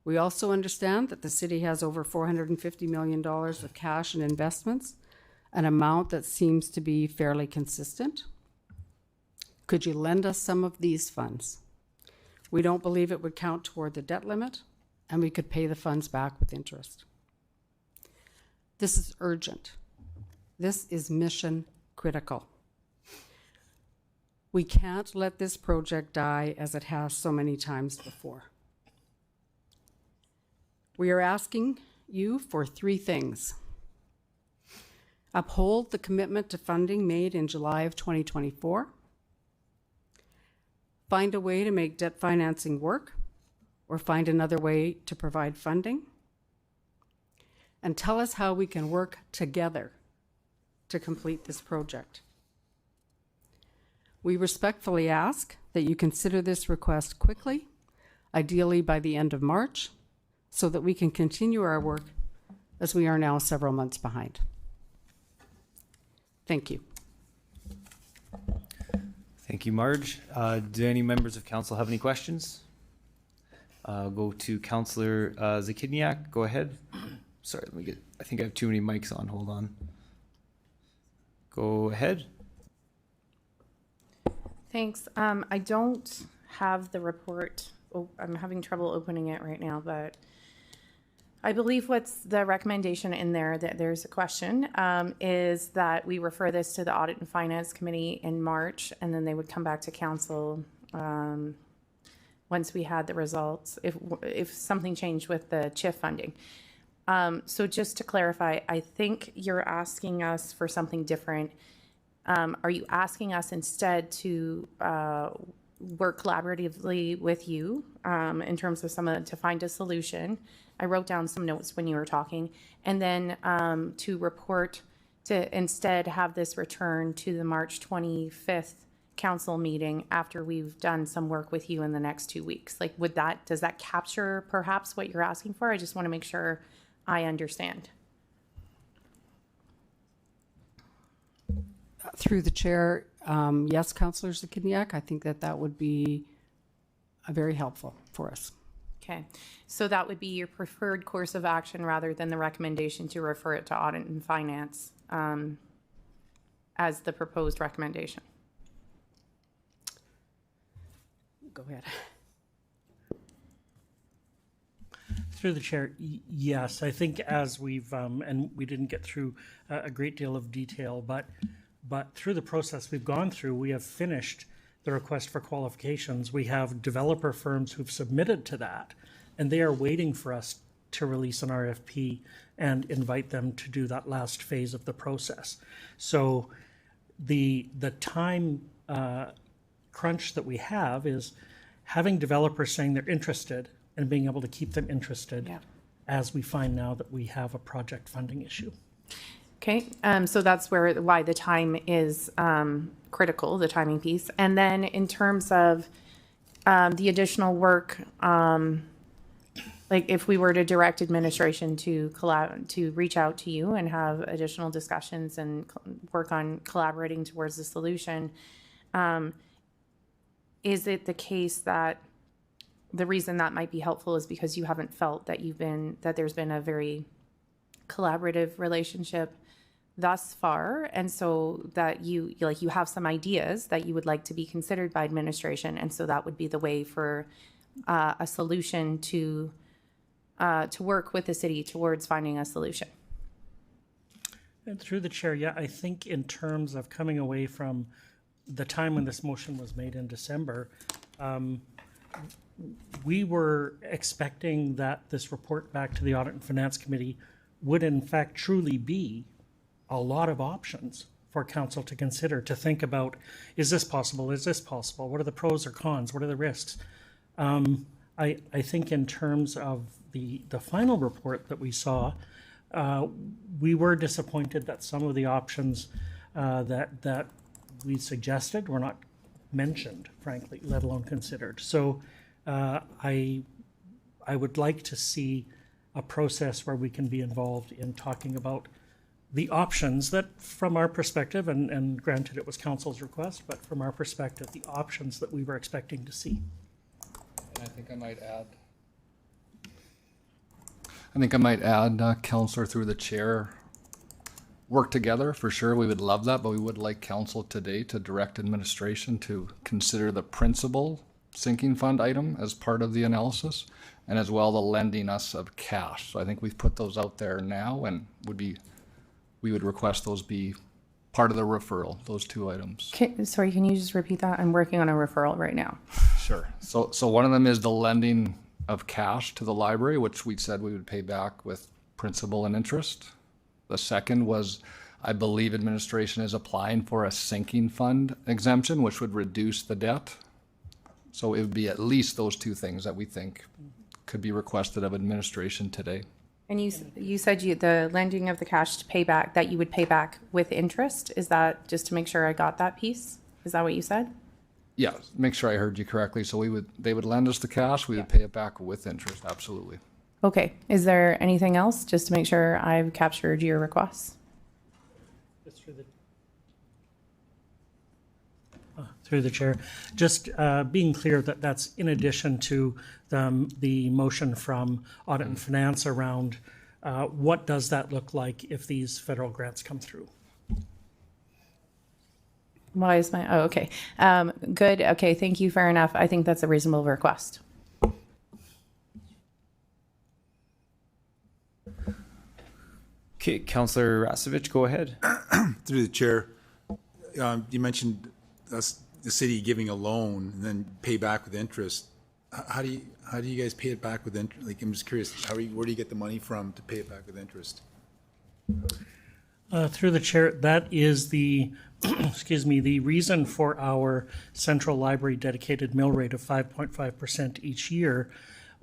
We also understand that the city has over $450 million of cash and investments, an amount that seems to be fairly consistent. Could you lend us some of these funds? We don't believe it would count toward the debt limit, and we could pay the funds back with interest. This is urgent. This is mission critical. We can't let this project die as it has so many times before. We are asking you for 3 things. Uphold the commitment to funding made in July of 2024. Find a way to make debt financing work, or find another way to provide funding. And tell us how we can work together to complete this project. We respectfully ask that you consider this request quickly, ideally by the end of March, so that we can continue our work as we are now several months behind. Thank you. Thank you, Marge. Do any members of council have any questions? Go to Councillor Zakidniak. Go ahead. Sorry, let me get, I think I have too many mics on. Hold on. Go ahead. Thanks. I don't have the report. Oh, I'm having trouble opening it right now, but I believe what's the recommendation in there, that there's a question, is that we refer this to the Audit and Finance Committee in March, and then they would come back to council once we had the results, if something changed with the CHIF funding. So just to clarify, I think you're asking us for something different. Are you asking us instead to work collaboratively with you in terms of to find a solution? I wrote down some notes when you were talking, and then to report, to instead have this return to the March 25th council meeting after we've done some work with you in the next 2 weeks. Like, does that capture perhaps what you're asking for? I just want to make sure I understand. Through the chair, yes, Councillor Zakidniak, I think that would be very helpful for us. Okay, so that would be your preferred course of action rather than the recommendation to refer it to Audit and Finance as the proposed recommendation. Go ahead. Through the chair, yes, I think as we've, and we didn't get through a great deal of detail, but through the process we've gone through, we have finished the request for qualifications. We have developer firms who've submitted to that, and they are waiting for us to release an RFP and invite them to do that last phase of the process. So the time crunch that we have is having developers saying they're interested and being able to keep them interested as we find now that we have a project funding issue. Okay, so that's why the time is critical, the timing piece. And then in terms of the additional work, like if we were to direct administration to reach out to you and have additional discussions and work on collaborating towards the solution, is it the case that the reason that might be helpful is because you haven't felt that there's been a very collaborative relationship thus far, and so that you have some ideas that you would like to be considered by administration, and so that would be the way for a solution to work with the city towards finding a solution. And through the chair, yeah, I think in terms of coming away from the time when this motion was made in December, we were expecting that this report back to the Audit and Finance Committee would in fact truly be a lot of options for council to consider, to think about, is this possible? Is this possible? What are the pros or cons? What are the risks? I think in terms of the final report that we saw, we were disappointed that some of the options that we suggested were not mentioned, frankly, let alone considered. So I would like to see a process where we can be involved in talking about the options that, from our perspective, and granted it was council's request, but from our perspective, the options that we were expecting to see. And I think I might add, Councillor, through the chair, work together for sure. We would love that, but we would like council today to direct administration to consider the principal sinking fund item as part of the analysis, and as well the lending us of cash. So I think we've put those out there now, and we would request those be part of the referral, those two items. Sorry, can you just repeat that? I'm working on a referral right now. Sure. So one of them is the lending of cash to the library, which we said we would pay back with principal and interest. The second was, I believe administration is applying for a sinking fund exemption, which would reduce the debt. So it would be at least those two things that we think could be requested of administration today. And you said the lending of the cash to pay back, that you would pay back with interest. Is that, just to make sure I got that piece? Is that what you said? Yeah, make sure I heard you correctly. So they would lend us the cash, we would pay it back with interest, absolutely. Okay. Is there anything else, just to make sure I've captured your requests? Through the chair, just being clear that that's in addition to the motion from Audit and Finance around what does that look like if these federal grants come through? Why is my, oh, okay. Good. Okay. Thank you. Fair enough. I think that's a reasonable request. Okay, Councillor Rasevich, go ahead. Through the chair, you mentioned us, the city giving a loan and then pay back with interest. How do you guys pay it back with interest? Like, I'm just curious, where do you get the money from to pay it back with interest? Through the chair, that is the, excuse me, the reason for our central library dedicated mill rate of 5.5% each year.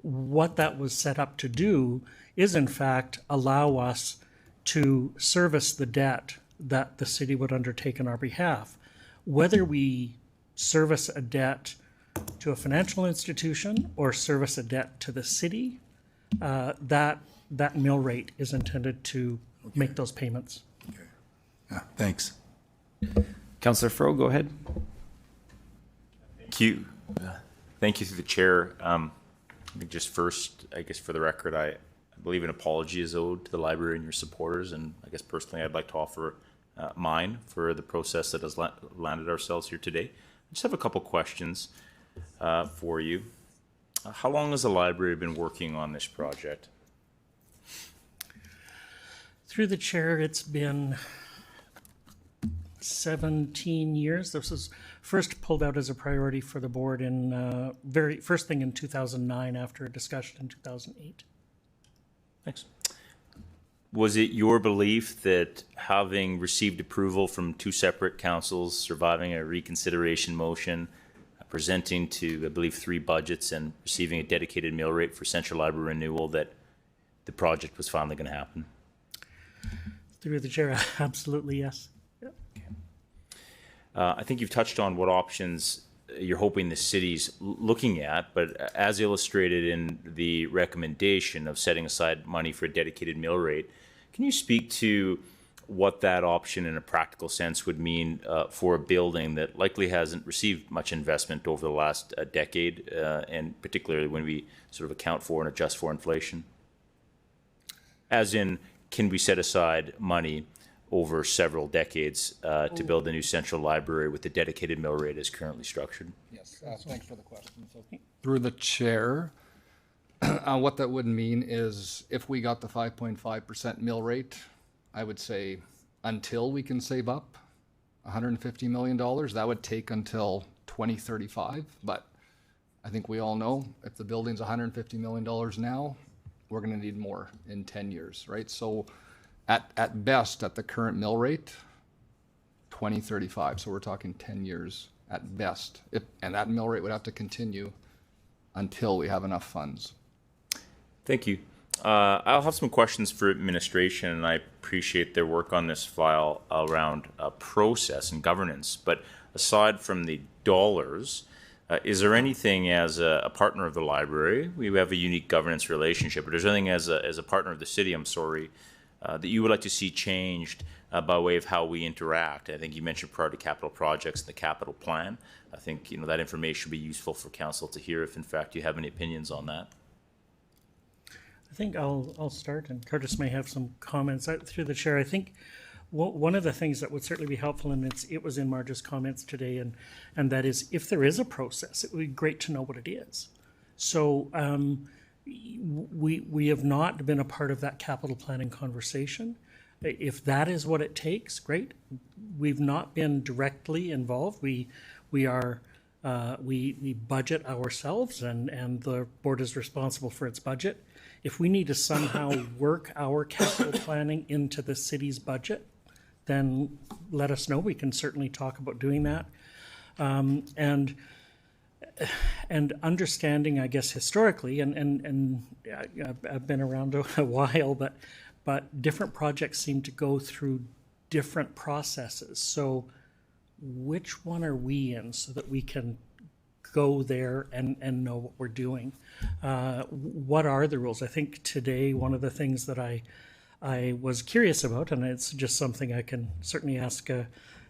What that was set up to do is, in fact, allow us to service the debt that the city would undertake on our behalf. Whether we service a debt to a financial institution or service a debt to the city, that mill rate is intended to make those payments. Okay. Yeah, thanks. Councillor Fro, go ahead. Thank you. Thank you through the chair. Just first, I guess for the record, I believe an apology is owed to the library and your supporters, and I guess personally I'd like to offer mine for the process that has landed ourselves here today. I just have a couple questions for you. How long has the library been working on this project? Through the chair, it's been 17 years. This was first pulled out as a priority for the board in very first thing in 2009 after a discussion in 2008. Thanks. Was it your belief that having received approval from two separate councils, surviving a reconsideration motion, presenting to, I believe, 3 budgets and receiving a dedicated mill rate for Central Library renewal, that the project was finally going to happen? Through the chair, absolutely, yes. Yep. Okay. I think you've touched on what options you're hoping the city's looking at, but as illustrated in the recommendation of setting aside money for a dedicated mill rate, can you speak to what that option in a practical sense would mean for a building that likely hasn't received much investment over the last decade, and particularly when we sort of account for and adjust for inflation? As in, can we set aside money over several decades to build a new central library with the dedicated mill rate as currently structured? Yes, thanks for the question. So, through the chair, what that would mean is if we got the 5.5% mill rate, I would say until we can save up $150 million, that would take until 2035. But I think we all know if the building's $150 million now, we're going to need more in 10 years, right? So at best, at the current mill rate, 2035. So we're talking 10 years at best. And that mill rate would have to continue until we have enough funds. Thank you. I'll have some questions for administration, and I appreciate their work on this file around process and governance. But aside from the dollars, Is there anything as a partner of the library, we have a unique governance relationship, but is there anything as a partner of the city, that you would like to see changed by way of how we interact? I think you mentioned priority capital projects and the capital plan. I think that information would be useful for council to hear if in fact you have any opinions on that. I think I'll start, and Curtis may have some comments through the chair. I think one of the things that would certainly be helpful, and it was in Marge's comments today, and that is, if there is a process, it would be great to know what it is. So we have not been a part of that capital planning conversation. If that is what it takes, great. We've not been directly involved. We budget ourselves, and the board is responsible for its budget. If we need to somehow work our capital planning into the city's budget, then let us know. We can certainly talk about doing that. And understanding, I guess, historically, and I've been around a while, but different projects seem to go through different processes. So which one are we in so that we can go there and know what we're doing? What are the rules? I think today one of the things that I was curious about, and it's just something I can certainly ask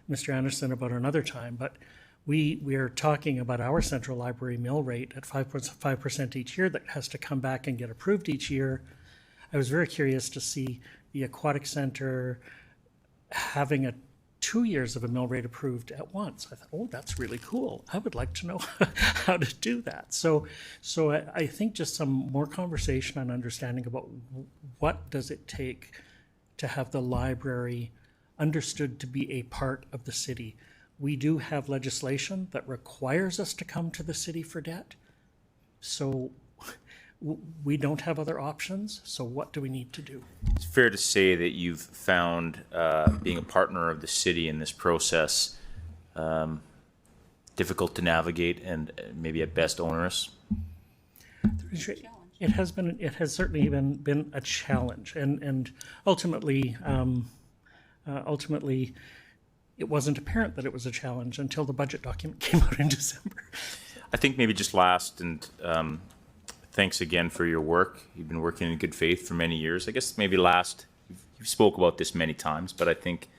Mr. Anderson about another time, but we are talking about our central library mill rate at 5% each year that has to come back and get approved each year. I was very curious to see the aquatic center having 2 years of a mill rate approved at once. I thought, oh, that's really cool. I would like to know how to do that. So I think just some more conversation and understanding about what does it take to have the library understood to be a part of the city. We do have legislation that requires us to come to the city for debt. So we don't have other options. So what do we need to do? It's fair to say that you've found being a partner of the city in this process difficult to navigate and maybe at best onerous. It has certainly been a challenge, and ultimately it wasn't apparent that it was a challenge until the budget document came out in December. I think maybe just last, and thanks again for your work. You've been working in good faith for many years. I guess maybe last, you've spoke about this many times, but I think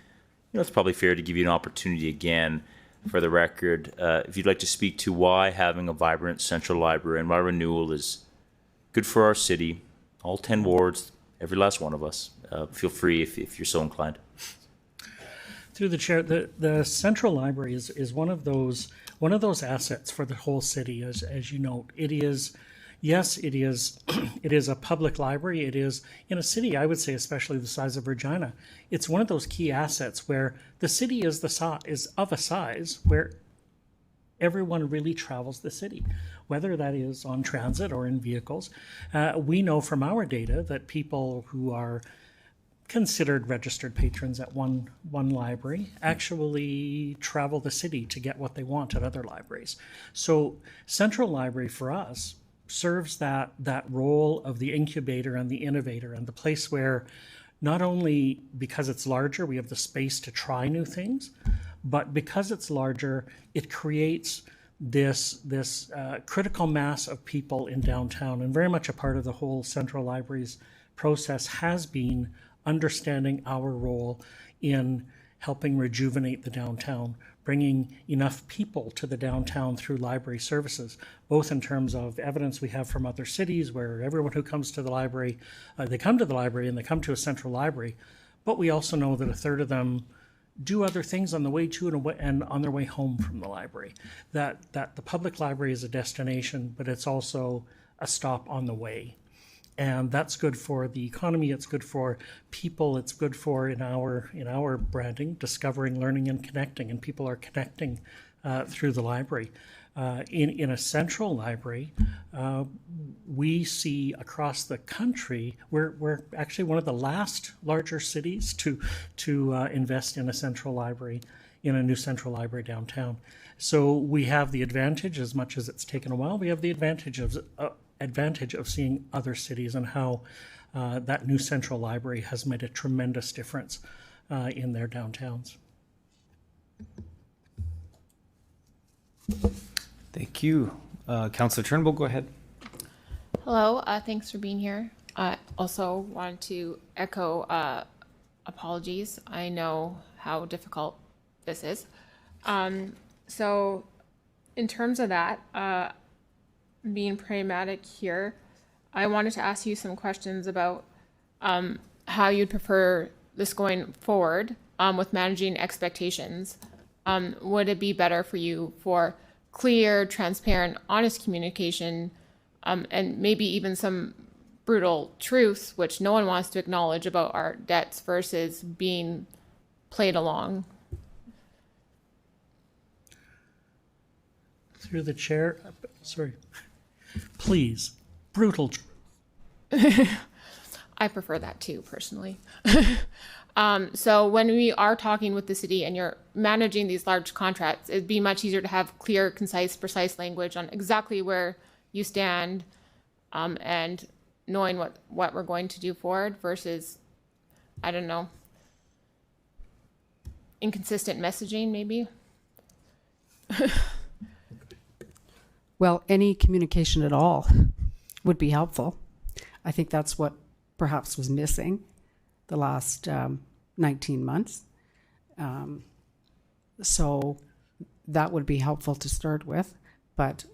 it's probably fair to give you an opportunity again for the record. If you'd like to speak to why having a vibrant central library and why renewal is good for our city, all 10 wards, every last one of us, feel free if you're so inclined. Through the chair, the central library is one of those assets for the whole city, as you note. It is. Yes, it is. It is a public library. It is in a city, I would say, especially the size of Regina. It's one of those key assets where the city is of a size where everyone really travels the city, whether that is on transit or in vehicles. We know from our data that people who are considered registered patrons at one library actually travel the city to get what they want at other libraries. So Central Library for us serves that role of the incubator and the innovator and the place where not only because it's larger, we have the space to try new things, but because it's larger, it creates this critical mass of people in downtown. And very much a part of the whole Central Library's process has been understanding our role in helping rejuvenate the downtown, bringing enough people to the downtown through library services, both in terms of evidence we have from other cities where everyone who comes to the library, they come to the library and they come to a central library, but we also know that a third of them do other things on the way to and on their way home from the library. That the public library is a destination, but it's also a stop on the way. And that's good for the economy, it's good for people, it's good for, in our branding, discovering, learning, and connecting, and people are connecting through the library. In a central library, we see across the country, we're actually one of the last larger cities to invest in a central library, in a new central library downtown. So we have the advantage, as much as it's taken a while, we have the advantage of seeing other cities and how that new central library has made a tremendous difference in their downtowns. Thank Thank you. Councillor Turnbull, go ahead. Hello, thanks for being here. I also wanted to echo apologies. I know how difficult this is. So in terms of that, being pragmatic here, I wanted to ask you some questions about how you'd prefer this going forward with managing expectations. Would it be better for you for clear, transparent, honest communication, and maybe even some brutal truths, which no one wants to acknowledge about our debts, versus being played along? Through the chair, sorry, please, brutal. I prefer that too, personally. So when we are talking with the city and you're managing these large contracts, it'd be much easier to have clear, concise, precise language on exactly where you stand, and knowing what we're going to do forward versus, I don't know, inconsistent messaging maybe. Well, any communication at all would be helpful. I think that's what perhaps was missing the last 19 months. So that would be helpful to start with. But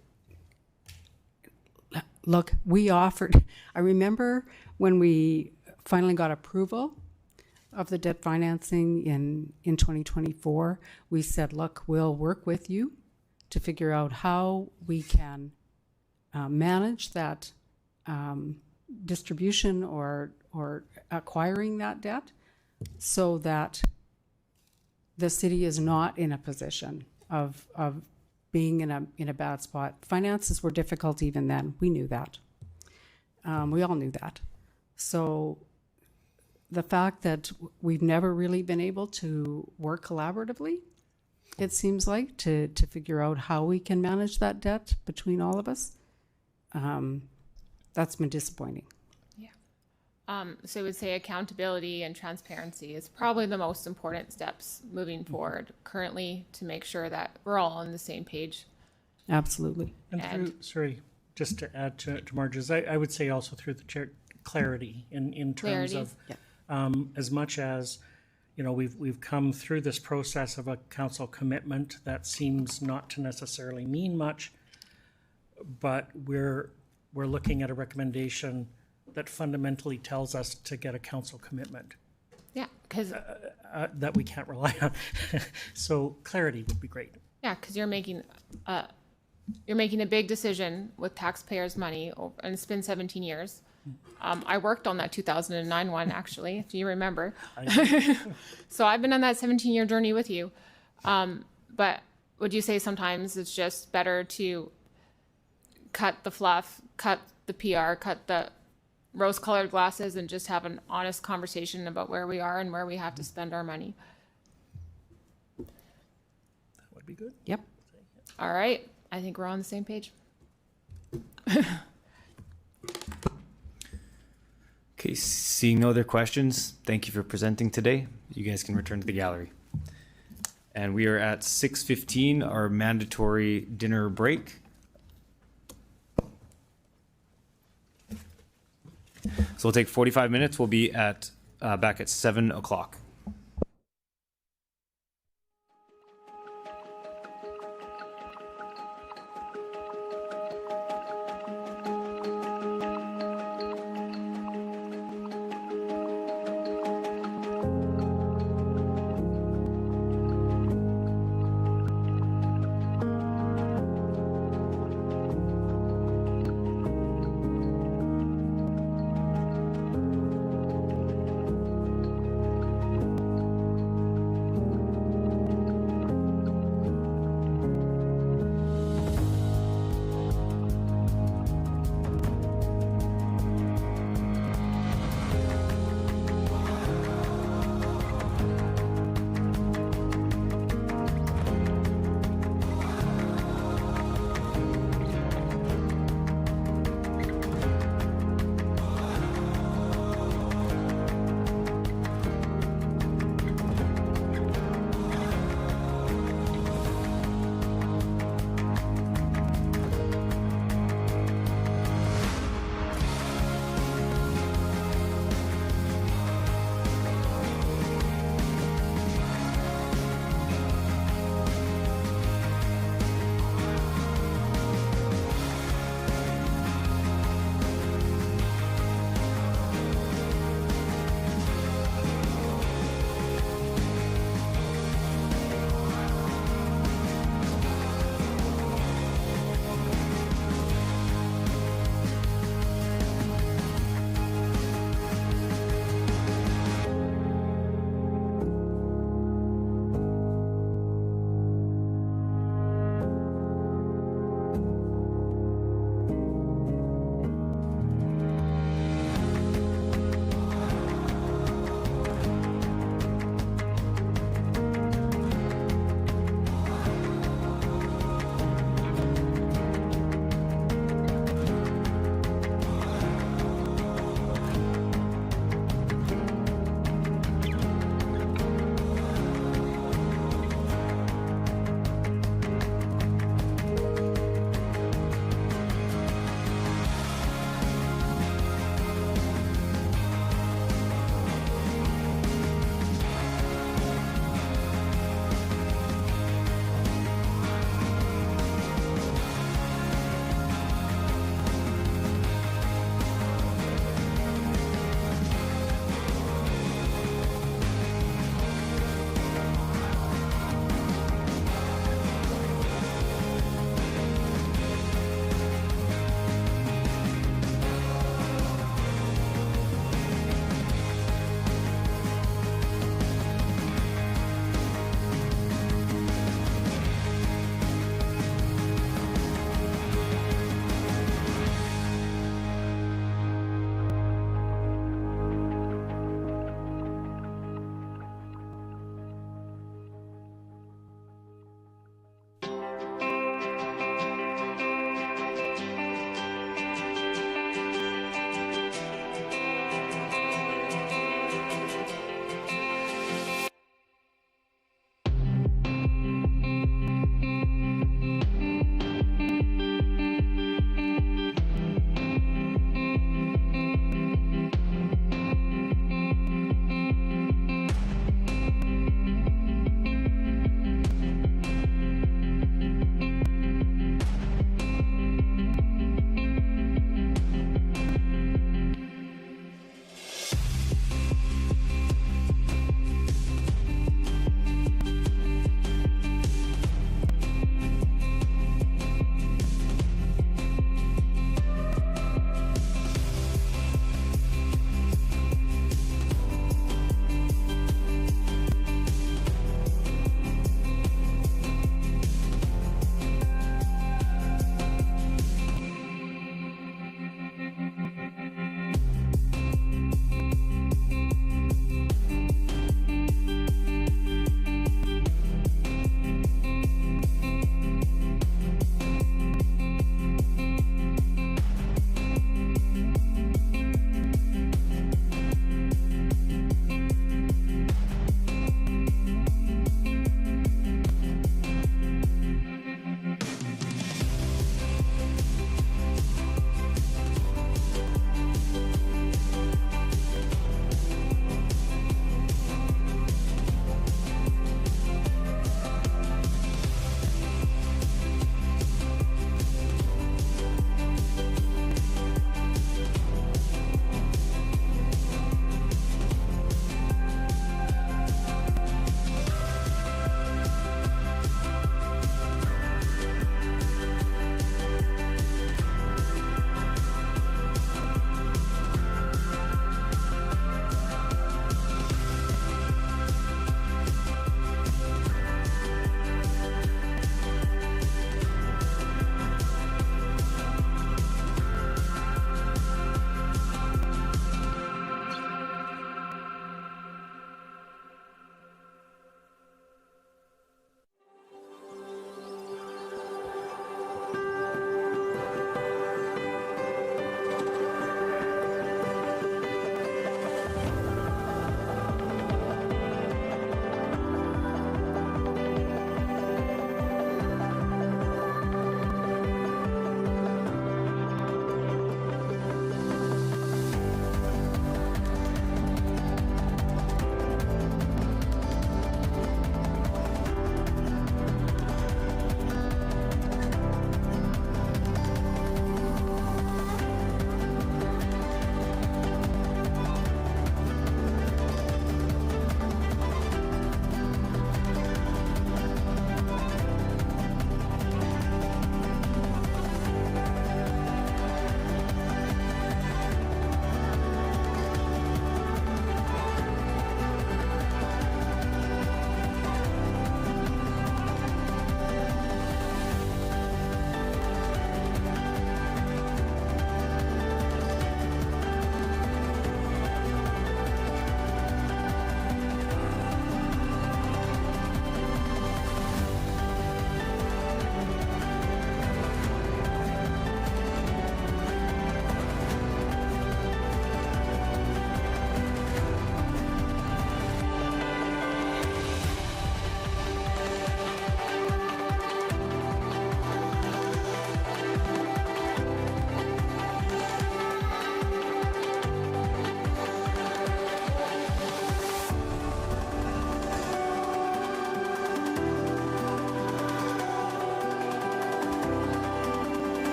look, we offered, I remember when we finally got approval of the debt financing in 2024, we said, look, we'll work with you to figure out how we can manage that distribution or acquiring that debt so that the city is not in a position of being in a bad spot. Finances were difficult even then. We knew that. We all knew that. So the fact that we've never really been able to work collaboratively, it seems like, to figure out how we can manage that debt between all of us, that's been disappointing. So I would say accountability and transparency is probably the most important steps moving forward currently to make sure that we're all on the same page. Absolutely. And sorry, just to add to Marge's, I would say also through the chair, clarity in terms of as much as, you know, we've come through this process of a council commitment that seems not to necessarily mean much, but we're looking at a recommendation that fundamentally tells us to get a council commitment. Yeah, because that we can't rely on. So clarity would be great. Yeah, because you're making a big decision with taxpayers' money, and it's been 17 years. I worked on that 2009 one, actually, if you remember. So I've been on that 17-year journey with you. But would you say sometimes it's just better to cut the fluff, cut the PR, cut the rose-colored glasses, and just have an honest conversation about where we are and where we have to spend our money? That would be good. Yep. All right. I think we're on the same page. Okay, seeing no other questions, thank you for presenting today. You guys can return to the gallery. And we are at 6:15, our mandatory dinner break. So we'll take 45 minutes. We'll be at back at 7 o'clock.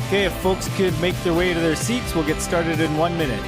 Okay, if folks could make their way to their seats, we'll get started in 1 minute.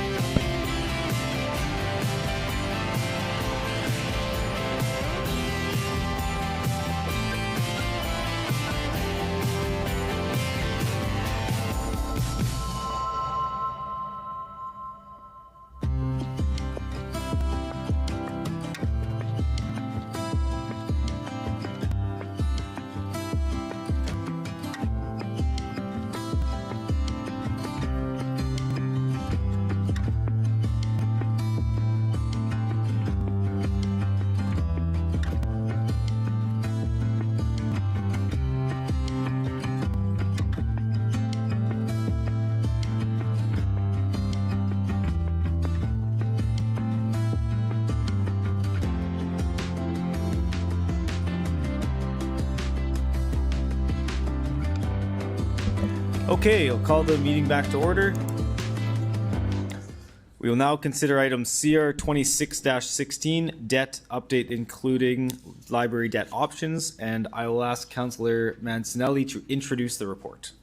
Okay, I'll call the meeting back to order. We will now consider item CR 26-16, debt update including library debt options, and I will ask Councillor Mancinelli to introduce the report.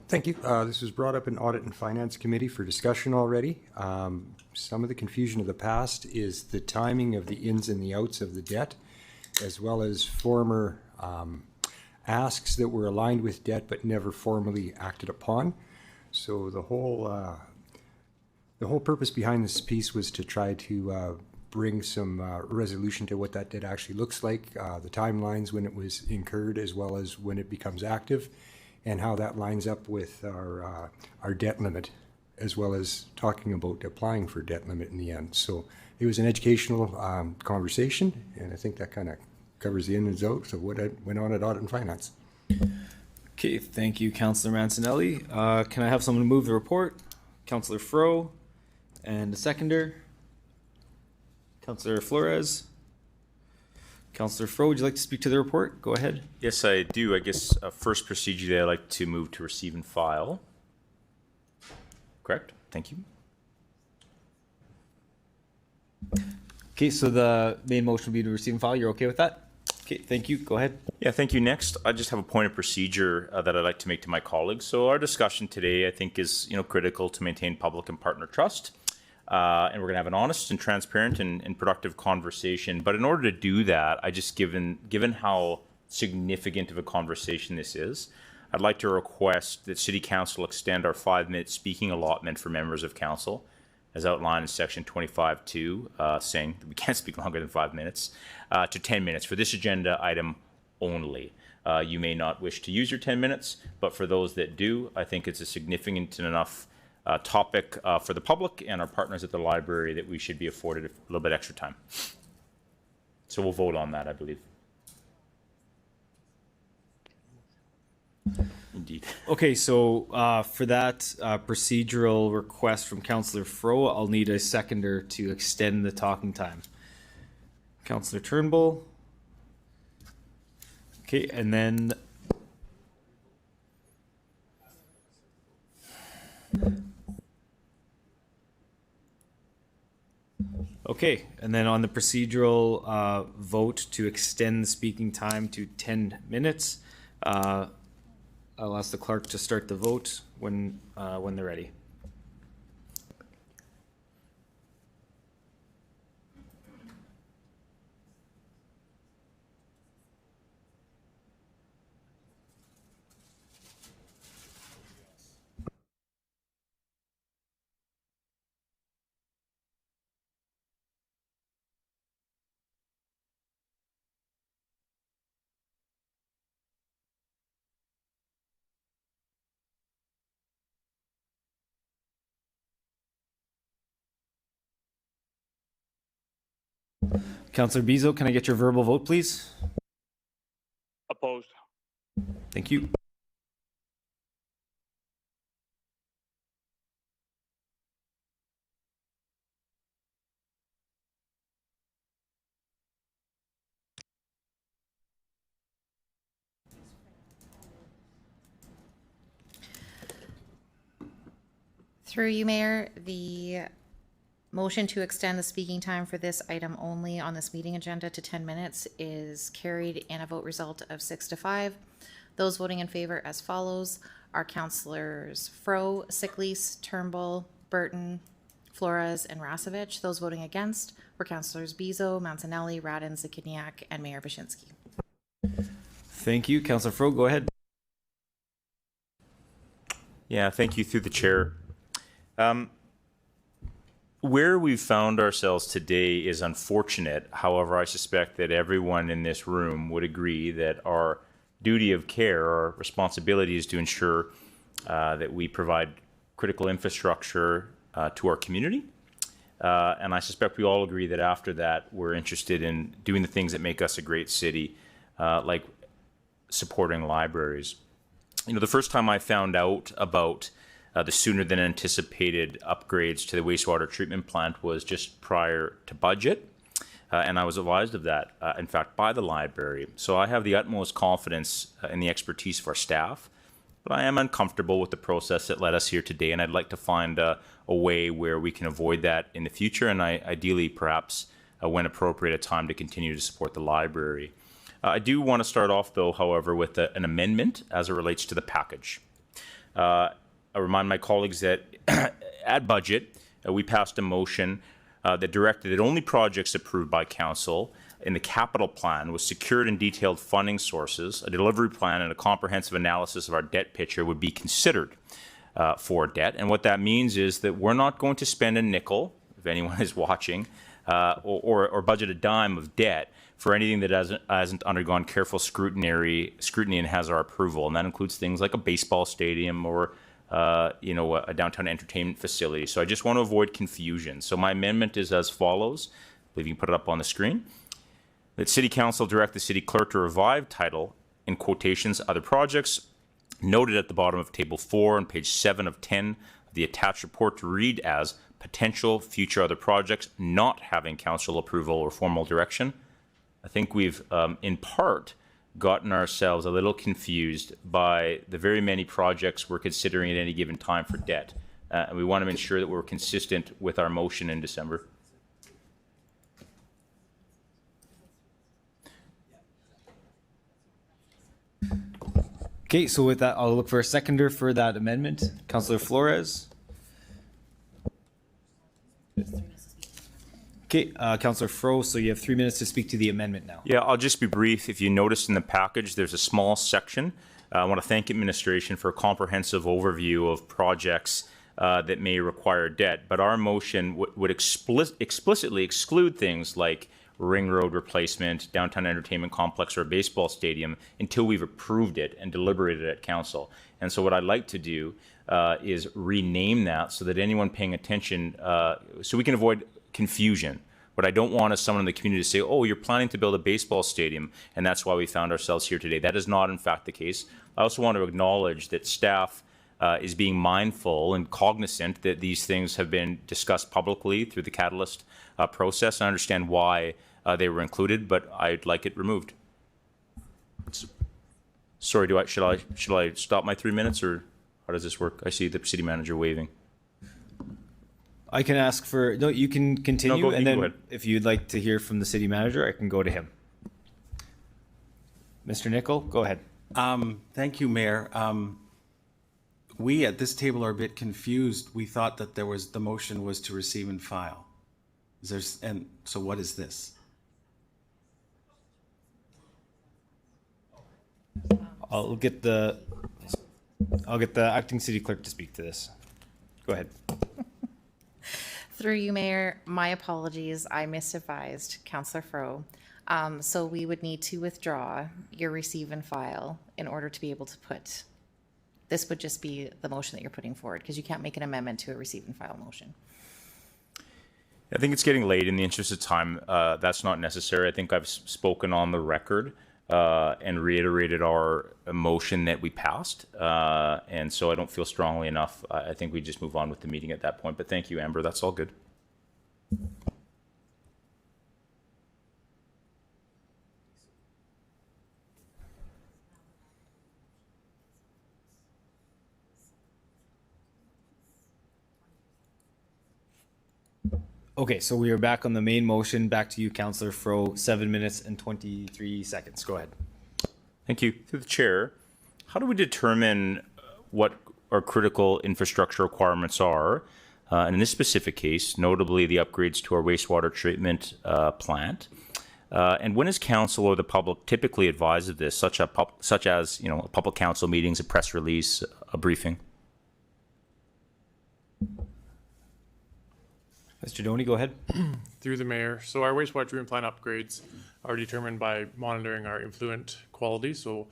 Thank you. This was brought up in Audit and Finance Committee for discussion already. Some of the confusion of the past is the timing of the ins and the outs of the debt, as well as former asks that were aligned with debt but never formally acted upon. So the whole purpose behind this piece was to try to bring some resolution to what that debt actually looks like, the timelines when it was incurred, as well as when it becomes active, and how that lines up with our debt limit, as well as talking about applying for debt limit in the end. So it was an educational conversation, and I think that kind of covers the ins and outs of what went on at Audit and Finance. Okay, thank you, Councillor Mancinelli. Can I have someone move the report? Councillor Fro, and a seconder. Councillor Flores. Councillor Fro, would you like to speak to the report? Go ahead. Yes, I do. I guess first procedure, I'd like to move to receive and file. Correct? Thank you. Okay, so the main motion would be to receive and file. You're okay with that? Okay, thank you. Go ahead. Yeah, thank you. Next, I just have a point of procedure that I'd like to make to my colleagues. So our discussion today, I think, is critical to maintain public and partner trust. And we're going to have an honest and transparent and productive conversation. But in order to do that, I just given how significant of a conversation this is, I'd like to request that City Council extend our 5-minute speaking allotment for members of Council, as outlined in section 25.2, saying that we can't speak longer than 5 minutes, to 10 minutes for this agenda item only. You may not wish to use your 10 minutes, but for those that do, I think it's a significant enough topic for the public and our partners at the library that we should be afforded a little bit extra time. So we'll vote on that, I believe. Indeed. Okay, so for that procedural request from Councillor Fro, I'll need a seconder to extend the talking time. Councillor Turnbull. Okay, and then on the procedural vote to extend the speaking time to 10 minutes, I'll ask the clerk to start the vote when they're ready. Councillor Bezo, can I get your verbal vote, please? Opposed. Thank you. Through you, Mayor, the Motion to extend the speaking time for this item only on this meeting agenda to 10 minutes is carried in a vote result of 6-5. Those voting in favor as follows are Councillors Fro, Sicklease, Turnbull, Burton, Flores, and Rasevich. Those voting against were Councillors Bezo, Mancinelli, Radin, Zakiniak, and Mayor Bashinsky. Thank you. Councillor Fro, go ahead. Yeah, thank you through the chair. Where we've found ourselves today is unfortunate. However, I suspect that everyone in this room would agree that our duty of care, our responsibility is to ensure that we provide critical infrastructure to our community. And I suspect we all agree that after that, we're interested in doing the things that make us a great city, like supporting libraries. You know, the first time I found out about the sooner than anticipated upgrades to the wastewater treatment plant was just prior to budget. And I was advised of that, in fact, by the library. So I have the utmost confidence in the expertise of our staff, but I am uncomfortable with the process that led us here today, and I'd like to find a way where we can avoid that in the future, and ideally, perhaps, when appropriate, a time to continue to support the library. I do want to start off, though, however, with an amendment as it relates to the package. I remind my colleagues that at budget, we passed a motion that directed that only projects approved by council in the capital plan with secured and detailed funding sources, a delivery plan, and a comprehensive analysis of our debt picture would be considered for debt. And what that means is that we're not going to spend a nickel, if anyone is watching, or budget a dime of debt for anything that hasn't undergone careful scrutiny and has our approval. And that includes things like a baseball stadium or a downtown entertainment facility. So I just want to avoid confusion. So my amendment is as follows. I believe you can put it up on the screen. That City Council direct the City Clerk to revive title, in quotations, other projects, noted at the bottom of Table 4 on page 7 of 10 of the attached report to read as potential future other projects not having council approval or formal direction. I think we've, in part, gotten ourselves a little confused by the very many projects we're considering at any given time for debt. And we want to ensure that we're consistent with our motion in December. Okay, so with that, I'll look for a seconder for that amendment. Councillor Flores. Okay, Councillor Fro, so you have 3 minutes to speak to the amendment now. Yeah, I'll just be brief. If you noticed in the package, there's a small section. I want to thank administration for a comprehensive overview of projects that may require debt, but our motion would explicitly exclude things like ring road replacement, downtown entertainment complex, or a baseball stadium until we've approved it and deliberated at council. And so what I'd like to do is rename that so that anyone paying attention, so we can avoid confusion. What I don't want is someone in the community to say, oh, you're planning to build a baseball stadium, and that's why we found ourselves here today. That is not, in fact, the case. I also want to acknowledge that staff is being mindful and cognizant that these things have been discussed publicly through the Catalyst process. I understand why they were included, but I'd like it removed. Sorry, should I stop my 3 minutes, or how does this work? I see the city manager waving. I can ask for, no, you can continue, No, and go then ahead. if you'd like to hear from the city manager, I can go to him. Mr. Nicol, go ahead. Thank you, Mayor. We at this table are a bit confused. We thought that the motion was to receive and file. So what is this? I'll get the acting city clerk to speak to this. Go ahead. Through you, Mayor, my apologies. I misadvised Councillor Fro. So we would need to withdraw your receive and file in order to be able to put, this would just be the motion that you're putting forward, because you can't make an amendment to a receive and file motion. I think it's getting late. In the interest of time, that's not necessary. I think I've spoken on the record and reiterated our motion that we passed. And so I don't feel strongly enough. I think we just move on with the meeting at that point. But thank you, Amber. That's all good. Okay, so we are back on the main motion. Back to you, Councillor Fro. 7 minutes and 23 seconds. Go ahead. Thank you. Through the chair, how do we determine what our critical infrastructure requirements are? And in this specific case, notably the upgrades to our wastewater treatment plant. And when is council or the public typically advised of this, such as a public council meetings, a press release, a briefing? Mr. Doney, go ahead. Through the mayor. So our wastewater treatment plant upgrades are determined by monitoring our influent quality. So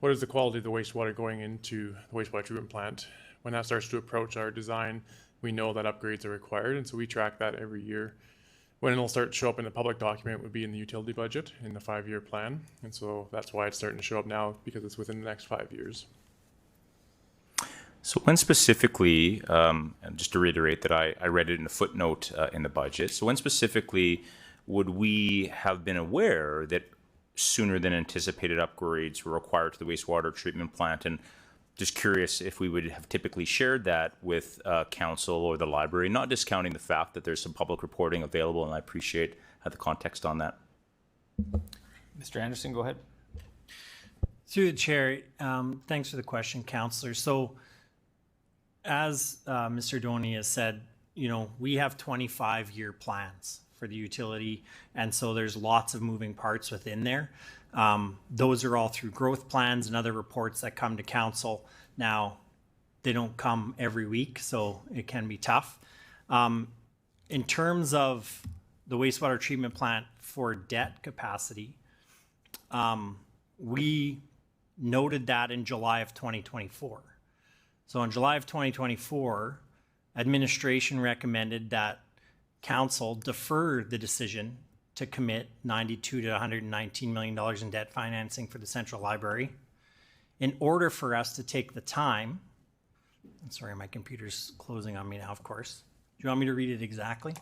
what is the quality of the wastewater going into the wastewater treatment plant? When that starts to approach our design, we know that upgrades are required, and so we track that every year. When it'll start to show up in the public document would be in the utility budget in the 5-year plan, and so that's why it's starting to show up now, because it's within the next 5 years. So when specifically, and just to reiterate that I read it in a footnote in the budget, so when specifically would we have been aware that sooner than anticipated upgrades were required to the wastewater treatment plant? And just curious if we would have typically shared that with council or the library, not discounting the fact that there's some public reporting available, and I appreciate the context on that. Mr. Anderson, go ahead. Through the chair, thanks for the question, Councillor. So as Mr. Doney has said, we have 25-year plans for the utility, and so there's lots of moving parts within there. Those are all through growth plans and other reports that come to council. Now, they don't come every week, so it can be tough. In terms of the wastewater treatment plant for debt capacity, we noted that in July of 2024. So in July of 2024, administration recommended that council defer the decision to commit $92 to $119 million in debt financing for the Central Library in order for us to take the time. I'm sorry, my computer's closing on me now, of course. Do you want me to read it exactly?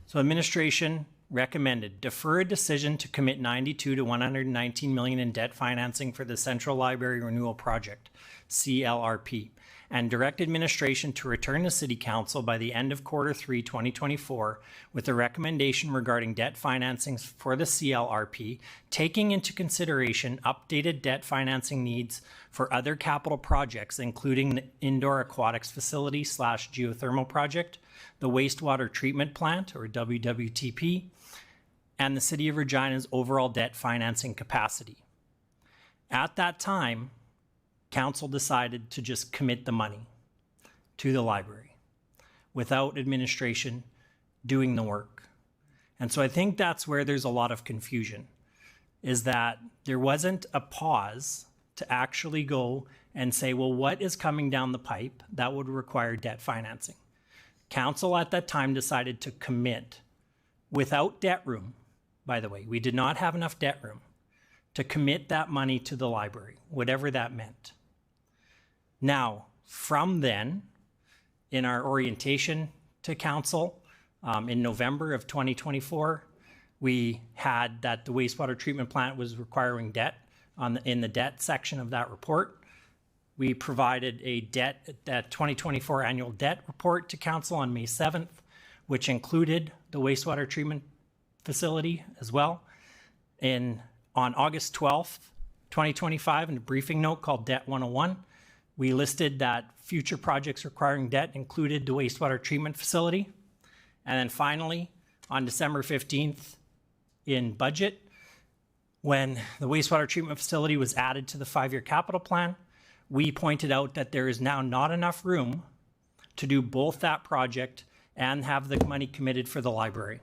So administration recommended defer a decision to commit $92 to $119 million in debt financing for the Central Library Renewal Project, CLRP, and direct administration to return to City Council by the end of Q3 2024 with a recommendation regarding debt financing for the CLRP, taking into consideration updated debt financing needs for other capital projects, including the Indoor Aquatics Facility / Geothermal Project, the Wastewater Treatment Plant, or WWTP, and the City of Regina's overall debt financing capacity. At that time, Council decided to just commit the money to the library without administration doing the work. And so I think that's where there's a lot of confusion, is that there wasn't a pause to actually go and say, well, what is coming down the pipe that would require debt financing? Council at that time decided to commit without debt room. By the way, we did not have enough debt room to commit that money to the library, whatever that meant. Now, from then, in our orientation to council in November of 2024, we had that the wastewater treatment plant was requiring debt in the debt section of that report. We provided that 2024 annual debt report to council on May 7th, which included the wastewater treatment facility as well. On August 12th, 2025, in a briefing note called Debt 101, we listed that future projects requiring debt included the wastewater treatment facility. And then finally, on December 15th, in budget, when the wastewater treatment facility was added to the 5-year capital plan, we pointed out that there is now not enough room to do both that project and have the money committed for the library.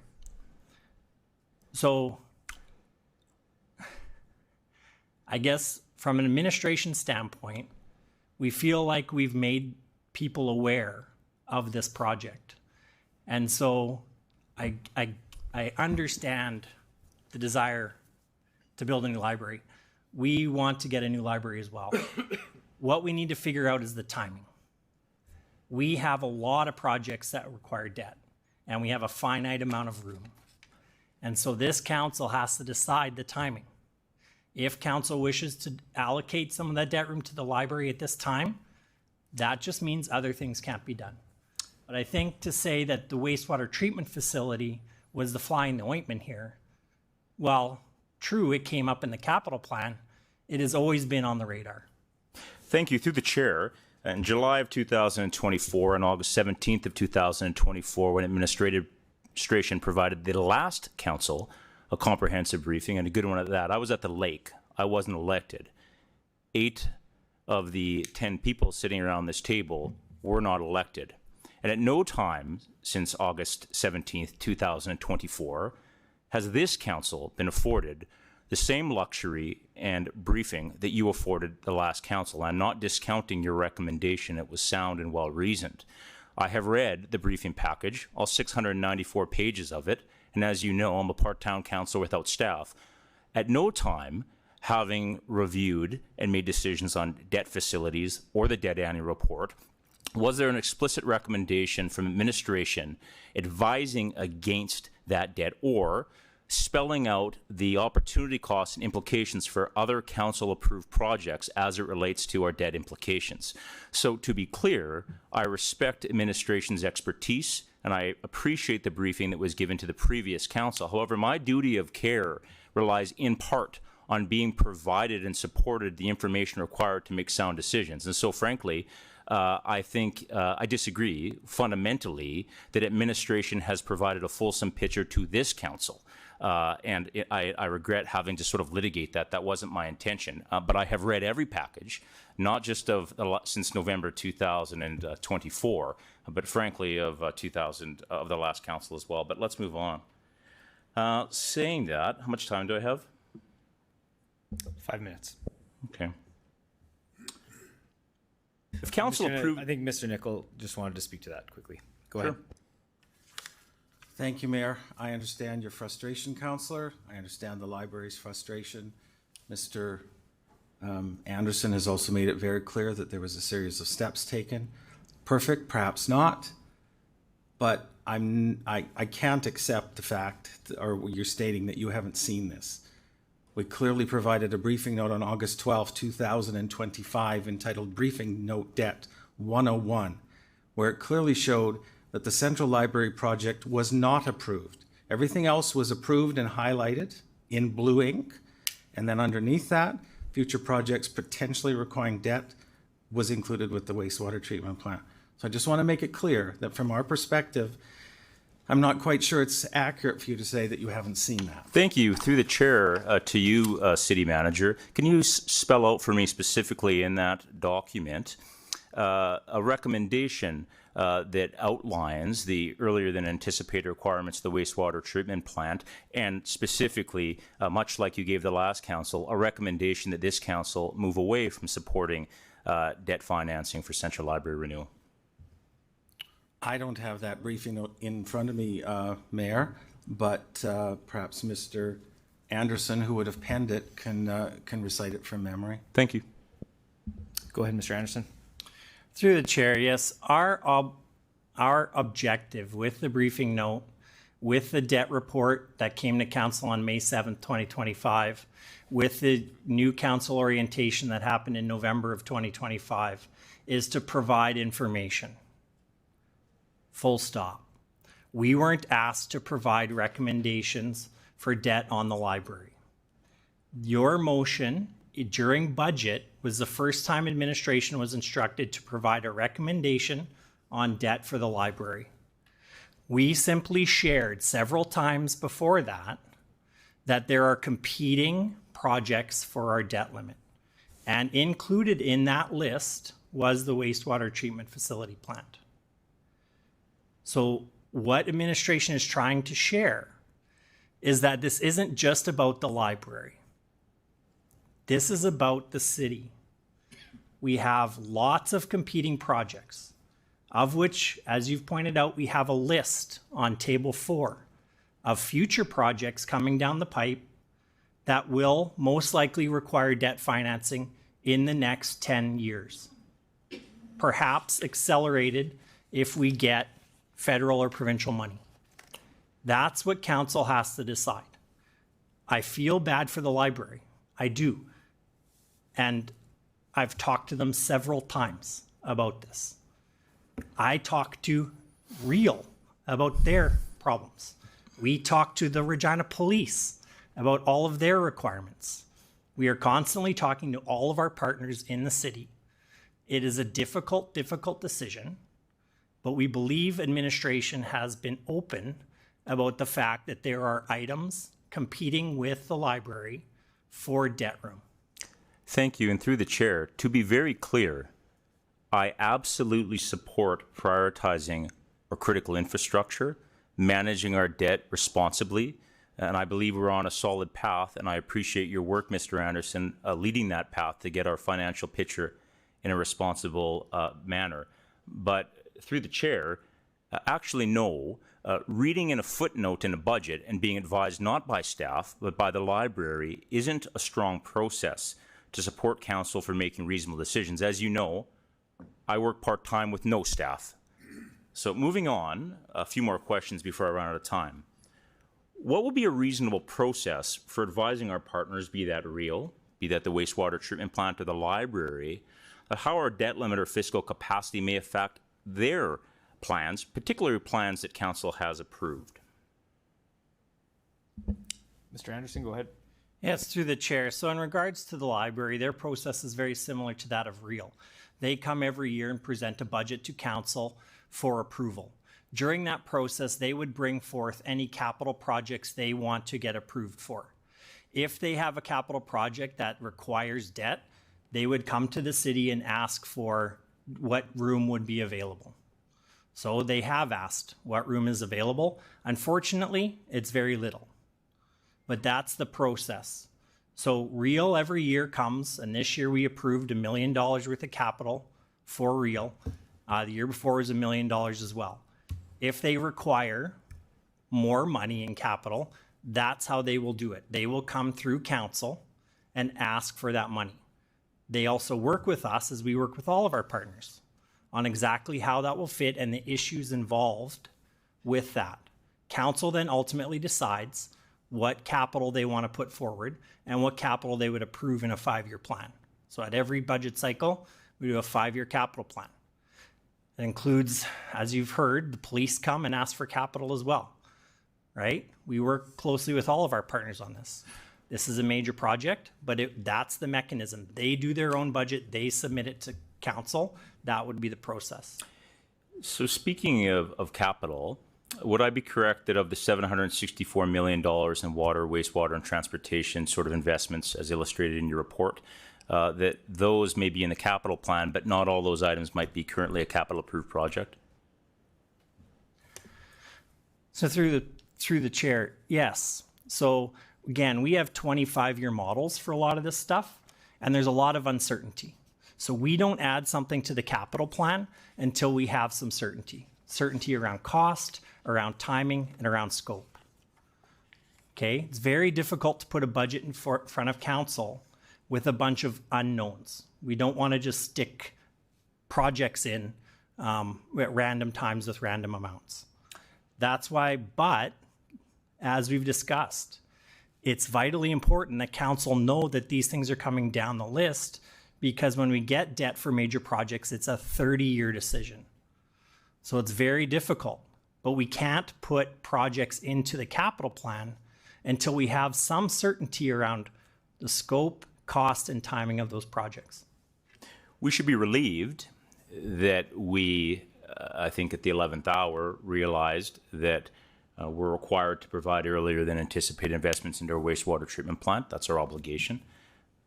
So I guess from an administration standpoint, we feel like we've made people aware of this project. And so I understand the desire to build a new library. We want to get a new library as well. What we need to figure out is the timing. We have a lot of projects that require debt, and we have a finite amount of room. And so this council has to decide the timing. If council wishes to allocate some of that debt room to the library at this time, that just means other things can't be done. But I think to say that the wastewater treatment facility was the fly in the ointment here, well, true, it came up in the capital plan. It has always been on the radar. Thank you. Through the chair, in July of 2024 and August 17th of 2024, when administration provided the last council a comprehensive briefing, and a good one at that, I was at the lake. I wasn't elected. 8 of the 10 people sitting around this table were not elected. And at no time since August 17th, 2024, has this council been afforded the same luxury and briefing that you afforded the last council. I'm not discounting your recommendation. It was sound and well-reasoned. I have read the briefing package, all 694 pages of it, and as you know, I'm a part-time council without staff. At no time, having reviewed and made decisions on debt facilities or the debt annual report, was there an explicit recommendation from administration advising against that debt or spelling out the opportunity costs and implications for other council-approved projects as it relates to our debt implications? So to be clear, I respect administration's expertise and I appreciate the briefing that was given to the previous council. However, my duty of care relies in part on being provided and supported the information required to make sound decisions. And so frankly, I think I disagree fundamentally that administration has provided a fulsome picture to this council. I regret having to sort of litigate that. That wasn't my intention. But I have read every package, not just of since November 2024, but frankly of of the last council as well. But let's move on. Saying that, how much time do I have? 5 minutes. Okay. If council approved, I think Mr. Nickel just wanted to speak to that quickly. Go ahead. Thank you, Mayor. I understand your frustration, Councillor. I understand the library's frustration. Mr. Anderson has also made it very clear that there was a series of steps taken. Perfect, perhaps not, but I can't accept the fact, or you're stating that you haven't seen this. We clearly provided a briefing note on August 12, 2025 entitled Briefing Note Debt 101, where it clearly showed that the Central Library project was not approved. Everything else was approved and highlighted in blue ink. And then underneath that, future projects potentially requiring debt was included with the wastewater treatment plant. So I just want to make it clear that from our perspective, I'm not quite sure it's accurate for you to say that you haven't seen that. thank you. Through the chair to you, City Manager, can you spell out for me specifically in that document a recommendation that outlines the earlier than anticipated requirements of the wastewater treatment plant, and specifically, much like you gave the last council, a recommendation that this council move away from supporting debt financing for Central Library renewal? I don't have that briefing note in front of me, Mayor, but perhaps Mr. Anderson, who would have penned it, can recite it from memory. Thank you. Go ahead, Mr. Anderson. Through the chair, yes, our objective with the briefing note, with the debt report that came to council on May 7th, 2025, with the new council orientation that happened in November of 2025, is to provide information. Full stop. We weren't asked to provide recommendations for debt on the library. Your motion during budget was the first time administration was instructed to provide a recommendation on debt for the library. We simply shared several times before that there are competing projects for our debt limit. And included in that list was the wastewater treatment facility plant. So what administration is trying to share is that this isn't just about the library. This is about the city. We have lots of competing projects, of which, as you've pointed out, we have a list on table 4 of future projects coming down the pipe that will most likely require debt financing in the next 10 years. Perhaps accelerated if we get federal or provincial money. That's what council has to decide. I feel bad for the library. I do. And I've talked to them several times about this. I talk to Real about their problems. We talk to the Regina Police about all of their requirements. We are constantly talking to all of our partners in the city. It is a difficult decision, but we believe administration has been open about the fact that there are items competing with the library for debt room. Thank you. And through the chair, to be very clear, I absolutely support prioritizing our critical infrastructure, managing our debt responsibly, and I believe we're on a solid path, and I appreciate your work, Mr. Anderson, leading that path to get our financial picture in a responsible manner. But through the chair, actually no, reading in a footnote in a budget and being advised not by staff, but by the library isn't a strong process to support council for making reasonable decisions. As you know, I work part-time with no staff. So moving on, a few more questions before I run out of time. What would be a reasonable process for advising our partners, be that Real, be that the wastewater treatment plant or the library, how our debt limit or fiscal capacity may affect their plans, particularly plans that council has approved? Mr. Anderson, go ahead. Yes, through the chair. So in regards to the library, their process is very similar to that of Real. They come every year and present a budget to council for approval. During that process, they would bring forth any capital projects they want to get approved for. If they have a capital project that requires debt, they would come to the city and ask for what room would be available. So they have asked what room is available. Unfortunately, it's very little, but that's the process. So Real every year comes, and this year we approved $1 million worth of capital for Real. The year before was $1 million as well. If they require more money in capital, that's how they will do it. They will come through council and ask for that money. They also work with us, as we work with all of our partners, on exactly how that will fit and the issues involved with that. Council then ultimately decides what capital they want to put forward and what capital they would approve in a 5-year plan. So at every budget cycle, we do a 5-year capital plan. It includes, as you've heard, the police come and ask for capital as well, right? We work closely with all of our partners on this. This is a major project, but that's the mechanism. They do their own budget, they submit it to council. That would be the process. So speaking of capital, would I be correct that of the $764 million in water, wastewater, and transportation sort of investments as illustrated in your report, that those may be in the capital plan, but not all those items might be currently a capital approved project? So through the chair, yes. So again, we have 25-year models for a lot of this stuff, and there's a lot of uncertainty. So we don't add something to the capital plan until we have some certainty around cost, around timing, and around scope. Okay, it's very difficult to put a budget in front of council with a bunch of unknowns. We don't want to just stick projects in at random times with random amounts. That's why, but as we've discussed, it's vitally important that council know that these things are coming down the list, because when we get debt for major projects, it's a 30-year decision. So it's very difficult, but we can't put projects into the capital plan until we have some certainty around the scope, cost, and timing of those projects. We should be relieved that we, I think at the 11th hour, realized that we're required to provide earlier than anticipated investments into our wastewater treatment plant. That's our obligation.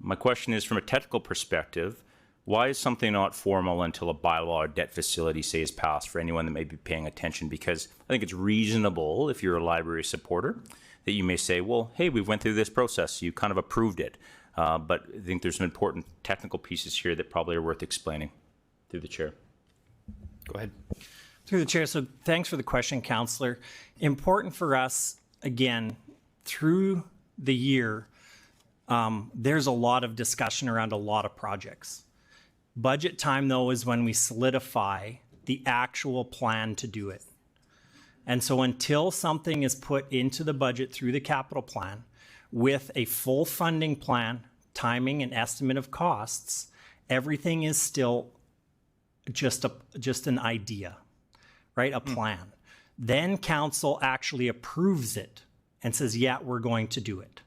My question is, from a technical perspective, why is something not formal until a bylaw or debt facility, say, is passed, for anyone that may be paying attention? Because I think it's reasonable, if you're a library supporter, that you may say, well, hey, we went through this process, you kind of approved it. But I think there's some important technical pieces here that probably are worth explaining. Through the chair. Go ahead. Through the chair. So thanks for the question, Councillor. Important for us, again, through the year, there's a lot of discussion around a lot of projects. Budget time, though, is when we solidify the actual plan to do it. And so until something is put into the budget through the capital plan with a full funding plan, timing, and estimate of costs, everything is still just an idea, right? A plan. Then council actually approves it and says, yeah, we're going to do it.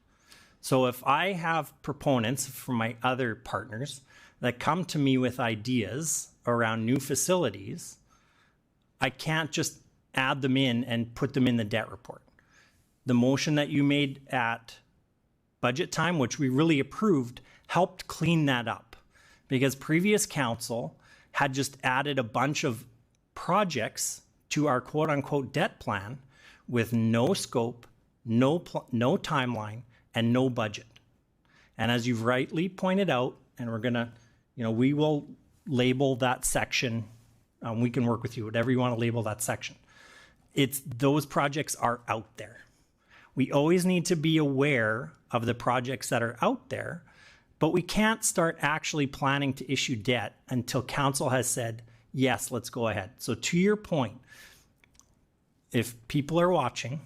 So if I have proponents from my other partners that come to me with ideas around new facilities, I can't just add them in and put them in the debt report. The motion that you made at budget time, which we really approved, helped clean that up, because previous council had just added a bunch of projects to our quote unquote debt plan with no scope, no timeline, and no budget. And as you've rightly pointed out, and we're gonna, we will label that section. We can work with you, whatever you want to label that section. Those projects are out there. We always need to be aware of the projects that are out there, but we can't start actually planning to issue debt until council has said, yes, let's go ahead. So to your point, if people are watching,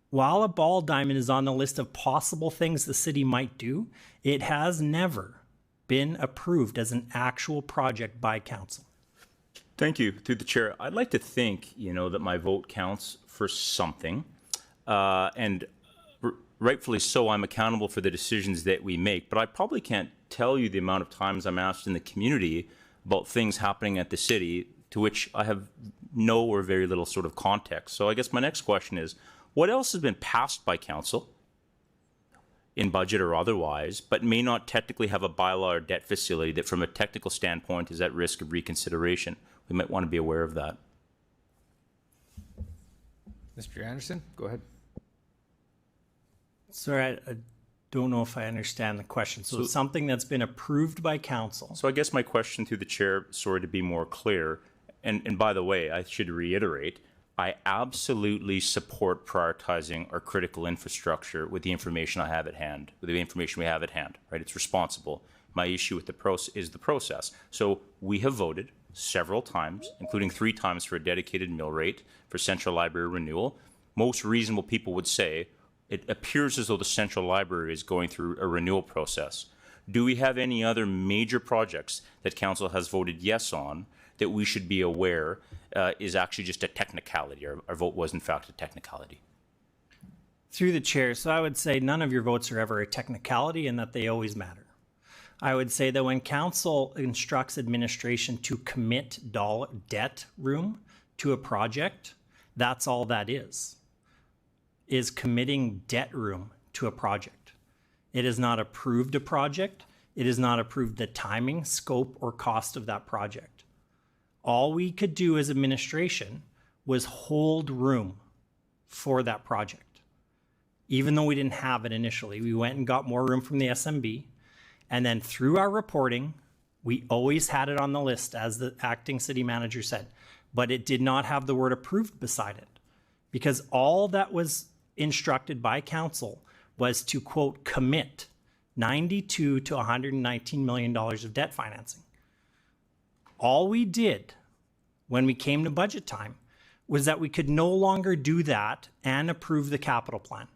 while a ball diamond is on the list of possible things the city might do, it has never been approved as an actual project by council. Thank you. Through the chair, I'd like to think, that my vote counts for something. And rightfully so, I'm accountable for the decisions that we make, but I probably can't tell you the amount of times I'm asked in the community about things happening at the city to which I have no or very little sort of context. So I guess my next question is, what else has been passed by council in budget or otherwise, but may not technically have a bylaw or debt facility that from a technical standpoint is at risk of reconsideration? We might want to be aware of that. Mr. Anderson, go ahead. Sorry, I don't know if I understand the question. So it's something that's been approved by council. So I guess my question through the chair, sorry to be more clear, and by the way, I should reiterate, I absolutely support prioritizing our critical infrastructure with the information I have at hand, with the information we have at hand, right? It's responsible. My issue with the process is the process. So we have voted several times, including 3 times for a dedicated mill rate for Central Library renewal. Most reasonable people would say it appears as though the Central Library is going through a renewal process. Do we have any other major projects that council has voted yes on that we should be aware is actually just a technicality? Our vote was in fact a technicality. Through the chair, so I would say none of your votes are ever a technicality and that they always matter. I would say that when council instructs administration to commit debt room to a project, that's all that is committing debt room to a project. It has not approved a project. It has not approved the timing, scope, or cost of that project. All we could do as administration was hold room for that project. Even though we didn't have it initially, we went and got more room from the SMB. And then through our reporting, we always had it on the list, as the acting city manager said, but it did not have the word approved beside it, because all that was instructed by council was to, quote, commit $92 to $119 million of debt financing. All we did when we came to budget time was that we could no longer do that and approve the capital plan,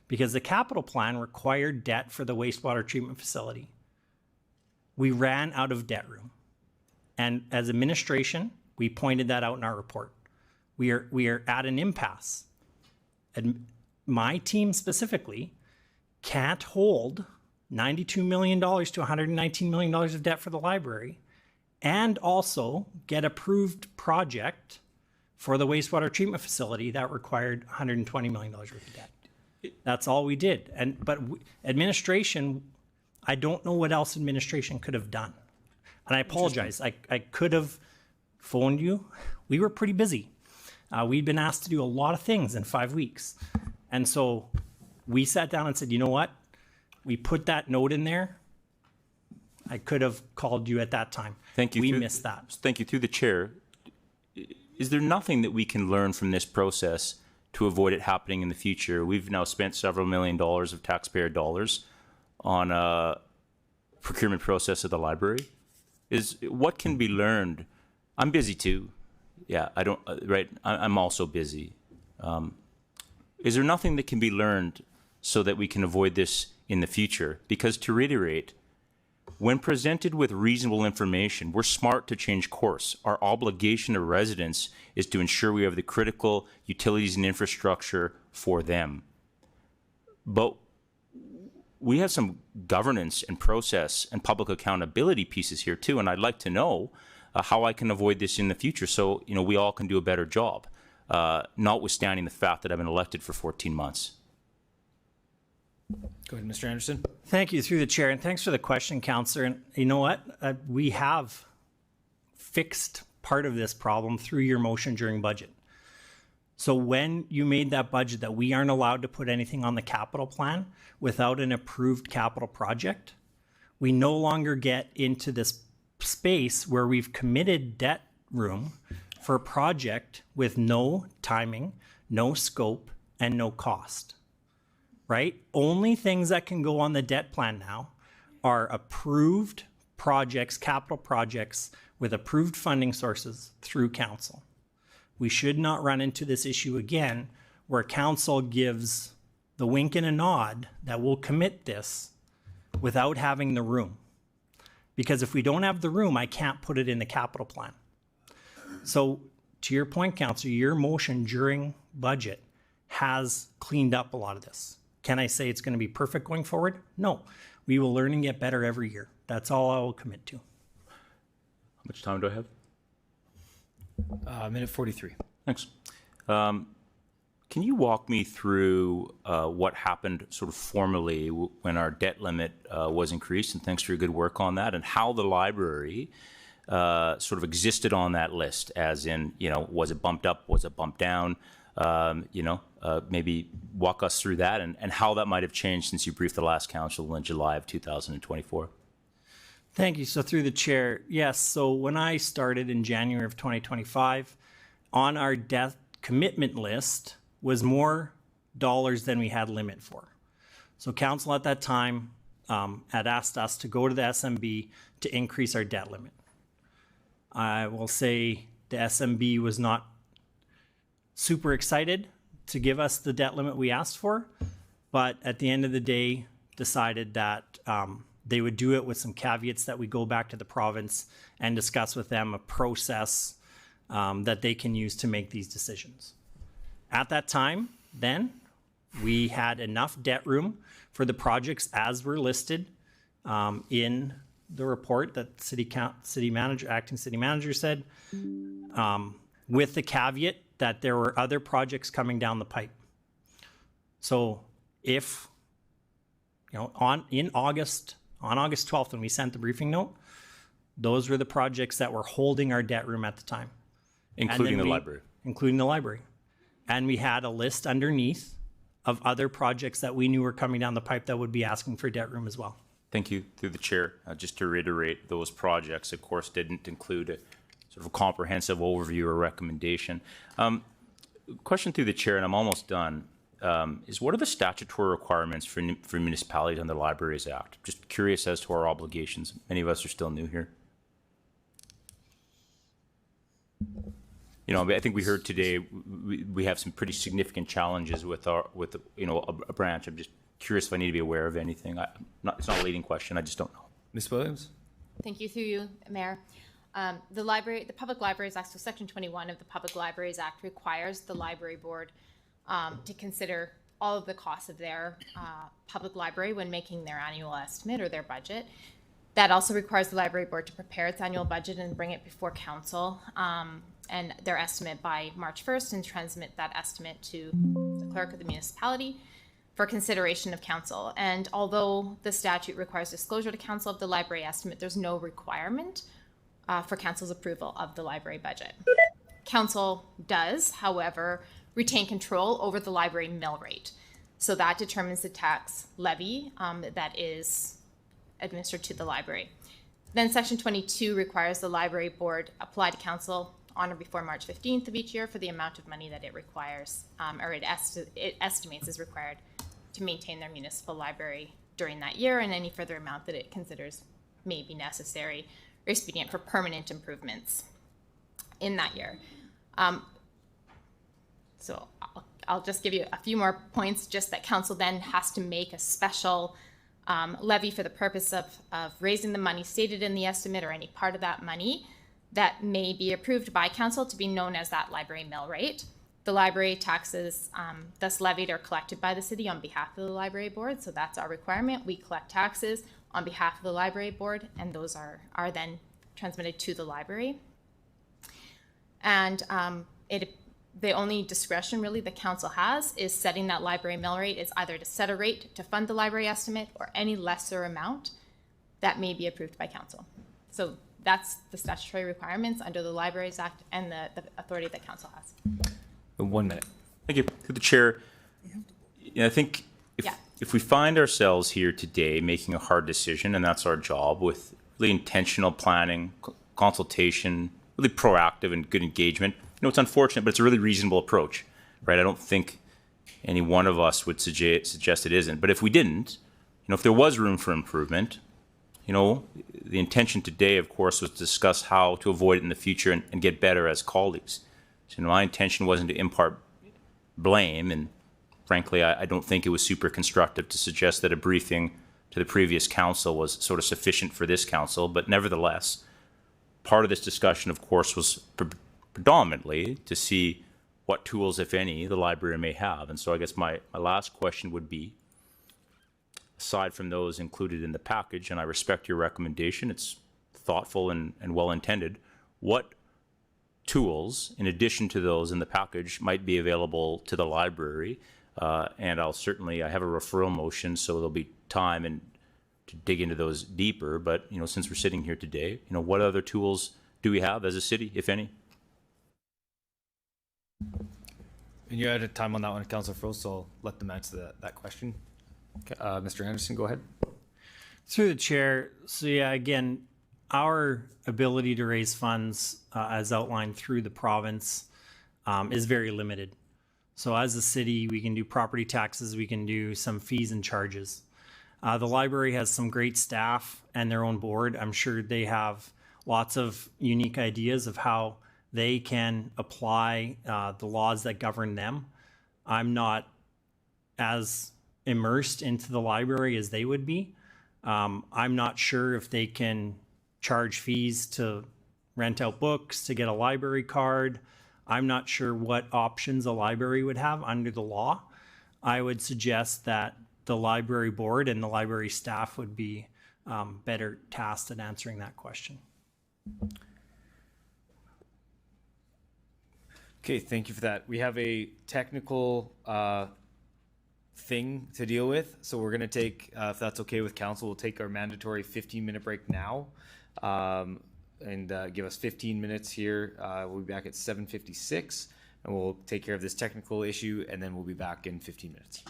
because the capital plan required debt for the wastewater treatment facility. We ran out of debt room. And as administration, we pointed that out in our report. We are at an impasse. And my team specifically can't hold $92 million to $119 million of debt for the library and also get approved project for the wastewater treatment facility that required $120 million worth of debt. That's all we did. But administration, I don't know what else administration could have done. And I apologize. I could have phoned you. We were pretty busy. We'd been asked to do a lot of things in 5 weeks. And so we sat down and said, you know what? We put that note in there. I could have called you at that time. Thank you. We missed that. Thank you. Through the chair, is there nothing that we can learn from this process to avoid it happening in the future? We've now spent several $1 million of taxpayer dollars on a procurement process at the library. What can be learned? I'm busy too. Yeah, I don't, right? I'm also busy. Is there nothing that can be learned so that we can avoid this in the future. Because to reiterate, when presented with reasonable information, we're smart to change course. Our obligation to residents is to ensure we have the critical utilities and infrastructure for them. But we have some governance and process and public accountability pieces here too, and I'd like to know how I can avoid this in the future so we all can do a better job, notwithstanding the fact that I've been elected for 14 months. Go ahead, Mr. Anderson. Thank you through the chair, and thanks for the question, Councillor. And you know what? We have fixed part of this problem through your motion during budget. So when you made that budget that we aren't allowed to put anything on the capital plan without an approved capital project, we no longer get into this space where we've committed debt room for a project with no timing, no scope, and no cost, right? Only things that can go on the debt plan now are approved projects, capital projects with approved funding sources through council. We should not run into this issue again where council gives the wink and a nod that we'll commit this without having the room. Because if we don't have the room, I can't put it in the capital plan. So to your point, Councillor, your motion during budget has cleaned up a lot of this. Can I say it's going to be perfect going forward? No. We will learn and get better every year. That's all I will commit to. How much time do I have? Minute 43. Thanks. Can you walk me through what happened sort of formally when our debt limit was increased, and thanks for your good work on that, and how the library sort of existed on that list, as in, was it bumped up, was it bumped down? Maybe walk us through that and how that might have changed since you briefed the last council in July of 2024. Thank you. So through the chair, yes. So when I started in January of 2025, on our debt commitment list was more dollars than we had limit for. So council at that time had asked us to go to the SMB to increase our debt limit. I will say the SMB was not super excited to give us the debt limit we asked for, but at the end of the day decided that they would do it with some caveats that we go back to the province and discuss with them a process that they can use to make these decisions. At that time, then, we had enough debt room for the projects as were listed in the report that acting city manager said, with the caveat that there were other projects coming down the pipe. So if, on August 12th, when we sent the briefing note, those were the projects that were holding our debt room at the time. Including the library. Including the library. And we had a list underneath of other projects that we knew were coming down the pipe that would be asking for debt room as well. Thank you. Through the chair, just to reiterate, those projects, of course, didn't include a sort of a comprehensive overview or recommendation. Question through the chair, and I'm almost done, is what are the statutory requirements for municipalities under the Libraries Act? Just curious as to our obligations. Many of us are still new here. I think we heard today we have some pretty significant challenges with a branch. I'm just curious if I need to be aware of anything. It's not a leading question. I just don't know. Ms. Williams? Thank you, through you, Mayor. The Public Libraries Act, so Section 21 of the Public Libraries Act requires the library board to consider all of the costs of their public library when making their annual estimate or their budget. That also requires the library board to prepare its annual budget and bring it before council and their estimate by March 1st and transmit that estimate to the clerk of the municipality for consideration of council. And although the statute requires disclosure to council of the library estimate, there's no requirement for council's approval of the library budget. Council does, however, retain control over the library mill rate. So that determines the tax levy that is administered to the library. Then Section 22 requires the library board apply to council on or before March 15th of each year for the amount of money that it requires, or it estimates is required to maintain their municipal library during that year, and any further amount that it considers may be necessary or expedient for permanent improvements in that year. So I'll just give you a few more points, just that council then has to make a special levy for the purpose of raising the money stated in the estimate or any part of that money that may be approved by council to be known as that library mill rate. The library taxes thus levied are collected by the city on behalf of the library board, so that's our requirement. We collect taxes on behalf of the library board, and those are then transmitted to the library. And the only discretion really the council has is setting that library mill rate is either to set a rate to fund the library estimate or any lesser amount that may be approved by council. So that's the statutory requirements under the Libraries Act and the authority that council has. 1 minute. Thank you. Through the chair, I think if we find ourselves here today making a hard decision, and that's our job, with really intentional planning, consultation, really proactive and good engagement, it's unfortunate, but it's a really reasonable approach, right? I don't think any one of us would suggest it isn't. But if we didn't, if there was room for improvement, the intention today, of course, was to discuss how to avoid it in the future and get better as colleagues. So my intention wasn't to impart blame, and frankly, I don't think it was super constructive to suggest that a briefing to the previous council was sort of sufficient for this council. But nevertheless, part of this discussion, of course, was predominantly to see what tools, if any, the library may have. And so I guess my last question would be, aside from those included in the package, and I respect your recommendation, it's thoughtful and well-intended, what tools, in addition to those in the package, might be available to the library? And I have a referral motion, so there'll be time to dig into those deeper. But, since we're sitting here today, what other tools do we have as a city, if any? And you're out of time on that one, Councillor Frost, so I'll let them answer that question. Okay, Mr. Anderson, go ahead. Through the chair, so again, our ability to raise funds as outlined through the province is very limited. So as a city, we can do property taxes, we can do some fees and charges. The library has some great staff and their own board. I'm sure they have lots of unique ideas of how they can apply the laws that govern them. I'm not as immersed into the library as they would be. I'm not sure if they can charge fees to rent out books, to get a library card. I'm not sure what options a library would have under the law. I would suggest that the library board and the library staff would be better tasked at answering that question. Okay, thank you for that. We have a technical thing to deal with, so we're going to take, if that's okay with council, we'll take our mandatory 15-minute break now, and give us 15 minutes here. We'll be back at 7:56, and we'll take care of this technical issue, and then we'll be back in 15 minutes.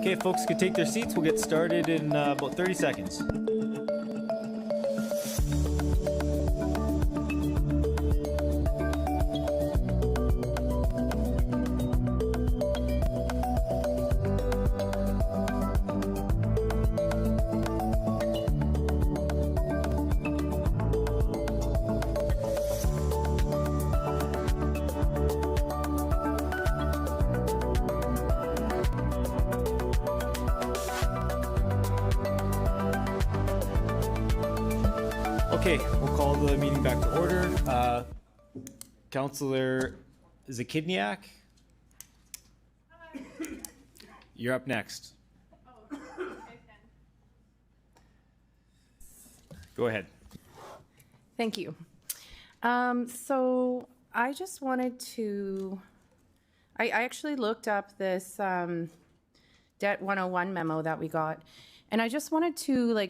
Okay, folks could take their seats. We'll get started in about 30 seconds. Okay, we'll call the meeting back to order. Councillor Zakidniak, you're up next. Go ahead. Thank you. So I just wanted to, I actually looked up this Debt 101 memo that we got, and I just wanted to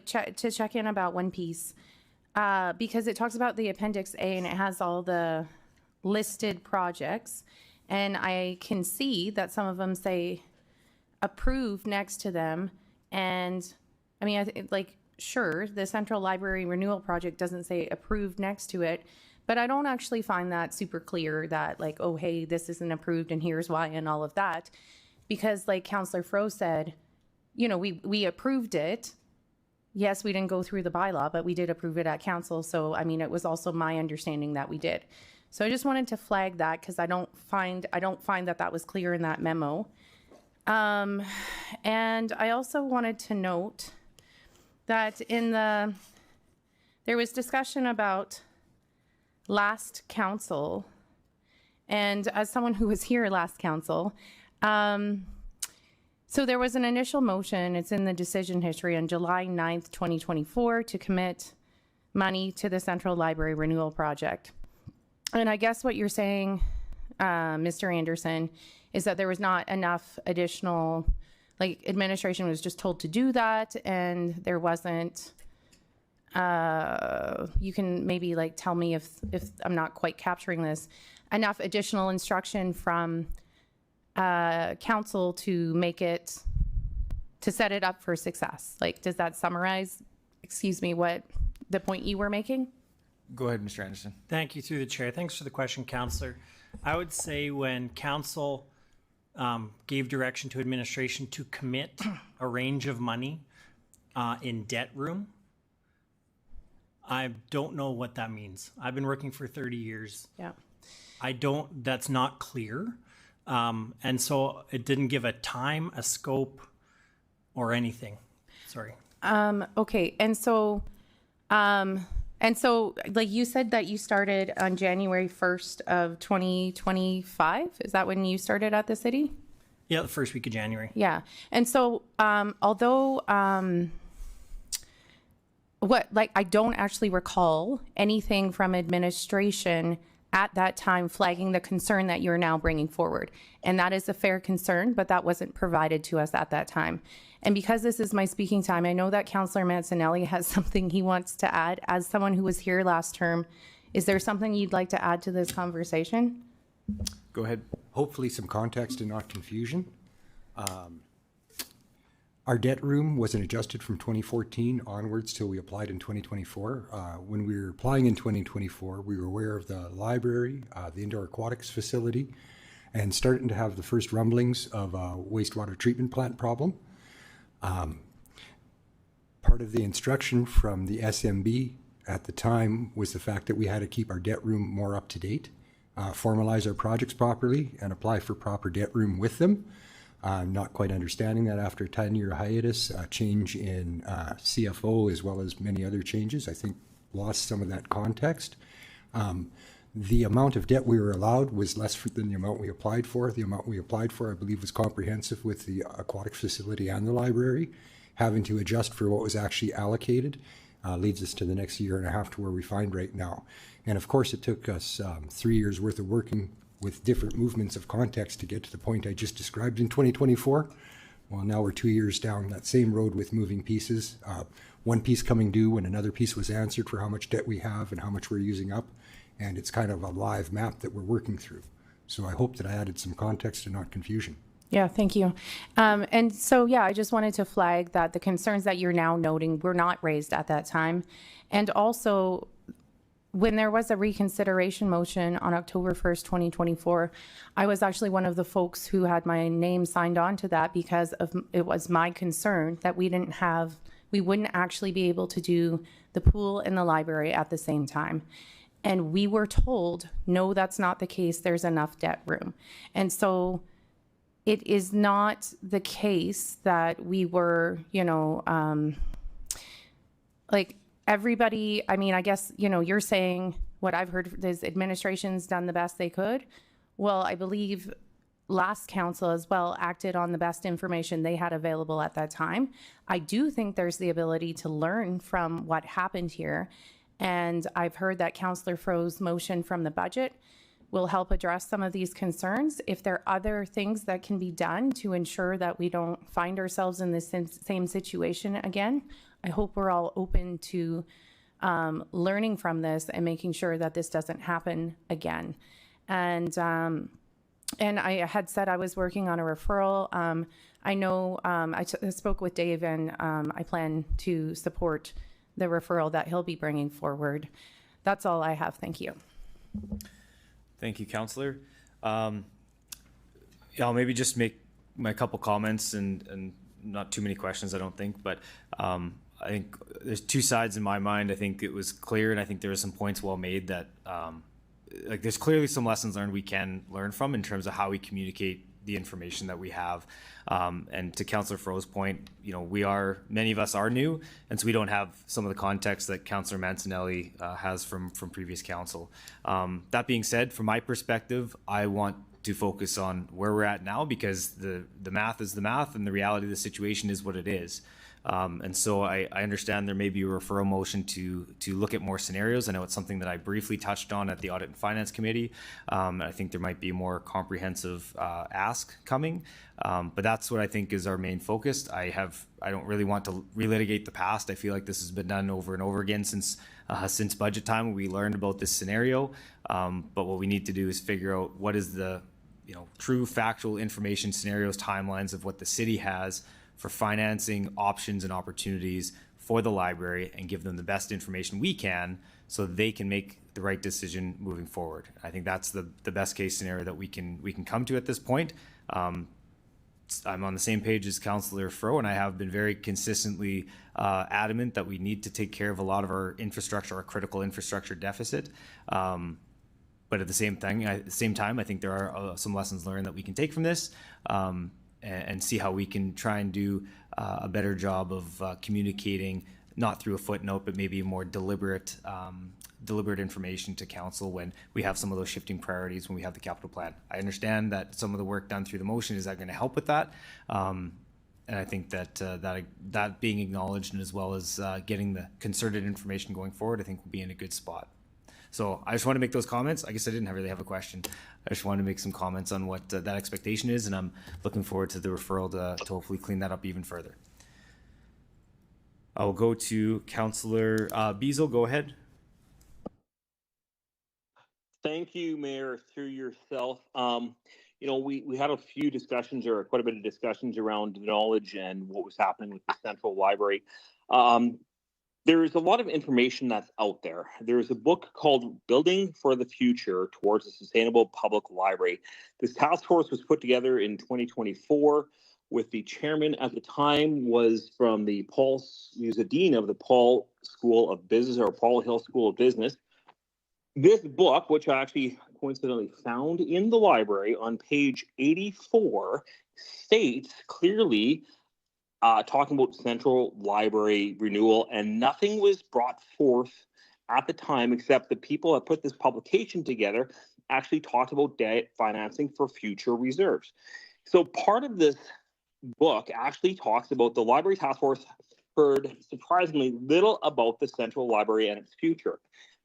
check in about one piece. Because it talks about the Appendix A and it has all the listed projects. And I can see that some of them say approved next to them. And I mean, sure, the Central Library Renewal Project doesn't say approved next to it, but I don't actually find that super clear that oh, hey, this isn't approved and here's why and all of that. Because like Councillor Froh said, we approved it. Yes, we didn't go through the bylaw, but we did approve it at council. So, I mean, it was also my understanding that we did. So I just wanted to flag that because I don't find that was clear in that memo. And I also wanted to note that there was discussion about last council, and as someone who was here last council, so there was an initial motion, it's in the decision history, on July 9th, 2024, to commit money to the Central Library Renewal Project. And I guess what you're saying, Mr. Anderson, is that there was not enough additional, administration was just told to do that, and there wasn't, you can maybe tell me if I'm not quite capturing this, enough additional instruction from council to set it up for success. Does that summarize, what the point you were making? Go ahead, Mr. Anderson. Thank you, through the chair. Thanks for the question, Councillor. I would say when council gave direction to administration to commit a range of money in debt room, I don't know what that means. I've been working for 30 years. Yeah. That's not clear. And so it didn't give a time, a scope, or anything. Sorry. Okay. And so you said that you started on January 1st of 2025. Is that when you started at the city? Yeah, the first week of January. Yeah. And so, although, I don't actually recall anything from administration at that time flagging the concern that you're now bringing forward. And that is a fair concern, but that wasn't provided to us at that time. And because this is my speaking time, I know that Councillor Mancinelli has something he wants to add. As someone who was here last term, is there something you'd like to add to this conversation? Go ahead. Hopefully some context and not confusion. Our debt room wasn't adjusted from 2014 onwards till we applied in 2024. When we were applying in 2024, we were aware of the library, the indoor aquatics facility, and starting to have the first rumblings of a wastewater treatment plant problem. Part of the instruction from the SMB at the time was the fact that we had to keep our debt room more up to date, formalize our projects properly, and apply for proper debt room with them. Not quite understanding that after a 10-year hiatus, change in CFO as well as many other changes, I think lost some of that context. The amount of debt we were allowed was less than the amount we applied for. The amount we applied for, I believe, was comprehensive with the aquatic facility and the library. Having to adjust for what was actually allocated leads us to the next year and a half to where we find right now. And of course, it took us 3 years worth of working with different movements of context to get to the point I just described in 2024. Well, now we're 2 years down that same road with moving pieces. One piece coming due when another piece was answered for how much debt we have and how much we're using up. And it's kind of a live map that we're working through. So I hope that I added some context and not confusion. Yeah, thank you. And so, yeah, I just wanted to flag that the concerns that you're now noting were not raised at that time. And also, when there was a reconsideration motion on October 1st, 2024, I was actually one of the folks who had my name signed on to that because of it was my concern that we wouldn't actually be able to do the pool and the library at the same time. And we were told, no, that's not the case. There's enough debt room. And so it is not the case that we were, like everybody, I mean, I guess, you're saying what I've heard is administration's done the best they could. Well, I believe last council as well acted on the best information they had available at that time. I do think there's the ability to learn from what happened here. And I've heard that Councillor Fro's motion from the budget will help address some of these concerns. If there are other things that can be done to ensure that we don't find ourselves in this same situation again, I hope we're all open to learning from this and making sure that this doesn't happen again. And I had said I was working on a referral. I know I spoke with Dave, and I plan to support the referral that he'll be bringing forward. That's all I have. Thank you. Thank you, Councillor. I'll maybe just make my couple comments and not too many questions, I don't think, but I think there's two sides in my mind. I think it was clear, and I think there were some points well made that like there's clearly some lessons learned we can learn from in terms of how we communicate the information that we have. And to Councillor Fro's point, many of us are new, and so we don't have some of the context that Councillor Mancinelli has from previous council. That being said, from my perspective, I want to focus on where we're at now, because the math is the math and the reality of the situation is what it is. And so I understand there may be a referral motion to look at more scenarios. I know it's something that I briefly touched on at the Audit and Finance Committee. I think there might be a more comprehensive ask coming, but that's what I think is our main focus. I don't really want to relitigate the past. I feel like this has been done over and over again since budget time. We learned about this scenario, but what we need to do is figure out what is the true factual information, scenarios, timelines of what the city has for financing options and opportunities for the library, and give them the best information we can so they can make the right decision moving forward. I think that's the best case scenario that we can come to at this point. I'm on the same page as Councillor Fro, and I have been very consistently adamant that we need to take care of a lot of our infrastructure, our critical infrastructure deficit. But at the same time, I think there are some lessons learned that we can take from this. And see how we can try and do a better job of communicating, not through a footnote, but maybe more deliberate information to council when we have some of those shifting priorities when we have the capital plan. I understand that some of the work done through the motion is going to help with that. And I think that that being acknowledged, and as well as getting the concerted information going forward, I think we'll be in a good spot. So I just want to make those comments. I guess I didn't really have a question. I just wanted to make some comments on what that expectation is, and I'm looking forward to the referral to hopefully clean that up even further. I'll go to Councillor Beazle. Go ahead. Thank you, Mayor, through yourself. We had a few discussions, or quite a bit of discussions, around knowledge and what was happening with the Central Library. There's a lot of information that's out there. There's a book called Building for the Future Towards a Sustainable Public Library. This task force was put together in 2024 with the chairman at the time was from the he was the dean of the Paul School of Business, or Paul Hill School of Business. This book, which I actually coincidentally found in the library on page 84, states clearly talking about Central Library renewal, and nothing was brought forth at the time except the people that put this publication together actually talked about debt financing for future reserves. So part of this book actually talks about the Library Task Force heard surprisingly little about the Central Library and its future.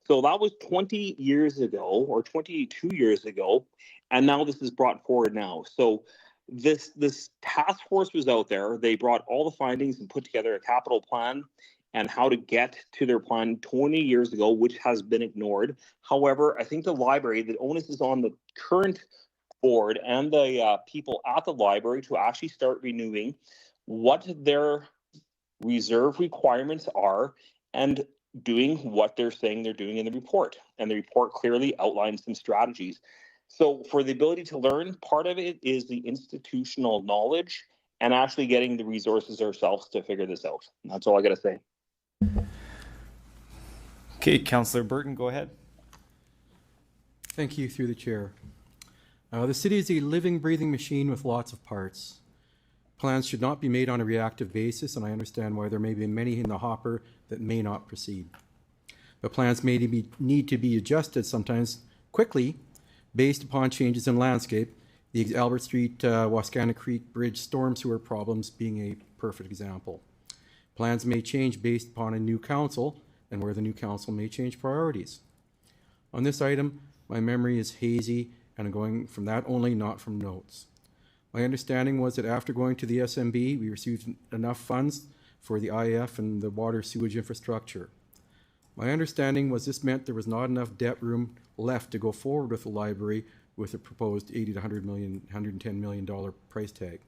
So that was 20 years ago, or 22 years ago, and now this is brought forward now. So this task force was out there. They brought all the findings and put together a capital plan and how to get to their plan 20 years ago, which has been ignored. However, I think the library, the onus is on the current board and the people at the library to actually start renewing what their reserve requirements are and doing what they're saying they're doing in the report. And the report clearly outlines some strategies. So for the ability to learn, part of it is the institutional knowledge and actually getting the resources ourselves to figure this out. And that's all I got to say. Okay, Councillor Burton, go ahead. Thank you, through the chair. The city is a living, breathing machine with lots of parts. Plans should not be made on a reactive basis, and I understand why there may be many in the hopper that may not proceed. But plans may need to be adjusted sometimes quickly based upon changes in landscape, the Albert Street, Wascana Creek Bridge storm sewer problems being a perfect example. Plans may change based upon a new council and where the new council may change priorities. On this item, my memory is hazy and I'm going from that only, not from notes. My understanding was that after going to the SMB, we received enough funds for the IF and the water sewage infrastructure. My understanding was this meant there was not enough debt room left to go forward with the library with a proposed $80 to $110 million price tag.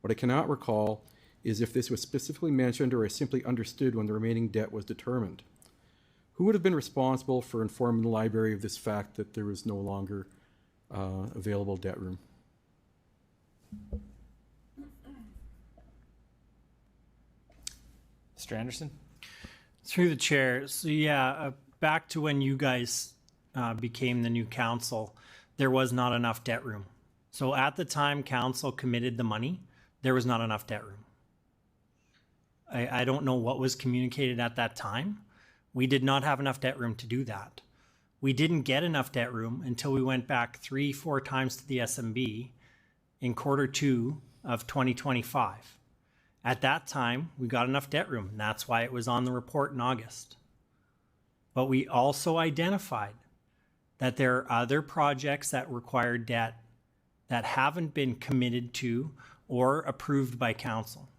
What I cannot recall is if this was specifically mentioned or I simply understood when the remaining debt was determined. Who would have been responsible for informing the library of this fact that there was no longer available debt room? Mr. Anderson? Through the chair. So yeah, back to when you guys became the new council, there was not enough debt room. So at the time council committed the money, there was not enough debt room. I don't know what was communicated at that time. We did not have enough debt room to do that. We didn't get enough debt room until we went back 3-4 times to the SMB in Q2 of 2025. At that time, we got enough debt room, and that's why it was on the report in August. But we also identified that there are other projects that require debt that haven't been committed to or approved by council.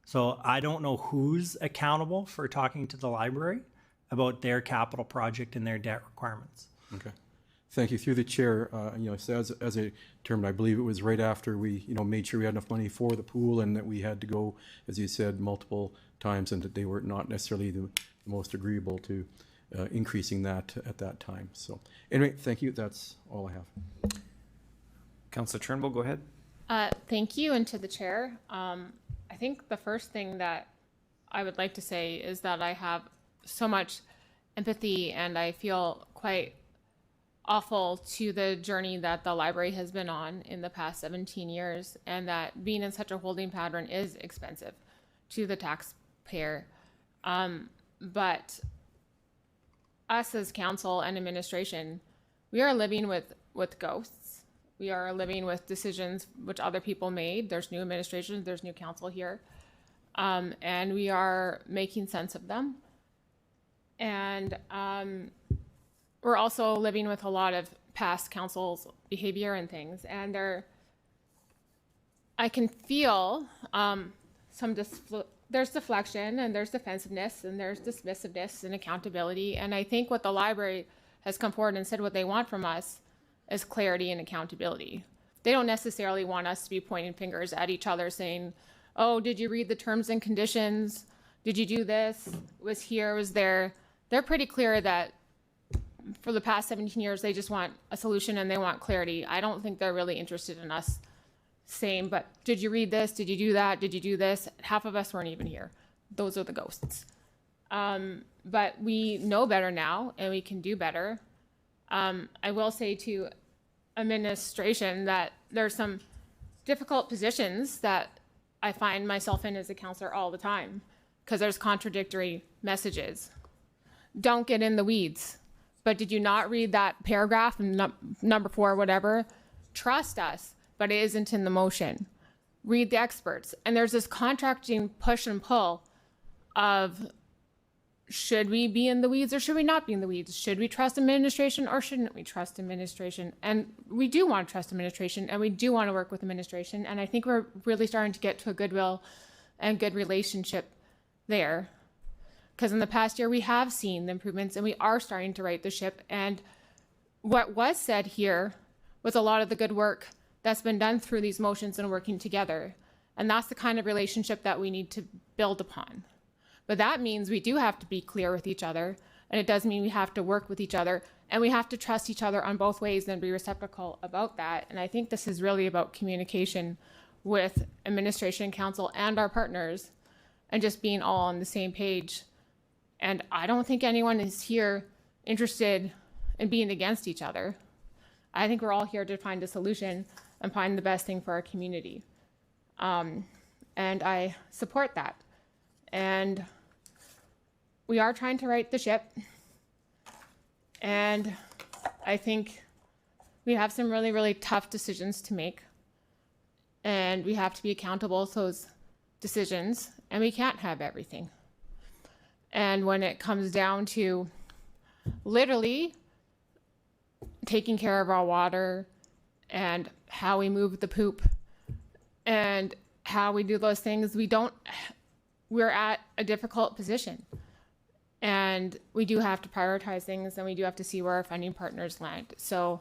So I don't know who's accountable for talking to the library about their capital project and their debt requirements. Okay. Thank you. Through the chair, so as I determined, I believe it was right after we, made sure we had enough money for the pool and that we had to go, as you said, multiple times and that they were not necessarily the most agreeable to increasing that at that time. So anyway, thank you. That's all I have. Councillor Turnbull, go ahead. Thank you, and to the chair. I think the first thing that I would like to say is that I have so much empathy and I feel quite awful to the journey that the library has been on in the past 17 years, and that being in such a holding pattern is expensive to the taxpayer. But us as council and administration, we are living with ghosts. We are living with decisions which other people made. There's new administration, there's new council here. And we are making sense of them. And we're also living with a lot of past council's behavior and things. And I can feel there's deflection and there's defensiveness and there's dismissiveness and accountability. And I think what the library has come forward and said what they want from us is clarity and accountability. They don't necessarily want us to be pointing fingers at each other saying, oh, did you read the terms and conditions? Did you do this? Was here, was there? They're pretty clear that for the past 17 years, they just want a solution and they want clarity. I don't think they're really interested in us saying, but did you read this? Did you do that? Did you do this? Half of us weren't even here. Those are the ghosts. But we know better now and we can do better. I will say to administration that there's some difficult positions that I find myself in as a counselor all the time because there's contradictory messages. Don't get in the weeds. But did you not read that paragraph in number 4, whatever? Trust us, but it isn't in the motion. Read the experts. And there's this contracting push and pull of should we be in the weeds or should we not be in the weeds? Should we trust administration or shouldn't we trust administration? And we do want to trust administration and we do want to work with administration. And I think we're really starting to get to a goodwill and good relationship there. Because in the past year, we have seen the improvements and we are starting to right the ship. And what was said here with a lot of the good work that's been done through these motions and working together. And that's the kind of relationship that we need to build upon. But that means we do have to be clear with each other, and it does mean we have to work with each other, and we have to trust each other on both ways and be receptacle about that. And I think this is really about communication with administration, council, and our partners, and just being all on the same page. And I don't think anyone is here interested in being against each other. I think we're all here to find a solution and find the best thing for our community. And I support that. And we are trying to right the ship. And I think we have some really, really tough decisions to make. And we have to be accountable to those decisions. And we can't have everything. And when it comes down to literally taking care of our water and how we move the poop and how we do those things, we're at a difficult position. And we do have to prioritize things, and we do have to see where our funding partners land. So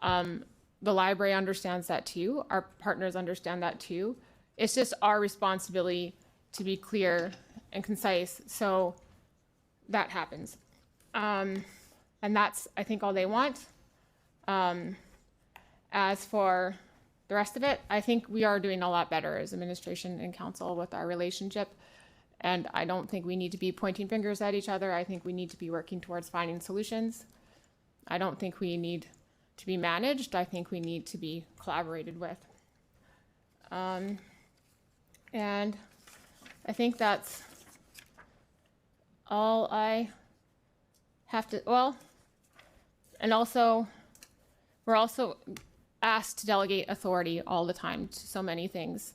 the library understands that too. Our partners understand that too. It's just our responsibility to be clear and concise so that happens. And that's, I think, all they want. As for the rest of it, I think we are doing a lot better as administration and council with our relationship. And I don't think we need to be pointing fingers at each other. I think we need to be working towards finding solutions. I don't think we need to be managed. I think we need to be collaborated with. And I think that's all I have to, well, and also, we're also asked to delegate authority all the time to so many things.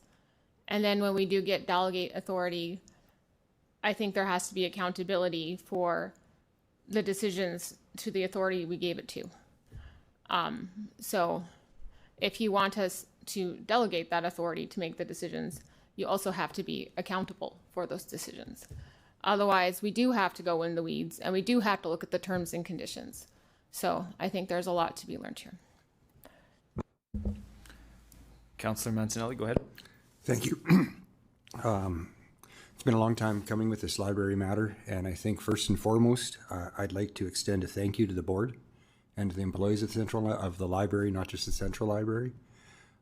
And then when we do get delegate authority, I think there has to be accountability for the decisions to the authority we gave it to. So if you want us to delegate that authority to make the decisions, you also have to be accountable for those decisions. Otherwise, we do have to go in the weeds, and we do have to look at the terms and conditions. So I think there's a lot to be learned here. Councillor Mancinelli, go ahead. Thank you. It's been a long time coming with this library matter, and I think first and foremost, I'd like to extend a thank you to the board and to the employees of the library, not just the Central Library.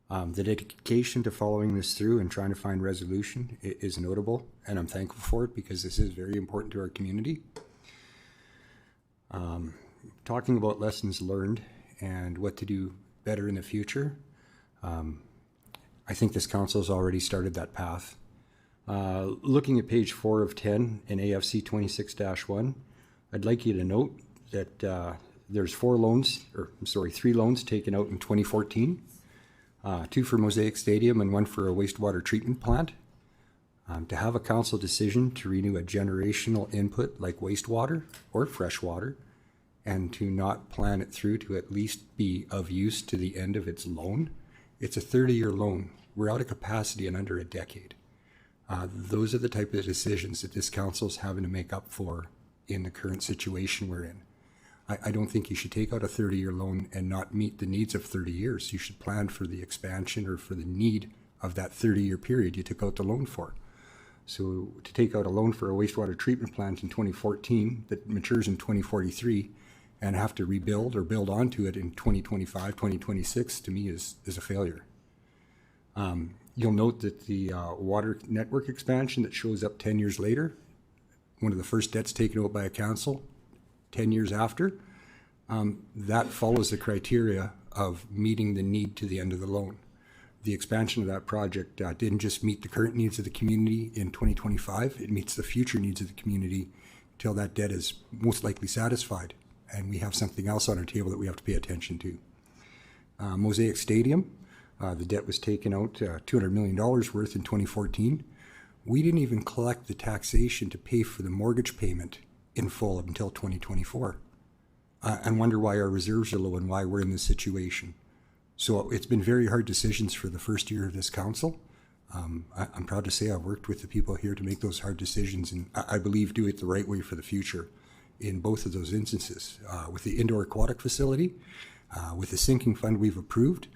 The dedication to following this through and trying to find resolution is notable, and I'm thankful for it because this is very important to our community. Talking about lessons learned and what to do better in the future, I think this council has already started that path. Looking at page 4 of 10 in AFC 26-1, I'd like you to note that there's 3 loans taken out in 2014, 2 for Mosaic Stadium and 1 for a wastewater treatment plant. To have a council decision to renew a generational input like wastewater or fresh water, and to not plan it through to at least be of use to the end of its loan, it's a 30-year loan. We're out of capacity in under a decade. Those are the type of decisions that this council is having to make up for in the current situation we're in. I don't think you should take out a 30-year loan and not meet the needs of 30 years. You should plan for the expansion or for the need of that 30-year period you took out the loan for. So to take out a loan for a wastewater treatment plant in 2014 that matures in 2043 and have to rebuild or build onto it in 2025, 2026, to me is a failure. You'll note that the water network expansion that shows up 10 years later, one of the first debts taken out by a council 10 years after, that follows the criteria of meeting the need to the end of the loan. The expansion of that project didn't just meet the current needs of the community in 2025, it meets the future needs of the community until that debt is most likely satisfied. And we have something else on our table that we have to pay attention to. Mosaic Stadium, the debt was taken out, $200 million worth in 2014. We didn't even collect the taxation to pay for the mortgage payment in full until 2024. And wonder why our reserves are low and why we're in this situation. So it's been very hard decisions for the first year of this council. I'm proud to say I've worked with the people here to make those hard decisions, and I believe do it the right way for the future in both of those instances. With the indoor aquatic facility, With the sinking fund we've approved,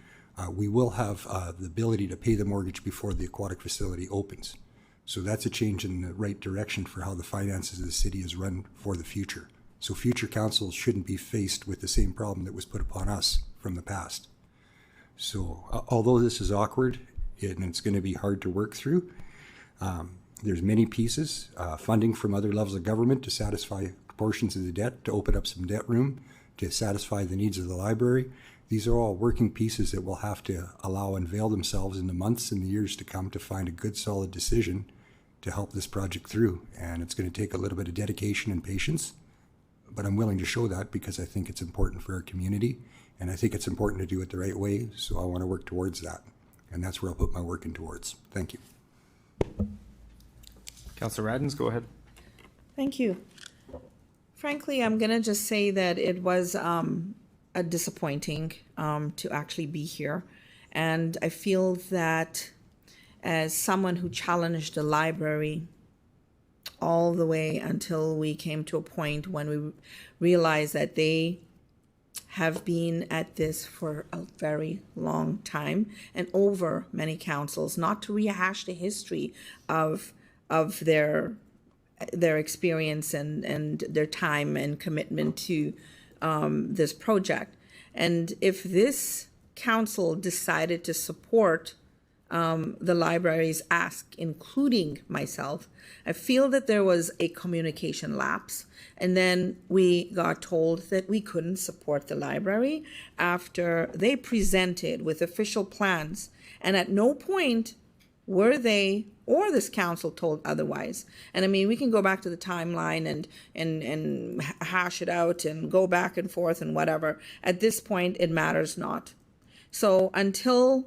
we will have the ability to pay the mortgage before the aquatic facility opens. So that's a change in the right direction for how the finances of the city is run for the future. So future councils shouldn't be faced with the same problem that was put upon us from the past. So although this is awkward and it's going to be hard to work through, there's many pieces, funding from other levels of government to satisfy portions of the debt, to open up some debt room, to satisfy the needs of the library. These are all working pieces that will have to allow unveil themselves in the months and the years to come to find a good, solid decision to help this project through. And it's going to take a little bit of dedication and patience, but I'm willing to show that because I think it's important for our community, and I think it's important to do it the right way, so I want to work towards that. And that's where I'll put my work in towards. Thank you. Councillor Radens, go ahead. Thank you. Frankly, I'm going to just say that it was disappointing to actually be here. And I feel that as someone who challenged the library all the way until we came to a point when we realized that they have been at this for a very long time and over many councils, not to rehash the history of their experience and their time and commitment to this project. And if this council decided to support the library's ask, including myself, I feel that there was a communication lapse. And then we got told that we couldn't support the library after they presented with official plans. And at no point were they or this council told otherwise. And I mean, we can go back to the timeline and hash it out and go back and forth and whatever. At this point, it matters not. So until,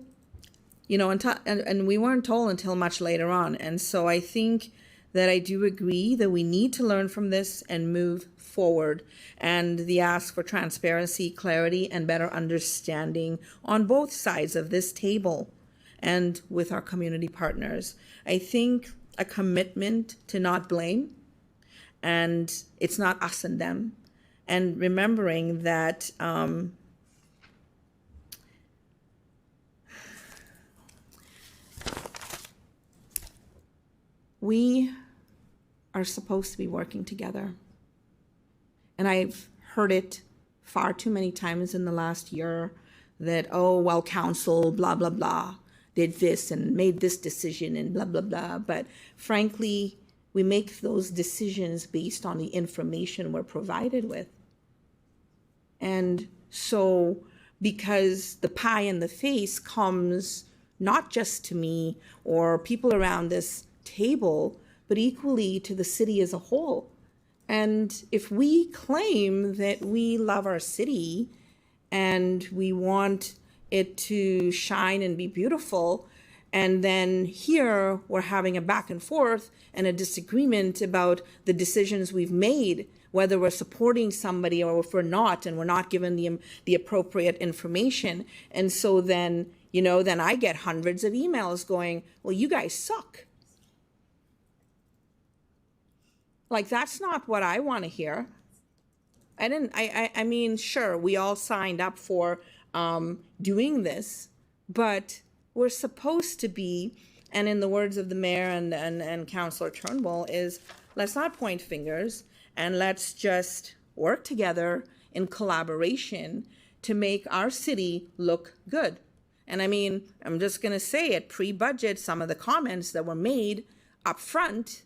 and we weren't told until much later on. And so I think that I do agree that we need to learn from this and move forward. And the ask for transparency, clarity, and better understanding on both sides of this table and with our community partners. I think a commitment to not blame, and it's not us and them, and remembering that we are supposed to be working together. And I've heard it far too many times in the last year that, oh, well, council, blah, blah, blah, did this and made this decision and blah, blah, blah. But frankly, we make those decisions based on the information we're provided with. And so because the pie in the face comes not just to me or people around this table, but equally to the city as a whole. And if we claim that we love our city and we want it to shine and be beautiful, and then here we're having a back and forth and a disagreement about the decisions we've made, whether we're supporting somebody or if we're not, and we're not given the appropriate information. And so then, then I get hundreds of emails going, well, you guys suck. Like, that's not what I want to hear. I mean, sure, we all signed up for doing this, but we're supposed to be, and in the words of the mayor and Councillor Turnbull, is let's not point fingers and let's just work together in collaboration to make our city look good. And I mean, I'm just going to say it, pre-budget, some of the comments that were made up front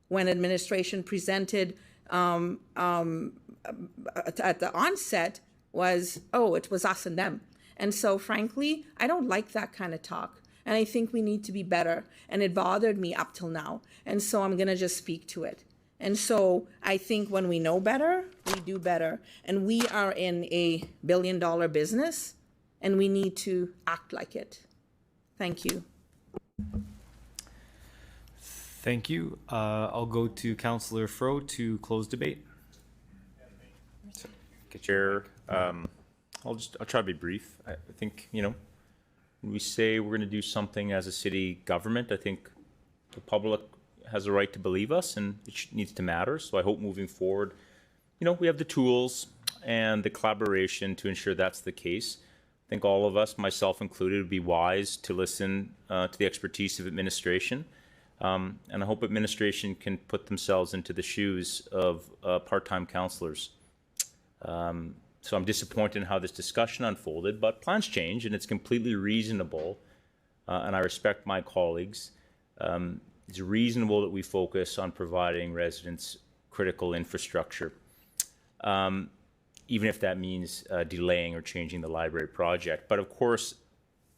when administration presented at the onset was, oh, it was us and them. And so frankly, I don't like that kind of talk. And I think we need to be better. And it bothered me up till now. And so I'm going to just speak to it. And so I think when we know better, we do better. And we are in a billion-dollar business, and we need to act like it. Thank you. Thank you. I'll go to Councillor Fro to close debate. Chair, I'll try to be brief. I think, when we say we're going to do something as a city government, I think the public has a right to believe us, and it needs to matter. So I hope moving forward, we have the tools, and the collaboration to ensure that's the case. I think all of us, myself included, would be wise to listen to the expertise of administration. And I hope administration can put themselves into the shoes of part-time counselors. So I'm disappointed in how this discussion unfolded, but plans change and it's completely reasonable. And I respect my colleagues. It's reasonable that we focus on providing residents critical infrastructure, even if that means delaying or changing the library project. But of course,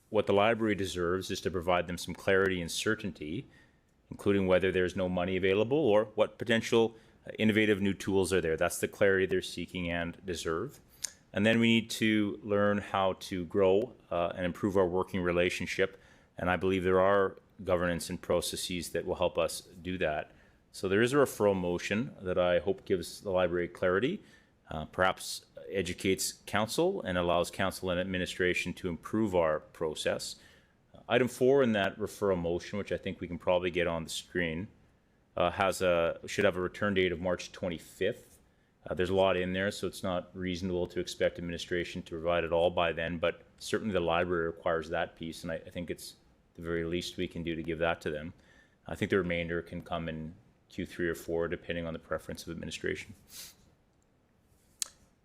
what the library deserves is to provide them some clarity and certainty, including whether there's no money available or what potential innovative new tools are there. That's the clarity they're seeking and deserve. And then we need to learn how to grow and improve our working relationship. And I believe there are governance and processes that will help us do that. So there is a referral motion that I hope gives the library clarity, perhaps educates council and allows council and administration to improve our process. Item 4 in that referral motion, which I think we can probably get on the screen, should have a return date of March 25th. There's a lot in there, so it's not reasonable to expect administration to provide it all by then, but certainly the library requires that piece, and I think it's the very least we can do to give that to them. I think the remainder can come in Q3 or 4, depending on the preference of administration.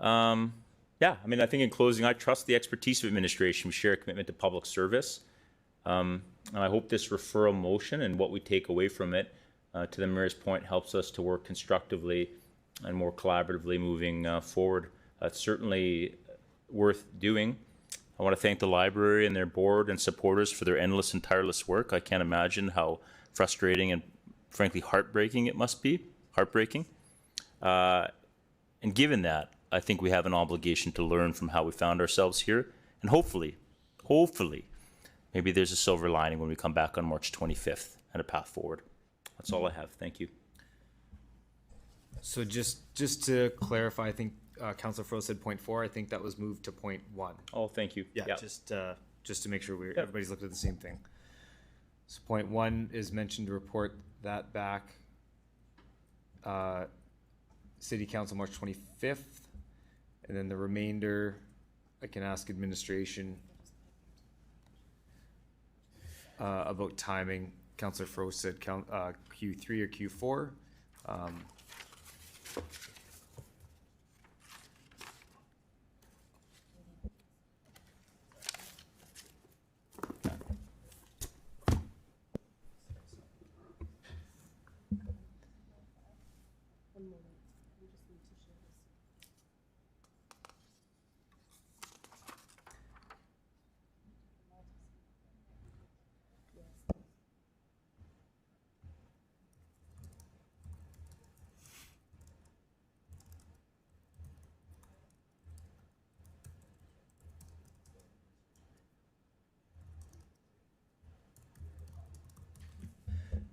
Yeah, I mean, I think in closing, I trust the expertise of administration. We share a commitment to public service. And I hope this referral motion and what we take away from it, to the mayor's point, helps us to work constructively and more collaboratively moving forward. It's certainly worth doing. I want to thank the library and their board and supporters for their endless and tireless work. I can't imagine how frustrating and frankly heartbreaking it must be. Heartbreaking. And given that, I think we have an obligation to learn from how we found ourselves here. And hopefully, maybe there's a silver lining when we come back on March 25th and a path forward. That's all I have. Thank you. So just to clarify, I think Councillor Fro said point 4. I think that was moved to point 1. Oh, thank you. Yeah, just to make sure everybody's looked at the same thing. So point 1 is mentioned to report that back City Council March 25th, and then the remainder I can ask administration about timing. Councillor Fro said Q3 or Q4.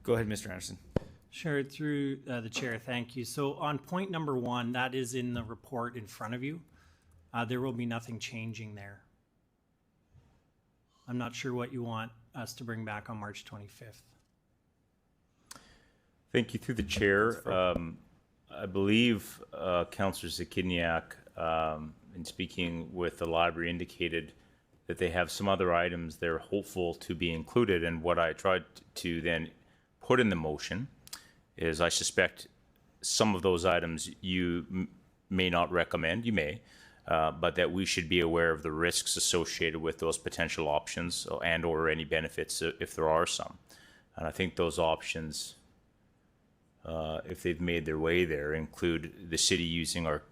Go ahead, Mr. Anderson. Sure, through the chair, thank you. So on point number 1, that is in the report in front of you. There will be nothing changing there. I'm not sure what you want us to bring back on March 25th. Thank you. Through the chair, I believe Councillor Zakidniak, in speaking with the library, indicated that they have some other items they're hopeful to be included. And what I tried to then put in the motion is I suspect some of those items you may not recommend, you may, but that we should be aware of the risks associated with those potential options and or any benefits if there are some. And I think those options, if they've made their way there, include the city using our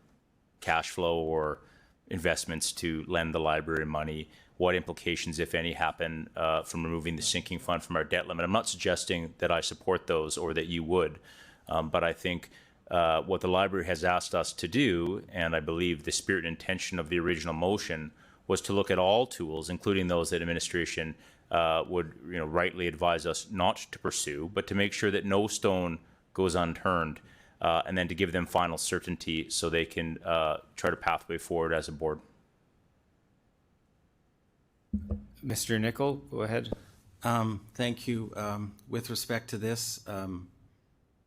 cash flow or investments to lend the library money, what implications, if any, happen from removing the sinking fund from our debt limit. I'm not suggesting that I support those or that you would, but I think what the library has asked us to do, and I believe the spirit and intention of the original motion, was to look at all tools, including those that administration would rightly advise us not to pursue, but to make sure that no stone goes unturned, and then to give them final certainty so they can chart a pathway forward as a board. Mr. Nicol, go ahead. Thank you. With respect to this,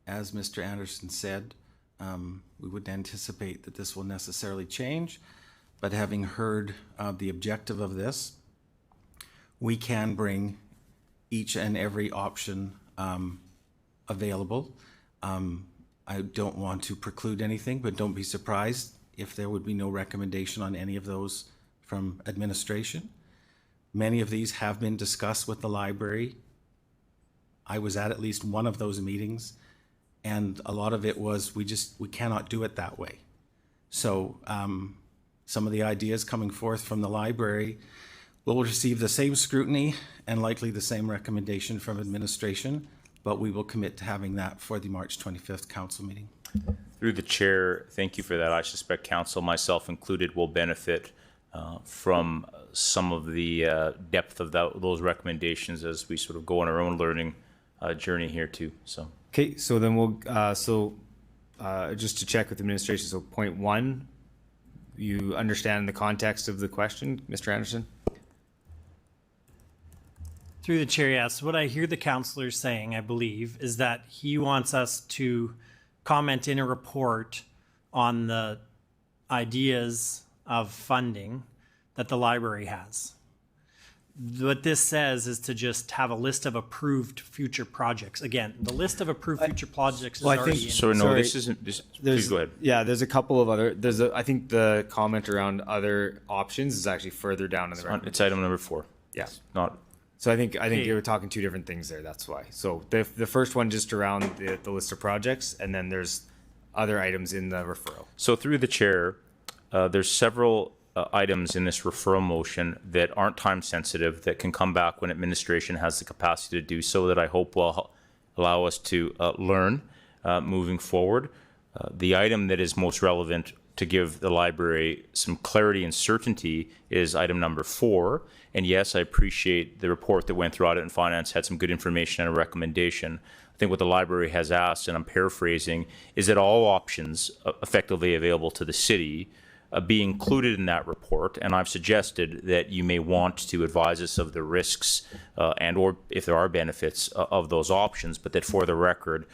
as Mr. Anderson said, We wouldn't anticipate that this will necessarily change, but having heard the objective of this, we can bring each and every option available. I don't want to preclude anything, but don't be surprised if there would be no recommendation on any of those from administration. Many of these have been discussed with the library. I was at least one of those meetings, and a lot of it was we cannot do it that way. So some of the ideas coming forth from the library will receive the same scrutiny and likely the same recommendation from administration, but we will commit to having that for the March 25th council meeting. Through the chair, thank you for that. I suspect council, myself included, will benefit from some of the depth of those recommendations as we sort of go on our own learning journey here too. So. Okay, so then we'll, just to check with administration, so point one, you understand the context of the question, Mr. Anderson? Through the chair, yes. What I hear the councillor saying, I believe, is that he wants us to comment in a report on the ideas of funding that the library has. What this says is to just have a list of approved future projects. Again, the list of approved future projects is already in. So no, this isn't. Please go ahead. Yeah, there's a couple of other. I think the comment around other options is actually further down in the record. It's item number 4. Yeah, it's not. So I think you were talking two different things there. That's why. So the first one just around the list of projects, and then there's other items in the referral. So through the chair, there's several items in this referral motion that aren't time sensitive that can come back when administration has the capacity to do so, that I hope will allow us to learn moving forward. The item that is most relevant to give the library some clarity and certainty is item number 4. And yes, I appreciate the report that went through Audit and Finance had some good information and a recommendation. I think what the library has asked, and I'm paraphrasing, is that all options effectively available to the city be included in that report. And I've suggested that you may want to advise us of the risks and or if there are benefits of those options, but that for the record,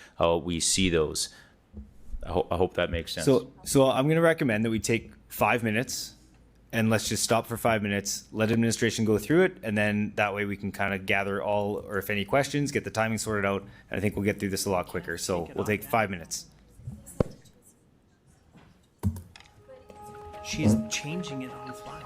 we see those. I hope that makes sense. So I'm going to recommend that we take 5 minutes and let's just stop for 5 minutes, let administration go through it, and then that way we can kind of gather all, or if any questions, get the timing sorted out, and I think we'll get through this a lot quicker. So we'll take 5 minutes. She's changing it on the fly.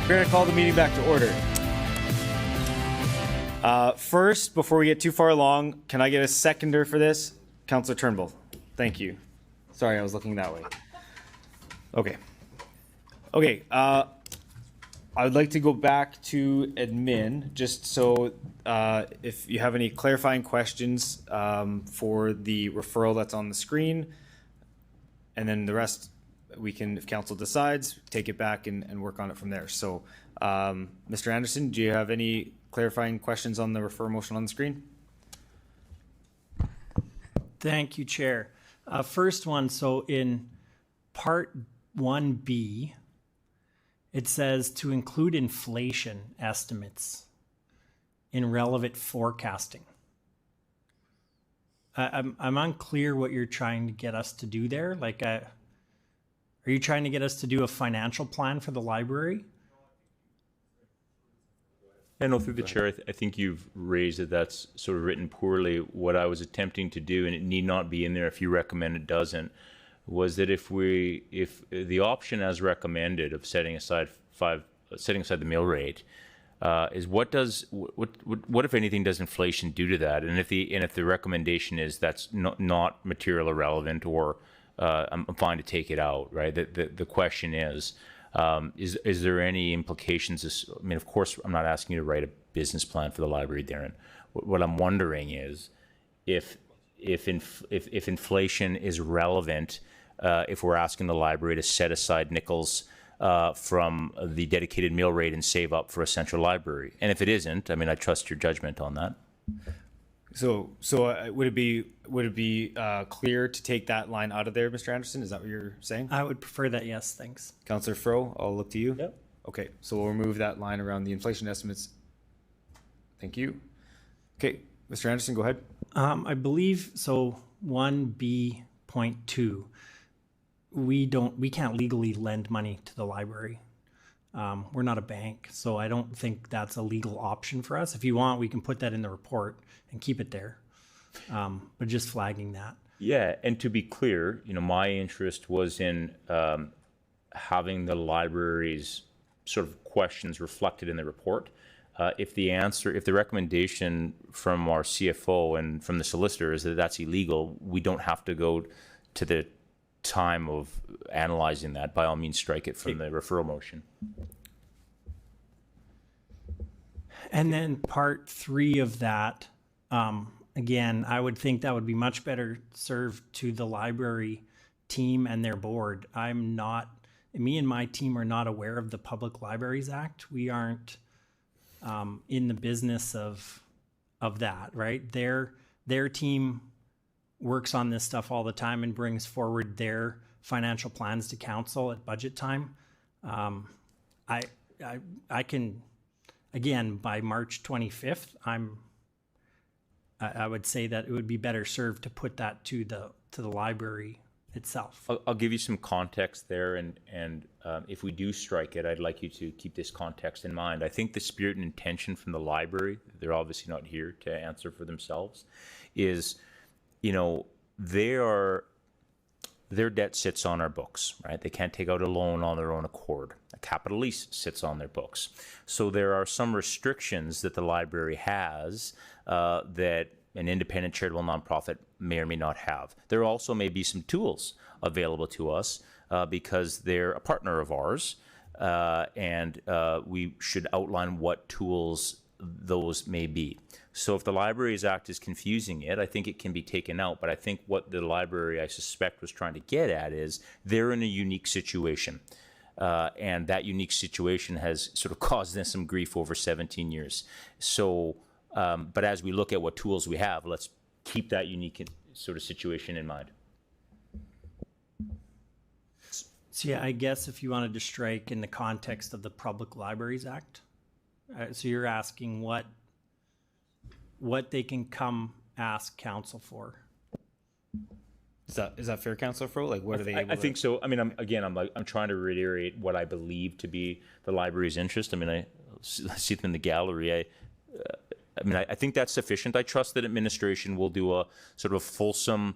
We're going to call the meeting back to order. First, before we get too far along, can I get a seconder for this? Councillor Turnbull. Thank you. Sorry, I was looking that way. Okay. Okay. I would like to go back to admin, just so if you have any clarifying questions for the referral that's on the screen, and then the rest we can, if council decides, take it back and work on it from there. So, Mr. Anderson, do you have any clarifying questions on the refer motion on the screen? Thank you, Chair. First one, so in Part 1B, it says to include inflation estimates in relevant forecasting. I'm unclear what you're trying to get us to do there. Like, are you trying to get us to do a financial plan for the library? Yeah, no, through the chair, I think you've raised that that's sort of written poorly. What I was attempting to do, and it need not be in there if you recommend it doesn't, was that if the option as recommended of setting aside the mill rate, is what if anything does inflation do to that? And if the recommendation is that's not material or relevant, or I'm fine to take it out, right? The question is there any implications? I mean, of course, I'm not asking you to write a business plan for the library, Darren. What I'm wondering is if inflation is relevant, if we're asking the library to set aside nickels from the dedicated mill rate and save up for a central library, and if it isn't, I mean, I trust your judgment on that. So would it be clear to take that line out of there, Mr. Anderson? Is that what you're saying? I would prefer that, yes, thanks. Councillor Fro, I'll look to you. Yep. Okay, so we'll remove that line around the inflation estimates. Thank you. Okay, Mr. Anderson, go ahead. I believe so. 1B.2. We can't legally lend money to the library. We're not a bank, so I don't think that's a legal option for us. If you want, we can put that in the report and keep it there. But just flagging that. Yeah, and to be clear, my interest was in having the library's sort of questions reflected in the report. If the recommendation from our CFO and from the solicitor is that that's illegal, we don't have to go to the time of analyzing that. By all means, strike it from the referral motion. And then part 3 of that, again, I would think that would be much better served to the library team and their board. Me and my team are not aware of the Public Libraries Act. We aren't in the business of that, right? Their team works on this stuff all the time and brings forward their financial plans to council at budget time. I can, again, by March 25th, I would say that it would be better served to put that to the library itself. I'll give you some context there, and if we do strike it, I'd like you to keep this context in mind. I think the spirit and intention from the library, they're obviously not here to answer for themselves, is, their debt sits on our books, right? They can't take out a loan on their own accord. A capital lease sits on their books. So there are some restrictions that the library has that an independent charitable nonprofit may or may not have. There also may be some tools available to us because they're a partner of ours, and we should outline what tools those may be. So if the Libraries Act is confusing it, I think it can be taken out. But I think what the library, I suspect, was trying to get at is they're in a unique situation. And that unique situation has sort of caused them some grief over 17 years. So, but as we look at what tools we have, let's keep that unique sort of situation in mind. So yeah, I guess if you wanted to strike in the context of the Public Libraries Act, so you're asking what they can come ask council for. Is that fair, Councillor Fro? Like, what are they able I think so. I mean, I'm trying to reiterate what I believe to be the library's interest. I mean, I see them in the gallery. I think that's sufficient. I trust that administration will do a sort of fulsome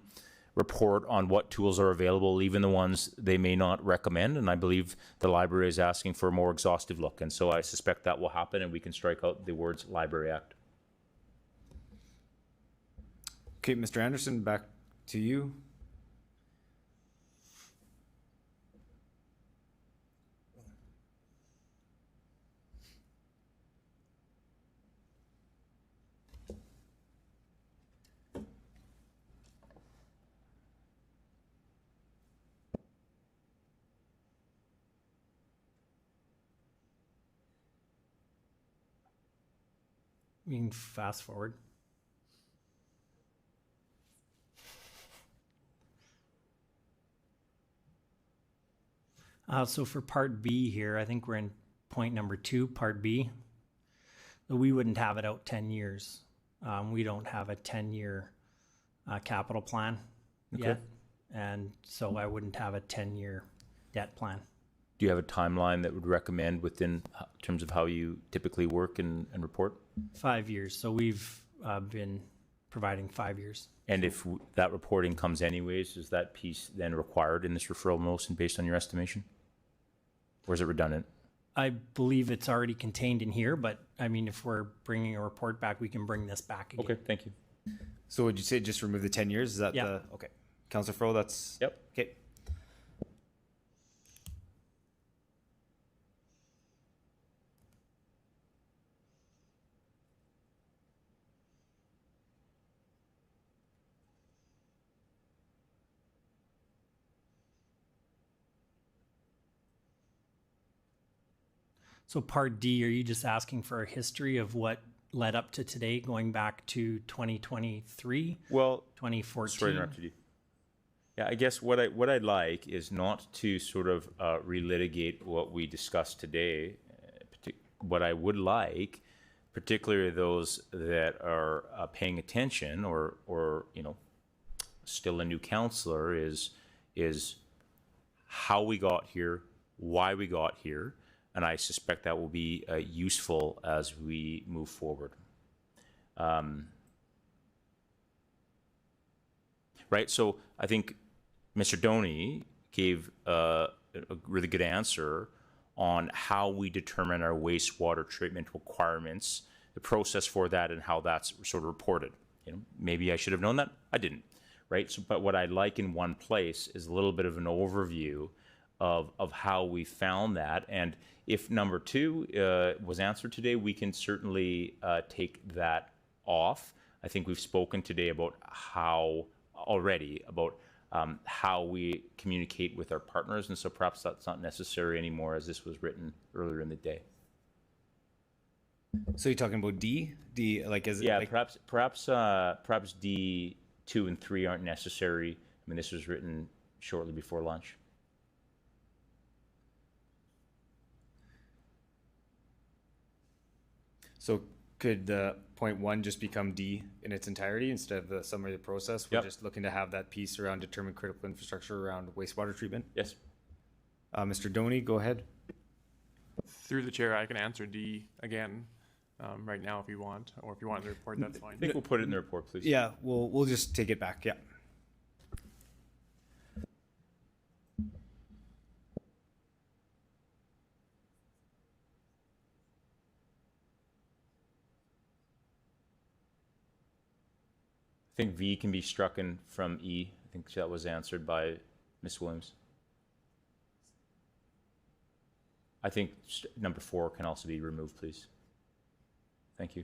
report on what tools are available, even the ones they may not recommend. And I believe the library is asking for a more exhaustive look. And so I suspect that will happen, and we can strike out the words Library Act. Okay, Mr. Anderson, back to you. We can fast forward. So for part B here, I think we're in point number 2, part B. We wouldn't have it out 10 years. We don't have a 10-year capital plan yet. And so I wouldn't have a 10-year debt plan. Do you have a timeline that would recommend within terms of how you typically work and report? 5 years. So we've been providing 5 years. And if that reporting comes anyways, is that piece then required in this referral motion based on your estimation? Or is it redundant? I believe it's already contained in here, but I mean, if we're bringing a report back, we can bring this back again. Okay, thank you. So would you say just remove the 10 years? Is that the, okay. Councillor Fro, that's? Yep. Okay. So part D, are you just asking for a history of what led up to today, going back to 2023? Well, 2014? Sorry to interrupt you. Yeah, I guess what I'd like is not to sort of relitigate what we discussed today. What I would like, particularly those that are paying attention or you know, still a new councillor, is how we got here, why we got here. And I suspect that will be useful as we move forward. Right, so I think Mr. Doney gave a really good answer on how we determine our wastewater treatment requirements, the process for that, and how that's sort of reported. You know, maybe I should have known that. I didn't, right? So, but what I'd like in one place is a little bit of an overview of how we found that. And if number 2 was answered today, we can certainly take that off. I think we've spoken today about how we communicate with our partners, and so perhaps that's not necessary anymore as this was written earlier in the day. So you're talking about D? D, like, is it? Yeah, like... perhaps D 2 and 3 aren't necessary. I mean, this was written shortly before lunch. So could the point 1 just become D in its entirety instead of the summary of the process? We're just looking to have that piece around determine critical infrastructure around wastewater treatment? Yes. Mr. Doney, go ahead. Through the chair, I can answer D again right now if you want, or if you want in the report, that's fine. I think we'll put it in the report, please. Yeah, we'll just take it back, yeah. I think V can be strucken from E. I think that was answered by Ms. Williams. I think number 4 can also be removed, please. Thank you.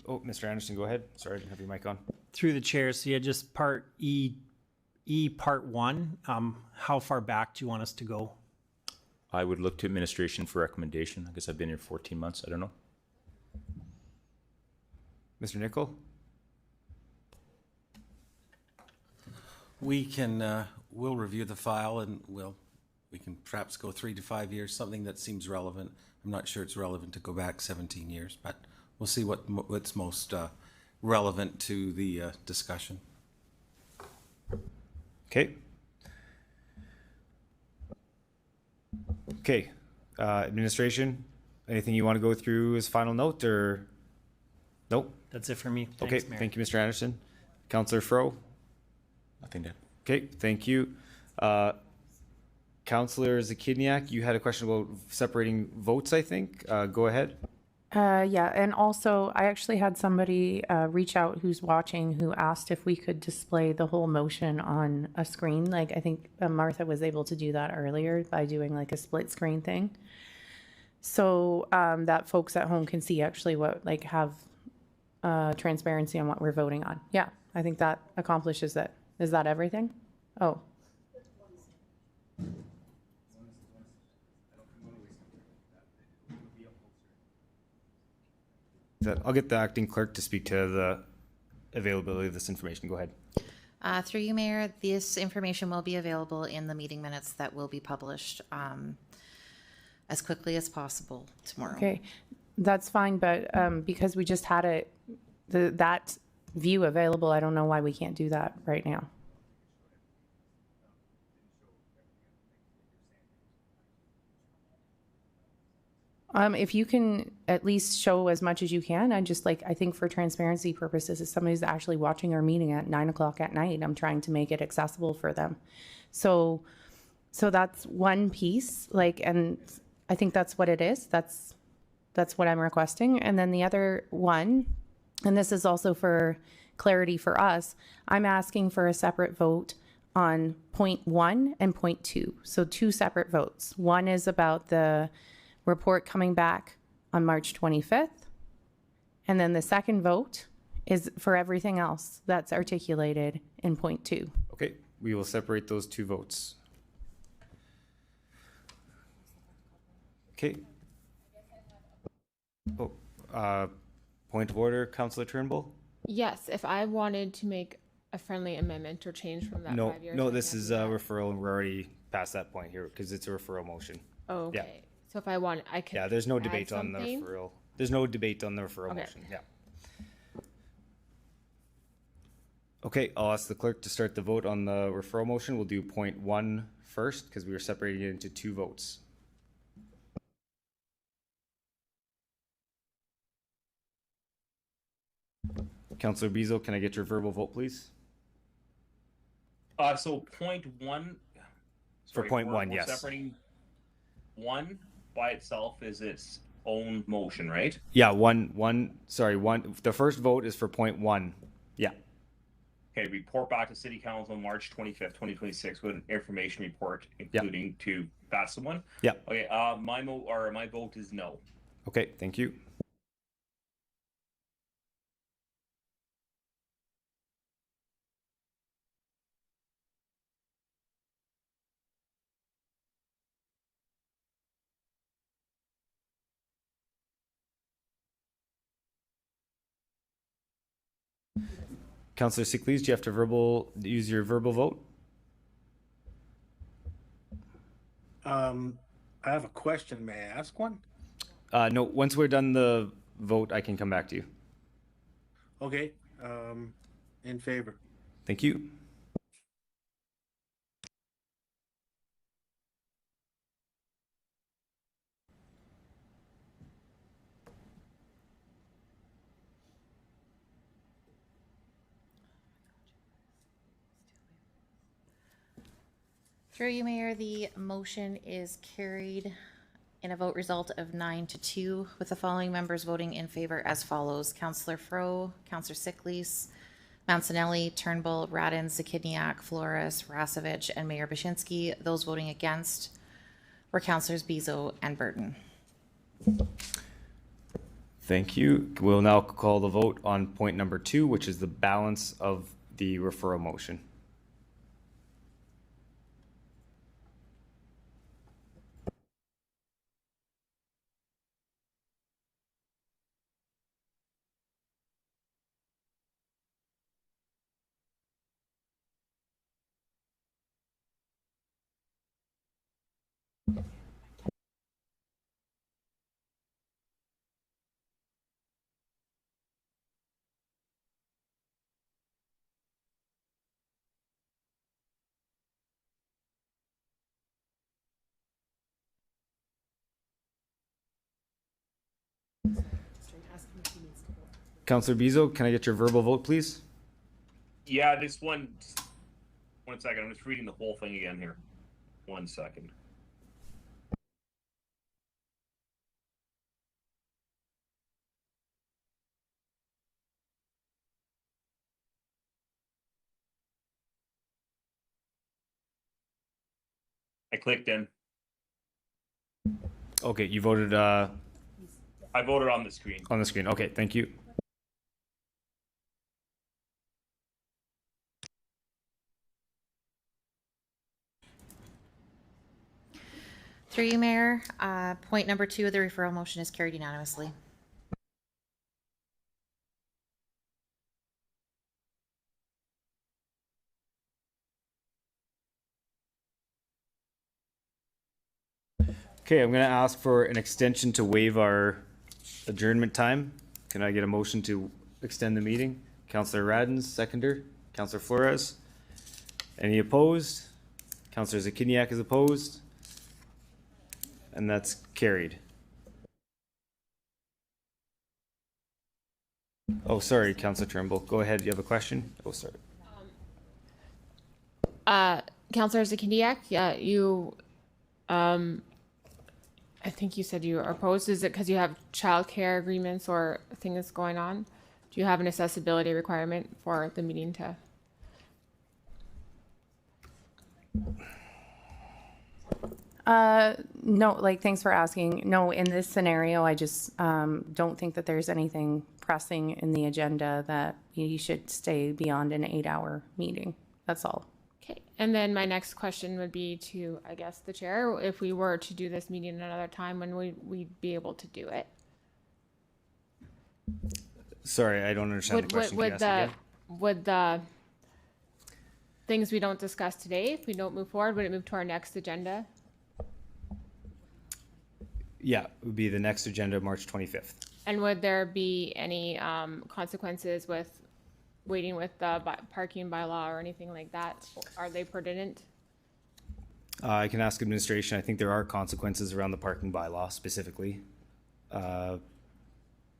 Oh, Mr. Anderson, go ahead. Sorry, I didn't have your mic on. Through the chair, so yeah, just part E part 1, how far back do you want us to go? I would look to administration for recommendation. I guess I've been here 14 months. I don't know. Mr. Nicol? We can, we'll review the file and we can perhaps go 3 to 5 years, something that seems relevant. I'm not sure it's relevant to go back 17 years, but we'll see what's most relevant to the discussion. Okay. Okay. Administration, anything you want to go through as final note or? Nope. That's it for me. Okay, Thanks, Mayor. thank you, Mr. Anderson. Councillor Fro? Nothing to add. Okay, thank you. Councillor Zakidniak, you had a question about separating votes, I think. Go ahead. Yeah, and also I actually had somebody reach out who's watching who asked if we could display the whole motion on a screen. Like I think Martha was able to do that earlier by doing like a split screen thing. So that folks at home can see actually what like have transparency on what we're voting on. Yeah, I think that accomplishes it. Is that everything? Oh. I'll get the acting clerk to speak to the availability of this information. Go ahead. Through you, Mayor, this information will be available in the meeting minutes that will be published as quickly as possible tomorrow. Okay, that's fine, but because we just had it, that view available, I don't know why we can't do that right now. If you can at least show as much as you can, I think for transparency purposes, if somebody's actually watching our meeting at 9 o'clock at night, I'm trying to make it accessible for them. So that's one piece, and I think that's what it is. That's what I'm requesting. And then the other one, and this is also for clarity for us, I'm asking for a separate vote on point 1 and point 2. So 2 separate votes. One is about the report coming back on March 25th. And then the second vote is for everything else that's articulated in point 2. Okay, we will separate those 2 votes. Okay. Oh, point of order, Councillor Turnbull? Yes, if I wanted to make a friendly amendment or change from that No, 5 years. no, this is a referral and we're already past that point here because it's a referral motion. Oh, okay. Yeah. So if I want, I can. Yeah, there's no add debate on the something? referral. There's no debate on the referral Okay. motion. Yeah. Okay, I'll ask the clerk to start the vote on the referral motion. We'll do point 1 first because we were separating it into 2 votes. Councillor Beazle, can I get your verbal vote, please? So point 1. For point 1, yes. Separating 1 by itself is its own motion, right? Yeah, one. The first vote is for point 1. Yeah. Okay, report back to City Council on March 25th, 2026 with an information report, including to, that's the one? Yeah. Okay, my vote is no. Okay, thank you. Councillor Sickley, do you have to use your verbal vote? I have a question. May I ask one? No, once we're done the vote, I can come back to you. Okay. In favor. Thank you. Through you, Mayor, the motion is carried in a vote result of 9-2, with the following members voting in favor as follows: Councillor Fro, Councillor Sickleys, Mancinelli, Turnbull, Radin, Zakidniak, Flores, Rasevich, and Mayor Bashinsky. Those voting against were Councillors Bezo and Burton. Thank you. We'll now call the vote on point number 2, which is the balance of the referral motion. Councillor Bezo, can I get your verbal vote, please? Yeah, this one second. I'm just reading the whole thing again here. 1 second. I clicked in. Okay, you voted I voted on the screen. on the screen. Okay, thank you. Through you, Mayor. Point number 2 of the referral motion is carried unanimously. Okay, I'm going to ask for an extension to waive our adjournment time. Can I get a motion to extend the meeting? Councillor Radens, seconder. Councillor Flores. Any opposed? Councillor Zakiniak is opposed. And that's carried. Oh, sorry, Councillor Turnbull. Go ahead. You have a question? Oh, sorry. Councillor Zakiniak, yeah, you, I think you said you are opposed. Is it because you have childcare agreements or things going on? Do you have an accessibility requirement for the meeting to? No, like, thanks for asking. No, in this scenario, I just don't think that there's anything pressing in the agenda that you should stay beyond an 8-hour meeting. That's all. Okay, and then my next question would be to, I guess, the chair. If we were to do this meeting another time, when we'd be able to do it? Sorry, I don't understand the question. Would the things we don't discuss today, if we don't move forward, would it move to our next agenda? Yeah, it would be the next agenda, March 25th. And would there be any consequences with waiting with the parking bylaw or anything like that? Are they pertinent? I can ask administration. I think there are consequences around the parking bylaw specifically.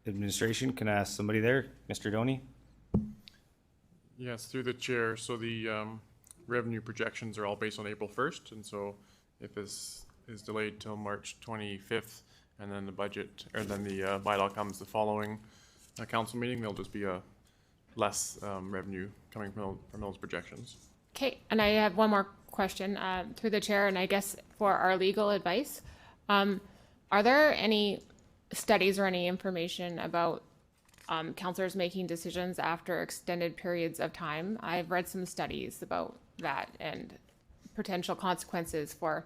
Administration, can I ask somebody there? Mr. Doney? Yes, through the chair. So the revenue projections are all based on April 1st. And so if this is delayed till March 25th, and then the budget, or then the bylaw comes the following council meeting, there'll just be a less revenue coming from those projections. Okay, and I have one more question through the chair, and I guess for our legal advice. Are there any studies or any information about councillors making decisions after extended periods of time? I've read some studies about that and potential consequences for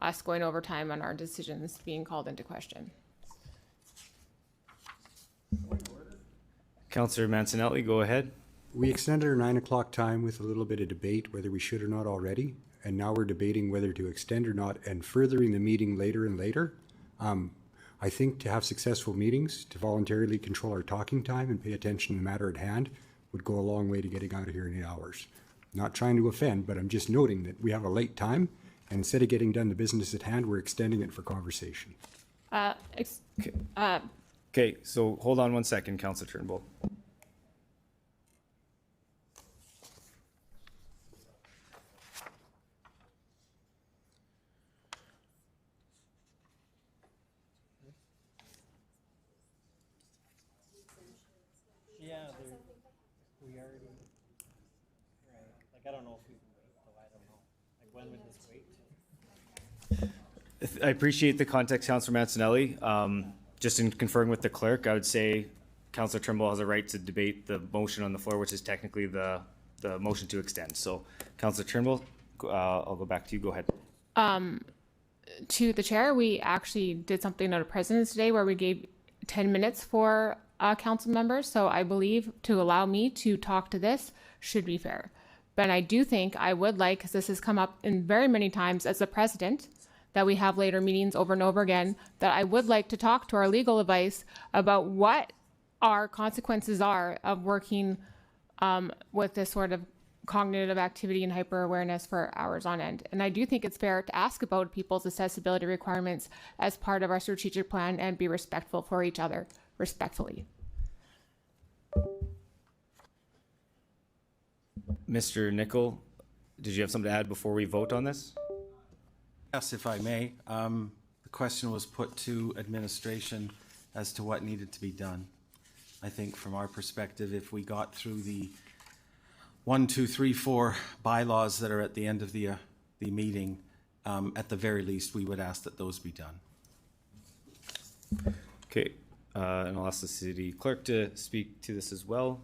us going over time on our decisions being called into question. Councillor Mancinelli, go ahead. We extended our 9 o'clock time with a little bit of debate whether we should or not already, and now we're debating whether to extend or not and furthering the meeting later and later. I think to have successful meetings, to voluntarily control our talking time and pay attention to the matter at hand would go a long way to getting out of here in 8 hours. Not trying to offend, but I'm just noting that we have a late time, and instead of getting done the business at hand, we're extending it for conversation. Okay, so hold on 1 second, Councillor Turnbull. Yeah, we already, right, like, I don't know if we can wait, though, I don't know. Like, when would this wait? I appreciate the context, Councillor Mancinelli. Just in conferring with the clerk, I would say Councillor Turnbull has a right to debate the motion on the floor, which is technically the motion to extend. So, Councillor Turnbull, I'll go back to you. Go ahead. To the chair, we actually did something at a President's Day where we gave 10 minutes for council members. So I believe to allow me to talk to this should be fair. But I do think I would like, because this has come up in very many times as a president, that we have later meetings over and over again, that I would like to talk to our legal advice about what our consequences are of working with this sort of cognitive activity and hyper awareness for hours on end. And I do think it's fair to ask about people's accessibility requirements as part of our strategic plan and be respectful for each other, respectfully. Mr. Nickel, did you have something to add before we vote on this? Yes, if I may. The question was put to administration as to what needed to be done. I think from our perspective, if we got through the 1, 2, 3, 4 bylaws that are at the end of the meeting, at the very least, we would ask that those be done. Okay, and I'll ask the city clerk to speak to this as well.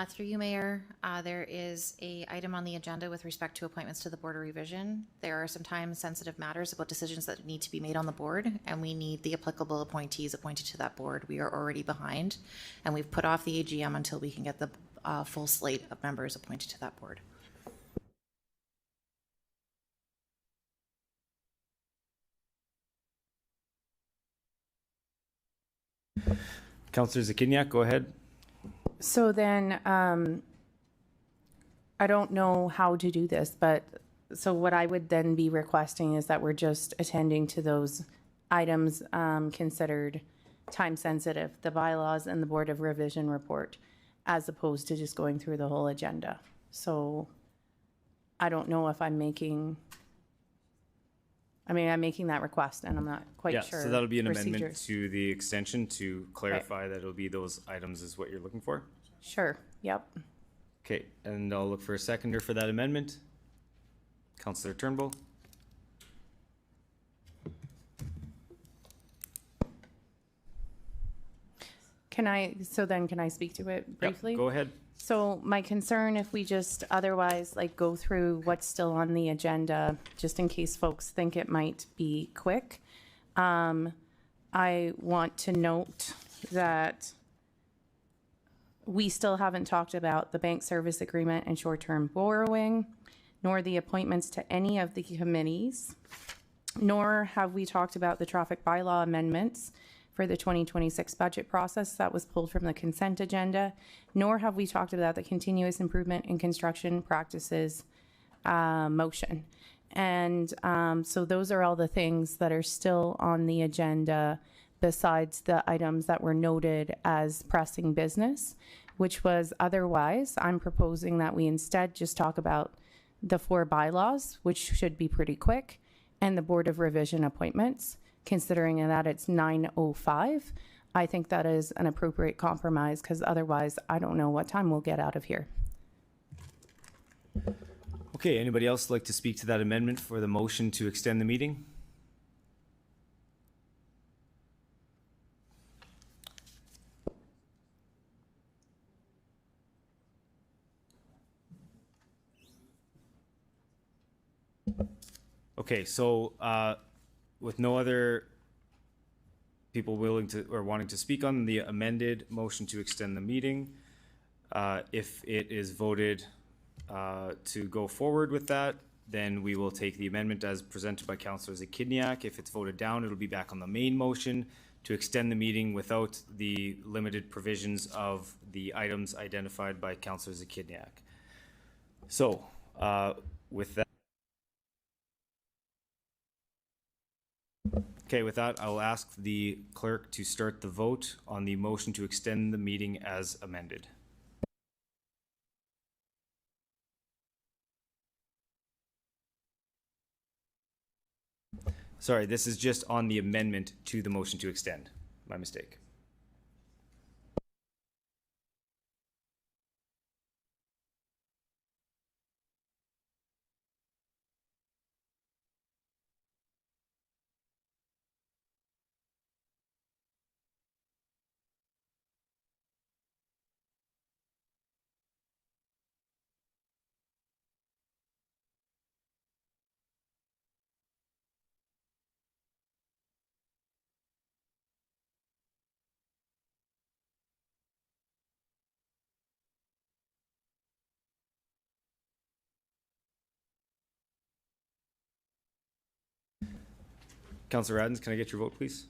Through you, Mayor, there is a item on the agenda with respect to appointments to the Board of Revision. There are sometimes sensitive matters about decisions that need to be made on the board, and we need the applicable appointees appointed to that board. We are already behind, and we've put off the AGM until we can get the full slate of members appointed to that board. Councillor Zakiniak, go ahead. So then, I don't know how to do this, but so what I would then be requesting is that we're just attending to those items considered time sensitive, the bylaws and the Board of Revision report, as opposed to just going through the whole agenda. So I don't know if I'm making that request and I'm not quite sure. So that'll be an amendment procedures. to the extension to clarify that it'll be those items is what you're looking for? Sure, yep. Okay, and I'll look for a seconder for that amendment. Councillor Turnbull. Can I speak to it briefly? Yep, go ahead. So my concern, if we just otherwise like go through what's still on the agenda, just in case folks think it might be quick, I want to note that we still haven't talked about the bank service agreement and short-term borrowing, nor the appointments to any of the committees, nor have we talked about the traffic bylaw amendments for the 2026 budget process that was pulled from the consent agenda, nor have we talked about the continuous improvement in construction practices motion. And so those are all the things that are still on the agenda besides the items that were noted as pressing business, which was otherwise, I'm proposing that we instead just talk about the 4 bylaws, which should be pretty quick, and the Board of Revision appointments. Considering that it's 9:05, I think that is an appropriate compromise because otherwise I don't know what time we'll get out of here. Okay, anybody else like to speak to that amendment for the motion to extend the meeting? Okay, so with no other people willing to or wanting to speak on the amended motion to extend the meeting, if it is voted to go forward with that, then we will take the amendment as presented by Councillor Zakiniak. If it's voted down, it'll be back on the main motion to extend the meeting without the limited provisions of the items identified by Councillor Zakiniak. So with that, okay, with that, I will ask the clerk to start the vote on the motion to extend the meeting as amended. Sorry, this is just on the amendment to the motion to extend. My mistake. Councillor Adams, can I get your vote, please?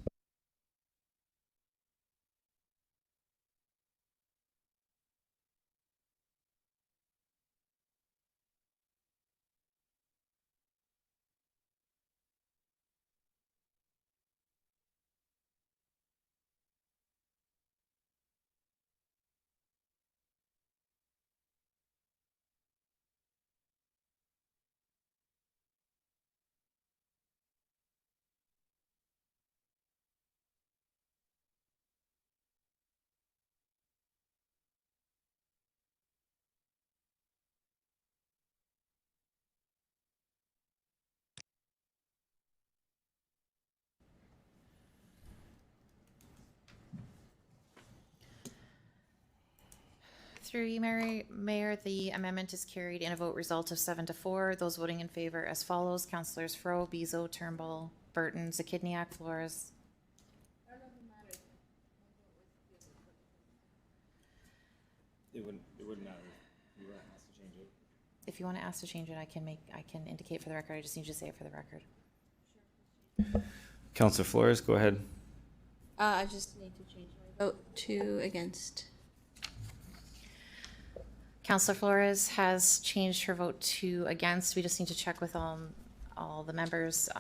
Through you, Mayor, the amendment is carried in a vote result of 7-4. Those voting in favor as follows: Councillors Fro, Bezo, Turnbull, Burton, Zakidniak, Flores. It wouldn't matter. You weren't asked to change it. If you want to ask to change it, I can indicate for the record. I just need you to say it for the record. Councillor Flores, go ahead. I just need to change my vote to against. Councillor Flores has changed her vote to against. We just need to check with all the members.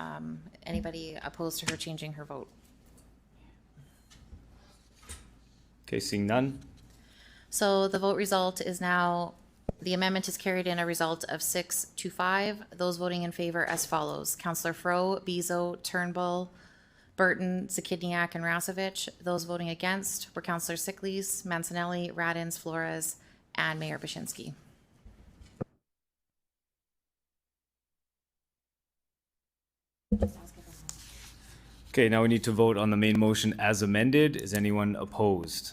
Anybody opposed to her changing her vote? Okay, seeing none. So the vote result is now, the amendment is carried in a result of 6-5. Those voting in favor as follows: Councillor Fro, Bezo, Turnbull, Burton, Zakidniak, and Rasevich. Those voting against were Councillor Sickleys, Mancinelli, Radins, Flores, and Mayor Bashinsky. Okay, now we need to vote on the main motion as amended. Is anyone opposed?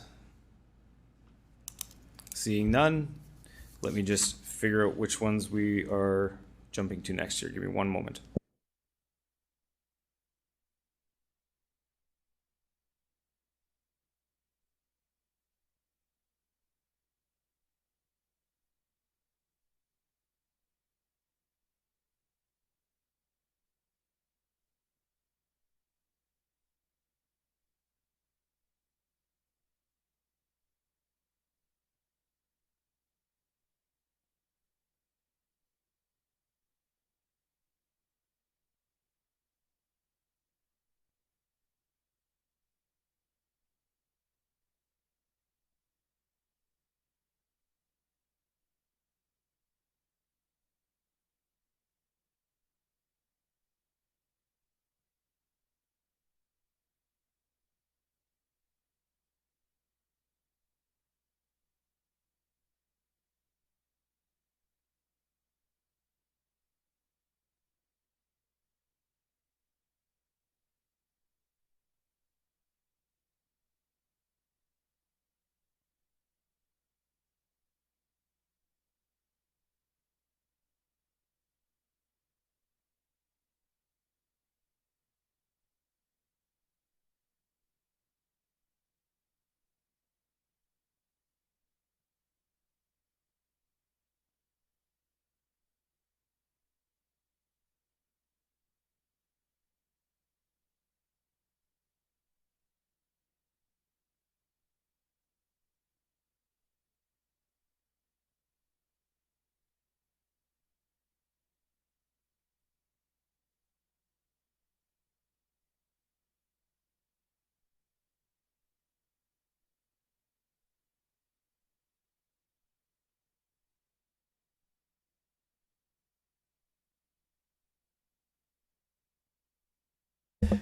Seeing none, let me just figure out which ones we are jumping to next year. Give me one moment.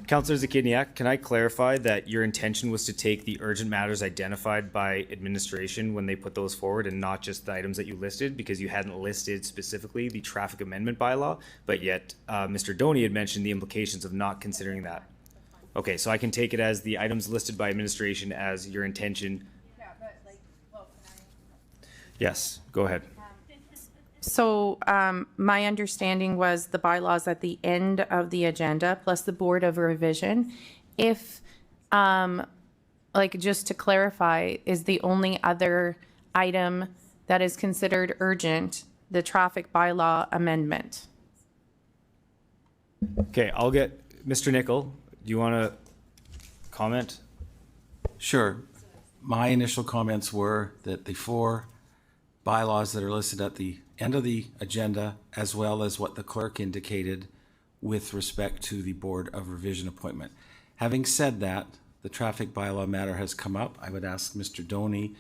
Councillor Zakidniak, can I clarify that your intention was to take the urgent matters identified by administration when they put those forward and not just the items that you listed, because you hadn't listed specifically the traffic amendment bylaw, but yet Mr. Doney had mentioned the implications of not considering that. Okay, so I can take it as the items listed by administration as your intention. Yeah, but like, well, can I? Yes, go ahead. So my understanding was the bylaws at the end of the agenda plus the Board of Revision. If, like, just to clarify, is the only other item that is considered urgent the traffic bylaw amendment? Okay, I'll get Mr. Nickel. Do you want to comment? Sure. My initial comments were that the 4 bylaws that are listed at the end of the agenda, as well as what the clerk indicated with respect to the Board of Revision appointment. Having said that, the traffic bylaw matter has come up. I would ask Mr. Doney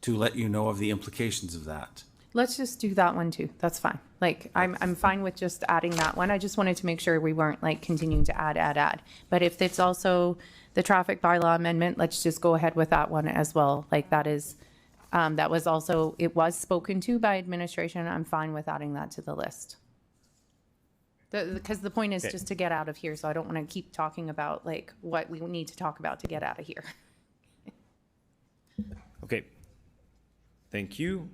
to let you know of the implications of that. Let's just do that one too. That's fine. Like, I'm fine with just adding that one. I just wanted to make sure we weren't like continuing to add. But if it's also the traffic bylaw amendment, let's just go ahead with that one as well. Like, that is, that was also, it was spoken to by administration. I'm fine with adding that to the list. Because the point is just to get out of here, so I don't want to keep talking about like what we need to talk about to get out of here. Okay. Thank you.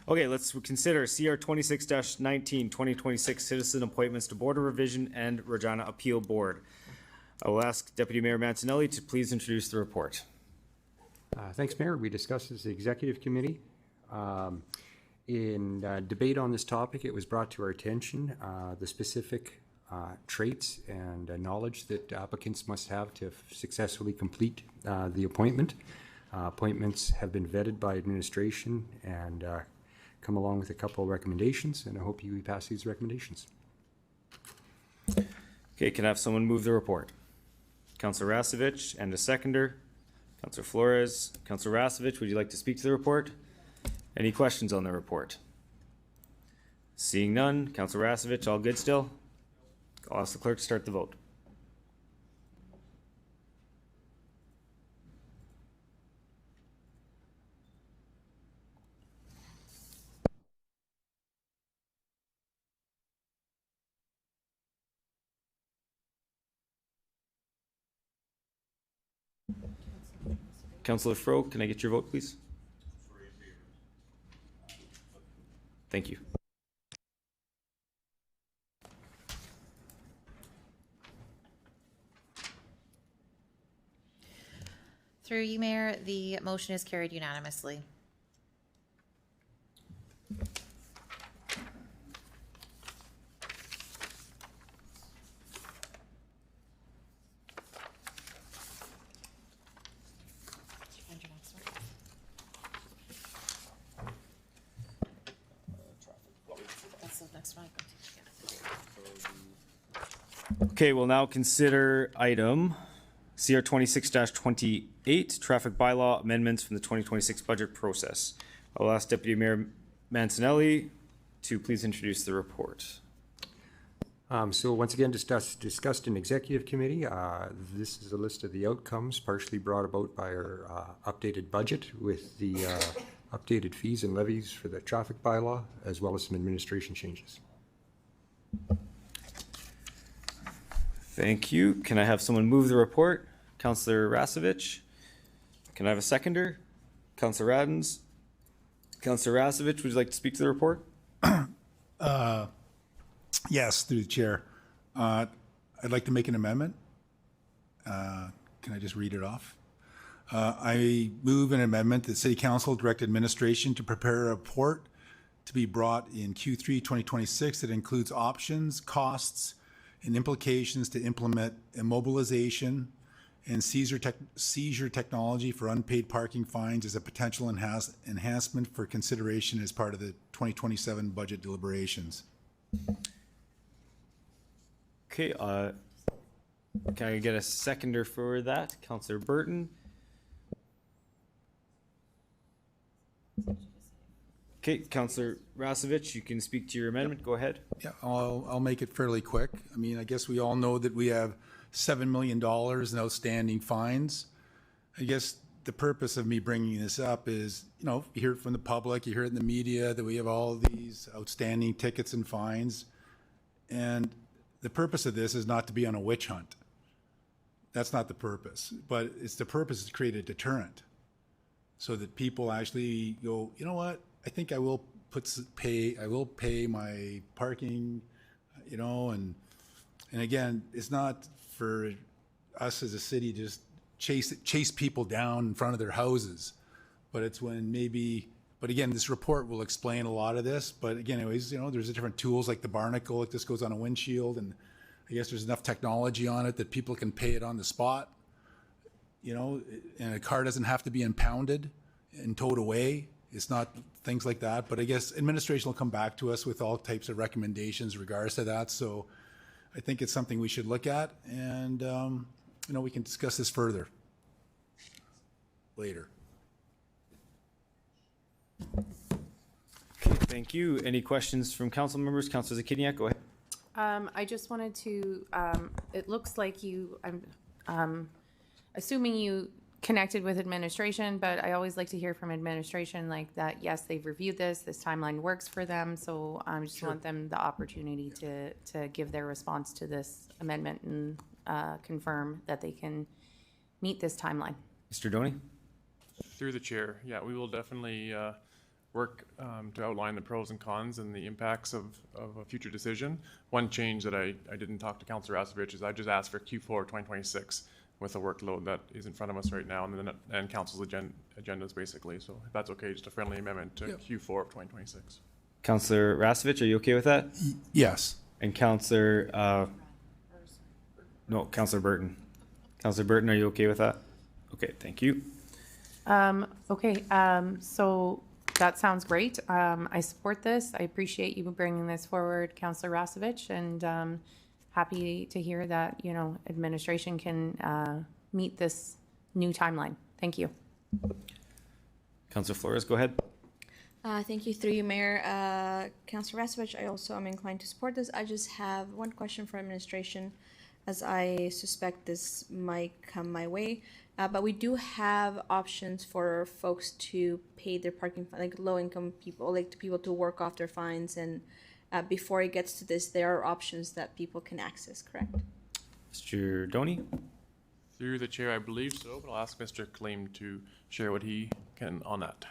Okay, let's consider CR 26-19, 2026 citizen appointments to Board of Revision and Regina Appeal Board. I will ask Deputy Mayor Mancinelli to please introduce the report. Thanks, Mayor. We discussed this as the Executive Committee. In debate on this topic, it was brought to our attention the specific traits and knowledge that applicants must have to successfully complete the appointment. Appointments have been vetted by administration and come along with a couple of recommendations, and I hope you pass these recommendations. Okay, can I have someone move the report? Councillor Rasevich and a seconder. Councillor Flores. Councillor Rasevich, would you like to speak to the report? Any questions on the report? Seeing none. Councillor Rasevich, all good still? I'll ask the clerk to start the vote. Councillor Fro, can I get your vote, please? Thank you. Through you, Mayor, the motion is carried unanimously. That's the next one. Okay, we'll now consider item CR 26-28, traffic bylaw amendments from the 2026 budget process. I'll ask Deputy Mayor Mancinelli to please introduce the report. So once again, discussed in Executive Committee. This is a list of the outcomes partially brought about by our updated budget with the updated fees and levies for the traffic bylaw, as well as some administration changes. Thank you. Can I have someone move the report? Councillor Rasevich. Can I have a seconder? Councillor Radens. Councillor Rasevich, would you like to speak to the report? Yes, through the chair. I'd like to make an amendment. Can I just read it off? I move an amendment that City Council direct administration to prepare a report to be brought in Q3 2026 that includes options, costs, and implications to implement immobilization and seizure technology for unpaid parking fines as a potential enhancement for consideration as part of the 2027 budget deliberations. Okay, can I get a seconder for that? Councillor Burton. Okay, Councillor Rasevich, you can speak to your amendment. Go ahead. Yeah, I'll make it fairly quick. I mean, I guess we all know that we have $7 million in outstanding fines. I guess the purpose of me bringing this up is, you know, you hear it from the public, you hear it in the media that we have all these outstanding tickets and fines. And the purpose of this is not to be on a witch hunt. That's not the purpose. But it's the purpose is to create a deterrent so that people actually go, you know what? I think I will pay my parking, you know, and again, it's not for us as a city to just chase people down in front of their houses, but it's when maybe, but again, this report will explain a lot of this, but again, anyways, you know, there's different tools like the barnacle, like this goes on a windshield, and I guess there's enough technology on it that people can pay it on the spot, you know, and a car doesn't have to be impounded and towed away. It's not things like that, but I guess administration will come back to us with all types of recommendations in regards to that. So I think it's something we should look at, and you know, we can discuss this further later. Okay, thank you. Any questions from council members? Councillor Zakiniak, go ahead. I just wanted to, it looks like you, I'm assuming you connected with administration, but I always like to hear from administration like that, yes, they've reviewed this timeline works for them, so I just want them the opportunity to give their response to this amendment and confirm that they can meet this timeline. Mr. Donny? Through the chair, yeah, we will definitely work to outline the pros and cons and the impacts of a future decision. One change that I didn't talk to Councillor Rasevich is I just asked for Q4 2026 with the workload that is in front of us right now and Council's agendas basically. So if that's okay, just a friendly amendment to Q4 of 2026. Councillor Rasevich, are you okay with that? Yes. And Councillor, no, Councillor Burton. Councillor Burton, are you okay with that? Okay, thank you. Okay, so that sounds great. I support this. I appreciate you bringing this forward, Councillor Rasevich, and happy to hear that, you know, administration can meet this new timeline. Thank you. Councillor Flores, go ahead. Thank you, through you, Mayor. Councillor Rasevich, I also am inclined to support this. I just have one question for administration, as I suspect this might come my way. But we do have options for folks to pay their parking, like low-income people, like people to work off their fines. And before it gets to this, there are options that people can access, correct? Mr. Donny? Through the chair, I believe so, but I'll ask Mr. Claim to share what he can on that.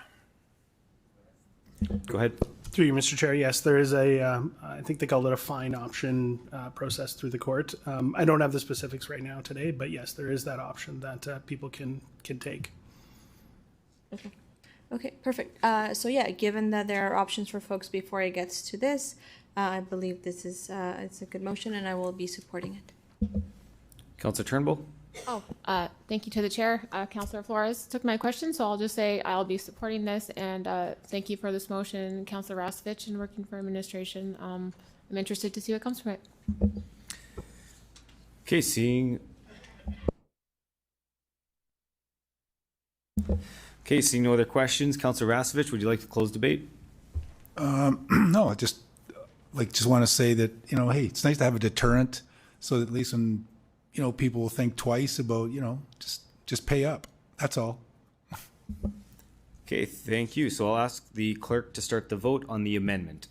Go ahead. Through you, Mr. Chair, yes, there is a, I think they call it a fine option process through the court. I don't have the specifics right now today, but yes, there is that option that people can take. Okay. Okay, perfect. So yeah, given that there are options for folks before it gets to this, I believe this is it's a good motion, and I will be supporting it. Councillor Turnbull? Oh, thank you to the chair. Councillor Flores took my question, so I'll just say I'll be supporting this, and thank you for this motion, Councillor Rasevich, and working for administration. I'm interested to see what comes from it. Okay, seeing no other questions, Councillor Rasevich, would you like to close debate? No, I just want to say that, you know, hey, it's nice to have a deterrent, so that at least when, you know, people will think twice about, you know, just pay up. That's all. Okay, thank you. So I'll ask the clerk to start the vote on the amendment.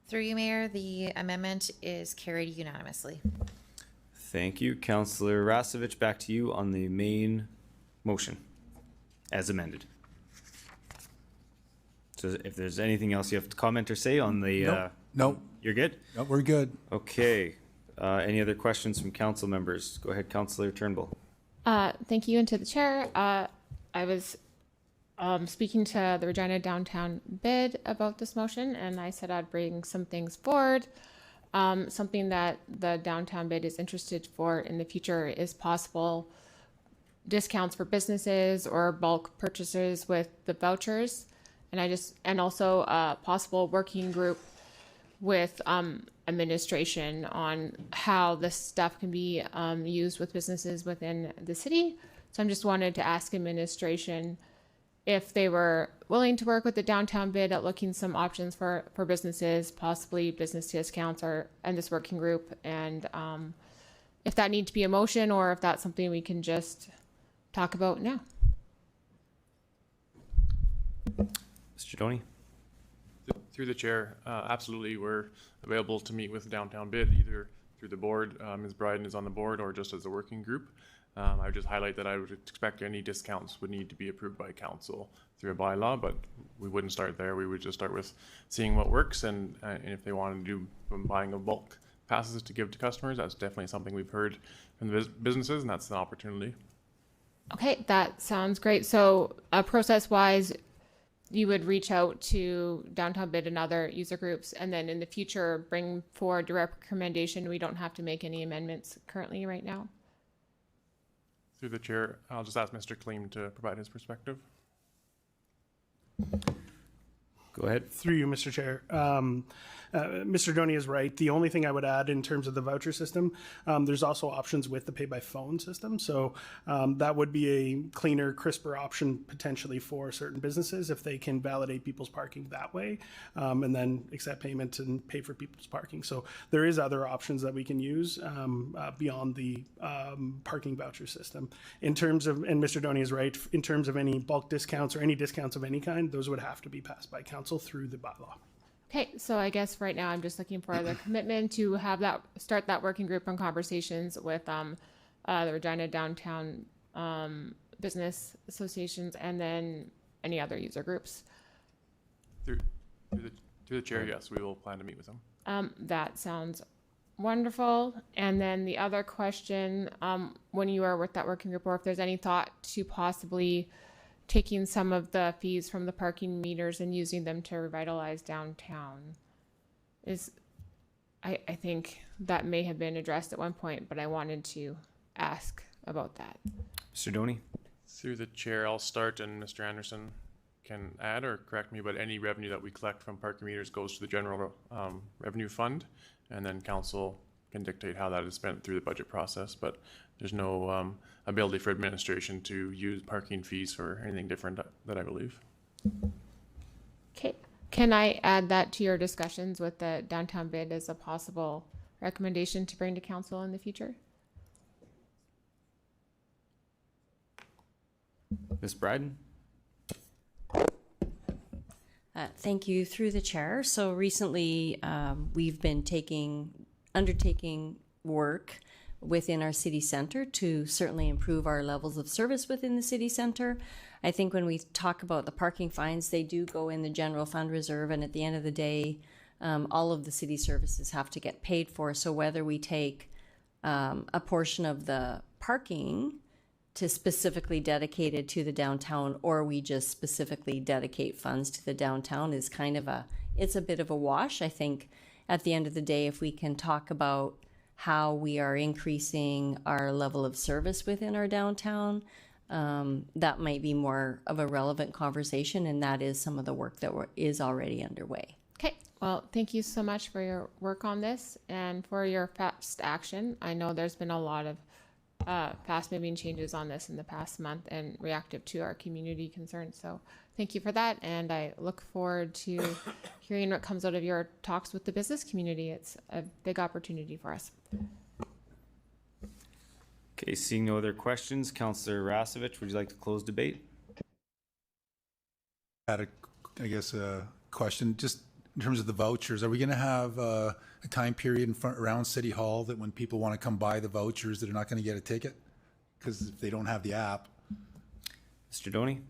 Through you, Mayor, the amendment is carried unanimously. Thank you. Councillor Rasevich, back to you on the main motion as amended. So if there's anything else you have to comment or say on the... No. You're good? No, we're good. Okay. Any other questions from council members? Go ahead, Councillor Turnbull. Thank you, and to the chair. I was speaking to the Regina downtown bid about this motion, and I said I'd bring some things forward. Something that the downtown bid is interested for in the future is possible discounts for businesses or bulk purchases with the vouchers, and also a possible working group with administration on how this stuff can be used with businesses within the city. So I'm just wanted to ask administration if they were willing to work with the downtown bid at looking some options for businesses, possibly business discounts and this working group, and if that need to be a motion or if that's something we can just talk about now. Mr. Donny? Through the chair, absolutely, we're available to meet with downtown bid either through the board, Ms. Bryden is on the board, or just as a working group. I would just highlight that I would expect any discounts would need to be approved by council through a bylaw, but we wouldn't start there. We would just start with seeing what works, and if they wanted to do buying of bulk passes to give to customers, that's definitely something we've heard from the businesses, and that's an opportunity. Okay, that sounds great. So process-wise, you would reach out to downtown bid and other user groups, and then in the future bring forward a recommendation. We don't have to make any amendments currently right now. Through the chair, I'll just ask Mr. Kleem to provide his perspective. Go Go ahead. Through you, Mr. Chair. Mr. Doney is right. The only thing I would add in terms of the voucher system, there's also options with the pay by phone system. So that would be a cleaner, crisper option potentially for certain businesses if they can validate people's parking that way and then accept payment and pay for people's parking. So there is other options that we can use beyond the parking voucher system. In terms of, and Mr. Doney is right, in terms of any bulk discounts or any discounts of any kind, those would have to be passed by council through the bylaw. Okay, so I guess right now I'm just looking for the commitment to have that, start that working group on conversations with the Regina downtown business associations and then any other user groups. Through the chair, yes, we will plan to meet with them. That sounds wonderful. And then the other question, when you are with that working group, or if there's any thought to possibly taking some of the fees from the parking meters and using them to revitalize downtown, is I think that may have been addressed at one point, but I wanted to ask about that. Mr. Doney? Through the chair, I'll start and Mr. Anderson can add or correct me, but any revenue that we collect from parking meters goes to the general revenue fund, and then council can dictate how that is spent through the budget process, but there's no ability for administration to use parking fees for anything different that I believe. Okay. Can I add that to your discussions with the downtown bid as a possible recommendation to bring to council in the future? Ms. Bryden? Thank you. Through the chair. So recently we've been undertaking work within our city center to certainly improve our levels of service within the city center. I think when we talk about the parking fines, they do go in the general fund reserve, and at the end of the day, all of the city services have to get paid for. So whether we take a portion of the parking to specifically dedicate it to the downtown, or we just specifically dedicate funds to the downtown, is kind of it's a bit of a wash. I think at the end of the day, if we can talk about how we are increasing our level of service within our downtown, that might be more of a relevant conversation, and that is some of the work that is already underway. Okay, well, thank you so much for your work on this and for your fast action. I know there's been a lot of fast-moving changes on this in the past month and reactive to our community concerns. So thank you for that, and I look forward to hearing what comes out of your talks with the business community. It's a big opportunity for us. Okay, seeing no other questions, Councillor Rasevich, would you like to close debate? I had a question just in terms of the vouchers. Are we going to have a time period around City Hall that when people want to come buy the vouchers, that they're not going to get a ticket because if they don't have the app? Mr. Doney?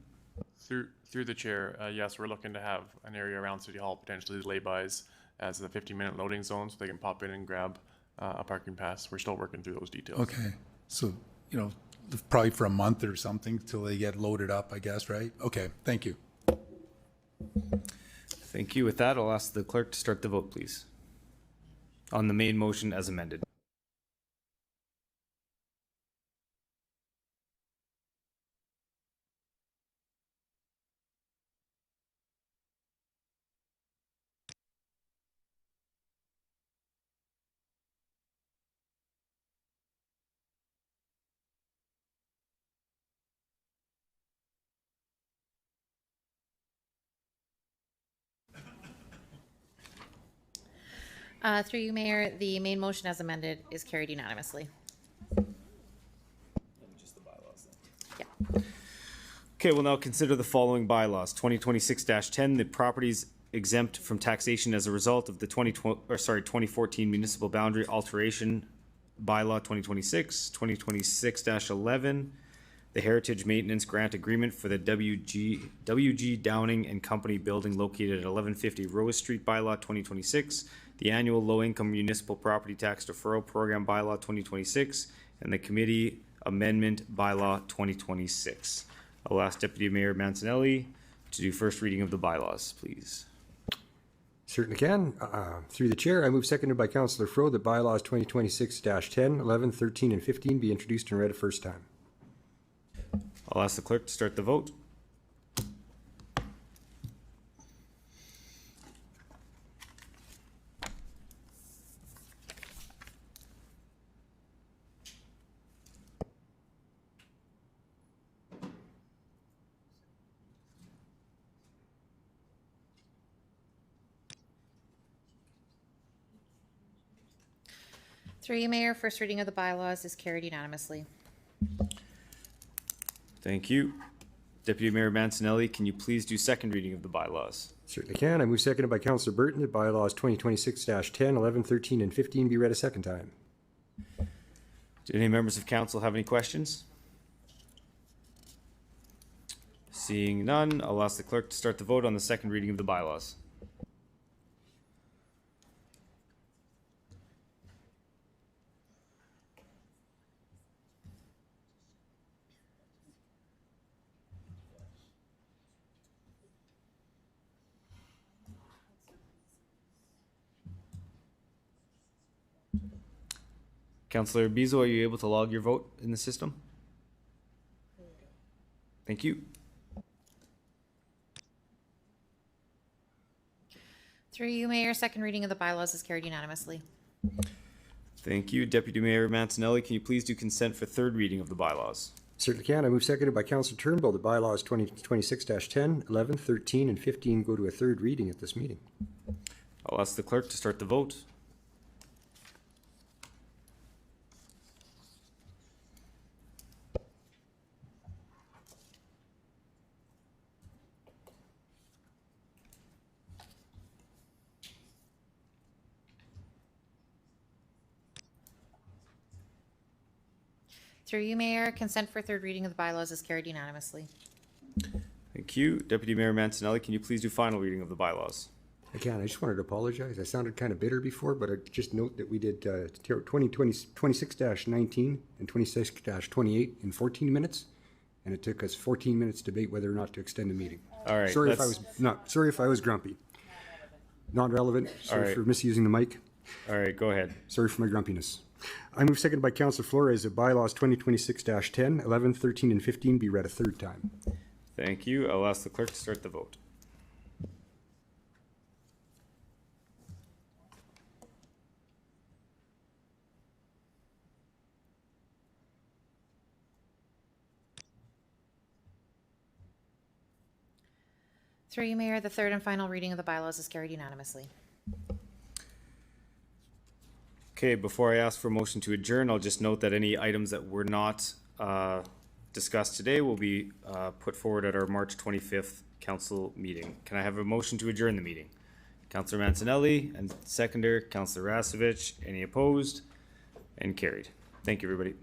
Through the chair, yes, we're looking to have an area around City Hall, potentially lay-bys as the 15-minute loading zone, so they can pop in and grab a parking pass. We're still working through those details. Okay, so probably for a month or something till they get loaded up, I guess, right? Okay, thank you. Thank you. With that, I'll ask the clerk to start the vote, please, on the main motion as amended. Through you, Mayor, the main motion as amended is carried unanimously. Okay, we'll now consider the following bylaws. 2026-10, the properties exempt from taxation as a result of the 2014 municipal boundary alteration bylaw 2026. 2026-11, the heritage maintenance grant agreement for the WG Downing and Company building located at 1150 Rose Street bylaw 2026. The annual low-income municipal property tax deferral program bylaw 2026, and the committee amendment bylaw 2026. I'll ask Deputy Mayor Mancinelli to do first reading of the bylaws, please. Certainly can. Through the chair, I move seconded by Councillor Fro that bylaws 2026-10, 11, 13, and 15 be introduced and read a first time. I'll ask the clerk to start the vote. Through you, Mayor, first reading of the bylaws is carried unanimously. Thank you. Deputy Mayor Mancinelli, can you please do second reading of the bylaws? Certainly can. I move seconded by Councillor Burton that bylaws 2026-10, 11, 13, and 15 be read a second time. Do any members of council have any questions? Seeing none, I'll ask the clerk to start the vote on the second reading of the bylaws. Councillor Bezo, are you able to log your vote in the system? Thank you. Through you, Mayor, second reading of the bylaws is carried unanimously. Thank you. Deputy Mayor Mancinelli, can you please do consent for third reading of the bylaws? Certainly can. I move seconded by Councillor Turnbull that bylaws 2026-10, 11, 13, and 15 go to a third reading at this meeting. I'll ask the clerk to start the vote. Through you, Mayor, consent for third reading of the bylaws is carried unanimously. Thank you. Deputy Mayor Mancinelli, can you please do final reading of the bylaws? I can. I just wanted to apologize. I sounded kind of bitter before, but I just note that we did 26-19 and 26-28 in 14 minutes, and it took us 14 minutes to debate whether or not to extend the meeting. All right. Sorry if I was grumpy. Not relevant. Sorry for misusing the mic. All right, go ahead. Sorry for my grumpiness. I move seconded by Councillor Flores that bylaws 2026-10, 11, 13, and 15 be read a third time. Thank you. I'll ask the clerk to start the vote. Through you, Mayor, the third and final reading of the bylaws is carried unanimously. Okay, before I ask for a motion to adjourn, I'll just note that any items that were not discussed today will be put forward at our March 25th council meeting. Can I have a motion to adjourn the meeting? Councillor Mancinelli and seconder, Councillor Rasevich. Any opposed? And carried. Thank you, everybody.